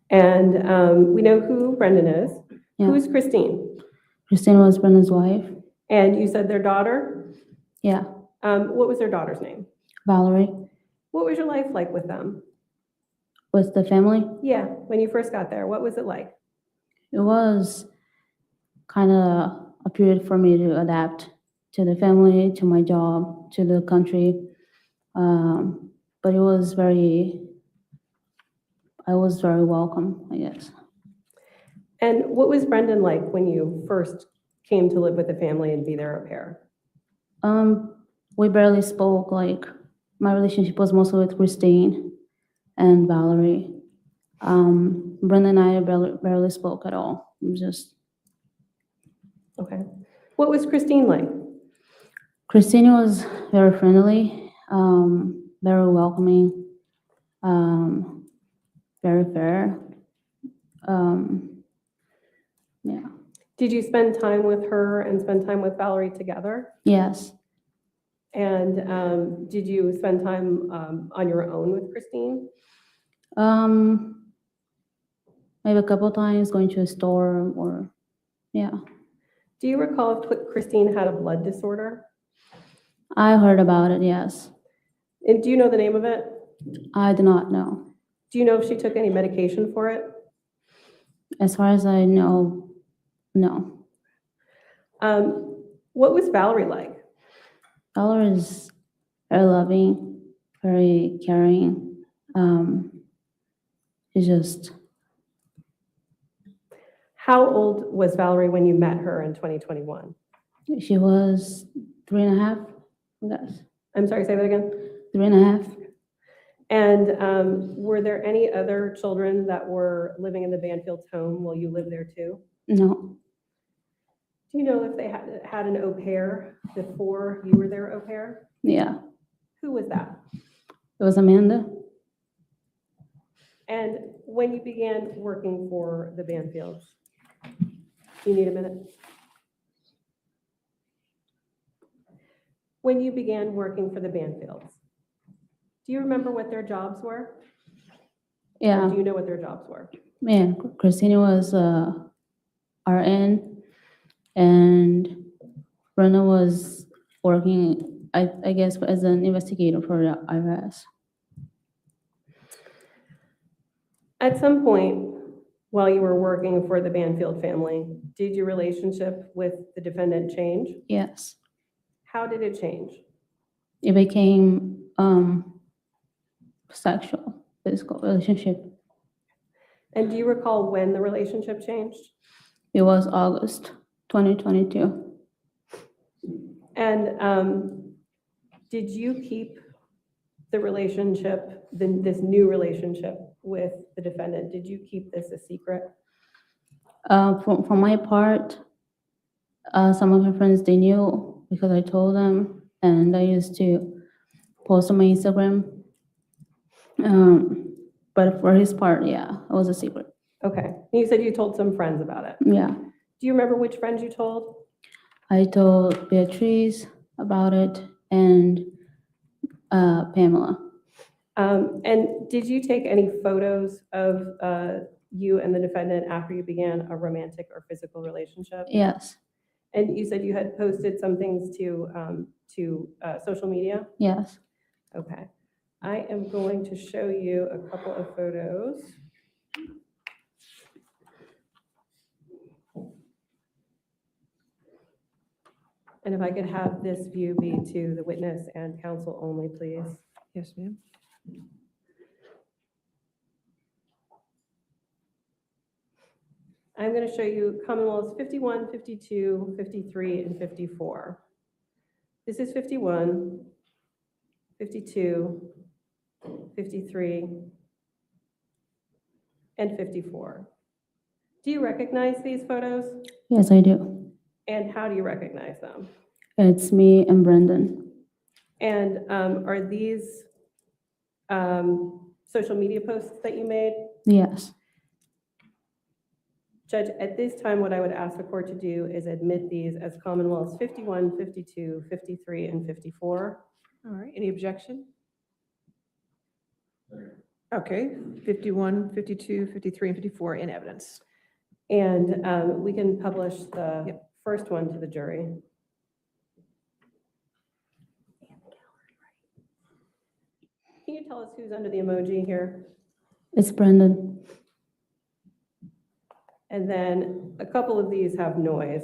And we know who Brendan is. Yeah. Who is Christine? Christine was Brendan's wife. And you said their daughter? Yeah. What was their daughter's name? Valerie. What was your life like with them? With the family? Yeah, when you first got there, what was it like? It was kind of a period for me to adapt to the family, to my job, to the country. But I was very welcome, I guess. And what was Brendan like when you first came to live with the family and be their au pair? We barely spoke. Like, my relationship was mostly with Christine and Valerie. Brendan and I barely spoke at all. It was just... Okay. What was Christine like? Christine was very friendly, very welcoming, very fair. Yeah. Did you spend time with her and spend time with Valerie together? Yes. And did you spend time on your own with Christine? Maybe a couple times going to a store or, yeah. Do you recall if Christine had a blood disorder? I heard about it, yes. And do you know the name of it? I do not know. Do you know if she took any medication for it? As far as I know, no. What was Valerie like? Valerie is very loving, very caring. She's just... How old was Valerie when you met her in 2021? She was 3.5, I guess. I'm sorry, say that again? 3.5. And were there any other children that were living in the Banfields home while you lived there too? No. Do you know if they had an au pair before you were their au pair? Yeah. Who was that? It was Amanda. And when you began working for the Banfields, you need a minute? When you began working for the Banfields, do you remember what their jobs were? Yeah. Or do you know what their jobs were? Yeah, Christina was RN, and Brenna was working, I guess, as an investigator for the IRS. At some point, while you were working for the Banfield family, did your relationship with the defendant change? Yes. How did it change? It became sexual, physical relationship. And do you recall when the relationship changed? It was August 2022. And did you keep the relationship, this new relationship with the defendant, did you keep this a secret? For my part, some of my friends, they knew because I told them, and I used to post on my Instagram. But for his part, yeah, it was a secret. Okay. And you said you told some friends about it. Yeah. Do you remember which friends you told? I told Beatrice about it and Pamela. And did you take any photos of you and the defendant after you began a romantic or physical relationship? Yes. And you said you had posted some things to social media? Yes. Okay. I am going to show you a couple of photos. And if I could have this view be to the witness and counsel only, please. Yes, ma'am. I'm going to show you Commonwealths 51, 52, 53, and 54. This is 51, 52, 53, and 54. Do you recognize these photos? Yes, I do. And how do you recognize them? It's me and Brendan. And are these social media posts that you made? Yes. Judge, at this time, what I would ask the court to do is admit these as Commonwealths 51, 52, 53, and 54. All right, any objection? Okay, 51, 52, 53, and 54 in evidence. And we can publish the first one to the jury. Can you tell us who's under the emoji here? It's Brendan. And then a couple of these have noise.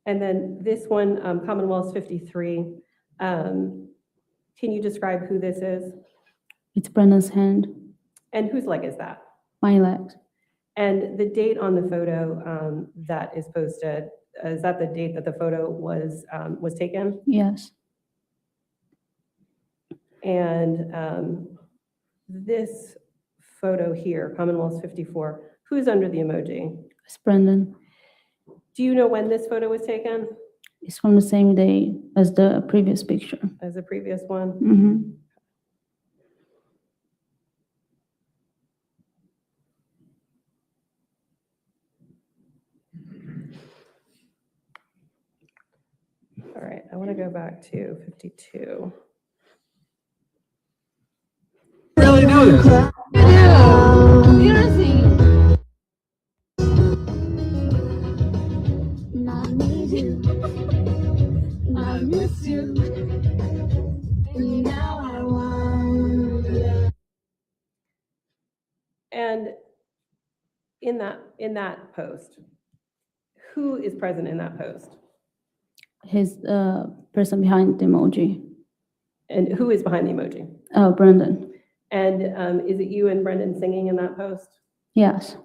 And then this one, Commonwealth's 53. Can you describe who this is? It's Brendan's hand. And whose leg is that? My legs. And the date on the photo that is posted, is that the date that the photo was taken? Yes. And this photo here, Commonwealth's 54, who's under the emoji? It's Brendan. Do you know when this photo was taken? It's from the same day as the previous picture. As the previous one? Mm-hmm. All right, I want to go back to 52. Really do this. I miss you, and now I wonder. And in that post, who is present in that post? His person behind the emoji. And who is behind the emoji? Brendan. And is it you and Brendan singing in that post? Yes.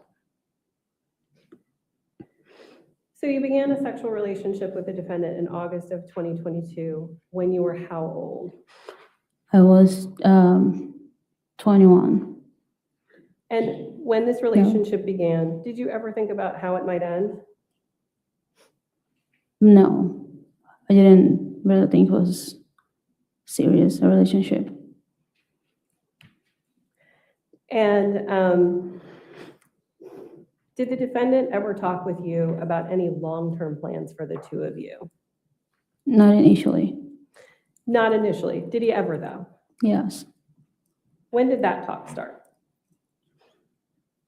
So you began a sexual relationship with the defendant in August of 2022 when you were how old? I was 21. And when this relationship began, did you ever think about how it might end? No, I didn't really think it was serious, a relationship. And did the defendant ever talk with you about any long-term plans for the two of you? Not initially. Not initially. Did he ever, though? Yes. When did that talk start?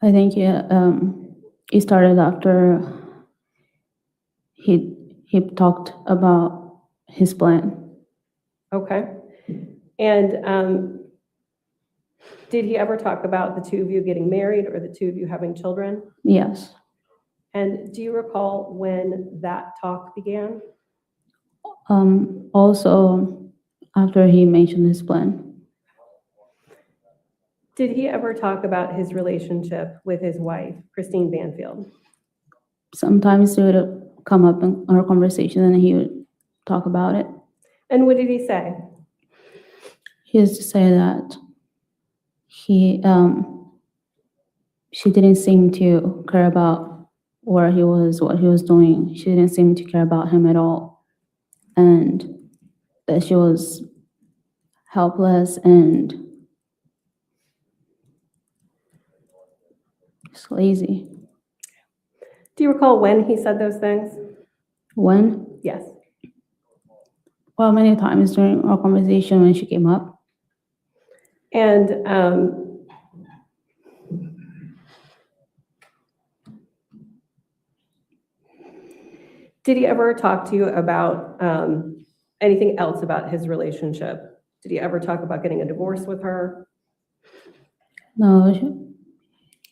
I think it started after he talked about his plan. Okay. And did he ever talk about the two of you getting married or the two of you having children? Yes. And do you recall when that talk began? Also, after he mentioned his plan. Did he ever talk about his relationship with his wife, Brendan Banfield? Sometimes it would come up in our conversation and he would talk about it. And what did he say? He used to say that she didn't seem to care about where he was, what he was doing. She didn't seem to care about him at all. And that she was helpless and just lazy. Do you recall when he said those things? When? Yes. Well, many times during our conversation when she came up. And did he ever talk to you about anything else about his relationship? Did he ever talk about getting a divorce with her? No,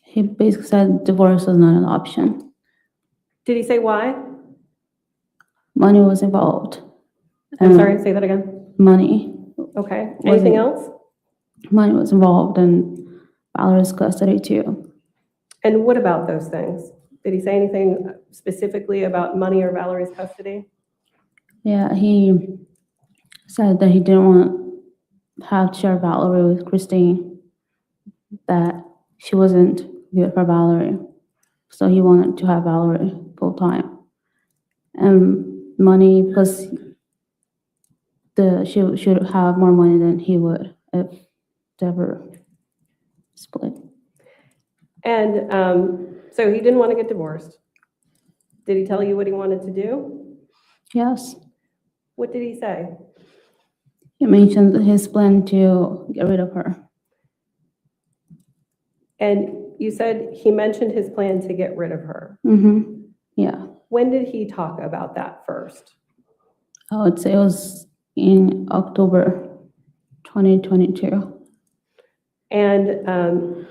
he basically said divorce was not an option. Did he say why? Money was involved. I'm sorry, say that again. Money. Okay. Anything else? Money was involved and Valerie's custody too. And what about those things? Did he say anything specifically about money or Valerie's custody? Yeah, he said that he didn't want to have to share Valerie with Christine, that she wasn't good for Valerie. So he wanted to have Valerie full time. And money, because she should have more money than he would if they ever split. And so he didn't want to get divorced. Did he tell you what he wanted to do? Yes. What did he say? He mentioned his plan to get rid of her. And you said he mentioned his plan to get rid of her. Mm-hmm. Yeah. When did he talk about that first? I would say it was in October 2022. And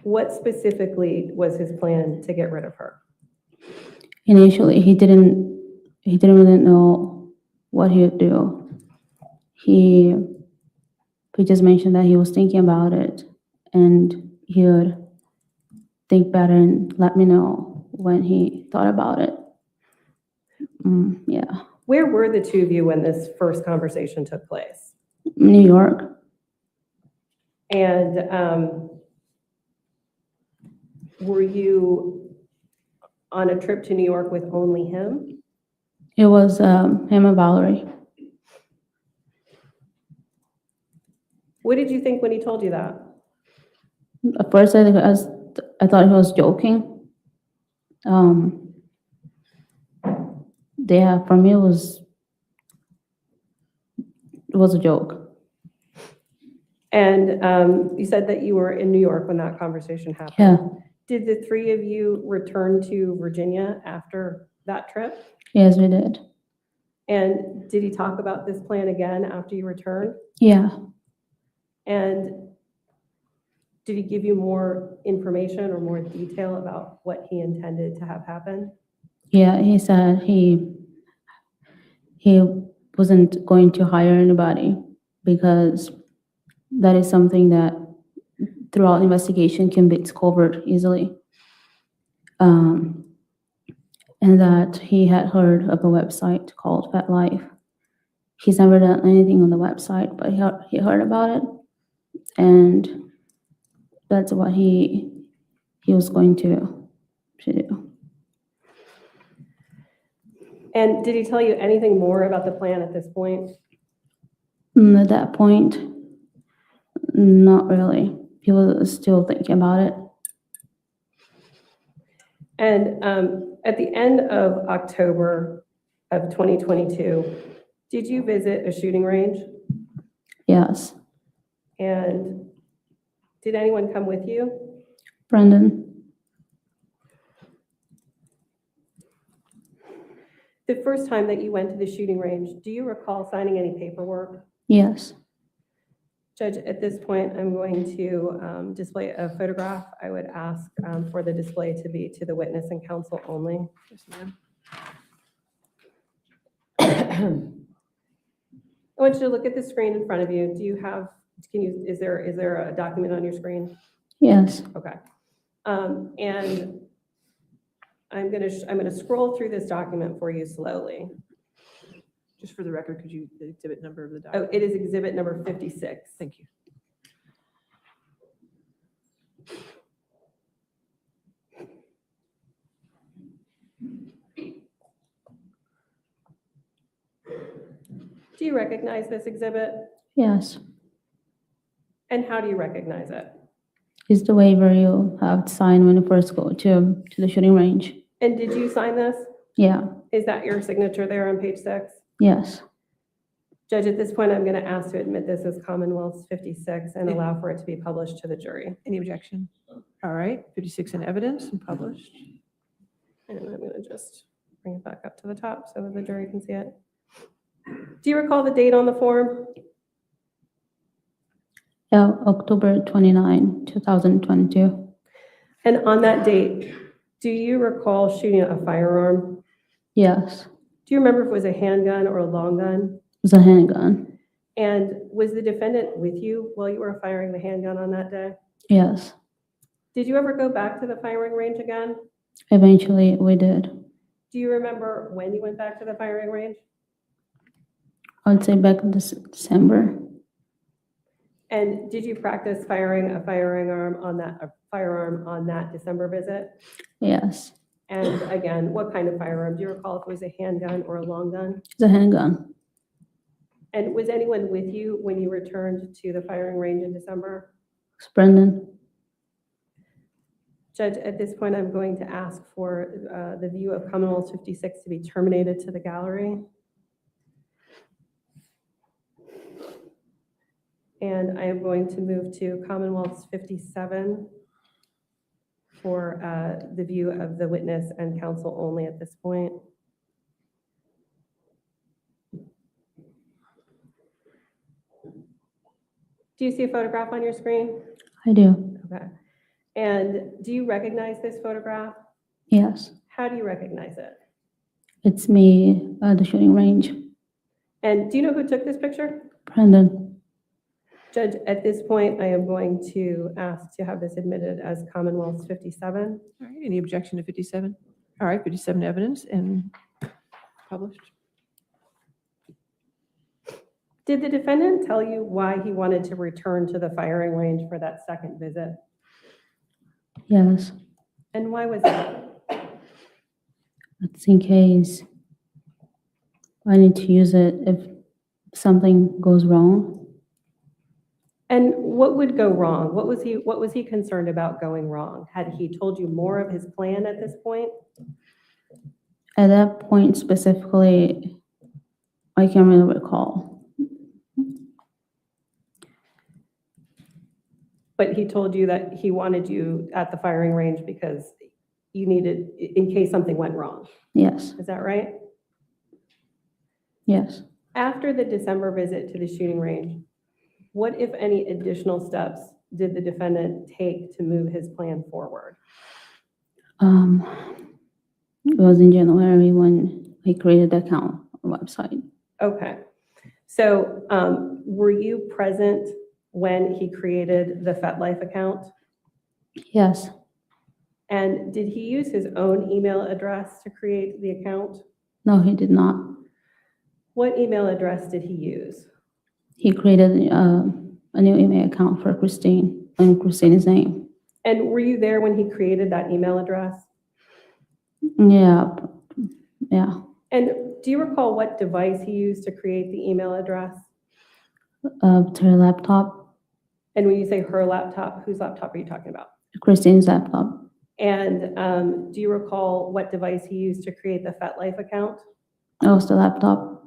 what specifically was his plan to get rid of her? Initially, he didn't really know what he would do. He just mentioned that he was thinking about it and he would think better and let me know when he thought about it. Yeah. Where were the two of you when this first conversation took place? New York. And were you on a trip to New York with only him? It was him and Valerie. What did you think when he told you that? At first, I thought he was joking. Yeah, for me, it was a joke. And you said that you were in New York when that conversation happened. Yeah. Did the three of you return to Virginia after that trip? Yes, we did. And did he talk about this plan again after you returned? Yeah. And did he give you more information or more detail about what he intended to have happen? Yeah, he said he wasn't going to hire anybody because that is something that throughout investigation can be discovered easily. And that he had heard of a website called Fat Life. He's never done anything on the website, but he heard about it, and that's what he was going to do. And did he tell you anything more about the plan at this point? At that point, not really. He was still thinking about it. And at the end of October of 2022, did you visit a shooting range? Yes. And did anyone come with you? Brendan. The first time that you went to the shooting range, do you recall signing any paperwork? Yes. Judge, at this point, I'm going to display a photograph. I would ask for the display to be to the witness and counsel only. Yes, ma'am. I want you to look at the screen in front of you. Do you have, is there a document on your screen? Yes. Okay. And I'm gonna scroll through this document for you slowly. Just for the record, could you, the exhibit number of the Oh, document? it is exhibit number 56. Thank you. Do you recognize this exhibit? Yes. And how do you recognize it? It's the waiver you have to sign when you first go to the shooting range. And did you sign this? Yeah. Is that your signature there on page 6? Yes. Judge, at this point, I'm going to ask to admit this as Commonwealth's 56 and allow for it to be published to the jury. Any objection? All right, 56 in evidence and published. And I'm going to just bring it back up to the top so that the jury can see it. Do you recall the date on the form? Yeah, October 29, 2022. And on that date, do you recall shooting a firearm? Yes. Do you remember if it was a handgun or a long gun? It was a handgun. And was the defendant with you while you were firing the handgun on that day? Yes. Did you ever go back to the firing range again? Eventually, we did. Do you remember when you went back to the firing range? I would say back in December. And did you practice firing a firearm on that December visit? Yes. And again, what kind of firearm? Do you recall if it was a handgun or a long gun? It's a handgun. And was anyone with you when you returned to the firing range in December? It's Brendan. Judge, at this point, I'm going to ask for the view of Commonwealth 56 to be terminated to the gallery. And I am going to move to Commonwealth's 57 for the view of the witness and counsel only at this point. Do you see a photograph on your screen? I do. Okay. And do you recognize this photograph? Yes. How do you recognize it? It's me at the shooting range. And do you know who took this picture? Brendan. Judge, at this point, I am going to ask to have this admitted as Commonwealth's 57. All right, any objection to 57? All right, 57 evidence and published. Did the defendant tell you why he wanted to return to the firing range for that second visit? Yes. And why was that? It's in case I need to use it if something goes wrong. And what would go wrong? What was he concerned about going wrong? Had he told you more of his plan at this point? At that point specifically, I can't really recall. But he told you that he wanted you at the firing range because you needed, in case something went wrong. Yes. Is that right? Yes. After the December visit to the shooting range, what, if any, additional steps did the defendant take to move his plan forward? It was in January when he created the account website. Okay. So were you present when he created the FetLife account? Yes. And did he use his own email address to create the account? No, he did not. What email address did he use? He created a new email account for Christine and Christine's name. And were you there when he created that email address? Yeah. Yeah. And do you recall what device he used to create the email address? To her laptop. And when you say her laptop, whose laptop are you talking about? Christine's laptop. And do you recall what device he used to create the FetLife account? That was the laptop.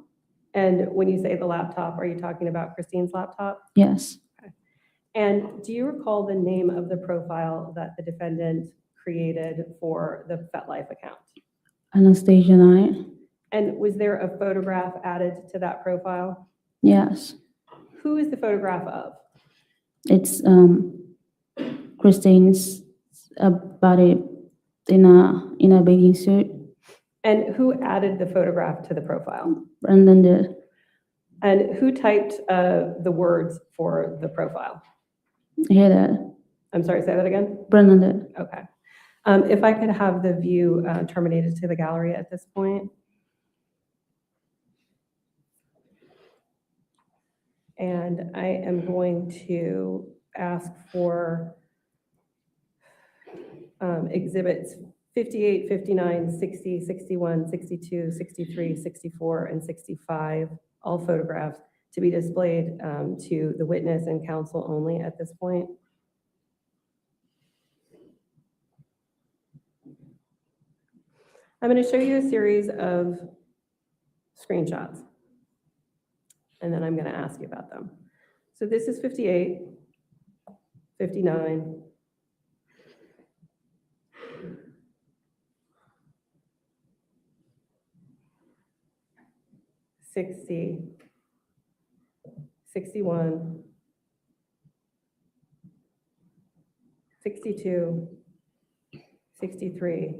And when you say the laptop, are you talking about Christine's laptop? Yes. Okay. And do you recall the name of the profile that the defendant created for the FetLife account? Anastasia Knight. And was there a photograph added to that profile? Yes. Who is the photograph of? It's Christine's body in a bathing suit. And who added the photograph to the profile? Brendan did. And who typed the words for the profile? Hear that? I'm sorry, say that again? Brendan did. Okay. If I could have the view terminated to the gallery at this point. And I am going to ask for exhibits 58, 59, 60, 61, 62, 63, 64, and 65, all photographs, to be displayed to the witness and counsel only at this point. I'm going to show you a series of screenshots, and then I'm going to ask you about them. So this is 58, 59, 60, 61, 62, 63,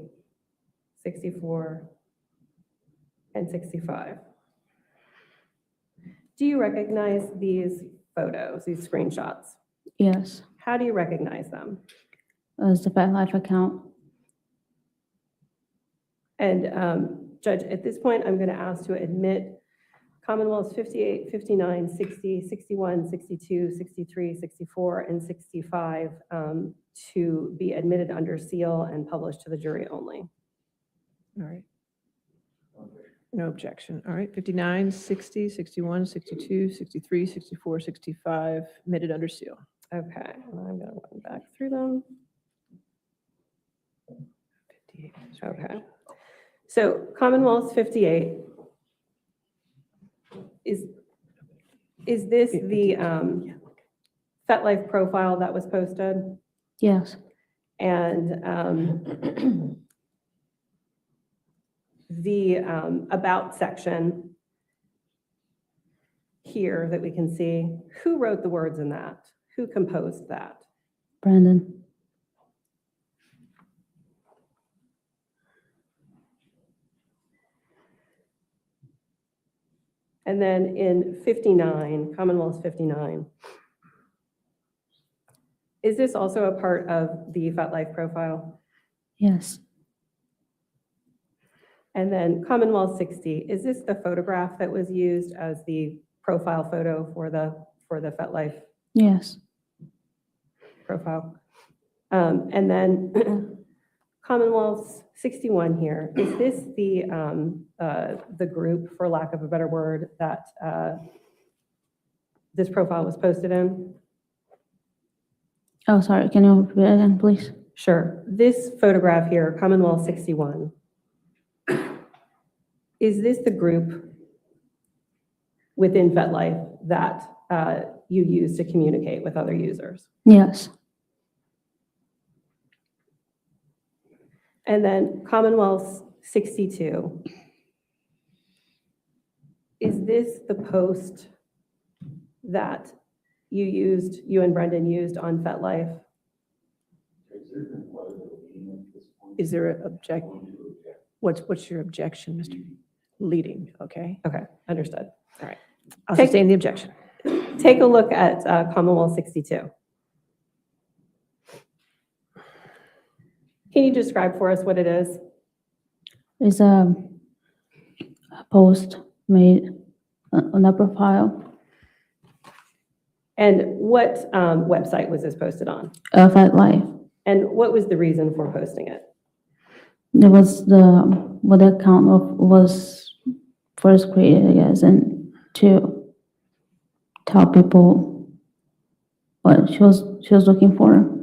64, and 65. Do you recognize these photos, these screenshots? Yes, How do you recognize them? as the FetLife account. And Judge, at this point, I'm going to ask to admit Commonwealths 58, 59, 60, 61, 62, 63, 64, and 65 to be admitted under seal and published to the jury only. All right. No objection. All right, 59, 60, 61, 62, 63, 64, 65, admitted under seal. Okay, and I'm going to run back through them. 58. Okay. So Commonwealth's 58, is this the FetLife profile that was posted? Yes, And the about section here that we can see, who wrote the words in that? Who composed that? Brendan. And then in 59, Commonwealth 59, is this also a part of the FetLife profile? Yes, And then Commonwealth 60, is this the photograph that was used as the profile photo for the FetLife yes, profile? And then Commonwealth 61 here, is this the group, for lack of a better word, that this profile was posted in? oh, sorry, can you repeat it again, please? Sure. This photograph here, Commonwealth 61, is this the group within FetLife that you use to communicate with other users? Yes, And then Commonwealth 62, is this the post that you and Brendan used on FetLife? Is there an what's your objection, Mr. Leading? Okay. Okay, understood. All right. I'll sustain the objection. Take a look at Commonwealth 62. Can you describe for us what it is? it's a post made on a profile. And what website was this posted on? FetLife. And what was the reason for posting it? It was what the account was first created, I guess, and to tell people what she was looking for.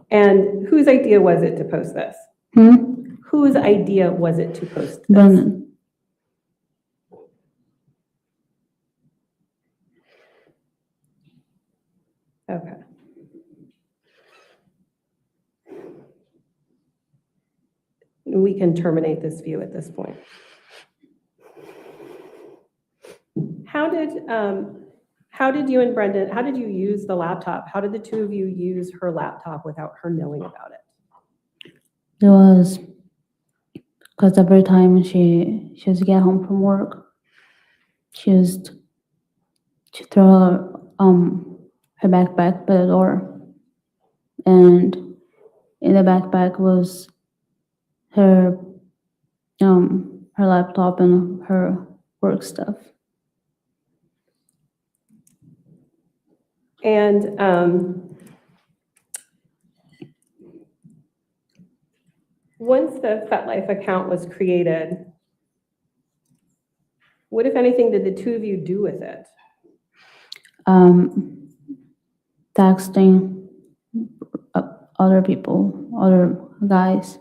And whose idea was it to post this? Whose idea was it to post this? Brendan. Okay. We can terminate this view at this point. How did you and Brendan, how did you use the laptop? How did the two of you use her laptop without her knowing about it? It was because every time she used to get home from work, she used to throw her backpack by the door, and in the backpack was her laptop and her work stuff. And once the FetLife account was created, what, if anything, did the two of you do with it? Texting other people, other guys.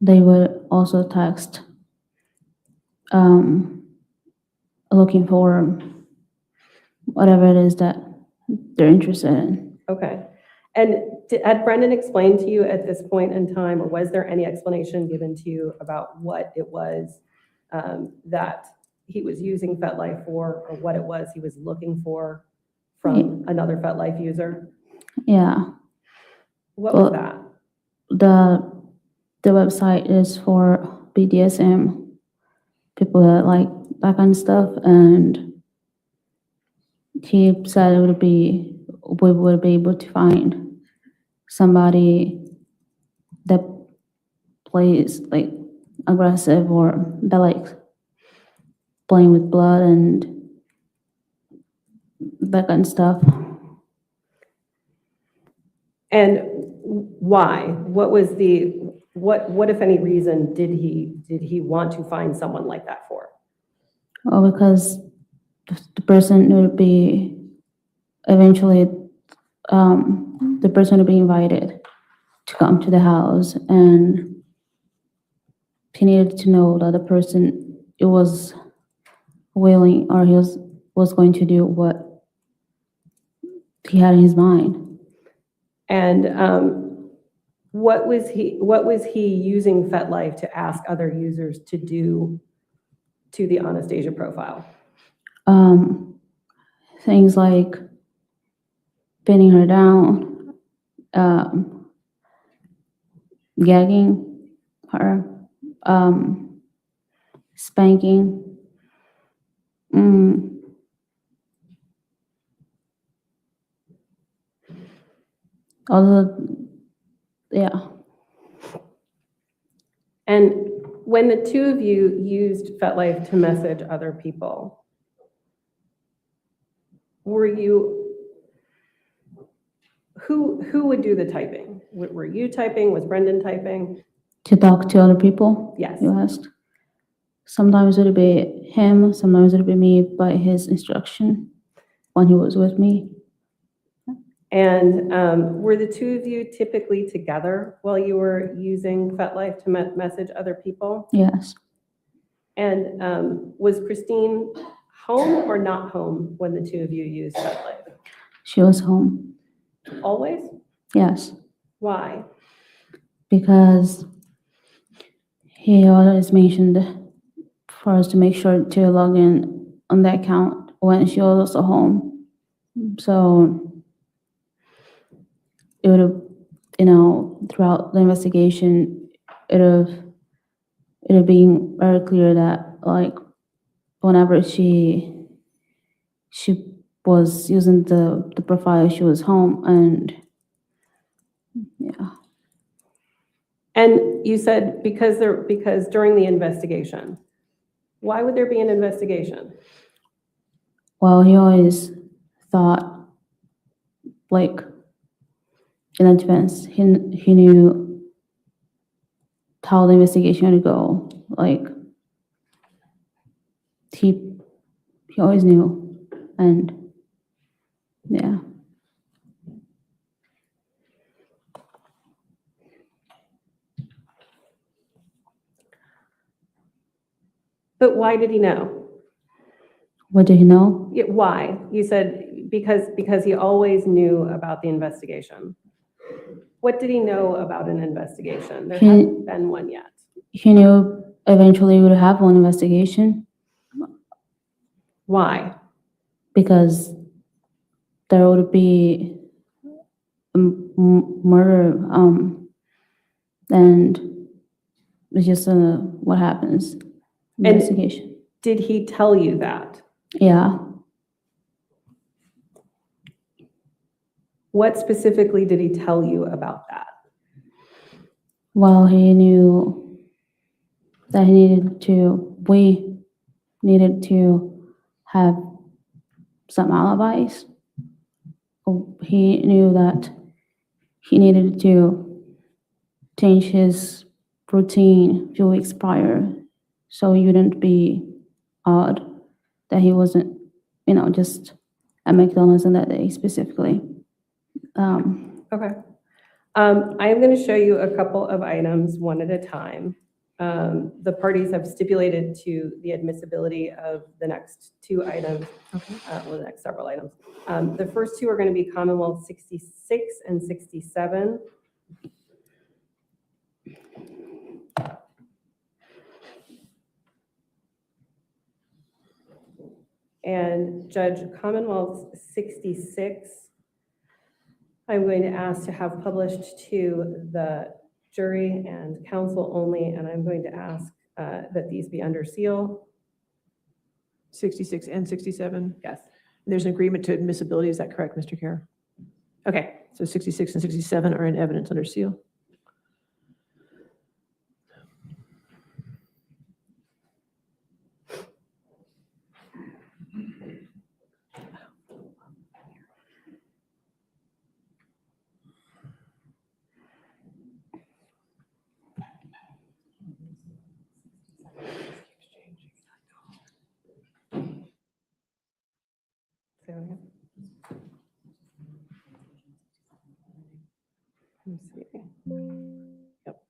They would also text looking for whatever it is that they're interested in. Okay. And had Brendan explained to you at this point in time, or was there any explanation given to you about what it was that he was using FetLife for, or what it was he was looking for from another FetLife user? Yeah. What was that? The website is for BDSM, people that like that kind of stuff, and he said we would be able to find somebody that plays like aggressive or that likes playing with blood and that kind of stuff. And why? What was the what if any reason did he want to find someone like that for? Oh, because the person would be eventually the person would be invited to come to the house, and he needed to know that the person was willing, or he was going to do what he had in his mind. And what was he using FetLife to ask other users to do to the Anastasia profile? Things like pinning her down, gagging her, spanking. Yeah. And when the two of you used FetLife to message other people, were you, who would do the typing? Were you typing? Was Brendan typing? To talk to other people? Yes. You asked. Sometimes it would be him, sometimes it would be me by his instruction when he was with me. And were the two of you typically together while you were using FetLife to message other people? Yes. And was Christine home or not home when the two of you used FetLife? She was home. Always? Yes. Why? Because he always mentioned for us to make sure to log in on the account when she was also home. So it would have, throughout the investigation, it would have been very clear that, like, whenever she was using the profile, she was home, and yeah. And you said because during the investigation. Why would there be an investigation? Well, he always thought, like, in advance, he knew how the investigation would go. Like, he always knew, and yeah. But why did he know? What did he know? Yeah, why? You said because he always knew about the investigation. What did he know about an investigation? There hasn't been one yet. He knew eventually we would have one investigation. Why? Because there would be a murder, and it's just what happens. Investigation. And did he tell you that? Yeah. What specifically did he tell you about that? Well, he knew that we needed to have some alibis he knew that he needed to change his routine a few weeks prior, so it wouldn't be odd that he wasn't, just at McDonald's on that day specifically. Okay. I am going to show you a couple of items one at a time. The parties have stipulated to the admissibility of the next two items, or the next several items. The first two are going to be Commonwealth 66 and 67. And Judge, Commonwealth 66, I'm going to ask to have published to the jury and counsel only, and I'm going to ask that these be under seal. 66 and 67? Yes. There's an agreement to admissibility, is that correct, Mr. Carroll? Okay, so 66 and 67 are in evidence under seal. Let me see. Yep.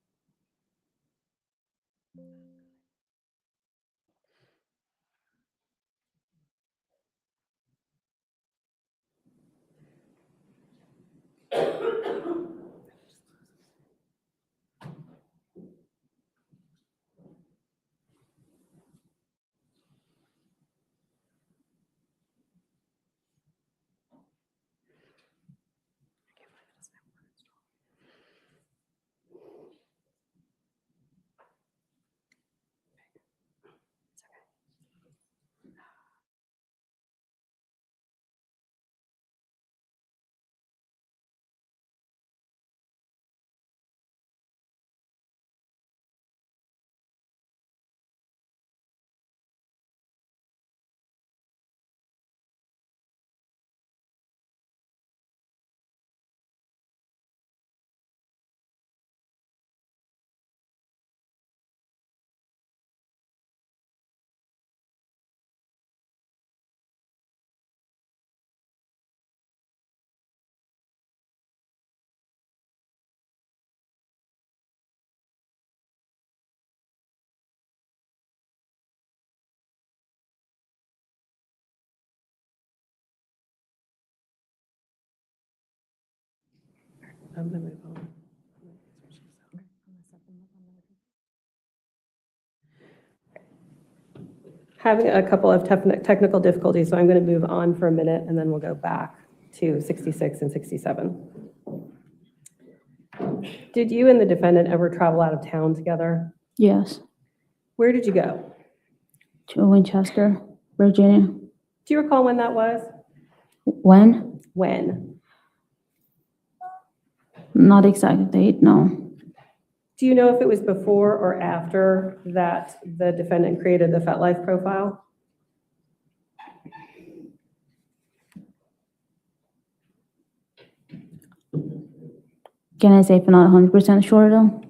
I'm going to move on. Having a couple of technical difficulties, so I'm going to move on for a minute and then we'll go back to 66 and 67. Did you and the defendant ever travel out of town together? Yes, Where did you go? to Winchester, Virginia. Do you recall when that was? When? When? Not exact date, no. Do you know if it was before or after that the defendant created the FetLife profile? Can I say if I'm not 100% sure though?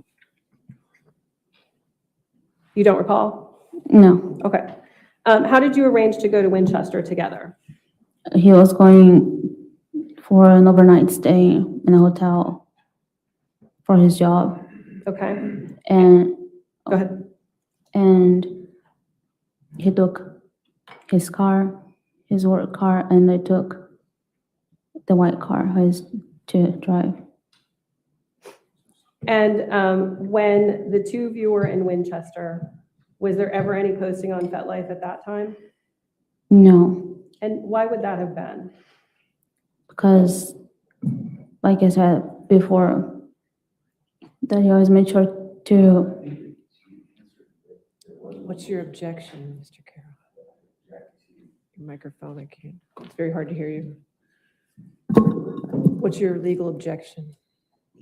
You don't recall? No. Okay. How did you arrange to go to Winchester together? He was going for an overnight stay in a hotel for his job. Okay. And go ahead. And he took his car, his work car, and I took the white car to drive. And when the two of you were in Winchester, was there ever any posting on FetLife at that time? No, And why would that have been? because like I said before, that he always made sure to. What's your objection, Mr. Carroll? Your microphone, I can't. It's very hard to hear you. What's your legal objection?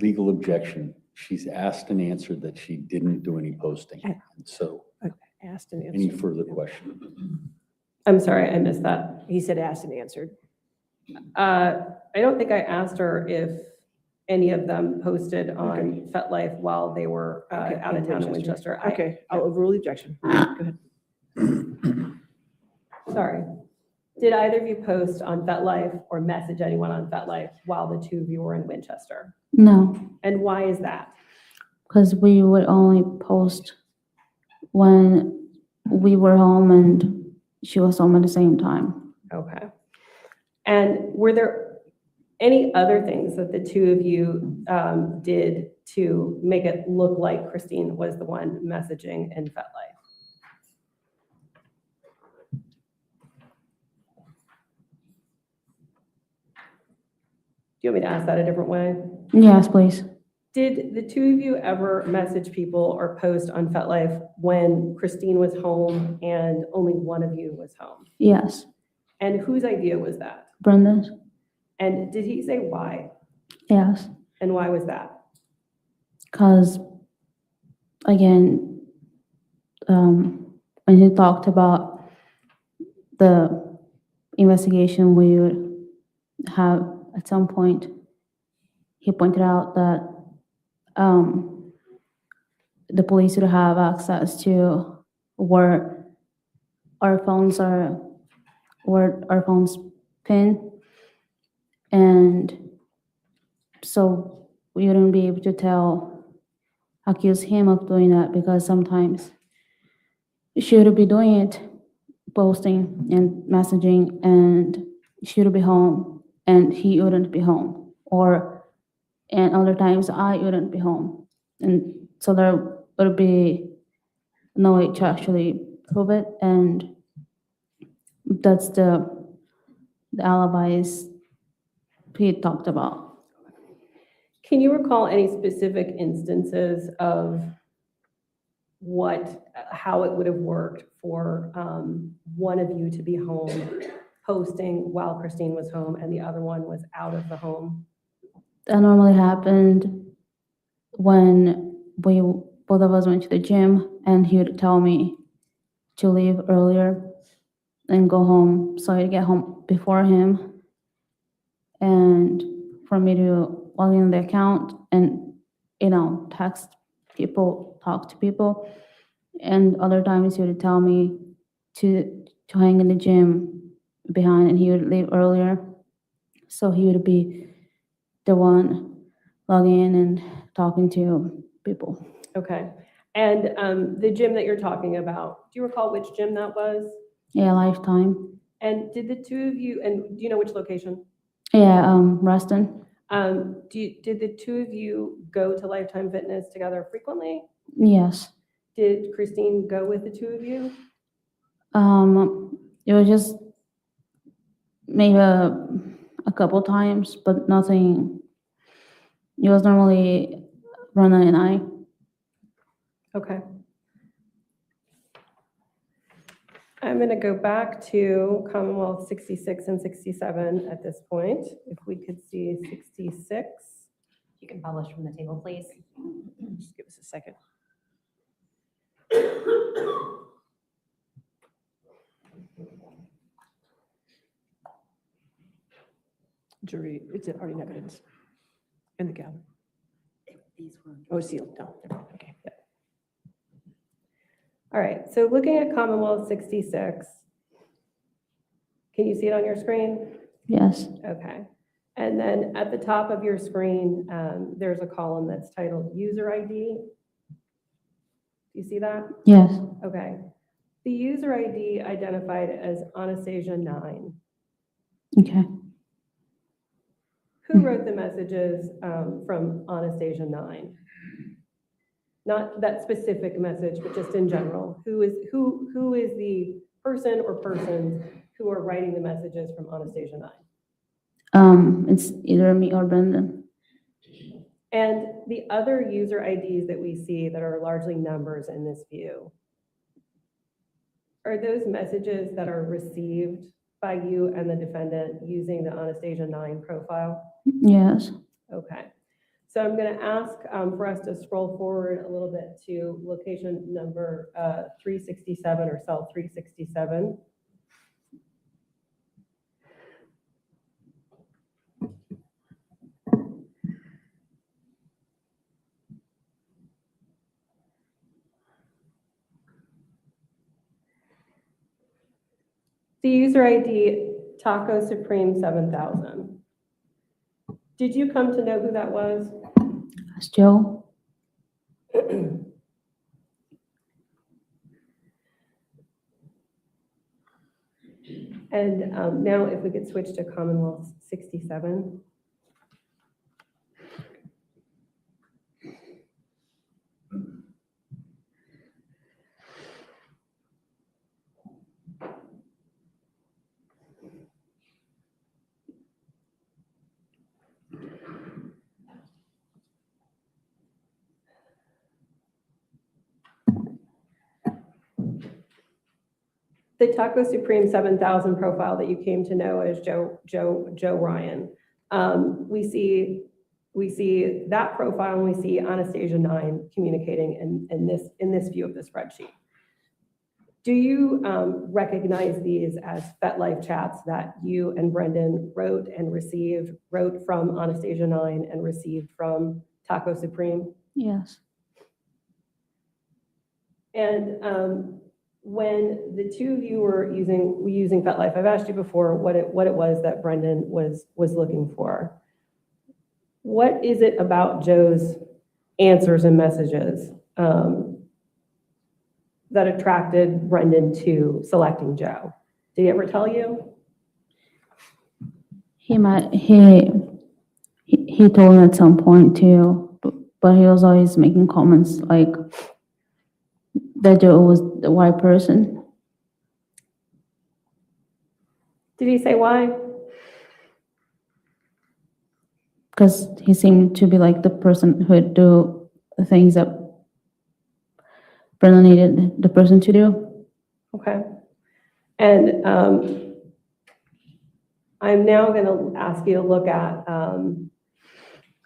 Legal objection. She's asked and answered that she didn't do any posting. And so, Asked and any answered. further question? I'm sorry, I missed that. He said asked and answered. I don't think I asked her if any of them posted on FetLife while they were Okay, out of town in Winchester. Okay, I'll overrule the objection. Go ahead. Sorry. Did either of you post on FetLife or message anyone on FetLife while the two of you were in Winchester? No, And why is that? because we would only post when we were home and she was home at the same time. Okay. And were there any other things that the two of you did to make it look like Christine was the one messaging in FetLife? Do you want me to ask that a different way? Yes, please. Did the two of you ever message people or post on FetLife when Christine was home and only one of you was home? Yes. And whose idea was that? Brendan? And did he say why? Yes. And why was that? Because, again, when he talked about the investigation we would have at some point, he pointed out that the police would have access to where our phones pin, and so we wouldn't be able to accuse him of doing that, because sometimes she would be doing it, posting and messaging, and she would be home and he wouldn't be home, and other times I wouldn't be home, and so there would be no way to actually prove it, and that's the alibis he talked about. Can you recall any specific instances of how it would have worked for one of you to be home posting while Christine was home and the other one was out of the home? That normally happened when both of us went to the gym, and he would tell me to leave earlier and go home so I'd get home before him, and for me to log in the account and, text people, talk to people. And other times he would tell me to hang in the gym behind, and he would leave earlier, so he would be the one logging in and talking to people. Okay. And the gym that you're talking about, do you recall which gym that was? Yeah, Lifetime. And did the two of you, and do you know which location? Yeah, Ruston. Did the two of you go to Lifetime Fitness together frequently? Yes. Did Christine go with the two of you? It was just maybe a couple times, but nothing. It was normally Rana and I. Okay. I'm going to go back to Commonwealth 66 and 67 at this point. If we could see 66. You can publish from the table, please. Just give us a second. Jury, it's already in evidence in the gallery. Oh, sealed, no, okay. All right, so looking at Commonwealth 66, can you see it on your screen? Yes. Okay. And then at the top of your screen, there's a column that's titled User ID. Do you see that? Yes. Okay. The user ID identified as Anastasia 9. Okay. Who wrote the messages from Anastasia 9? Not that specific message, but just in general. Who is the person or persons who are writing the messages from Anastasia 9? It's either me or Brendan. And the other user IDs that we see that are largely numbers in this view, are those messages that are received by you and the defendant using the Anastasia 9 profile? Yes. Okay. So I'm going to ask for us to scroll forward a little bit to location number 367 or cell 367. The user ID, Taco Supreme 7000. Did you come to know who that was? That's Joe. And now if we could switch to Commonwealth 67. The Taco Supreme 7000 profile that you came to know as Joe Ryan. We see that profile, and we see Anastasia 9 communicating in this view of the spreadsheet. Do you recognize these as FetLife chats that you and Brendan wrote from Anastasia 9 and received from Taco Supreme? Yes. And when the two of you were using FetLife, I've asked you before what it was that Brendan was looking for. What is it about Joe's answers and messages that attracted Brendan to selecting Joe? Did he ever tell you? He told me at some point too, but he was always making comments like that Joe was the white person. Did he say why? Because he seemed to be like the person who would do the things that Brendan needed the person to do. Okay. And I'm now going to ask you to look at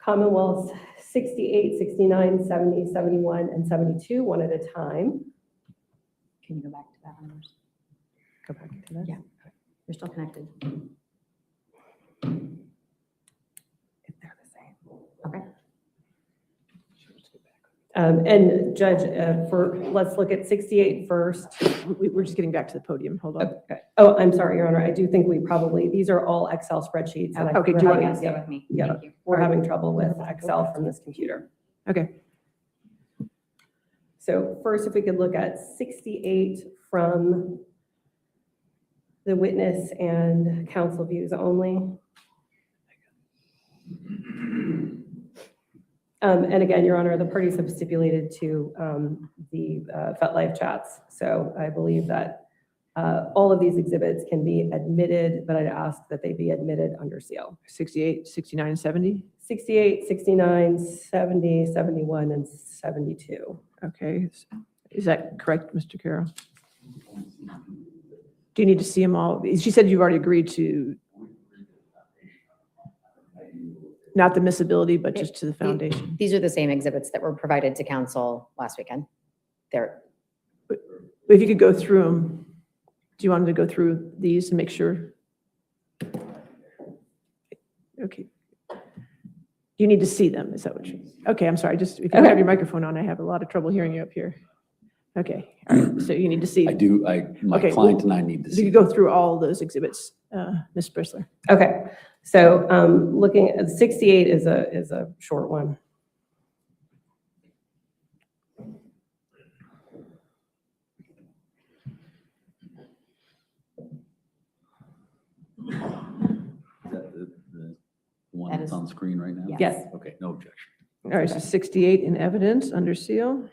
Commonwealth's 68, 69, 70, 71, and 72, one at a time. Can you go back to that one? Go back to that? Yeah, you're still connected. If they're the same. Okay. And Judge, let's look at 68 first. We're just getting back to the podium. Hold on. Okay. Oh, I'm sorry, Your Honor. I do think these are all Excel spreadsheets. and Okay, we're do you having- want Stay with me. Yeah, Thank you. we're having trouble with Excel from this computer. Okay. So first, if we could look at 68 from the witness and counsel views only. And again, Your Honor, the parties have stipulated to the FetLife chats. So I believe that all of these exhibits can be admitted, but I'd ask that they be admitted under seal. 68, 69, and 70? 68, 69, 70, 71, and 72. Okay. Is that correct, Mr. Carroll? Do you need to see them all? She said you've already agreed to not the miscibility, but just to the foundation. These are the same exhibits that were provided to council last weekend. They're, If you could go through them, do you want me to go through these and make sure? Okay. You need to see them, is that what you, okay, I'm sorry, just, if you have your microphone on, I have a lot of trouble hearing you up here. Okay, all right, so you need to see. My Okay, client and I need to You see. could go through all those exhibits, Ms. Bristler. Okay, so looking at 68 is a short one. Is that the one That that's is- on screen right now? Yes. Okay, no objection. All right, so 68 in evidence under seal.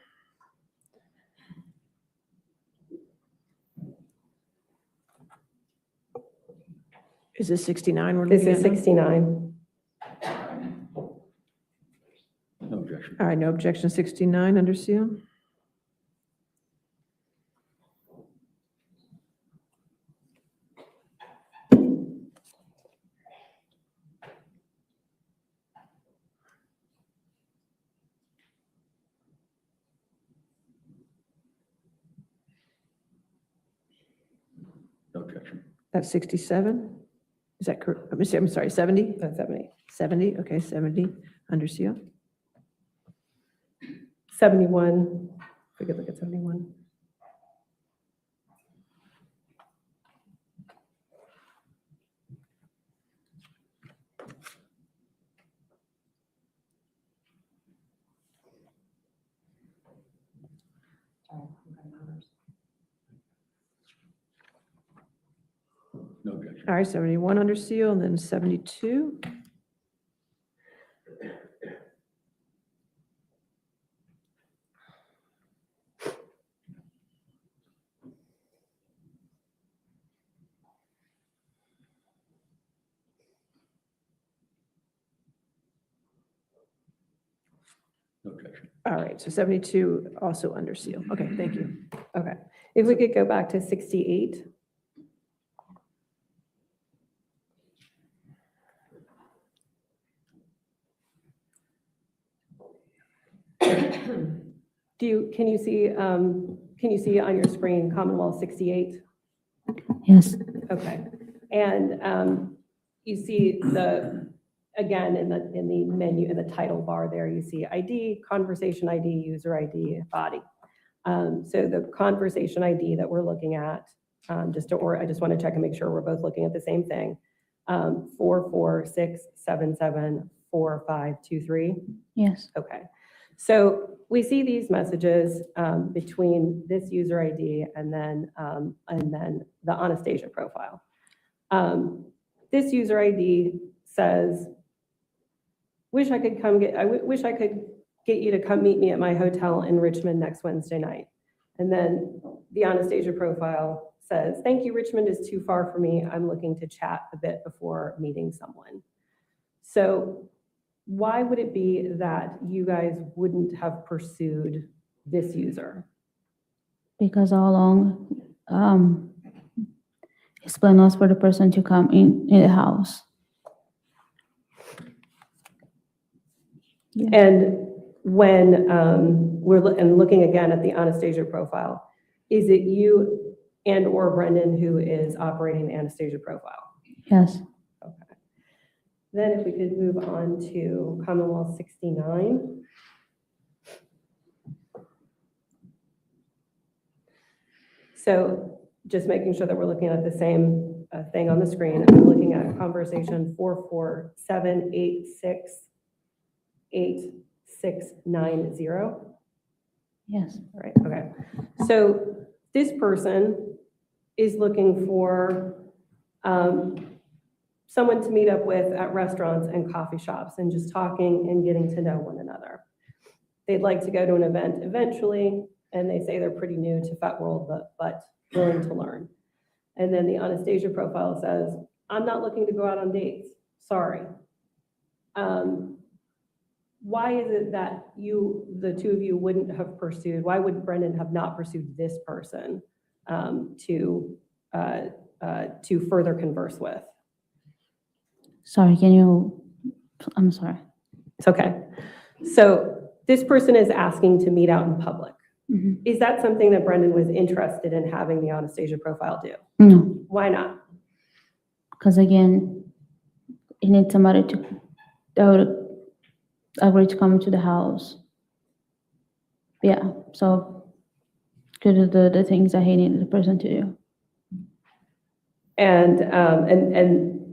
Is this 69 we're This looking is at now? 69. No objection. All right, no objection, 69 under seal. No objection. That's 67? Is that correct? I'm sorry, 70? That's 70. 70, okay, 70 under seal. 71, if we could look at 71. All right, 71 under seal, and then 72. No objection. All right, so 72 also under seal. Okay, thank you. Okay. If we could go back to 68. Can you see on your screen Commonwealth 68? Yes. Okay. And you see again, in the menu, in the title bar there, you see ID, conversation ID, user ID, body. So the conversation ID that we're looking at, I just want to check and make sure we're both looking at the same thing. 446774523. Yes. Okay. So we see these messages between this user ID and then the Anastasia profile. This user ID says, wish I could get you to come meet me at my hotel in Richmond next Wednesday night. And then the Anastasia profile says, thank you, Richmond is too far for me. I'm looking to chat a bit before meeting someone. So why would it be that you guys wouldn't have pursued this user? Because all along, his plan was for the person to come in the house. Yeah. And when we're looking again at the Anastasia profile, is it you and or Brendan who is operating the Anastasia profile? Yes. Okay. Then if we could move on to Commonwealth 69. So just making sure that we're looking at the same thing on the screen. I'm looking at conversation 447868690. Yes. All right, okay. So this person is looking for someone to meet up with at restaurants and coffee shops and just talking and getting to know one another. They'd like to go to an event eventually, and they say they're pretty new to Fat World, but willing to learn. And then the Anastasia profile says, I'm not looking to go out on dates, sorry. Why is it that the two of you wouldn't have pursued, why would Brendan have not pursued this person to further converse with? Sorry, I'm sorry. It's okay. So this person is asking to meet out in public. Mm-hmm. Is that something that Brendan was interested in having the Anastasia profile do? No. Why not? Because again, he needs somebody that would agree to come to the house. Yeah, so to do the things that he needed the person to do. And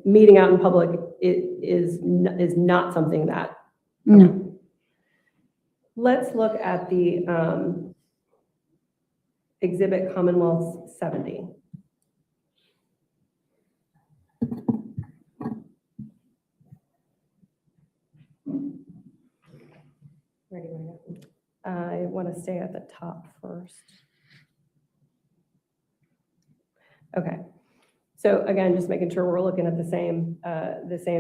meeting out in public is not something that. No. Okay. Let's look at the exhibit Commonwealth 70. I want to stay at the top first. Okay. So again, just making sure we're looking at the same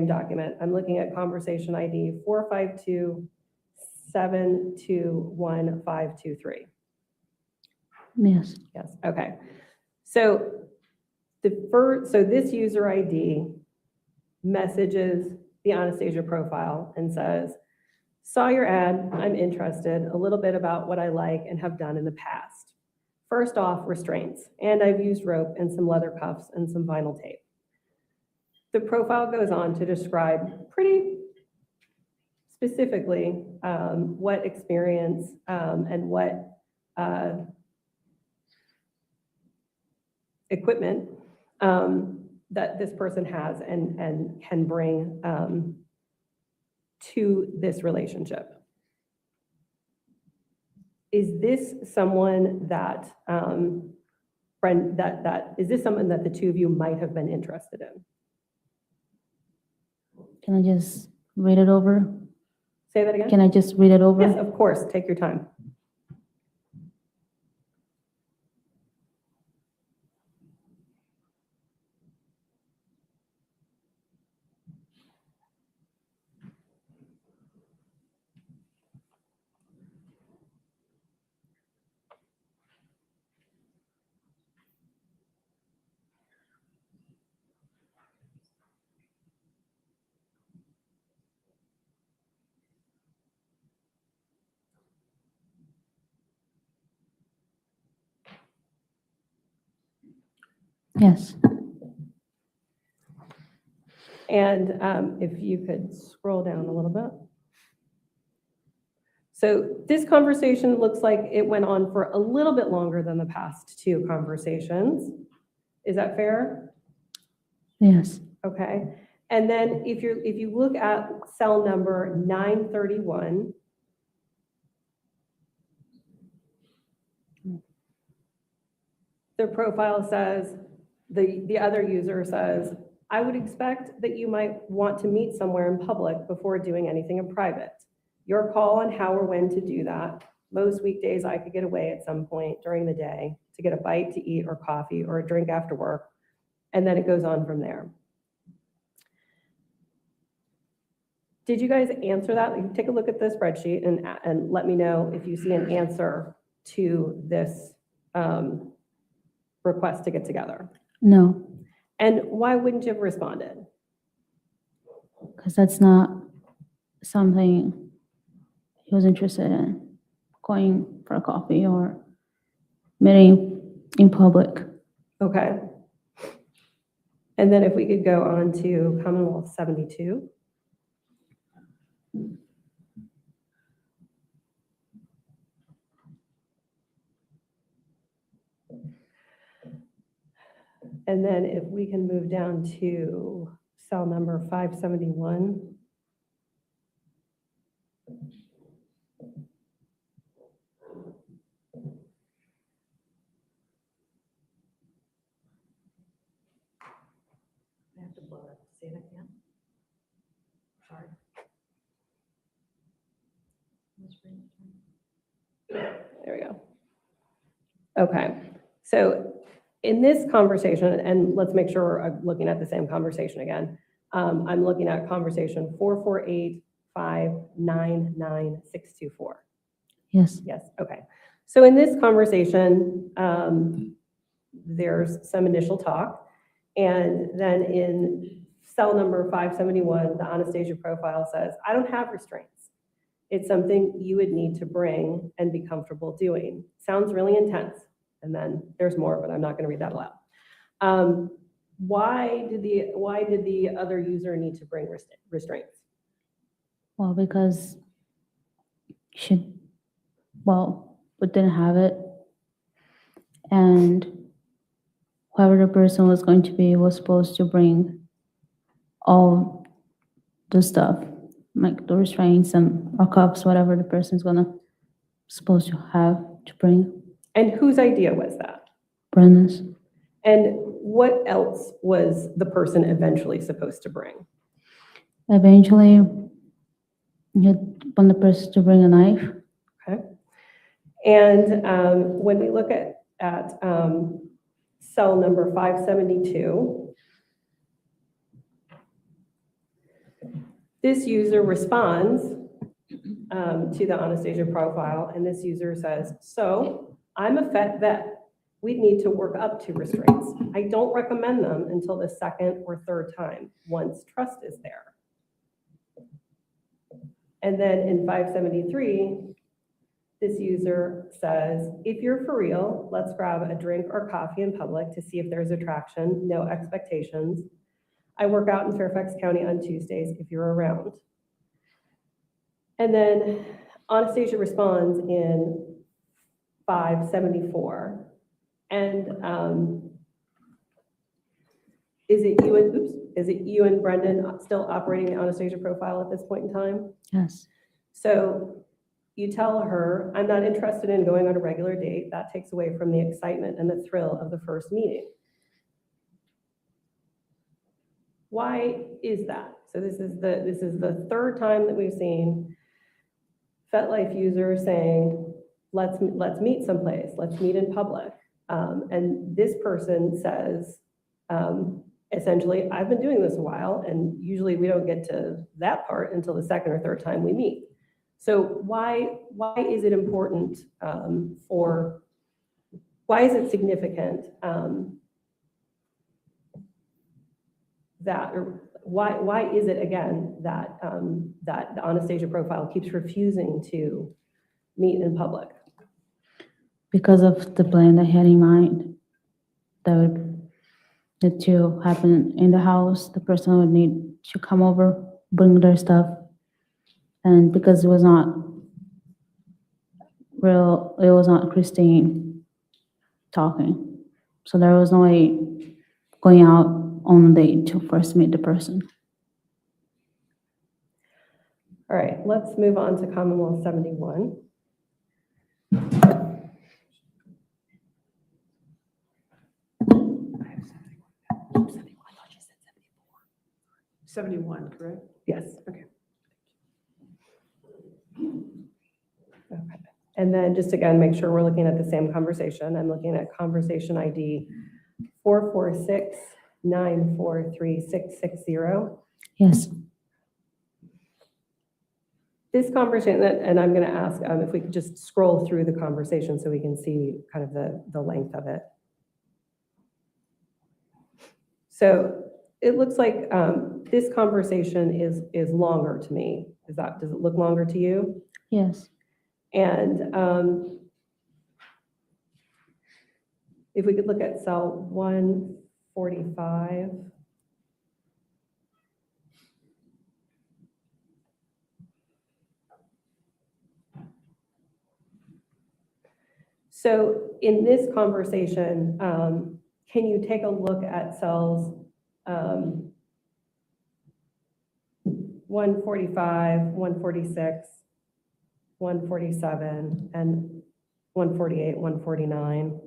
document. I'm looking at conversation ID 452721523. Yes. Yes. Okay. So this user ID messages the Anastasia profile and says, saw your ad, I'm interested, a little bit about what I like and have done in the past. First off, restraints, and I've used rope and some leather cuffs and some vinyl tape. The profile goes on to describe pretty specifically what experience and what equipment that this person has and can bring to this relationship. Is this someone that is this something that the two of you might have been interested in? Can I just read it over? Say that again? Can I just read it over? Yes, of course, take your time. Yes. And if you could scroll down a little bit. So this conversation looks like it went on for a little bit longer than the past two conversations. Is that fair? Yes. Okay. And then if you look at cell number 931, their profile says, the other user says, I would expect that you might want to meet somewhere in public before doing anything in private. Your call on how or when to do that. Most weekdays I could get away at some point during the day to get a bite to eat or coffee or a drink after work. And then it goes on from there. Did you guys answer that? Take a look at the spreadsheet and let me know if you see an answer to this request to get together. No, And why wouldn't you have responded? because that's not something he was interested in, going for a coffee or meeting in public. Okay. And then if we could go on to Commonwealth 72. And then if we can move down to cell number 571. I have to blow it. Say it again. Sorry. There we go. Okay, so in this conversation, and let's make sure I'm looking at the same conversation again. I'm looking at conversation 448599624. Yes. Yes, okay. So in this conversation, there's some initial talk, and then in cell number 571, the Anastasia profile says, I don't have restraints. It's something you would need to bring and be comfortable doing. Sounds really intense. And then there's more, but I'm not going to read that aloud. Why did the other user need to bring restraints? Well, because we didn't have it. And whoever the person was going to be was supposed to bring all the stuff, like the restraints and or cups, whatever the person's supposed to have to bring. And whose idea was that? Brendan's. And what else was the person eventually supposed to bring? Eventually, you had want the person to bring a knife. Okay. And when we look at cell number 572, this user responds to the Anastasia profile, and this user says, so I'm a vet. We'd need to work up to restraints. I don't recommend them until the second or third time, once trust is there. And then in 573, this user says, if you're for real, let's grab a drink or coffee in public to see if there's attraction, no expectations. I work out in Fairfax County on Tuesdays if you're around. And then Anastasia responds in 574. And is it you and Brendan still operating the Anastasia profile at this point in time? Yes. So You tell her, I'm not interested in going on a regular date. That takes away from the excitement and the thrill of the first meeting. Why is that? So this is the third time that we've seen FetLife users saying, let's meet someplace, let's meet in public. And this person says, essentially, I've been doing this a while, and usually we don't get to that part until the second or third time we meet. So why is it important why is it significant why is it again that that the Anastasia profile keeps refusing to meet in public? Because of the plan I had in mind, that to happen in the house, the person would need to come over, bring their stuff, and because it was not Christine talking, so there was no way going out on a date to first meet the person. All right, let's move on to Commonwealth 71. 71, correct? Yes. Okay. Okay. And then just again, make sure we're looking at the same conversation. I'm looking at conversation ID 446943660. Yes. This conversation, and I'm going to ask if we could just scroll through the conversation so we can see kind of the length of it. So it looks like this conversation is longer to me. Does it look longer to you? Yes. And if we could look at cell 145. So in this conversation, can you take a look at cells 145, 146, 147, and 148, 149?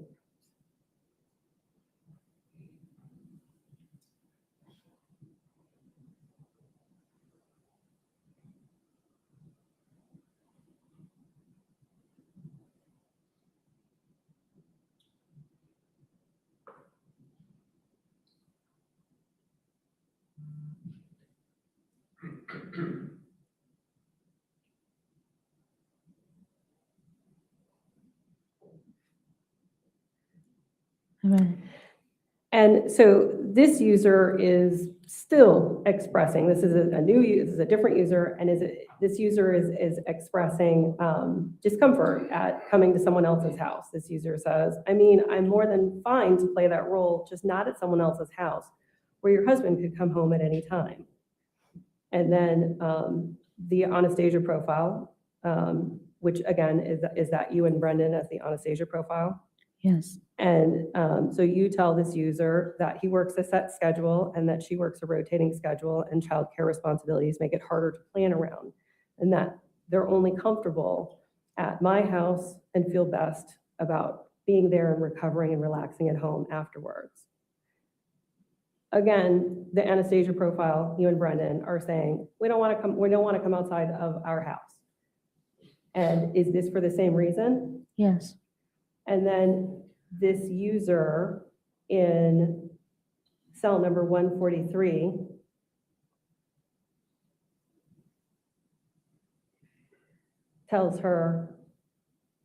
Right. And so this user is still expressing, this is a different user, and this user is expressing discomfort at coming to someone else's house. This user says, I mean, I'm more than fine to play that role, just not at someone else's house where your husband could come home at any time. And then the Anastasia profile, which again, is that you and Brendan as the Anastasia profile? Yes. And so you tell this user that he works a set schedule and that she works a rotating schedule, and childcare responsibilities make it harder to plan around, and that they're only comfortable at my house and feel best about being there and recovering and relaxing at home afterwards. Again, the Anastasia profile, you and Brendan are saying, we don't want to come outside of our house. And is this for the same reason? Yes. And then this user in cell number 143 tells her,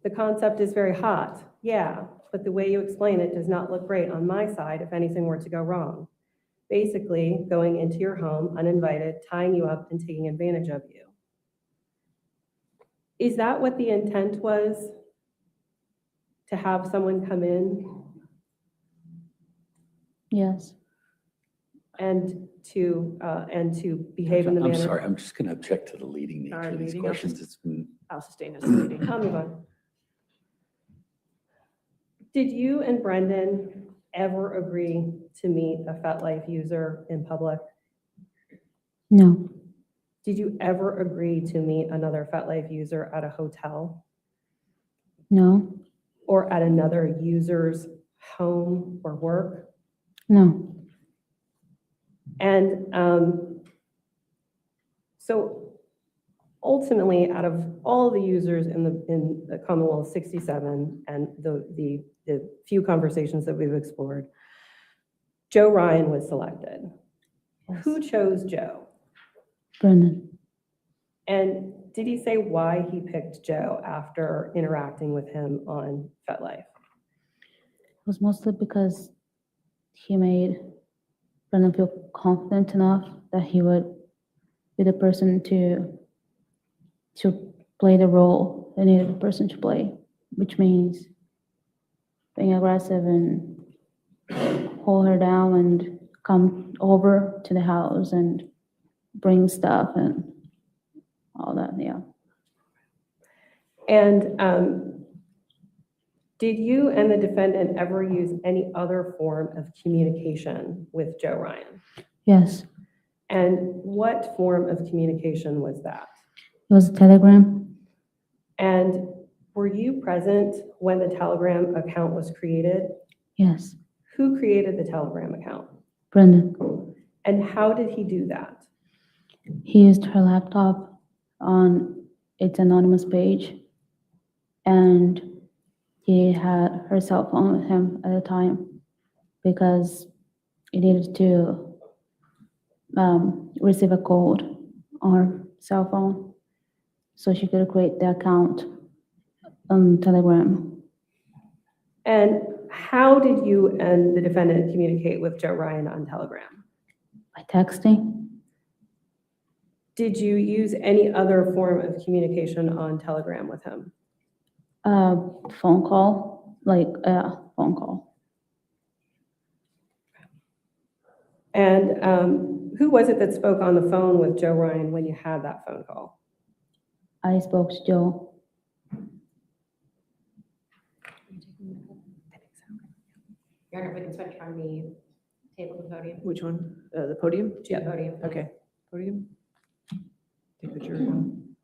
the concept is very hot, yeah, but the way you explain it does not look great on my side if anything were to go wrong. Basically, going into your home uninvited, tying you up and taking advantage of you. Is that what the intent was? To have someone come in? Yes. And to behave in the manner. I'm sorry, I'm just going to object to the leading nature of these questions. It's been. I'll sustain this meeting. I'll move on. Did you and Brendan ever agree to meet a FetLife user in public? No. Did you ever agree to meet another FetLife user at a hotel No, or at another user's home or work? no, And so ultimately, out of all the users in the Commonwealth 67 and the few conversations that we've explored, Joe Ryan was selected. Who chose Joe? Brendan. And did he say why he picked Joe after interacting with him on FetLife? It was mostly because he made Brendan feel confident enough that he would be the person to play the role they needed the person to play, which means being aggressive and hold her down and come over to the house and bring stuff and all that, yeah. And did you and the defendant ever use any other form of communication with Joe Ryan? Yes, And what form of communication was that? it was a telegram. And were you present when the Telegram account was created? Yes, Who created the Telegram account? Brendan. And how did he do that? He used her laptop on its anonymous page, and he had her cell phone with him at the time because he needed to receive a code on her cell phone so she could create the account on Telegram. And how did you and the defendant communicate with Joe Ryan on Telegram? By texting. Did you use any other form of communication on Telegram with him? Phone call, phone call. And who was it that spoke on the phone with Joe Ryan when you had that phone call? I spoke to Joe. Your Honor, if we can switch from the table to the podium. Which one? The podium? To the podium. Okay, podium. Take the jury room.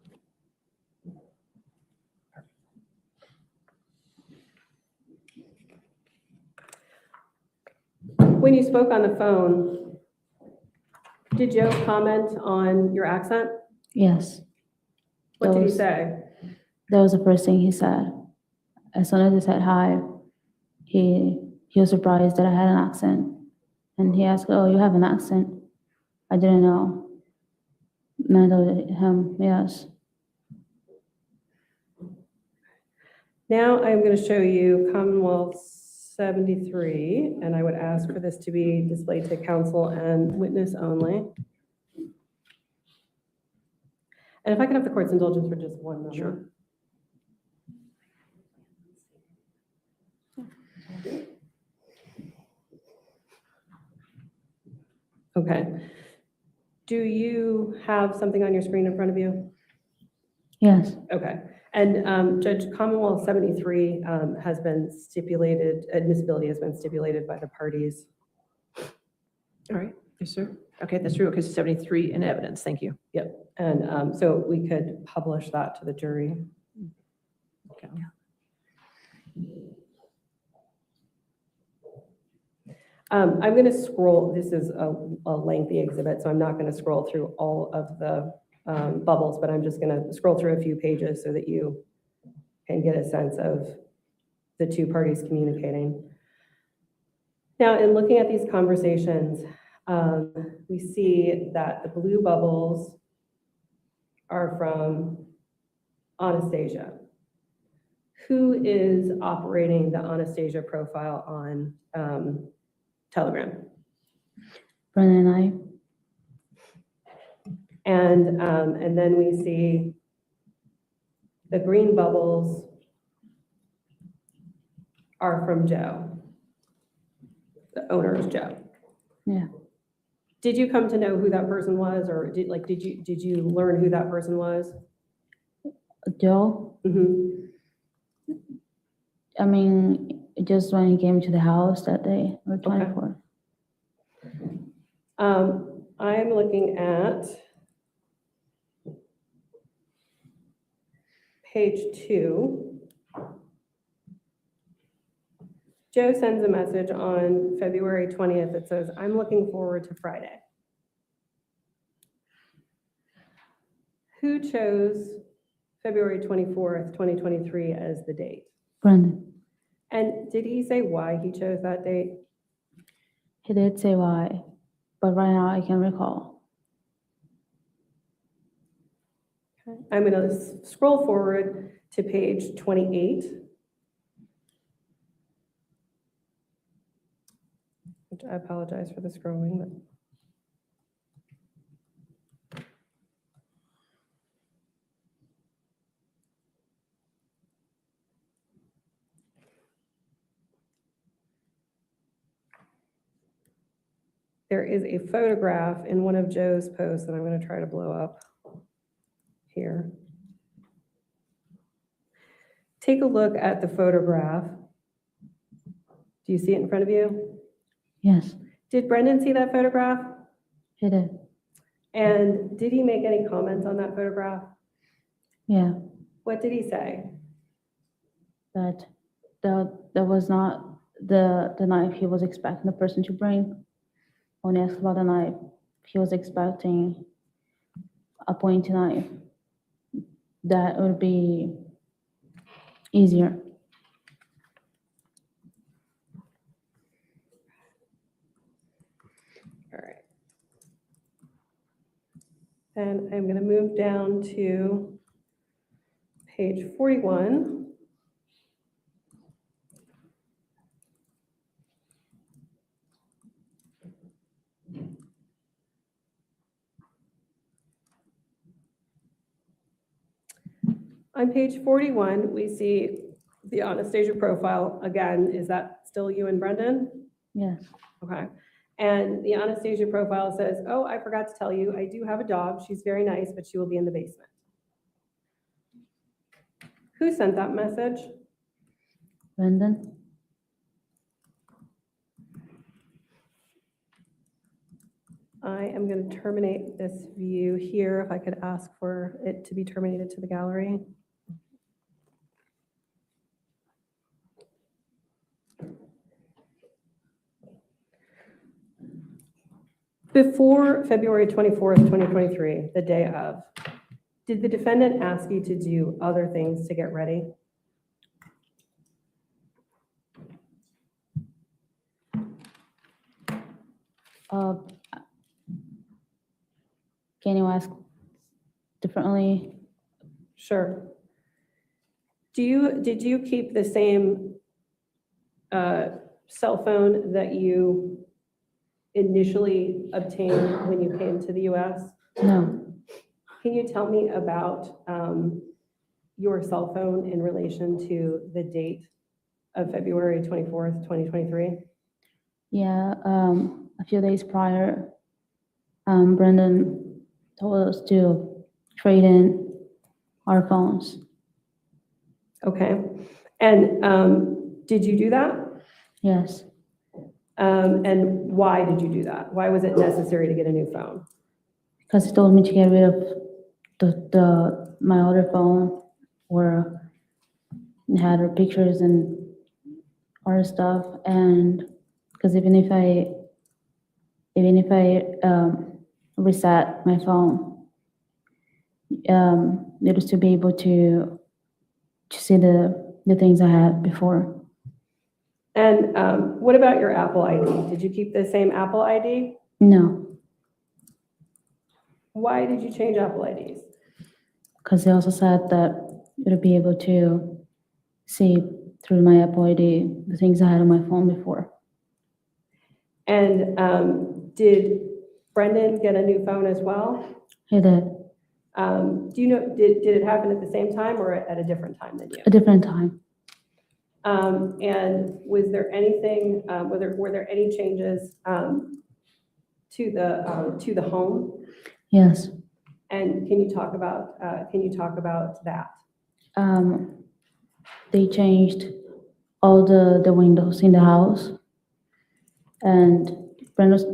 When you spoke on the phone, did Joe comment on your accent? Yes. What did he Those- say? That was the first thing he said. As soon as I said hi, he was surprised that I had an accent. And he asked, "Oh, you have an accent?" I didn't know. And I told him, yes. Now I'm going to show you Commonwealth 73, and I would ask for this to be displayed to counsel and witness only. And if I can have the court's indulgence for just one moment. Sure. Okay. Do you have something on your screen in front of you? Yes. Okay. And Judge, Commonwealth 73 has been stipulated, admissibility has been stipulated by the parties. All right, yes, sir. Okay, that's true, because 73 in evidence, thank you. Yep. And so we could publish that to the jury. Okay. I'm going to scroll, this is a lengthy exhibit, so I'm not going to scroll through all of the bubbles, but I'm just going to scroll through a few pages so that you can get a sense of the two parties communicating. Now, in looking at these conversations, we see that the blue bubbles are from Anastasia. Who is operating the Anastasia profile on Telegram? Brendan and I. And then we see the green bubbles are from Joe. The owner is Joe. Yeah. Did you come to know who that person was, or did you learn who that person was? Joe? Mm-hmm. I mean, just when he came to the house that day, or 24. I'm looking at page 2, Joe sends a message on February 20th that says, "I'm looking forward to Friday." Who chose February 24th, 2023 as the date? Brendan. And did he say why he chose that date? He did say why, but right now I can't recall. I'm going to scroll forward to page 28. Which I apologize for the scrolling, but. There is a photograph in one of Joe's posts that I'm going to try to blow up here. Take a look at the photograph. Do you see it in front of you? Yes, Did Brendan see that photograph? he did. And did he make any comments on that photograph? Yeah, What did he say? that was not the knife he was expecting the person to bring. When he asked about the knife, he was expecting a pointy knife. That would be easier. All right. And I'm going to move down to page 41. On page 41, we see the Anastasia profile. Again, is that still you and Brendan? Yes. Okay. And the Anastasia profile says, "Oh, I forgot to tell you, I do have a dog. She's very nice, but she will be in the basement." Who sent that message? Brendan. I am going to terminate this view here. If I could ask for it to be terminated to the gallery. Before February 24th, 2023, the day of, did the defendant ask you to do other things to get ready? Can you ask differently? Sure. Did you keep the same cell phone that you initially obtained when you came to the US? No. Can you tell me about your cell phone in relation to the date of February 24th, 2023? Yeah, a few days prior, Brendan told us to trade in our phones. Okay. And did you do that? Yes. And why did you do that? Why was it necessary to get a new phone? Because he told me to get rid of my other phone where it had pictures and other stuff, and because even if I reset my phone, it was to be able to see the things I had before. And what about your Apple ID? Did you keep the same Apple ID? No. Why did you change Apple IDs? Because they also said that it would be able to see through my Apple ID the things I had on my phone before. And did Brendan get a new phone as well? He did. Do you know, did it happen at the same time or at a different time than you? A different time. And was there anything, were there any changes to the home? Yes. And can you talk about that? They changed all the windows in the house, and Brenda's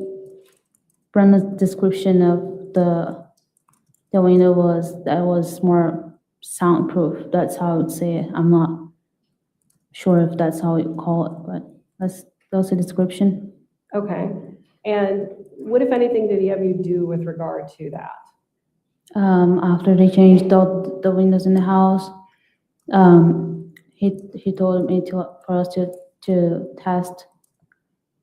description of the window was more soundproof. That's how I would say it. I'm not sure if that's how you call it, but that's the description. Okay. And what, if anything, did he have you do with regard to that? After they changed the windows in the house, he told me for us to test,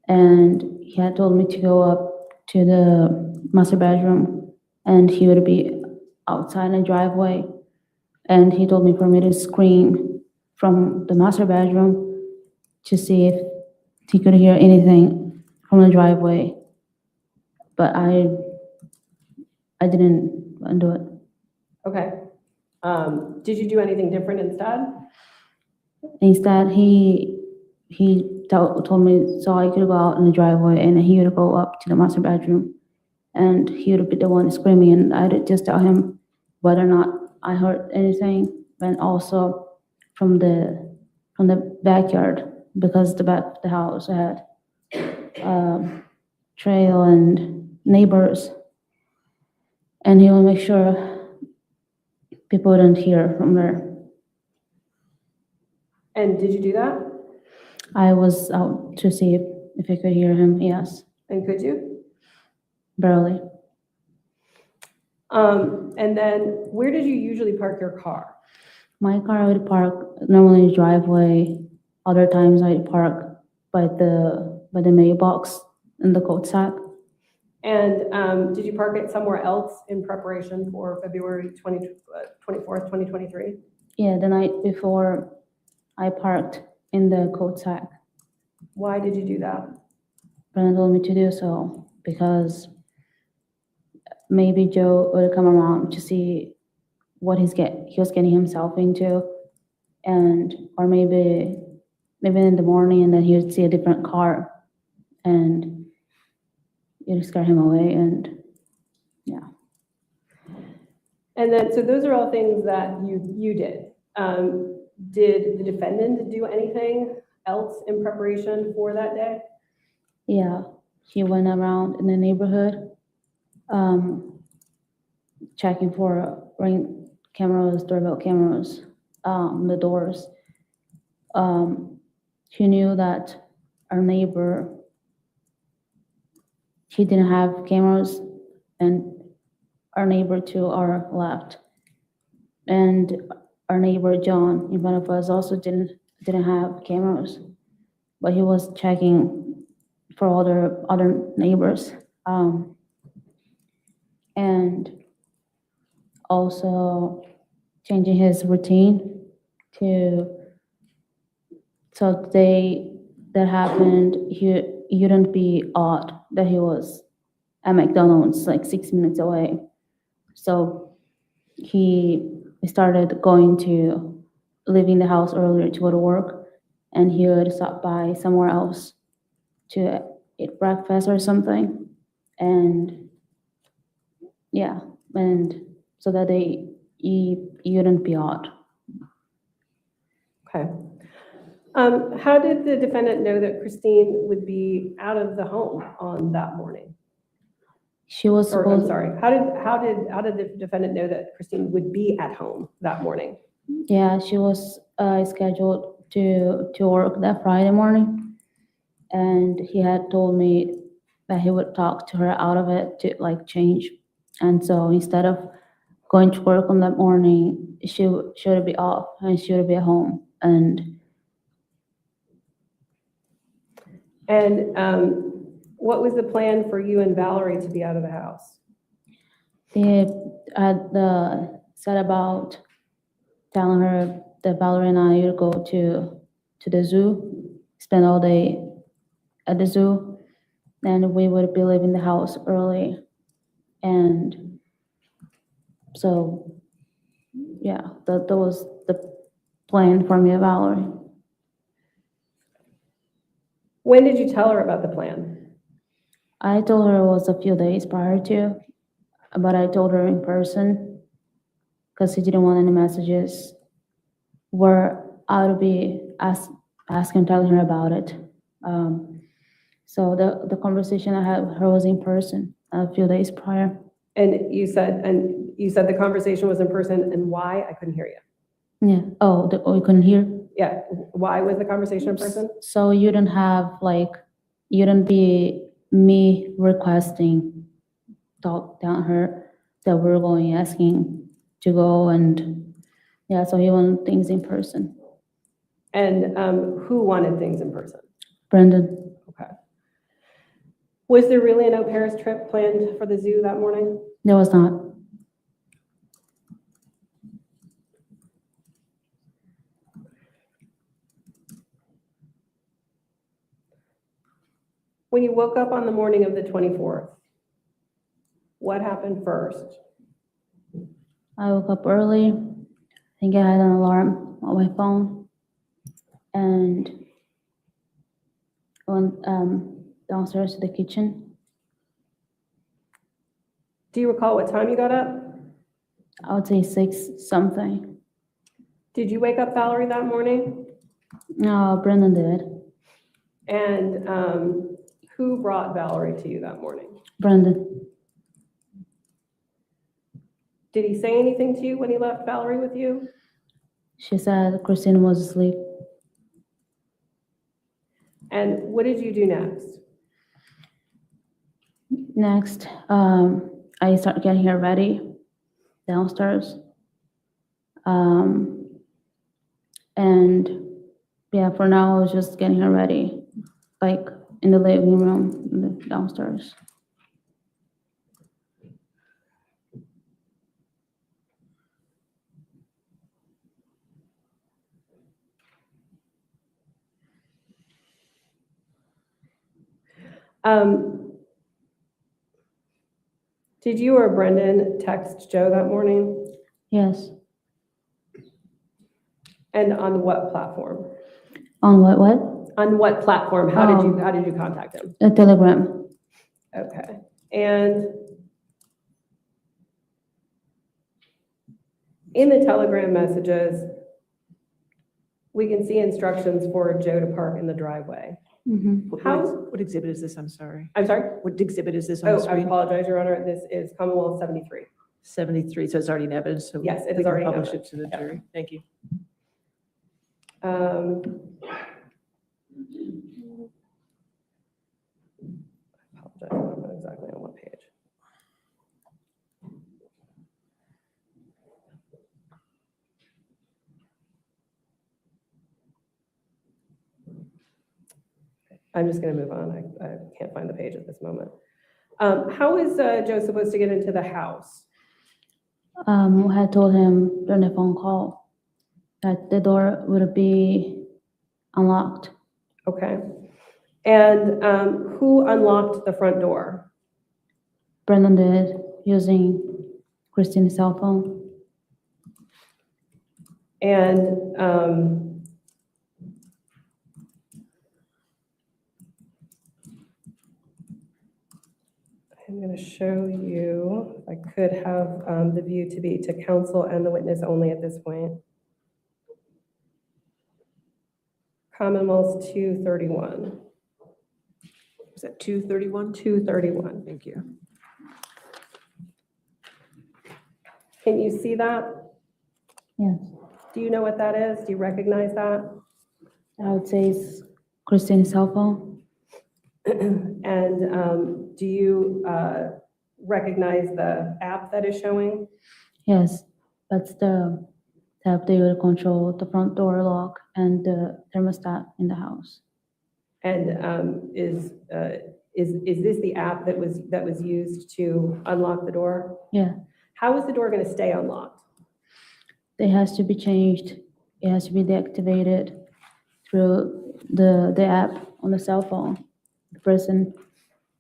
and he had told me to go up to the master bedroom, and he would be outside in the driveway, and he told me for me to scream from the master bedroom to see if he could hear anything from the driveway, but I didn't do it. Okay. Did you do anything different instead? Instead, he told me so I could go out in the driveway, and he would go up to the master bedroom, and he would be the one screaming, and I would just tell him whether or not I heard anything, and also from the backyard, because the back of the house had trail and neighbors, and he will make sure people wouldn't hear from there. And did you do that? I was out to see if I could hear him, yes. And could you? Barely. And then where did you usually park your car? My car would park normally in the driveway. Other times I'd park by the mailbox in the cul-de-sac. And did you park it somewhere else in preparation for February 24th, 2023? Yeah, the night before I parked in the cul-de-sac. Why did you do that? Brendan told me to do so because maybe Joe would come around to see what he was getting himself into, and or maybe in the morning, and then he would see a different car, and it would scare him away, and yeah. And then, so those are all things that you did. Did the defendant do anything else in preparation for that day? Yeah, he went around in the neighborhood, checking for ring cameras, doorbell cameras, the doors. He knew that our neighbor, he didn't have cameras, and our neighbor to our left, and our neighbor John in front of us also didn't have cameras, but he was checking for other neighbors, and also changing his routine so the day that happened, he wouldn't be odd that he was at McDonald's like 6 minutes away. So he started leaving the house earlier to go to work, and he would stop by somewhere else to eat breakfast or something. And yeah, and so that he wouldn't be odd. Okay. How did the defendant know that Christine would be out of the home on that morning? She was supposed. I'm sorry. How did the defendant know that Christine would be at home that morning? Yeah, she was scheduled to work that Friday morning, and he had told me that he would talk to her out of it to like change. And so instead of going to work on that morning, she would be off and she would be at home. And what was the plan for you and Valerie to be out of the house? They had said about telling her that Valerie and I would go to the zoo, spend all day at the zoo, and we would be leaving the house early. And so, yeah, that was the plan for me and Valerie. When did you tell her about the plan? I told her it was a few days prior to, but I told her in person because she didn't want any messages where I would be asking, telling her about it. So the conversation I had with her was in person a few days prior. And you said, and You said the conversation was in person, and why? I couldn't hear you. Yeah. Oh, we couldn't hear. Yeah, why was the conversation in person? So you don't have like, you don't be me requesting talk down her that we're going asking to go and yeah. So you want things in person. And who wanted things in person? Brendan. Okay. Was there really an au pairs trip planned for the zoo that morning? There was not. When you woke up on the morning of the 24th, what happened first? I woke up early. I think I had an alarm on my phone and went downstairs to the kitchen. Do you recall what time you got up? I would say 6 something. Did you wake up Valerie that morning? No, Brendan did. And who brought Valerie to you that morning? Brendan. Did he say anything to you when he left Valerie with you? She said Christine was asleep. And what did you do next? Next, I started getting her ready downstairs. And yeah, for now, I was just getting her ready, like in the living room downstairs. Did you or Brendan text Joe that morning? Yes. And on what platform? On what? On what platform? How did you contact him? A Telegram. Okay. And in the Telegram messages, we can see instructions for Joe to park in the driveway. Mm-hmm. What exhibit is this? I'm sorry. I'm sorry? What exhibit is this on the Oh, I screen? apologize, Your Honor. This is Commonwealth 73. 73, so it's already in evidence, so Yes, it we is can already in publish it evidence. to the Yeah. jury. Thank you. I apologize, I don't know exactly on what page. I'm just going to move on. I can't find the page at this moment. How is Joe supposed to get into the house? I had told him during the phone call that the door would be unlocked. Okay. And who unlocked the front door? Brendan did, using Christine's cell phone. And I'm going to show you, I could have the view to be to counsel and the witness only at this point. Commonwealth 231. Is that 231? 231. Thank you. Can you see that? Yes. Do you know what that is? Do you recognize that? I would say it's Christine's cell phone. And do you recognize the app that is showing? Yes, that's the tab that will control the front door lock and the thermostat in the house. And is this the app that was used to unlock the door? Yeah. How is the door going to stay unlocked? It has to be changed. It has to be deactivated through the app on the cell phone. The person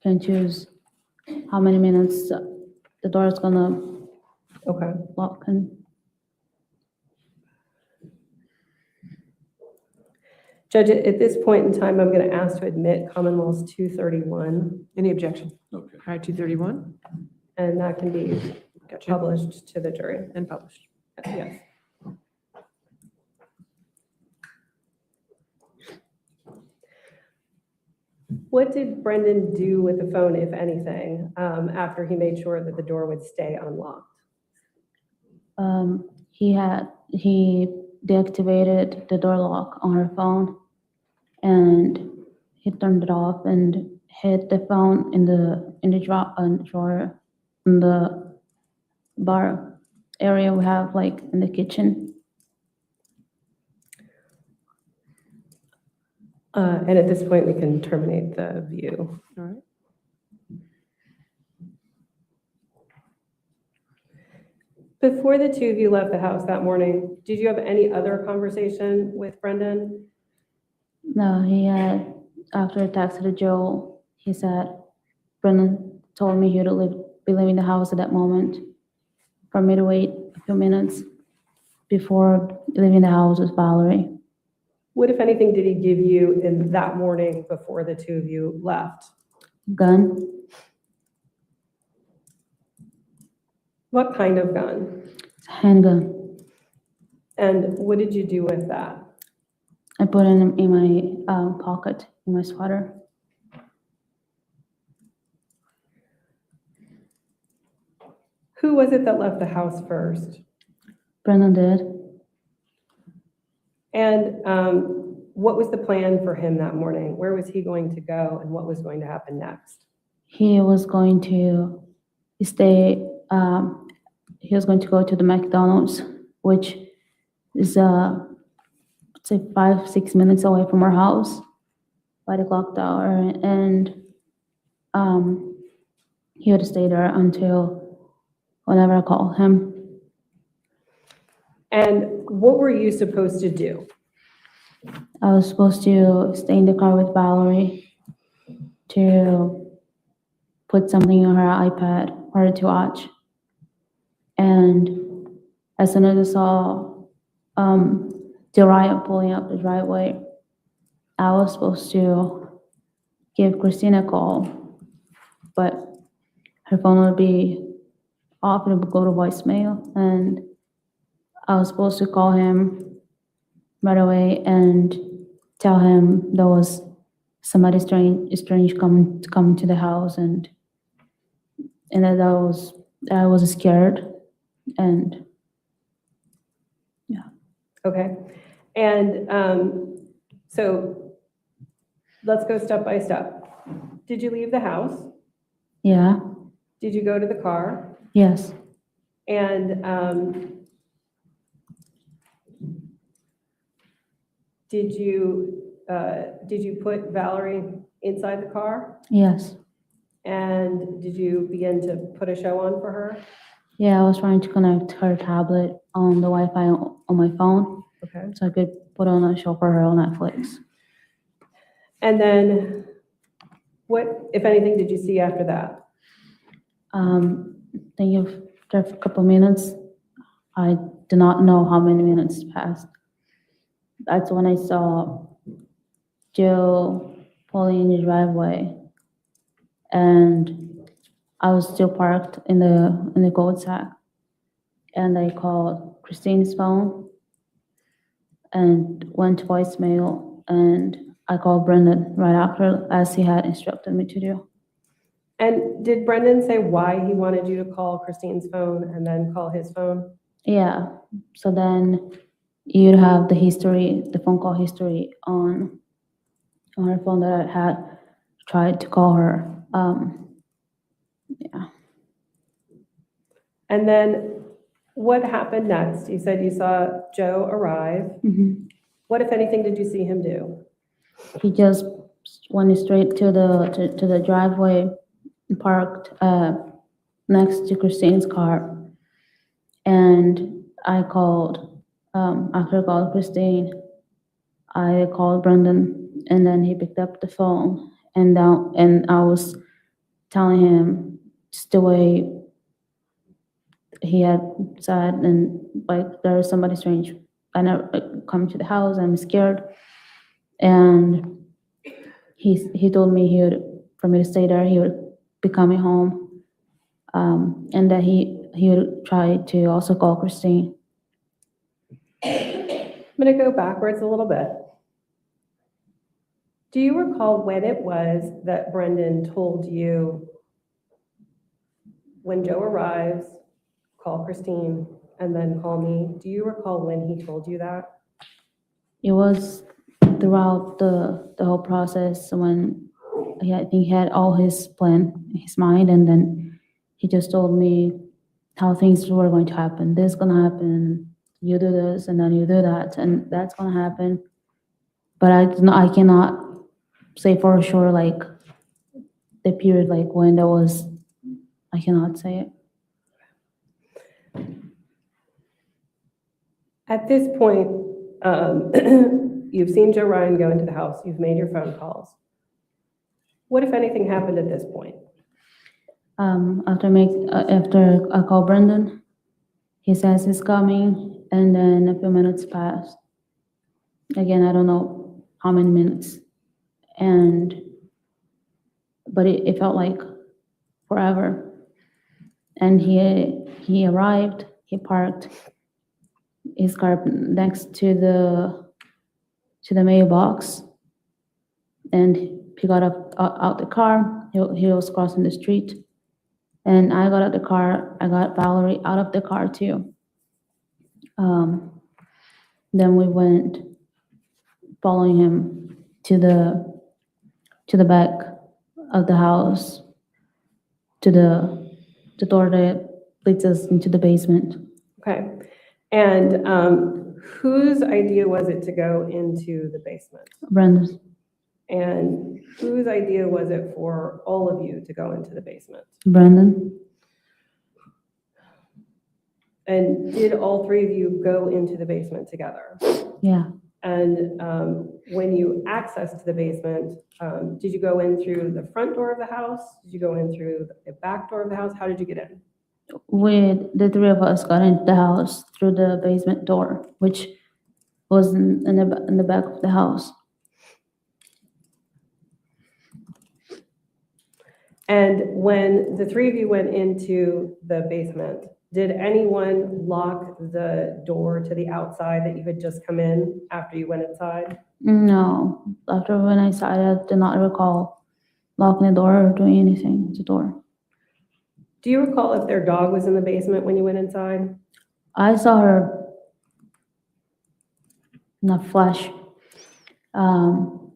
can choose how many minutes the door is gonna lock. And Judge, at this point in time, I'm going to ask to admit Commonwealth 231. Any objection? Okay. All right, 231. And that can be Gotcha. published to the jury. And published. Yes. What did Brendan do with the phone, if anything, after he made sure that the door would stay unlocked? he deactivated the door lock on her phone, and he turned it off and hid the phone in the drawer in the bar area we have, like in the kitchen. And at this point, we can terminate the view. All right. Before the two of you left the house that morning, did you have any other conversation with Brendan? No, he had, after a text to Joe, he said, Brendan told me he would be leaving the house at that moment, for me to wait a few minutes before leaving the house with Valerie. What, if anything, did he give you in that morning before the two of you left? Gun, What kind of gun? handgun. And what did you do with that? I put it in my pocket, in my sweater. Who was it that left the house first? Brendan did. And what was the plan for him that morning? Where was he going to go, and what was going to happen next? He was going to stay, he was going to go to the McDonald's, which is, say 5-6 minutes away from our house by the clock tower. And he would stay there until whenever I call him. And what were you supposed to do? I was supposed to stay in the car with Valerie to put something on her iPad for her to watch. And as soon as I saw Jariah pulling up the driveway, I was supposed to give Christina a call, but her phone would be off and it would go to voicemail. And I was supposed to call him right away and tell him there was somebody strange coming to the house, and that I was scared, and yeah. Okay. And so let's go step by step. Did you leave the house? Yeah. Did you go to the car? Yes. And did you put Valerie inside the car? Yes. And did you begin to put a show on for her? Yeah, I was trying to connect her tablet on the Wi-Fi on my phone. Okay. So I could put on a show for her on Netflix. And then what, if anything, did you see after that? I think after a couple minutes, I do not know how many minutes passed. That's when I saw Joe pulling in the driveway, and I was still parked in the cul-de-sac, and I called Christine's phone and went to voicemail, and I called Brendan right after, as he had instructed me to do. And did Brendan say why he wanted you to call Christine's phone and then call his phone? Yeah, so then you'd have the history, the phone call history on her phone that I had tried to call her. Yeah. And then what happened next? You said you saw Joe arrive. Mhm. What, if anything, did you see him do? He just went straight to the driveway and parked next to Christine's car. And I called, after I called Christine, I called Brendan, and then he picked up the phone, and I was telling him just the way he had said, and like there is somebody strange coming to the house, I'm scared. And he told me for me to stay there, he would be coming home, and that he would try to also call Christine. I'm going to go backwards a little bit. Do you recall when it was that Brendan told you, when Joe arrives, call Christine and then call me. Do you recall when he told you that? It was throughout the whole process when I think he had all his plan in his mind, and then he just told me how things were going to happen. This is gonna happen, you do this, and then you do that, and that's gonna happen. But I cannot say for sure, like, the period, like, when that was, I cannot say it. At this point, you've seen Joe Ryan go into the house, you've made your phone calls. What, if anything, happened at this point? After I call Brendan, he says he's coming, and then a few minutes pass. Again, I don't know how many minutes, but it felt like forever. And he arrived. He parked his car next to the mailbox, and he got out the car. He was crossing the street, and I got out the car. I got Valerie out of the car too. Then we went following him to the back of the house, to the door that leads us into the basement. Okay. And whose idea was it to go into the basement? Brenda's. And whose idea was it for all of you to go into the basement? Brendan. And did all three of you go into the basement together? Yeah. And when you accessed the basement, did you go in through the front door of the house? Did you go in through the back door of the house? How did you get in? The three of us got into the house through the basement door, which was in the back of the house. And when the three of you went into the basement, did anyone lock the door to the outside that you had just come in after you went inside? No. After when I saw it, I did not recall locking the door or doing anything with the door. Do you recall if their dog was in the basement when you went inside? I saw her in a flash. And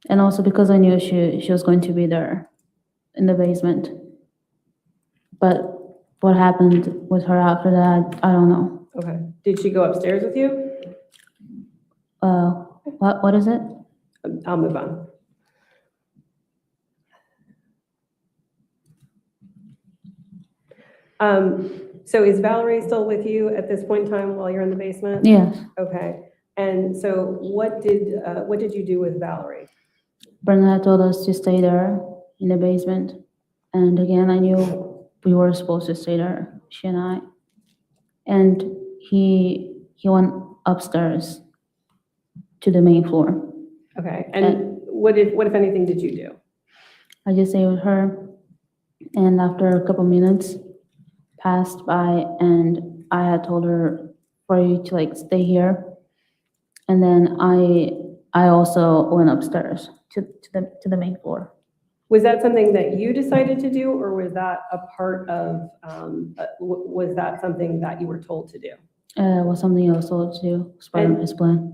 also because I knew she was going to be there in the basement. But what happened with her after that, I don't know. Okay. Did she go upstairs with you? What is it? I'll move on. So is Valerie still with you at this point in time while you're in the basement? Yes. Okay. And so what did you do with Valerie? Brendan had told us to stay there in the basement. And again, I knew we were supposed to stay there, she and I. And he went upstairs to the main floor. Okay. And what if anything did you do? I just stayed with her. And after a couple minutes passed by, and I had told her for you to like stay here. And then I also went upstairs to the main floor. Was that something that you decided to do, or was that a part of, was that something that you were told to do? It was something else told to do. It was part of his plan.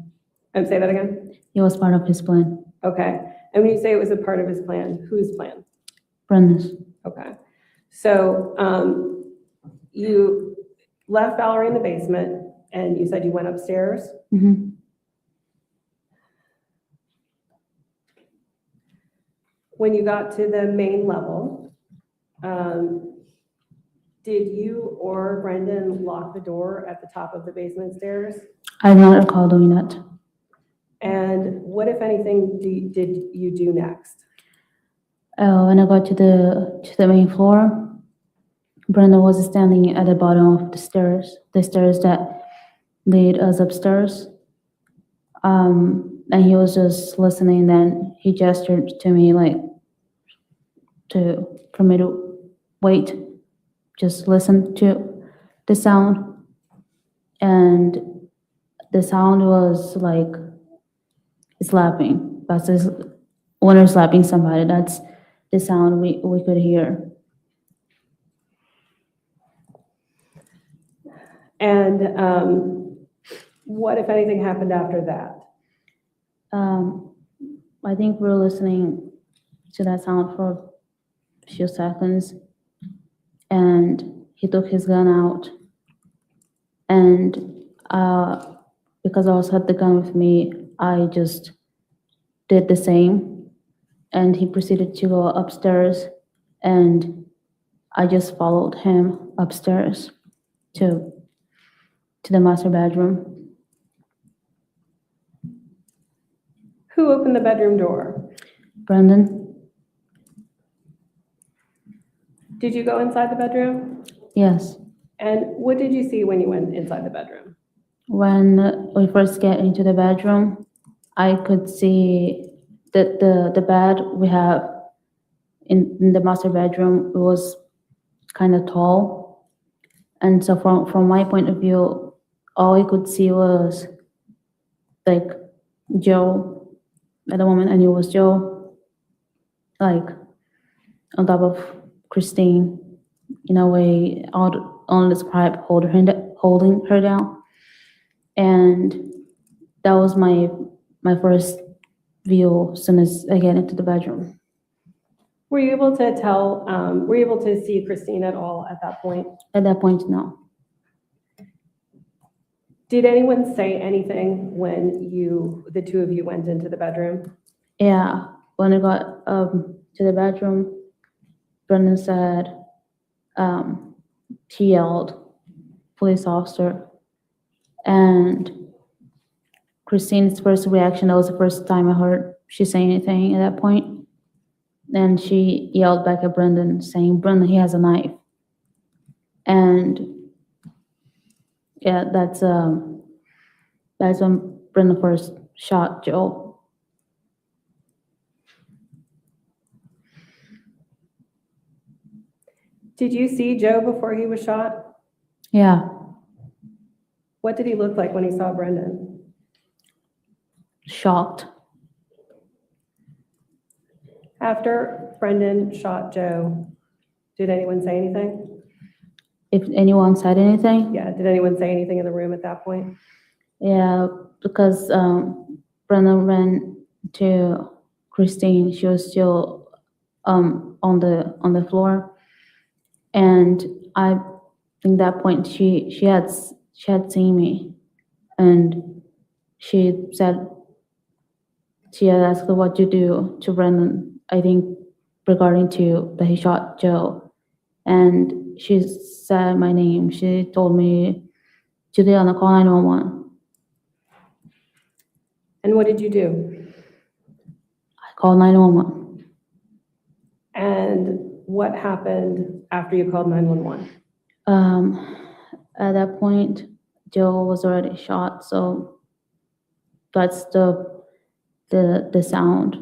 And say that again? It was part of his plan. Okay. And when you say it was a part of his plan, whose plan? Brenda's. Okay. So you left Valerie in the basement, and you said you went upstairs? Mm-hmm. When you got to the main level, did you or Brendan lock the door at the top of the basement stairs? I do not recall doing that. And what, if anything, did you do next? When I got to the main floor, Brendan was standing at the bottom of the stairs that lead us upstairs. And he was just listening. Then he gestured to me like for me to wait, just listen to the sound. And the sound was like slapping. That's when you're slapping somebody. That's the sound we could hear. And what, if anything, happened after that? I think we were listening to that sound for a few seconds, and he took his gun out, and because I also had the gun with me, I just did the same, and he proceeded to go upstairs, and I just followed him upstairs to the master bedroom. Who opened the bedroom door? Brendan? Did you go inside the bedroom? Yes. And what did you see when you went inside the bedroom? When we first get into the bedroom, I could see that the bed we have in the master bedroom was kind of tall. And so from my point of view, all I could see was like Joe. At the moment I knew it was Joe, like on top of Christine, in a way, I'll describe holding her down. And that was my first view as soon as I get into the bedroom. Were you able to tell, were you able to see Christine at all at that point? At that point, no. Did anyone say anything when the two of you went into the bedroom? Yeah, when I got to the bedroom, Brendan said, he yelled, "Police officer." And Christine's first reaction, that was the first time I heard she say anything at that point. And she yelled back at Brendan, saying, "Brendan, he has a knife." And yeah, that's when Brendan first shot Joe. Did you see Joe before he was shot? Yeah, What did he look like when he saw Brendan? shocked. After Brendan shot Joe, did anyone say anything? If anyone said anything? Yeah, did anyone say anything in the room at that point? Yeah, because Brendan ran to Christine. She was still on the floor, and I think that point she had seen me, and she said she had asked what you do to Brendan. I think regarding to that he shot Joe, and she said my name. She told me, "Juliana, call 911." And what did you do? I called 911. And what happened after you called 911? At that point, Joe was already shot, so that's the sound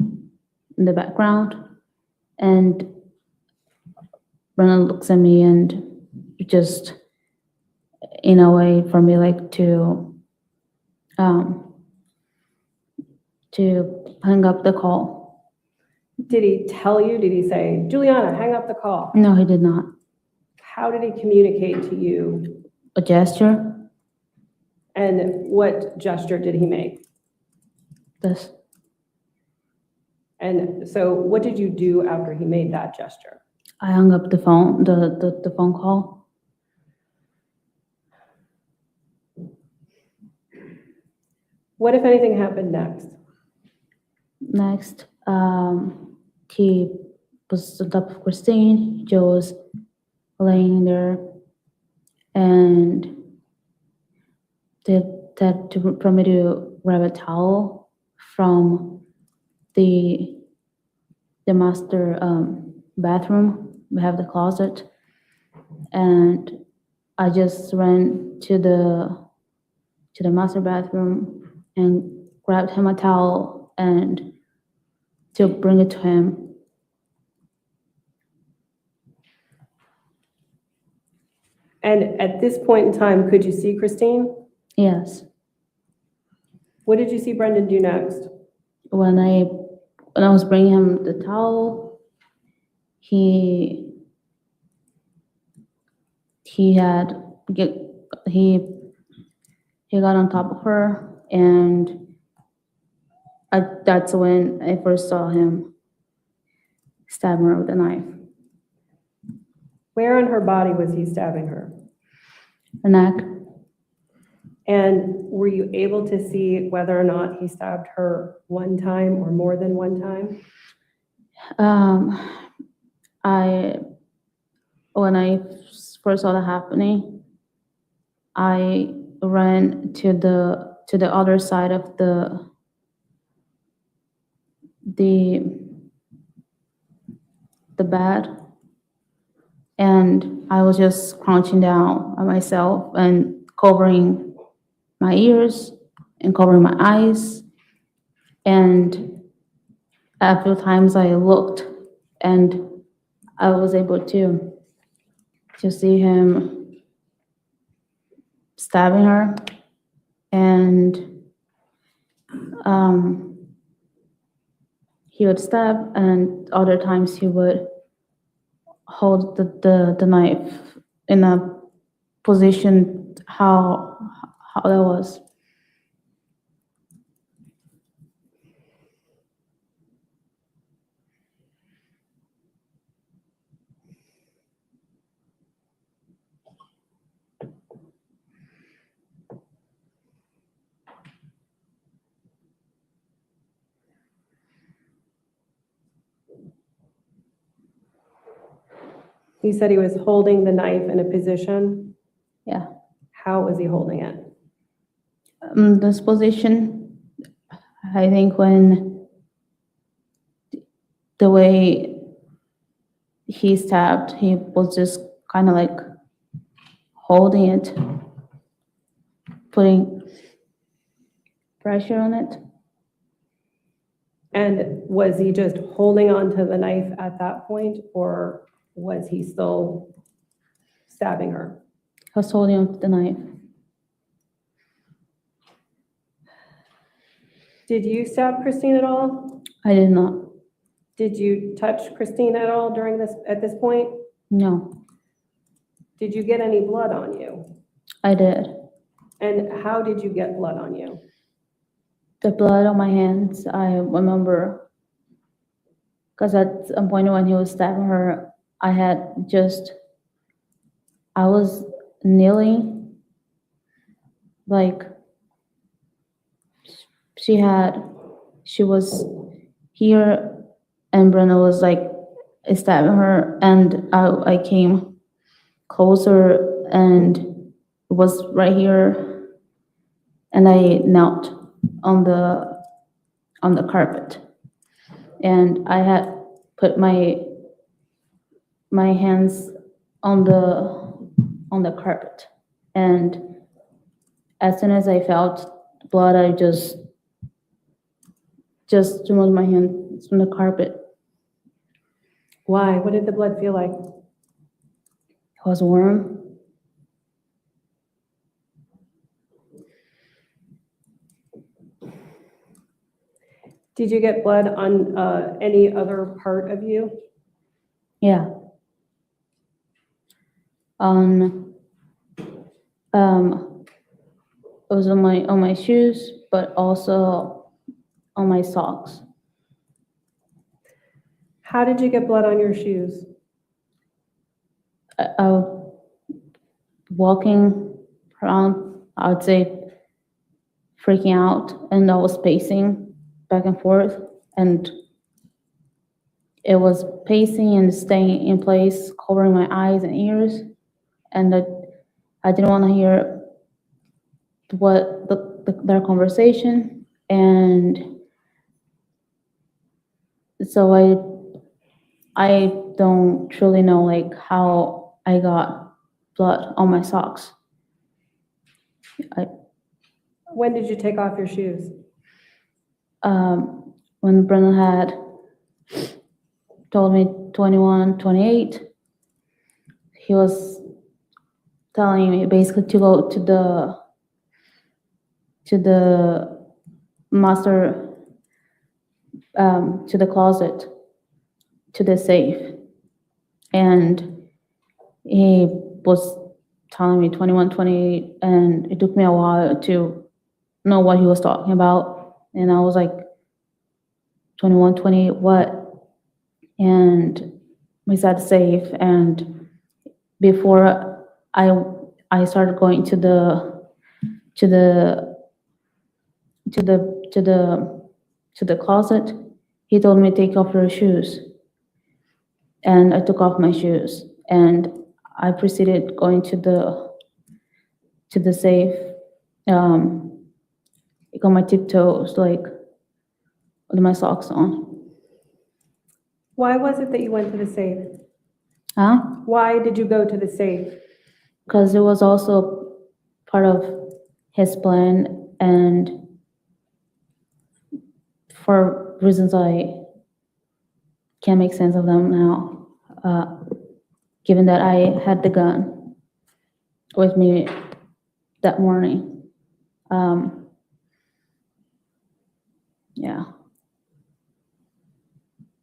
in the background. And Brennan looks at me and just, in a way, for me, like to hang up the call. Did he tell you? Did he say, "Juliana, hang up the call"? No, he did not. How did he communicate to you? A gesture. And what gesture did he make? This. And so what did you do after he made that gesture? I hung up the phone, the phone call. What, if anything, happened next? Next, he was on top of Christine. Joe was laying there, and for me to grab a towel from the master bathroom. We have the closet, and I just ran to the master bathroom and grabbed him a towel and to bring it to him. And at this point in time, could you see Christine? Yes. What did you see Brendan do next? When I was bringing him the towel, he had he got on top of her, and that's when I first saw him stabbing her with a knife. Where on her body was he stabbing her? Her neck. And were you able to see whether or not he stabbed her one time or more than one time? When I first saw that happening, I ran to the other side of the bed, and I was just crouching down on myself and covering my ears and covering my eyes. And a few times I looked, and I was able to see him stabbing her, and he would stab, and other times he would hold the knife in a position how that was. You said he was holding the knife in a position. Yeah. How was he holding it? This position, I think when the way he stabbed, he was just kind of like holding it, putting pressure on it. And was he just holding on to the knife at that point, or was he still stabbing her? I was holding on to the knife. Did you stab Christine at all? I did not. Did you touch Christine at all at this point? No, Did you get any blood on you? I did. And how did you get blood on you? The blood on my hands, I remember, because at some point when he was stabbing her, I was kneeling, like she was here, and Brenna was like stabbing her, and I came closer, and it was right here, and I knelt on the carpet, and I had put my hands on the carpet, and as soon as I felt blood, I just removed my hands from the carpet. Why? What did the blood feel like? It was warm. Did you get blood on any other part of you? Yeah. It was on my shoes, but also on my socks. How did you get blood on your shoes? Walking around, I would say freaking out, and I was pacing back and forth, and it was pacing and staying in place, covering my eyes and ears, and I didn't want to hear what their conversation, and so I don't truly know like how I got blood on my socks. When did you take off your shoes? When Brendan had told me 21, 28, he was telling me basically to go to the master, to the closet, to the safe, and he was telling me 21, 28, and it took me a while to know what he was talking about. And I was like, 21, 28, what? And we said safe. And before I started going to the closet, he told me take off your shoes. And I took off my shoes and I proceeded going to the safe. I got my tiptoes, like with my socks on. Why was it that you went to the safe? Huh? Why did you go to the safe? Because it was also part of his plan, and for reasons I can't make sense of them now, given that I had the gun with me that morning. Yeah.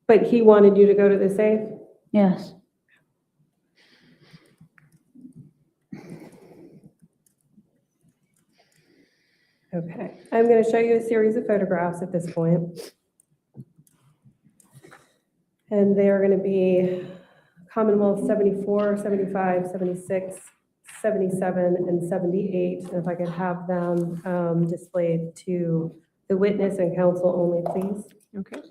But he wanted you to go to the safe? Yes. Okay, I'm going to show you a series of photographs at this point. And they are going to be Commonwealth 74, 75, 76, 77, and 78. And if I could have them displayed to the witness and counsel only, please. Okay.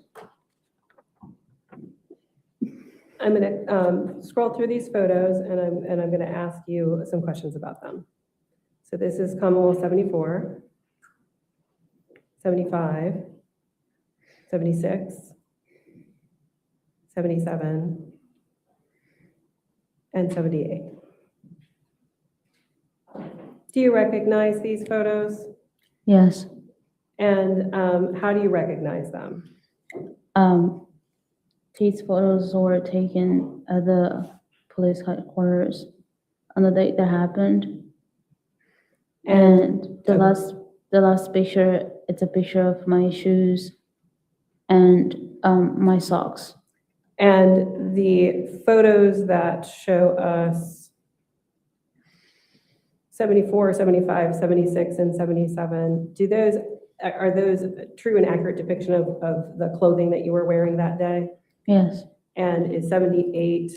I'm going to scroll through these photos and I'm going to ask you some questions about them. So this is Commonwealth 74, 75, 76, 77, and 78. Do you recognize these photos? Yes. And how do you recognize them? These photos were taken at the police headquarters on the date that happened. And the last picture, it's a picture of my shoes and my socks. And the photos that show us 74, 75, 76, and 77, are those a true and accurate depiction of the clothing that you were wearing that day? Yes. And is 78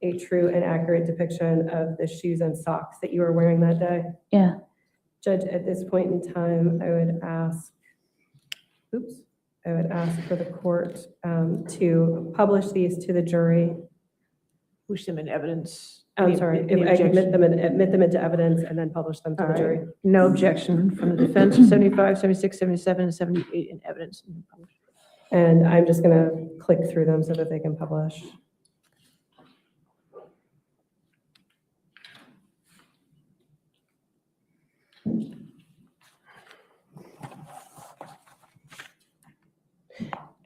a true and accurate depiction of the shoes and socks that you were wearing that day? Yeah. Judge, at this point in time, I would ask for the court to publish these to the jury. Push them in evidence. I'm sorry, if I could admit them into evidence and then publish them to the jury. No objection from the defense, 75, 76, 77, and 78 in evidence. And I'm just going to click through them so that they can publish.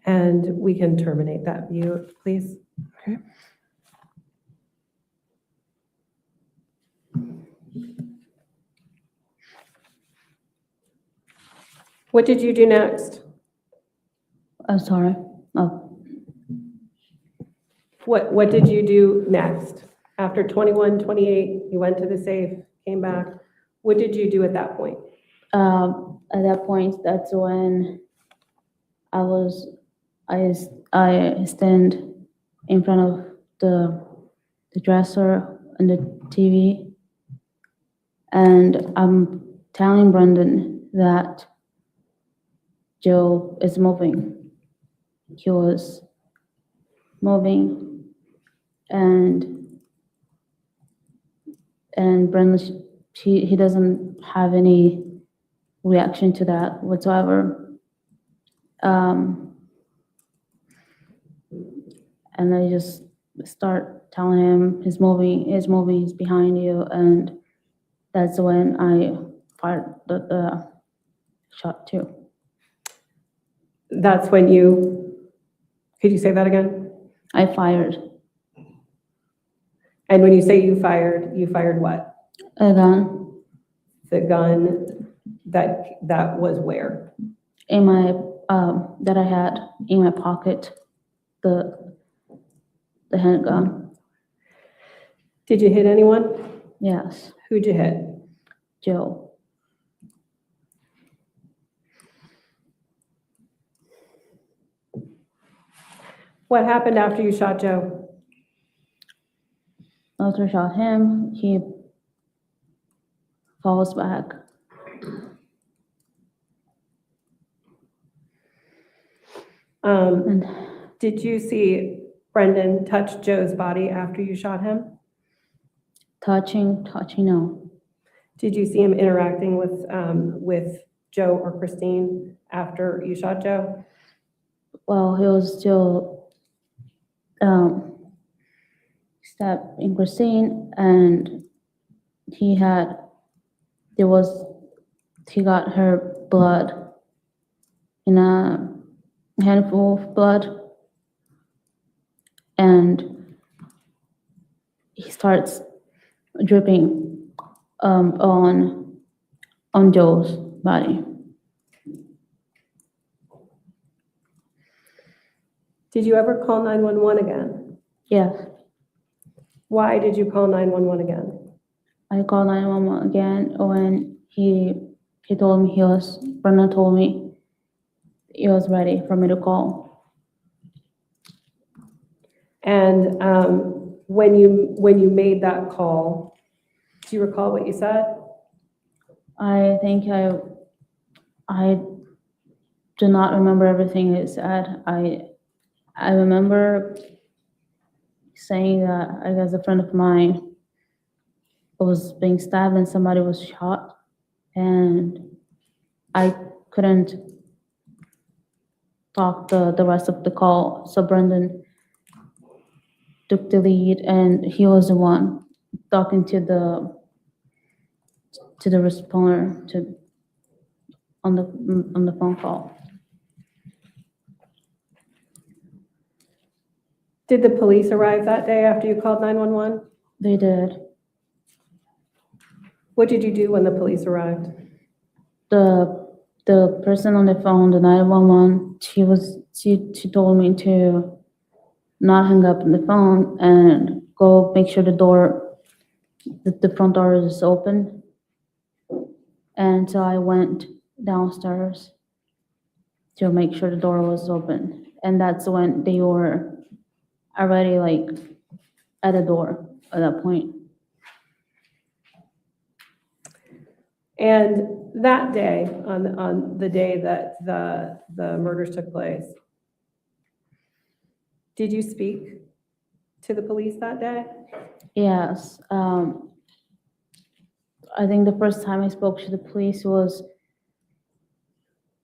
And we can terminate that view, please. Okay. What did you do next? I'm sorry. Oh. What did you do next? After 21, 28, you went to the safe, came back. What did you do at that point? At that point, that's when I stand in front of the dresser and the TV, and I'm telling Brendan that Joe is moving. He was moving, and Brendan, he doesn't have any reaction to that whatsoever. And I just start telling him he's moving, he's behind you, and that's when I fired the shot too. That's when could you say that again? I fired. And when you say you fired what? A gun. The gun that was where? In my, that I had in my pocket, the handgun. Did you hit anyone? Yes, Who'd you hit? Joe. What happened after you shot Joe? After I shot him, he falls back. Did you see Brendan touch Joe's body after you shot him? Touching, no. Did you see him interacting with Joe or Christine after you shot Joe? Well, he was still stabbing Christine, and he got her blood in a handful of blood, and he starts dripping on Joe's body. Did you ever call 911 again? Yes, Why did you call 911 again? I called 911 again when he told me Brendan told me he was ready for me to call. And when you made that call, do you recall what you said? I think I do not remember everything he said. I remember saying that I guess a friend of mine was being stabbed and somebody was shot, and I couldn't talk the rest of the call. So Brendan took the lead, and he was the one talking to the responder on the phone call. Did the police arrive that day after you called 911? They did. What did you do when the police arrived? The person on the phone, the 911, she told me to not hang up on the phone and go make sure the front door is open. And so I went downstairs to make sure the door was open. And that's when they were already at the door at that point. And that day, on the day that the murders took place, did you speak to the police that day? Yes. I think the first time I spoke to the police was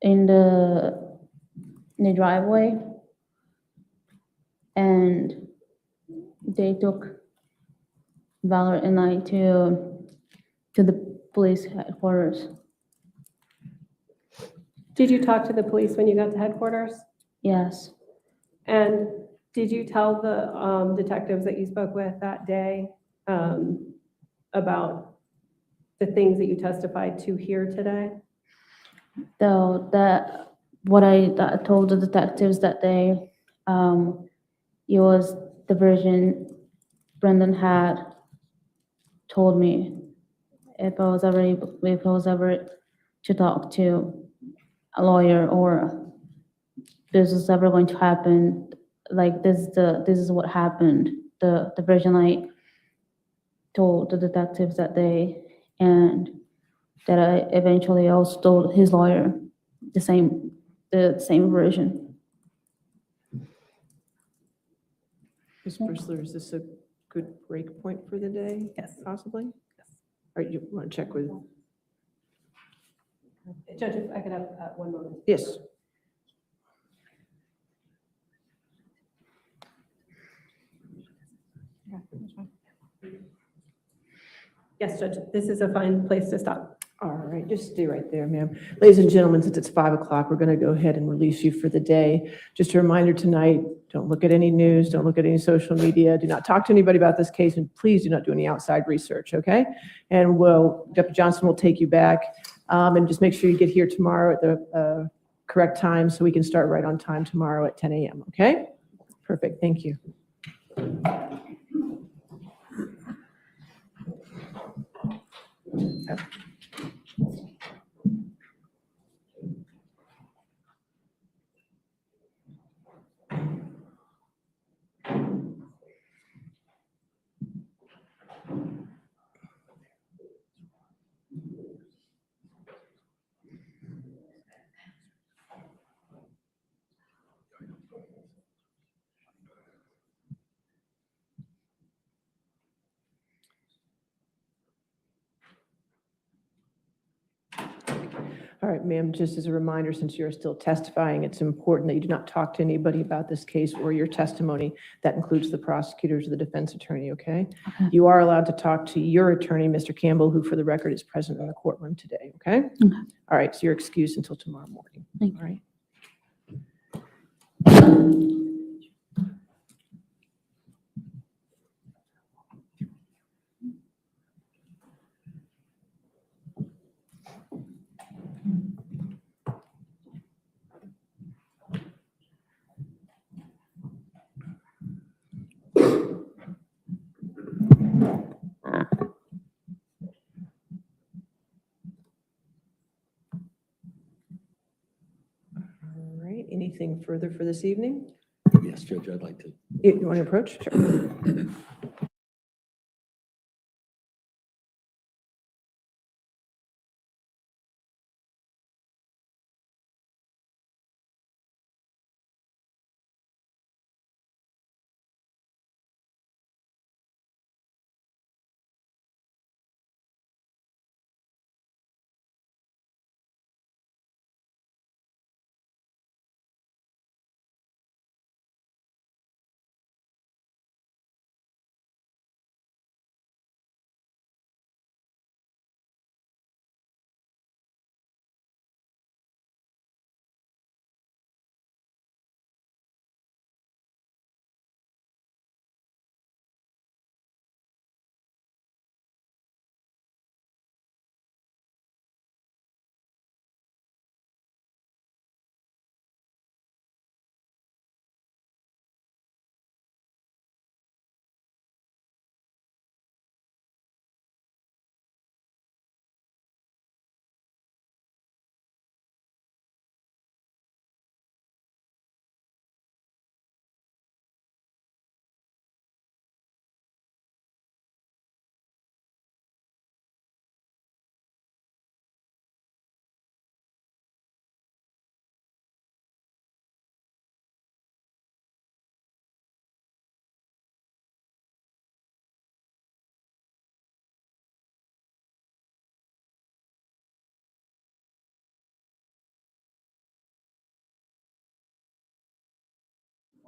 in the driveway, and they took Valerie and I to the police headquarters. Did you talk to the police when you got to headquarters? Yes. And did you tell the detectives that you spoke with that day about the things that you testified to here today? Though what I told the detectives that day, it was the version Brendan had told me. If I was ever to talk to a lawyer, or this is ever going to happen, like this is what happened. The version I told the detectives that day, and that I eventually also told his lawyer the same version. Ms. Bristler, is this a good break point for the day? Yes. Possibly? Yes. All right, you want to check with? Judge, if I could have 1 moment. Yes. Yes, Judge, this is a fine place to stop. All right, just stay right there, ma'am. Ladies and gentlemen, since it's 5 o'clock, we're going to go ahead and release you for the day. Just a reminder tonight, don't look at any news, don't look at any social media, do not talk to anybody about this case, and please do not do any outside research, okay? And Deputy Johnson will take you back, and just make sure you get here tomorrow at the correct time so we can start right on time tomorrow at 10 a.m., okay? Perfect, thank you. All right, ma'am, just as a reminder, since you're still testifying, it's important that you do not talk to anybody about this case or your testimony. That includes the prosecutors or the defense attorney, okay? You are allowed to talk to your attorney, Mr. Campbell, who for the record is present in the courtroom today, okay? All right, so you're excused until tomorrow morning, all right? All right, anything further for this evening? Yes, Judge, I'd like to. You want to approach? Sure.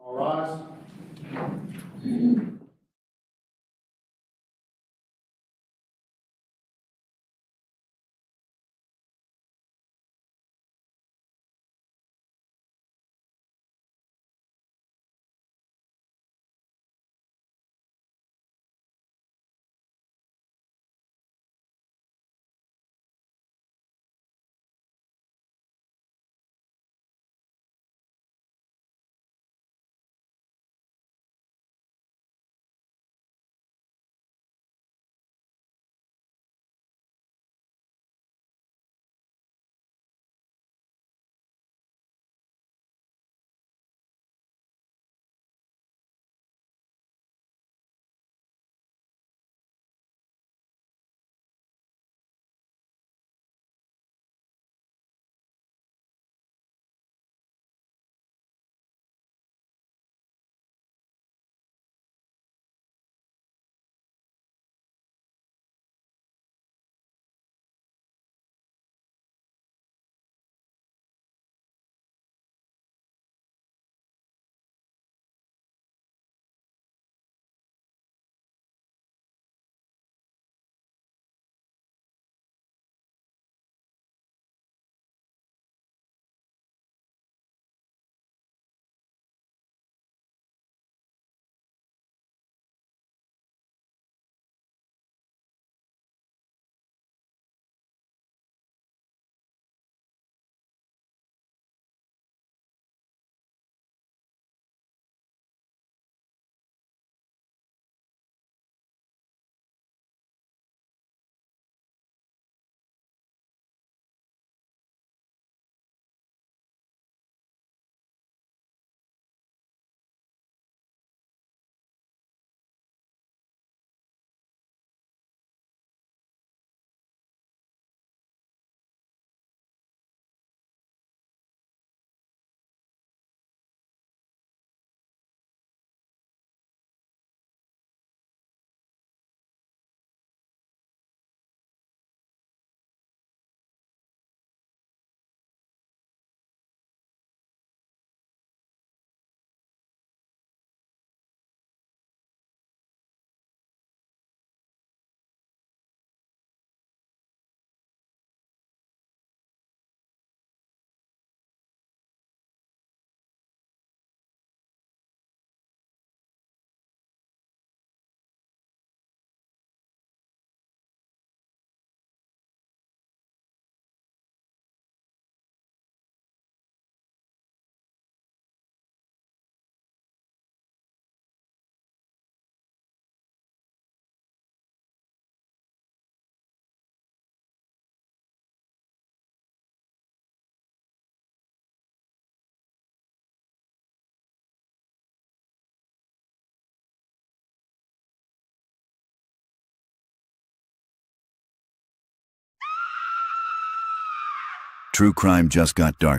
All rise. True crime just got darker.